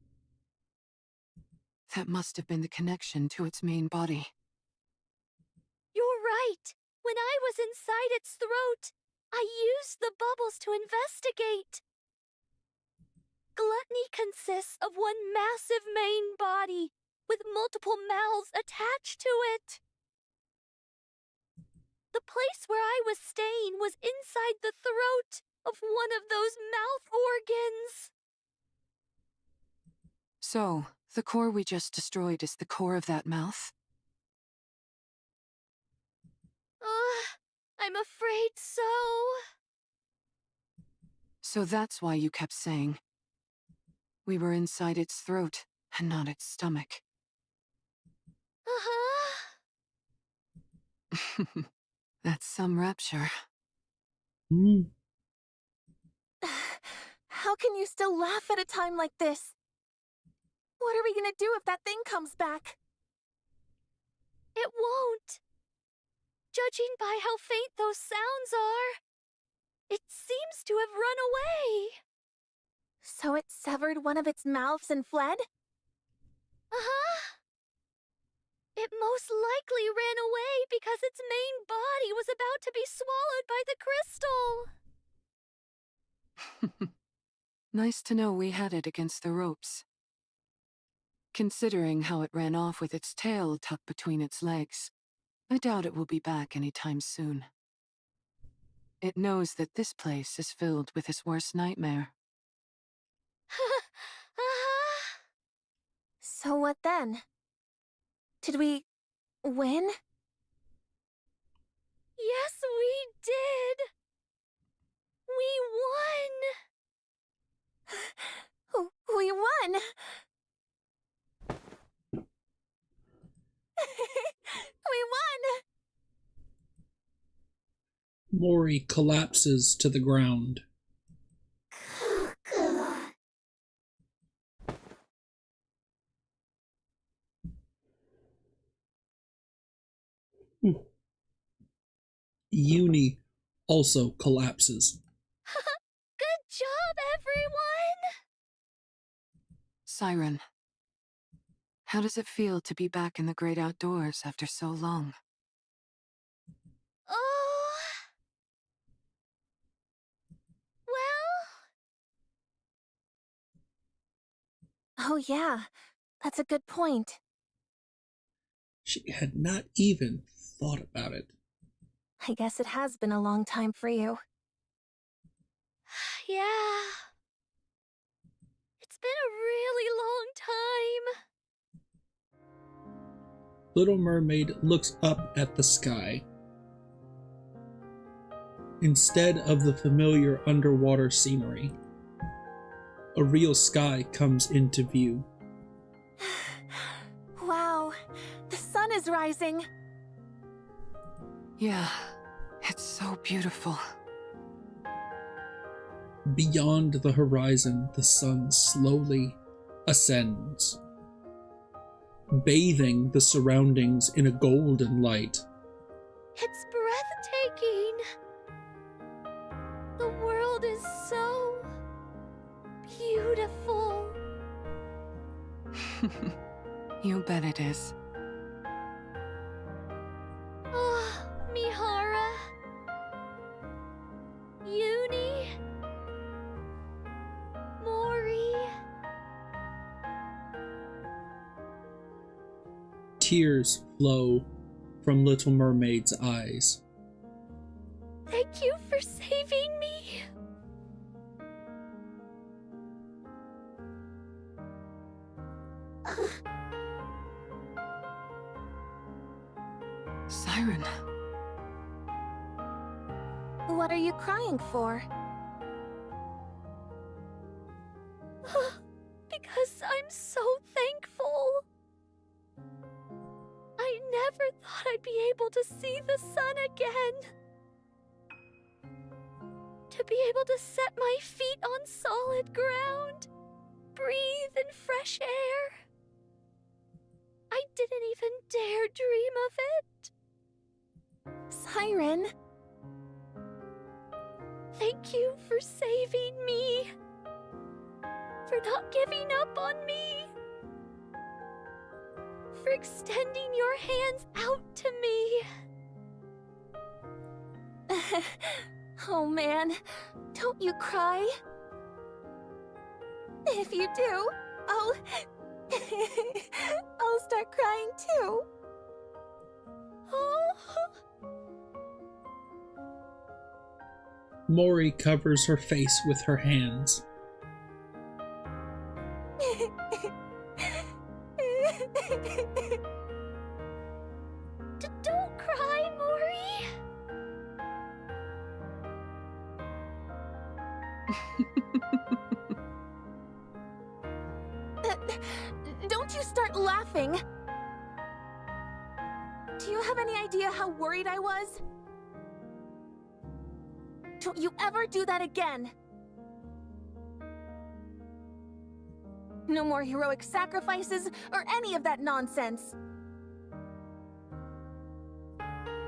That must have been the connection to its main body. You're right. When I was inside its throat, I used the bubbles to investigate. Gluttony consists of one massive main body, with multiple mouths attached to it. The place where I was staying was inside the throat of one of those mouth organs. So, the core we just destroyed is the core of that mouth? I'm afraid so. So that's why you kept saying we were inside its throat and not its stomach. Uh-huh. That's some rapture. How can you still laugh at a time like this? What are we gonna do if that thing comes back? It won't. Judging by how faint those sounds are, it seems to have run away. So it severed one of its mouths and fled? Uh-huh. It most likely ran away because its main body was about to be swallowed by the crystal. Nice to know we had it against the ropes. Considering how it ran off with its tail tucked between its legs, I doubt it will be back anytime soon. It knows that this place is filled with his worst nightmare. So what then? Did we win? Yes, we did. We won. We won! We won! Mori collapses to the ground. Uni also collapses. Good job, everyone! Siren, how does it feel to be back in the great outdoors after so long? Oh... Well... Oh yeah, that's a good point. She had not even thought about it. I guess it has been a long time for you. Yeah... It's been a really long time. Little Mermaid looks up at the sky. Instead of the familiar underwater scenery, a real sky comes into view. Wow, the sun is rising. Yeah, it's so beautiful. Beyond the horizon, the sun slowly ascends, bathing the surroundings in a golden light. It's breathtaking. The world is so beautiful. You bet it is. Oh, Mihara. Uni. Mori. Tears flow from Little Mermaid's eyes. Thank you for saving me. Siren. What are you crying for? Because I'm so thankful. I never thought I'd be able to see the sun again. To be able to set my feet on solid ground, breathe in fresh air. I didn't even dare dream of it. Siren. Thank you for saving me. For not giving up on me. For extending your hands out to me. Oh man, don't you cry. If you do, I'll start crying too. Oh. Mori covers her face with her hands. Don't cry, Mori. Don't you start laughing. Do you have any idea how worried I was? Don't you ever do that again. No more heroic sacrifices or any of that nonsense.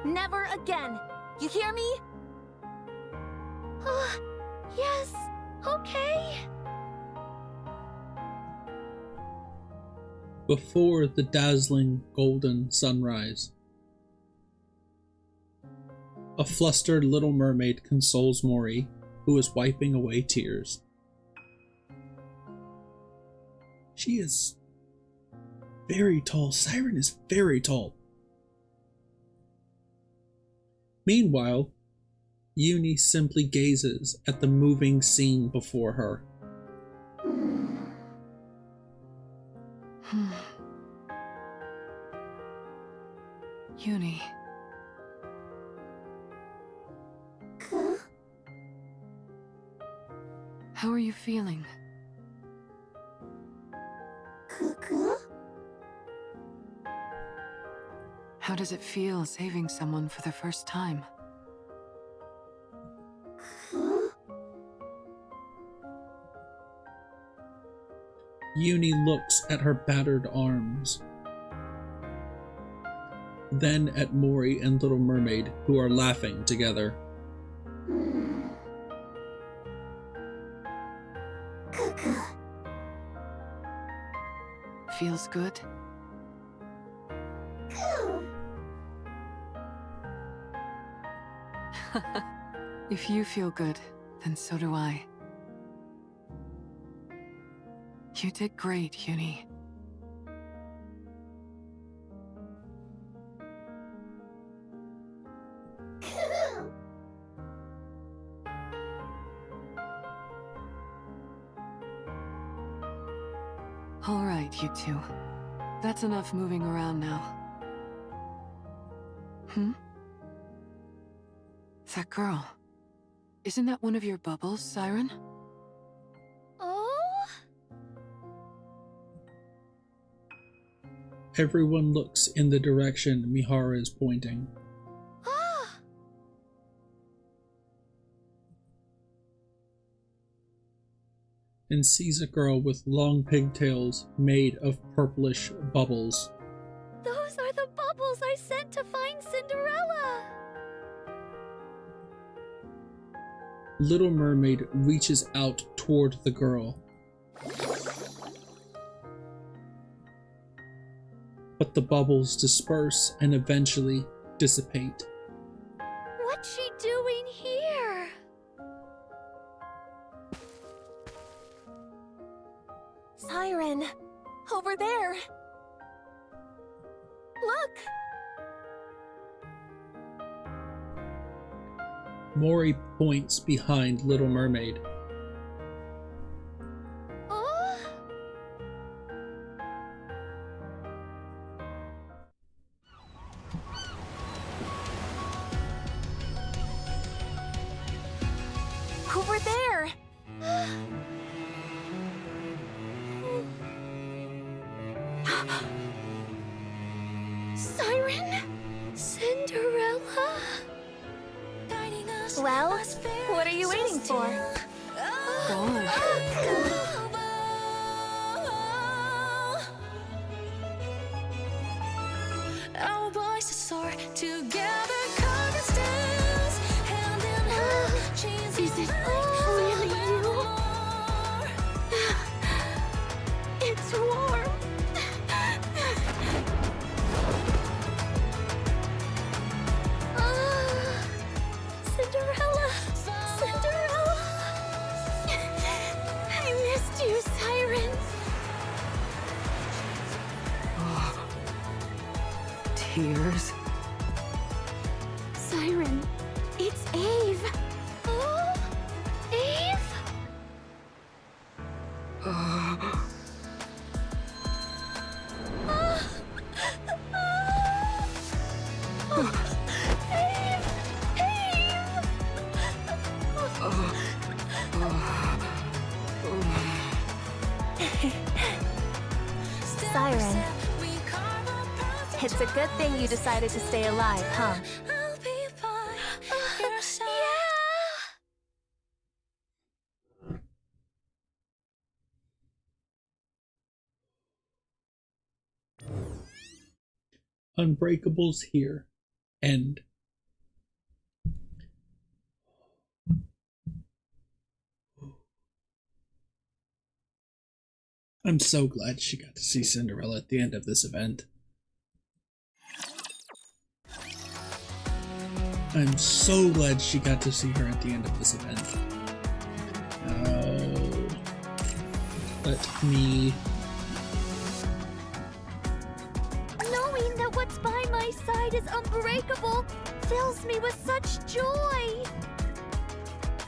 Never again. You hear me? Yes, okay. Before the dazzling golden sunrise, a flustered Little Mermaid consoles Mori, who is wiping away tears. She is very tall. Siren is very tall. Meanwhile, Uni simply gazes at the moving scene before her. Uni. How are you feeling? How does it feel saving someone for the first time? Uni looks at her battered arms, then at Mori and Little Mermaid, who are laughing together. Feels good? If you feel good, then so do I. You did great, Uni. All right, you two. That's enough moving around now. That girl. Isn't that one of your bubbles, Siren? Oh? Everyone looks in the direction Mihara is pointing. Ah! And sees a girl with long pigtails made of purplish bubbles. Those are the bubbles I sent to find Cinderella! Little Mermaid reaches out toward the girl. But the bubbles disperse and eventually dissipate. What's she doing here? Siren! Over there! Look! Mori points behind Little Mermaid. Oh? Over there! Siren? Cinderella? Well, what are you waiting for? Go. Our voices soar together, carving stems, hand in hand. Is it really you? It's warm. Cinderella! Cinderella! I missed you, Siren. Tears. Siren, it's Ave. Oh, Ave? Siren. It's a good thing you decided to stay alive, huh? Unbreakable's here. End. I'm so glad she got to see Cinderella at the end of this event. I'm so glad she got to see her at the end of this event. Let me... Knowing that what's by my side is unbreakable fills me with such joy.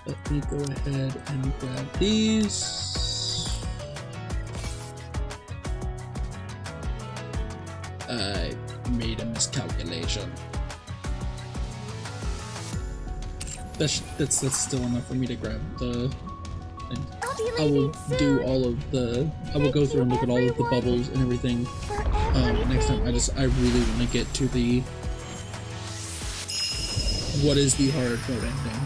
Let me go ahead and grab these. I made a miscalculation. That's still enough for me to grab the thing. I will do all of the. I will go through and look at all of the bubbles and everything next time. I really want to get to the what is the hard mode ending.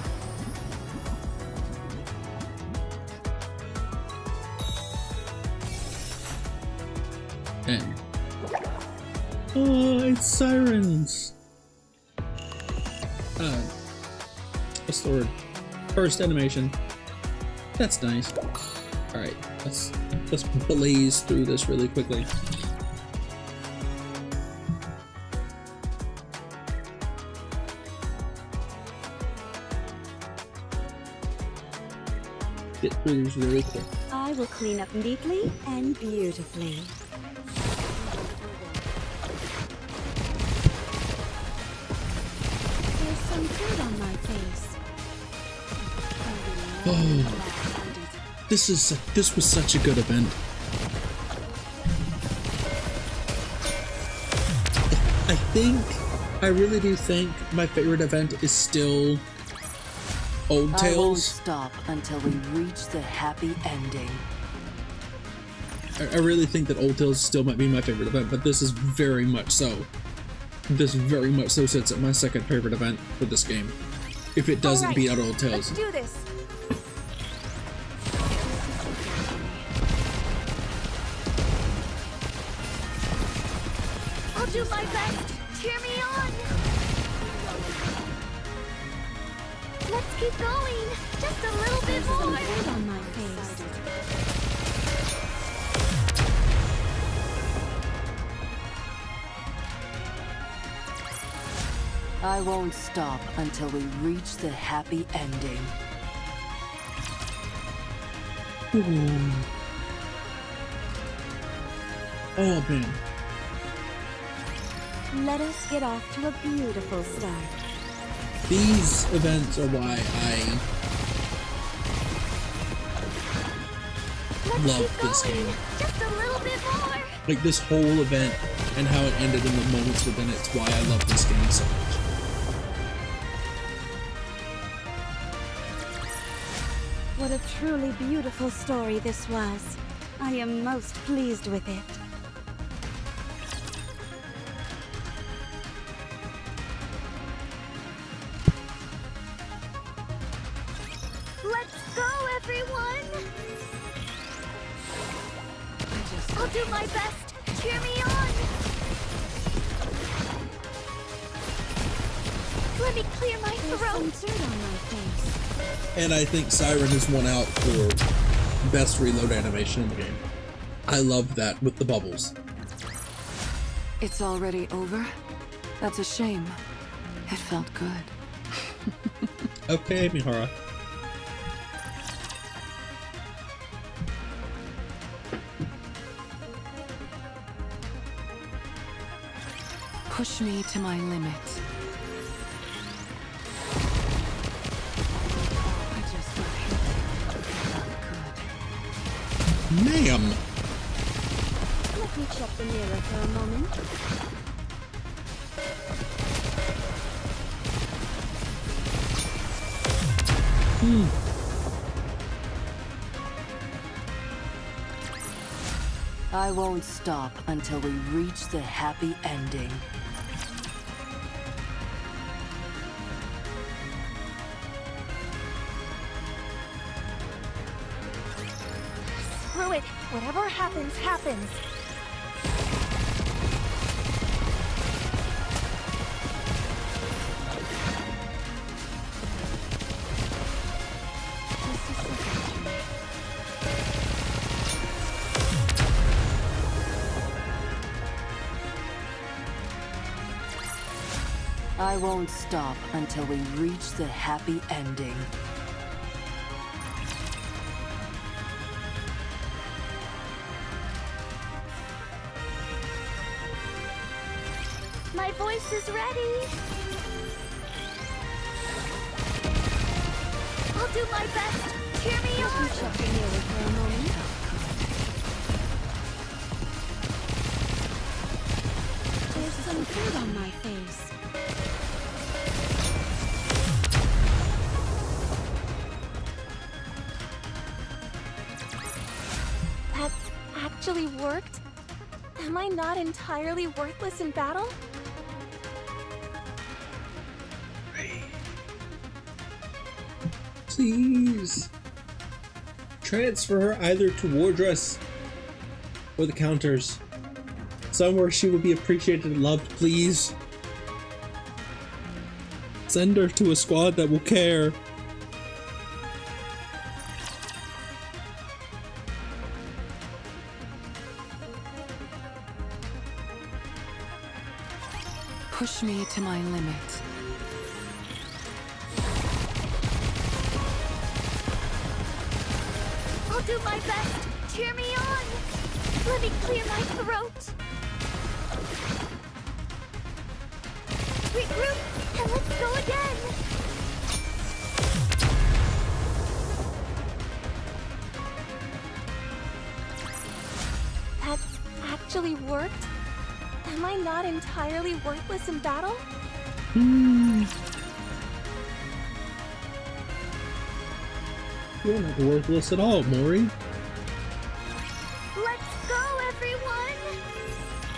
And oh, it's sirens. What's the word? First animation. That's nice. All right, let's blaze through this really quickly. Get through these really quick. I will clean up neatly and beautifully. There's some dirt on my face. Oh, this was such a good event. I really do think my favorite event is still Old I won't Tales. stop until we reach the happy ending. I really think that Old Tales still might be my favorite event, but this is very much so. This very much so sits at my second favorite event for this game. If it doesn't beat out Old Tales. Let's do this. I'll do my best. Cheer me on. Let's keep going. Just a little bit more. Some dirt on my face. I won't stop until we reach the happy ending. Ooh. Oh man. Let us get off to a beautiful start. These events are why I love this game. Just a little bit more. Like this whole event and how it ended in the moments within it's why I love this game so much. What a truly beautiful story this was. I am most pleased with it. Let's go, everyone! I'll do my best. Cheer me on! Let me clear my throat. There's some dirt on my face. And I think Siren has won out for best reload animation in the game. I love that with the bubbles. It's already over? That's a shame. It felt good. Okay, Mihara. Push me to my limit. I just got hit. Not good. Ma'am! Let me check the mirror for a moment. I won't stop until we reach the happy ending. Screw it. Whatever happens, happens. I won't stop until we reach the happy ending. My voice is ready. I'll do my best. Cheer me on. Check the mirror for a moment. There's some dirt on my face. That actually worked? Am I not entirely worthless in battle? Please transfer her either to Wardress or the counters. Somewhere she will be appreciated and loved, please. Send her to a squad that will care. Push me to my limit. I'll do my best. Cheer me on. Let me clear my throat. Regroup and let's go again. That actually worked? Am I not entirely worthless in battle? You're not worthless at all, Mori. Let's go, everyone.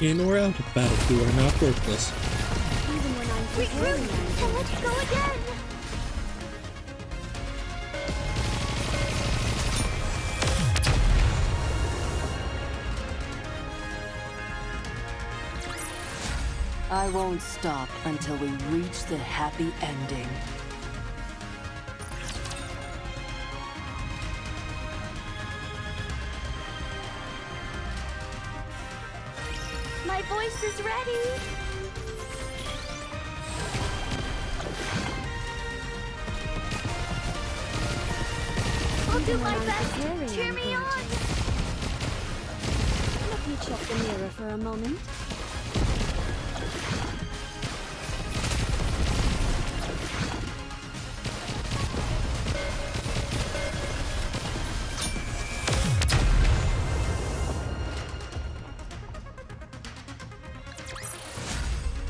In or out of battle, you are not worthless. Even when I'm regroup and let's go again. I won't stop until we reach the happy ending. My voice is ready. I'll do my best. Cheer me on. Let me check the mirror for a moment.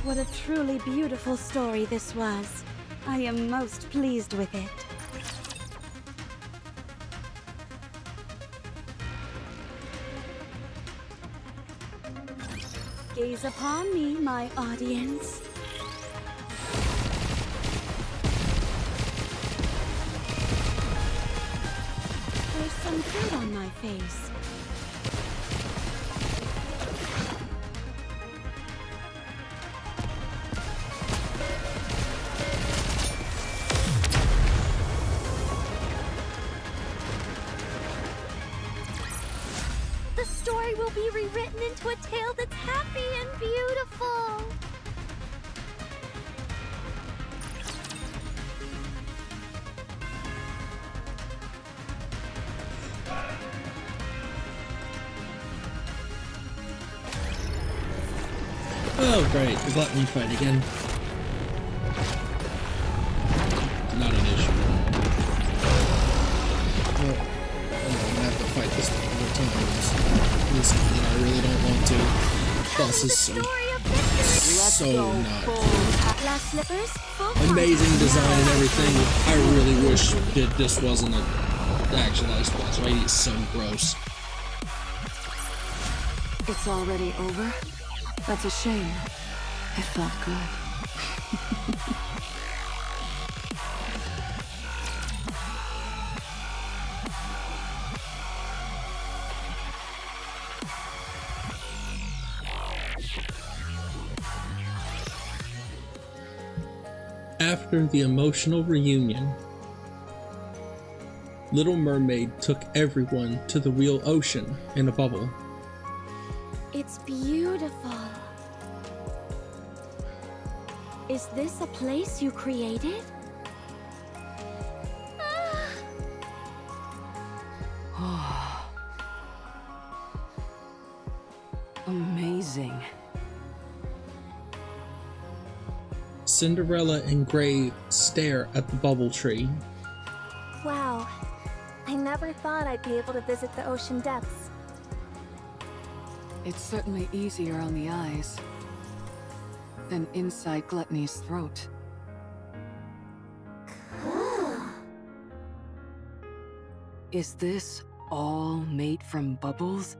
What a truly beautiful story this was. I am most pleased with it. Gaze upon me, my audience. There's some dirt on my face. The story will be rewritten into a tale that's happy and beautiful. Oh, great. The gluttony fight again. Not an issue. Well, I'm gonna have to fight this thing more times. This one I really don't want to. Boss is so not Glass slippers, full amazing design and everything. I really wish that this wasn't an actualized boss fight. He's so gross. It's already over? That's a shame. It felt good. After the emotional reunion, Little Mermaid took everyone to the real ocean in a bubble. It's beautiful. Is this a place you created? Amazing. Cinderella and Gray stare at the bubble tree. Wow. I never thought I'd be able to visit the ocean depths. It's certainly easier on the eyes than inside Gluttony's throat. Is this all made from bubbles?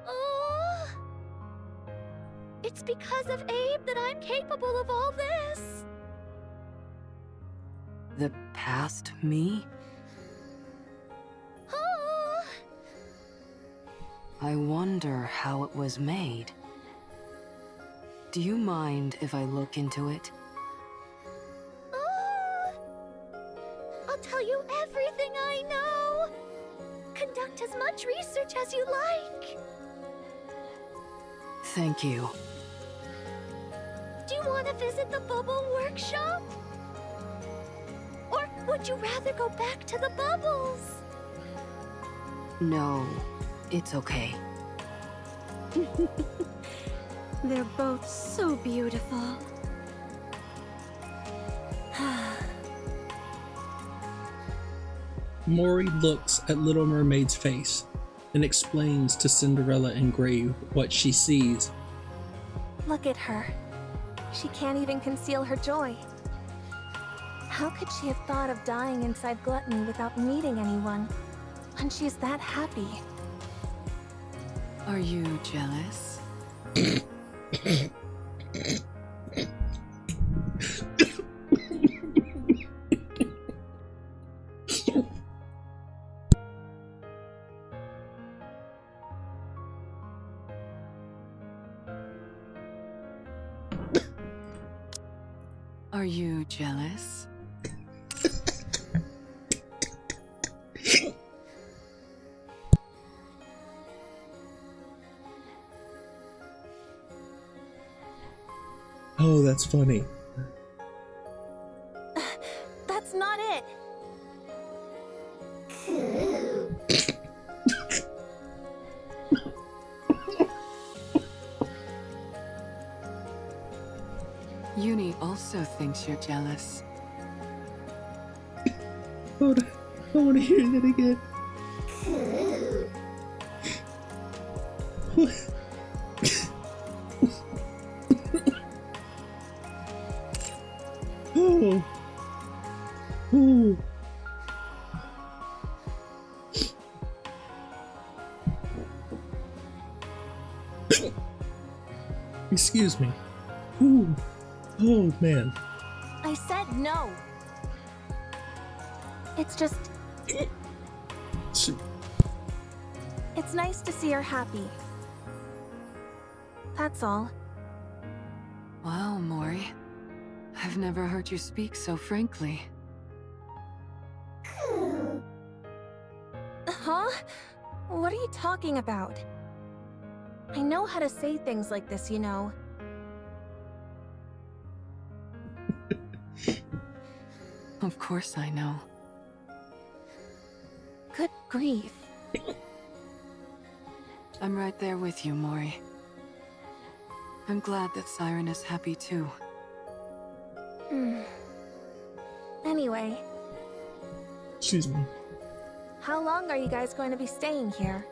Oh, it's because of Abe that I'm capable of all this. The past me? Oh. I wonder how it was made. Do you mind if I look into it? I'll tell you everything I know. Conduct as much research as you like. Thank you. Do you want to visit the bubble workshop? Or would you rather go back to the bubbles? No, it's okay. They're both so beautiful. Mori looks at Little Mermaid's face and explains to Cinderella and Gray what she sees. Look at her. She can't even conceal her joy. How could she have thought of dying inside Gluttony without meeting anyone when she's that happy? Are you jealous? Are you jealous? Oh, that's funny. That's not it. Uni also thinks you're jealous. Hold on. I want to hear that again. Oh. Oh. Excuse me. Ooh. Oh, man. I said no. It's just... It's nice to see her happy. That's all. Wow, Mori. I've never heard you speak so frankly. Huh? What are you talking about? I know how to say things like this, you know. Of course I know. Good grief. I'm right there with you, Mori. I'm glad that Siren is happy too. Anyway, Excuse me. how long are you guys going to be staying here?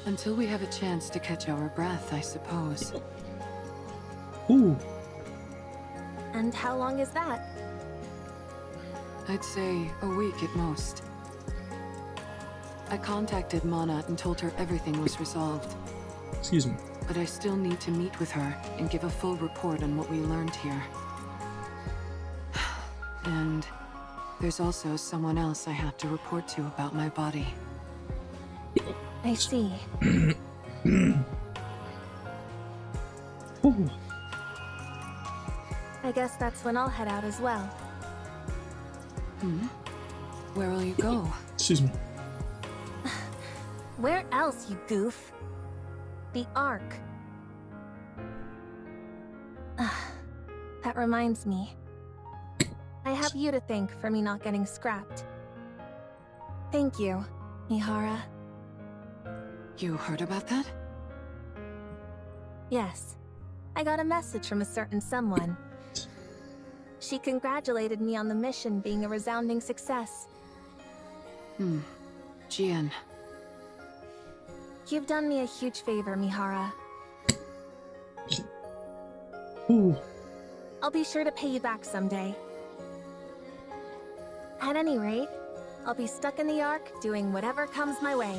Until we have a chance to catch our breath, I suppose. Ooh. And how long is that? I'd say a week at most. I contacted Mana and told her everything was resolved. Excuse me. But I still need to meet with her and give a full report on what we learned here. And there's also someone else I have to report to about my body. I see. Ooh. I guess that's when I'll head out as well. Where will you go? Excuse me. Where else, you goof? The Ark. That reminds me. I have you to thank for me not getting scrapped. Thank you, Mihara. You heard about that? Yes. I got a message from a certain someone. She congratulated me on the mission being a resounding success. Jian. You've done me a huge favor, Mihara. Ooh. I'll be sure to pay you back someday. At any rate, I'll be stuck in the Ark doing whatever comes my way.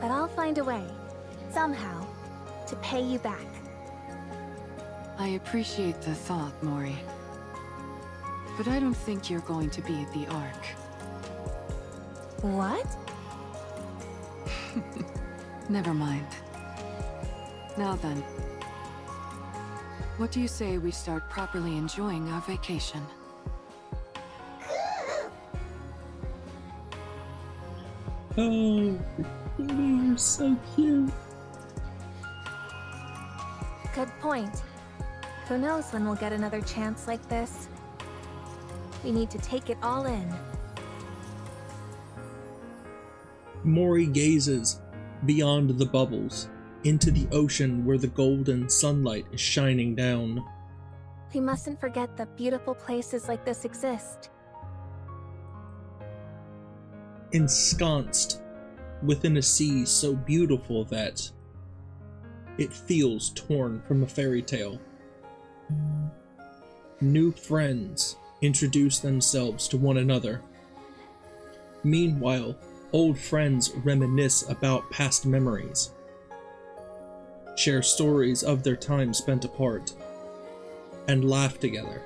But I'll find a way, somehow, to pay you back. I appreciate the thought, Mori. But I don't think you're going to be at the Ark. What? Never mind. Now then, what do you say we start properly enjoying our vacation? Oh, you're so cute. Good point. Who knows when we'll get another chance like this? We need to take it all in. Mori gazes beyond the bubbles into the ocean where the golden sunlight is shining down. We mustn't forget that beautiful places like this exist. Ensconced within a sea so beautiful that it feels torn from a fairy tale. New friends introduce themselves to one another. Meanwhile, old friends reminisce about past memories, share stories of their time spent apart, and laugh together.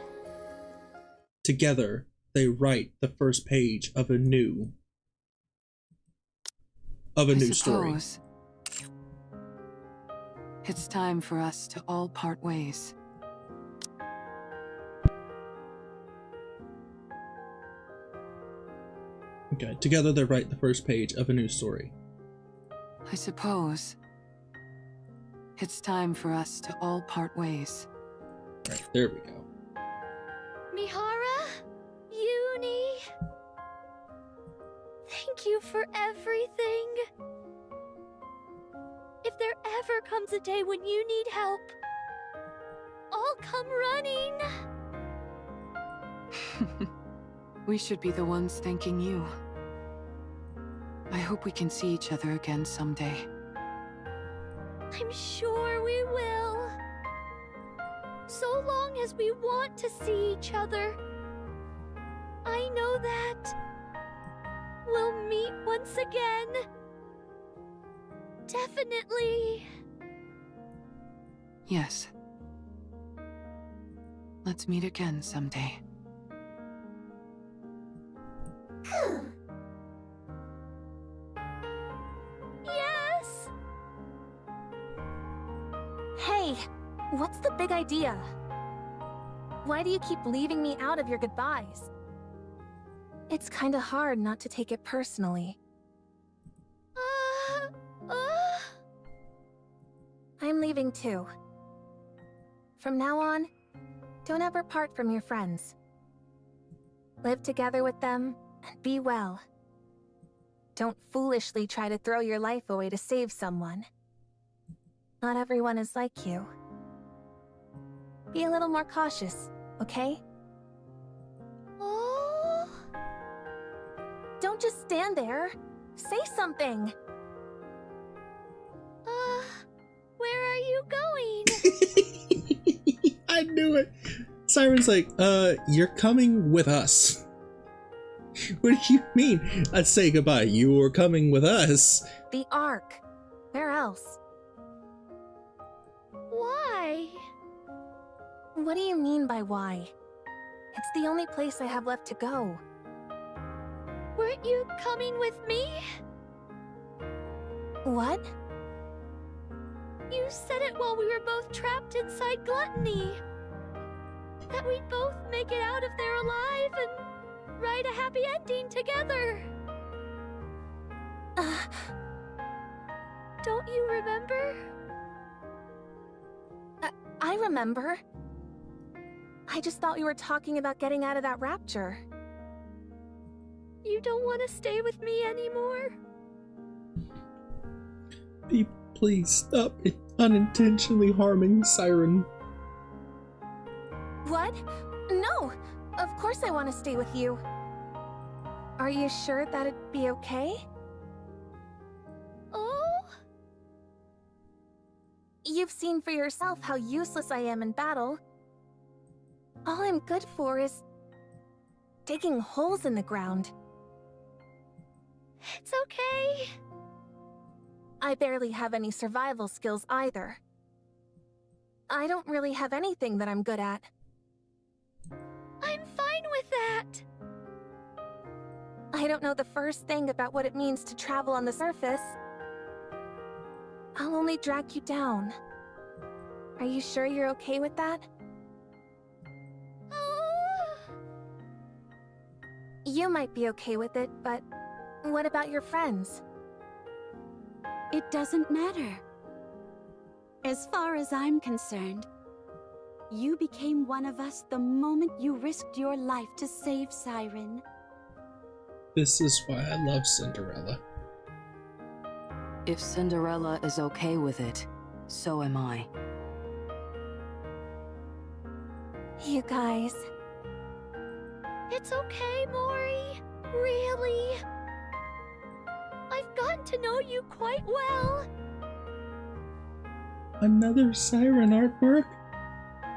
Together, they write the first page of a new story. It's time for us to all part ways. Okay, together they write the first page of a new story. I suppose it's time for us to all part ways. Right, there we go. Mihara, Uni, thank you for everything. If there ever comes a day when you need help, I'll come running. We should be the ones thanking you. I hope we can see each other again someday. I'm sure we will. So long as we want to see each other. I know that we'll meet once again. Definitely. Yes. Let's meet again someday. Yes! Hey, what's the big idea? Why do you keep leaving me out of your goodbyes? It's kinda hard not to take it personally. I'm leaving too. From now on, don't ever part from your friends. Live together with them, and be well. Don't foolishly try to throw your life away to save someone. Not everyone is like you. Be a little more cautious, okay? Oh. Don't just stand there. Say something. Where are you going? I knew it. Siren's like, you're coming with us. What do you mean? I'd say goodbye. You're coming with us. The Ark. Where else? Why? What do you mean by why? It's the only place I have left to go. Weren't you coming with me? What? You said it while we were both trapped inside Gluttony. That we'd both make it out of there alive and write a happy ending together. Don't you remember? I remember. I just thought you were talking about getting out of that rapture. You don't want to stay with me anymore? Please stop it unintentionally harming Siren. What? No! Of course I want to stay with you. Are you sure that'd be okay? Oh? You've seen for yourself how useless I am in battle. All I'm good for is digging holes in the ground. It's okay. I barely have any survival skills either. I don't really have anything that I'm good at. I'm fine with that. I don't know the first thing about what it means to travel on the surface, I'll only drag you down. Are you sure you're okay with that? You might be okay with it, but what about your friends? It doesn't matter. As far as I'm concerned, you became one of us the moment you risked your life to save Siren. This is why I love Cinderella. If Cinderella is okay with it, so am I. You guys. It's okay, Mori. Really. I've gotten to know you quite well. Another Siren artwork?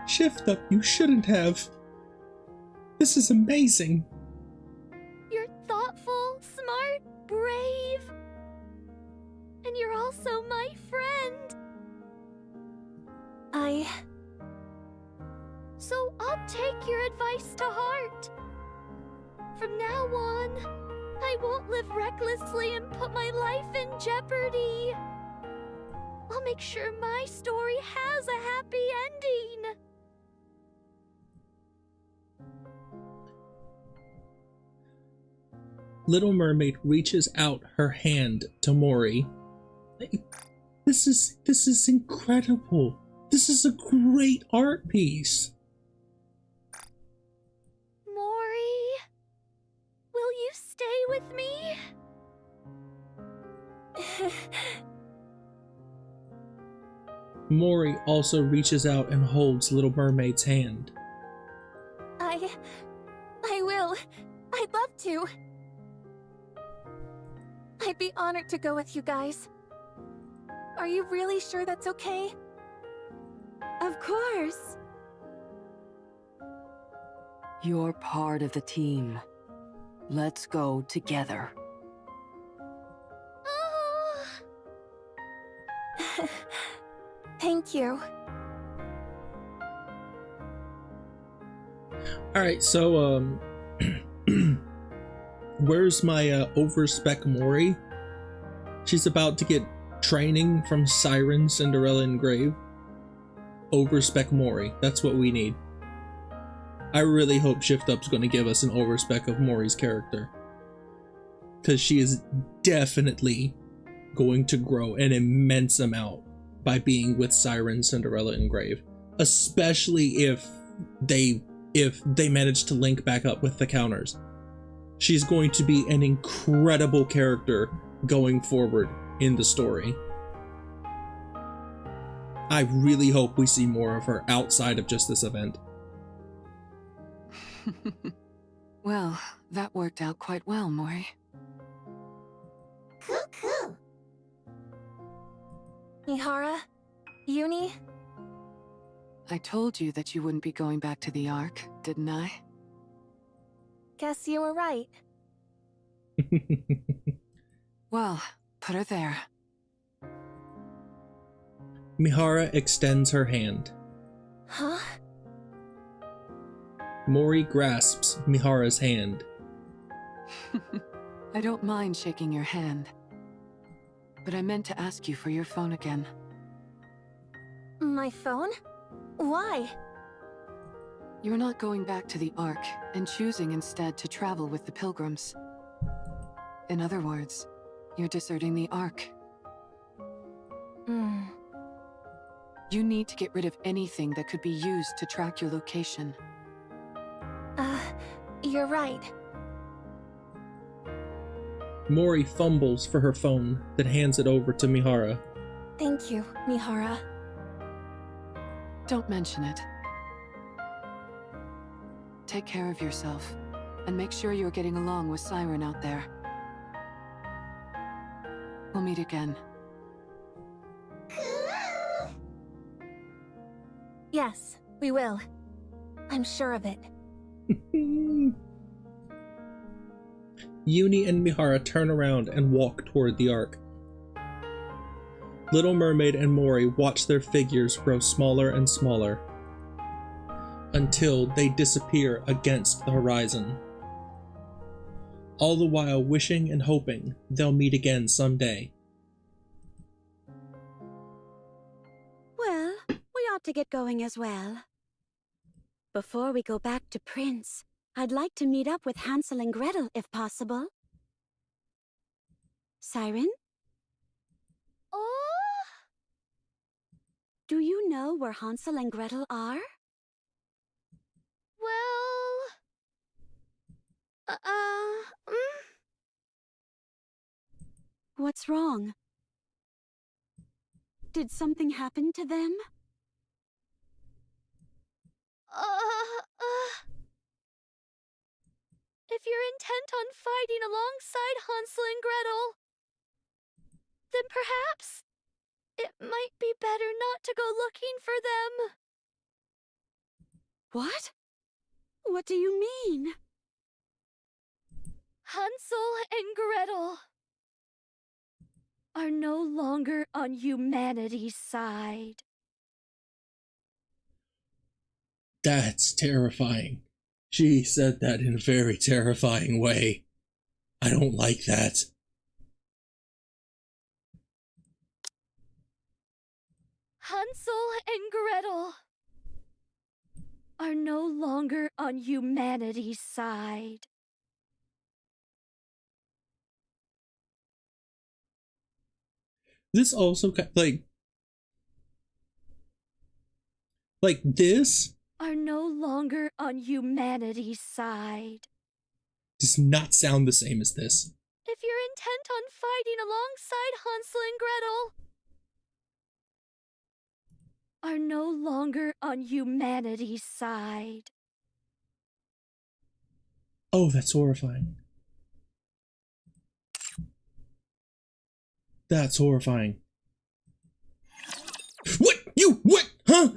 Shift up, you shouldn't have. This is amazing. You're thoughtful, smart, brave. And you're also my friend. So I'll take your advice to heart. From now on, I won't live recklessly and put my life in jeopardy. I'll make sure my story has a happy ending. Little Mermaid reaches out her hand to Mori. This is incredible. This is a great art piece. Mori, will you stay with me? Mori also reaches out and holds Little Mermaid's hand. I will. I'd love to. I'd be honored to go with you guys. Are you really sure that's okay? Of course. You're part of the team. Let's go together. Thank you. Alright, so, where's my overspec Mori? She's about to get training from Siren, Cinderella, and Grave. Overspec Mori. That's what we need. I really hope Shift Up's going to give us an overspec of Mori's character. Because she is definitely going to grow an immense amount by being with Siren, Cinderella, and Grave. Especially if they manage to link back up with the counters. She's going to be an incredible character going forward in the story. I really hope we see more of her outside of just this event. Well, that worked out quite well, Mori. Cool. Mihara? Uni? I told you that you wouldn't be going back to the Ark, didn't I? Guess you were right. Well, put her there. Mihara extends her hand. Huh? Mori grasps Mihara's hand. I don't mind shaking your hand. But I meant to ask you for your phone again. My phone? Why? You're not going back to the Ark, and choosing instead to travel with the Pilgrims. In other words, you're deserting the Ark. You need to get rid of anything that could be used to track your location. You're right. Mori fumbles for her phone, then hands it over to Mihara. Thank you, Mihara. Don't mention it. Take care of yourself, and make sure you're getting along with Siren out there. We'll meet again. Yes, we will. I'm sure of it. Uni and Mihara turn around and walk toward the Ark. Little Mermaid and Mori watch their figures grow smaller and smaller until they disappear against the horizon. All the while wishing and hoping they'll meet again someday. about to get going as well. Before we go back to Prince, I'd like to meet up with Hansel and Gretel if possible. Siren? Oh! Do you know where Hansel and Gretel are? Well... What's wrong? Did something happen to them? If you're intent on fighting alongside Hansel and Gretel, then perhaps it might be better not to go looking for them. What? What do you mean? Hansel and Gretel are no longer on humanity's side. That's terrifying. She said that in a very terrifying way. I don't like that. Hansel and Gretel are no longer on humanity's side. This also, like this are no longer on humanity's side. does not sound the same as this. If you're intent on fighting alongside Hansel and Gretel, are no longer on humanity's side. Oh, that's horrifying. That's horrifying. What? You? What? Huh?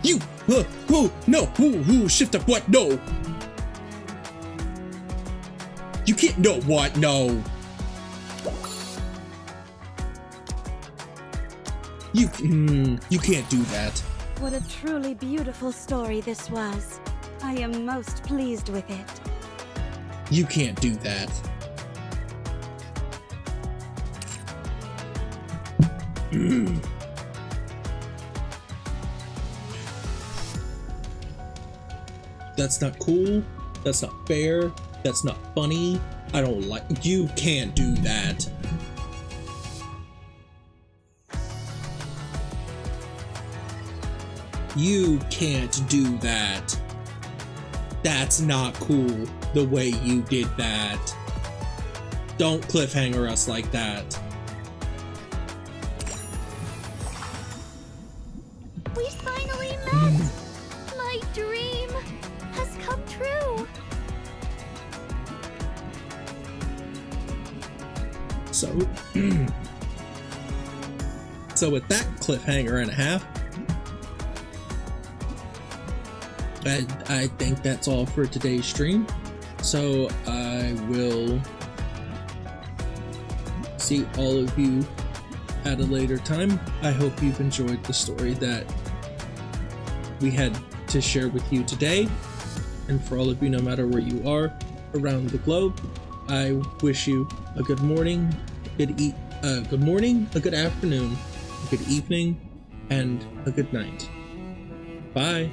You? Who? No. Who? Shift up what? No. You can't. No. What? No. You can't do that. What a truly beautiful story this was. I am most pleased with it. You can't do that. That's not cool. That's not fair. That's not funny. I don't like. You can't do that. You can't do that. That's not cool the way you did that. Don't cliffhanger us like that. We finally met! My dream has come true! So, so with that cliffhanger and a half, I think that's all for today's stream. So I will see all of you at a later time. I hope you've enjoyed the story that we had to share with you today. And for all of you, no matter where you are around the globe, I wish you a good morning, a good afternoon, a good evening, and a good night. Bye.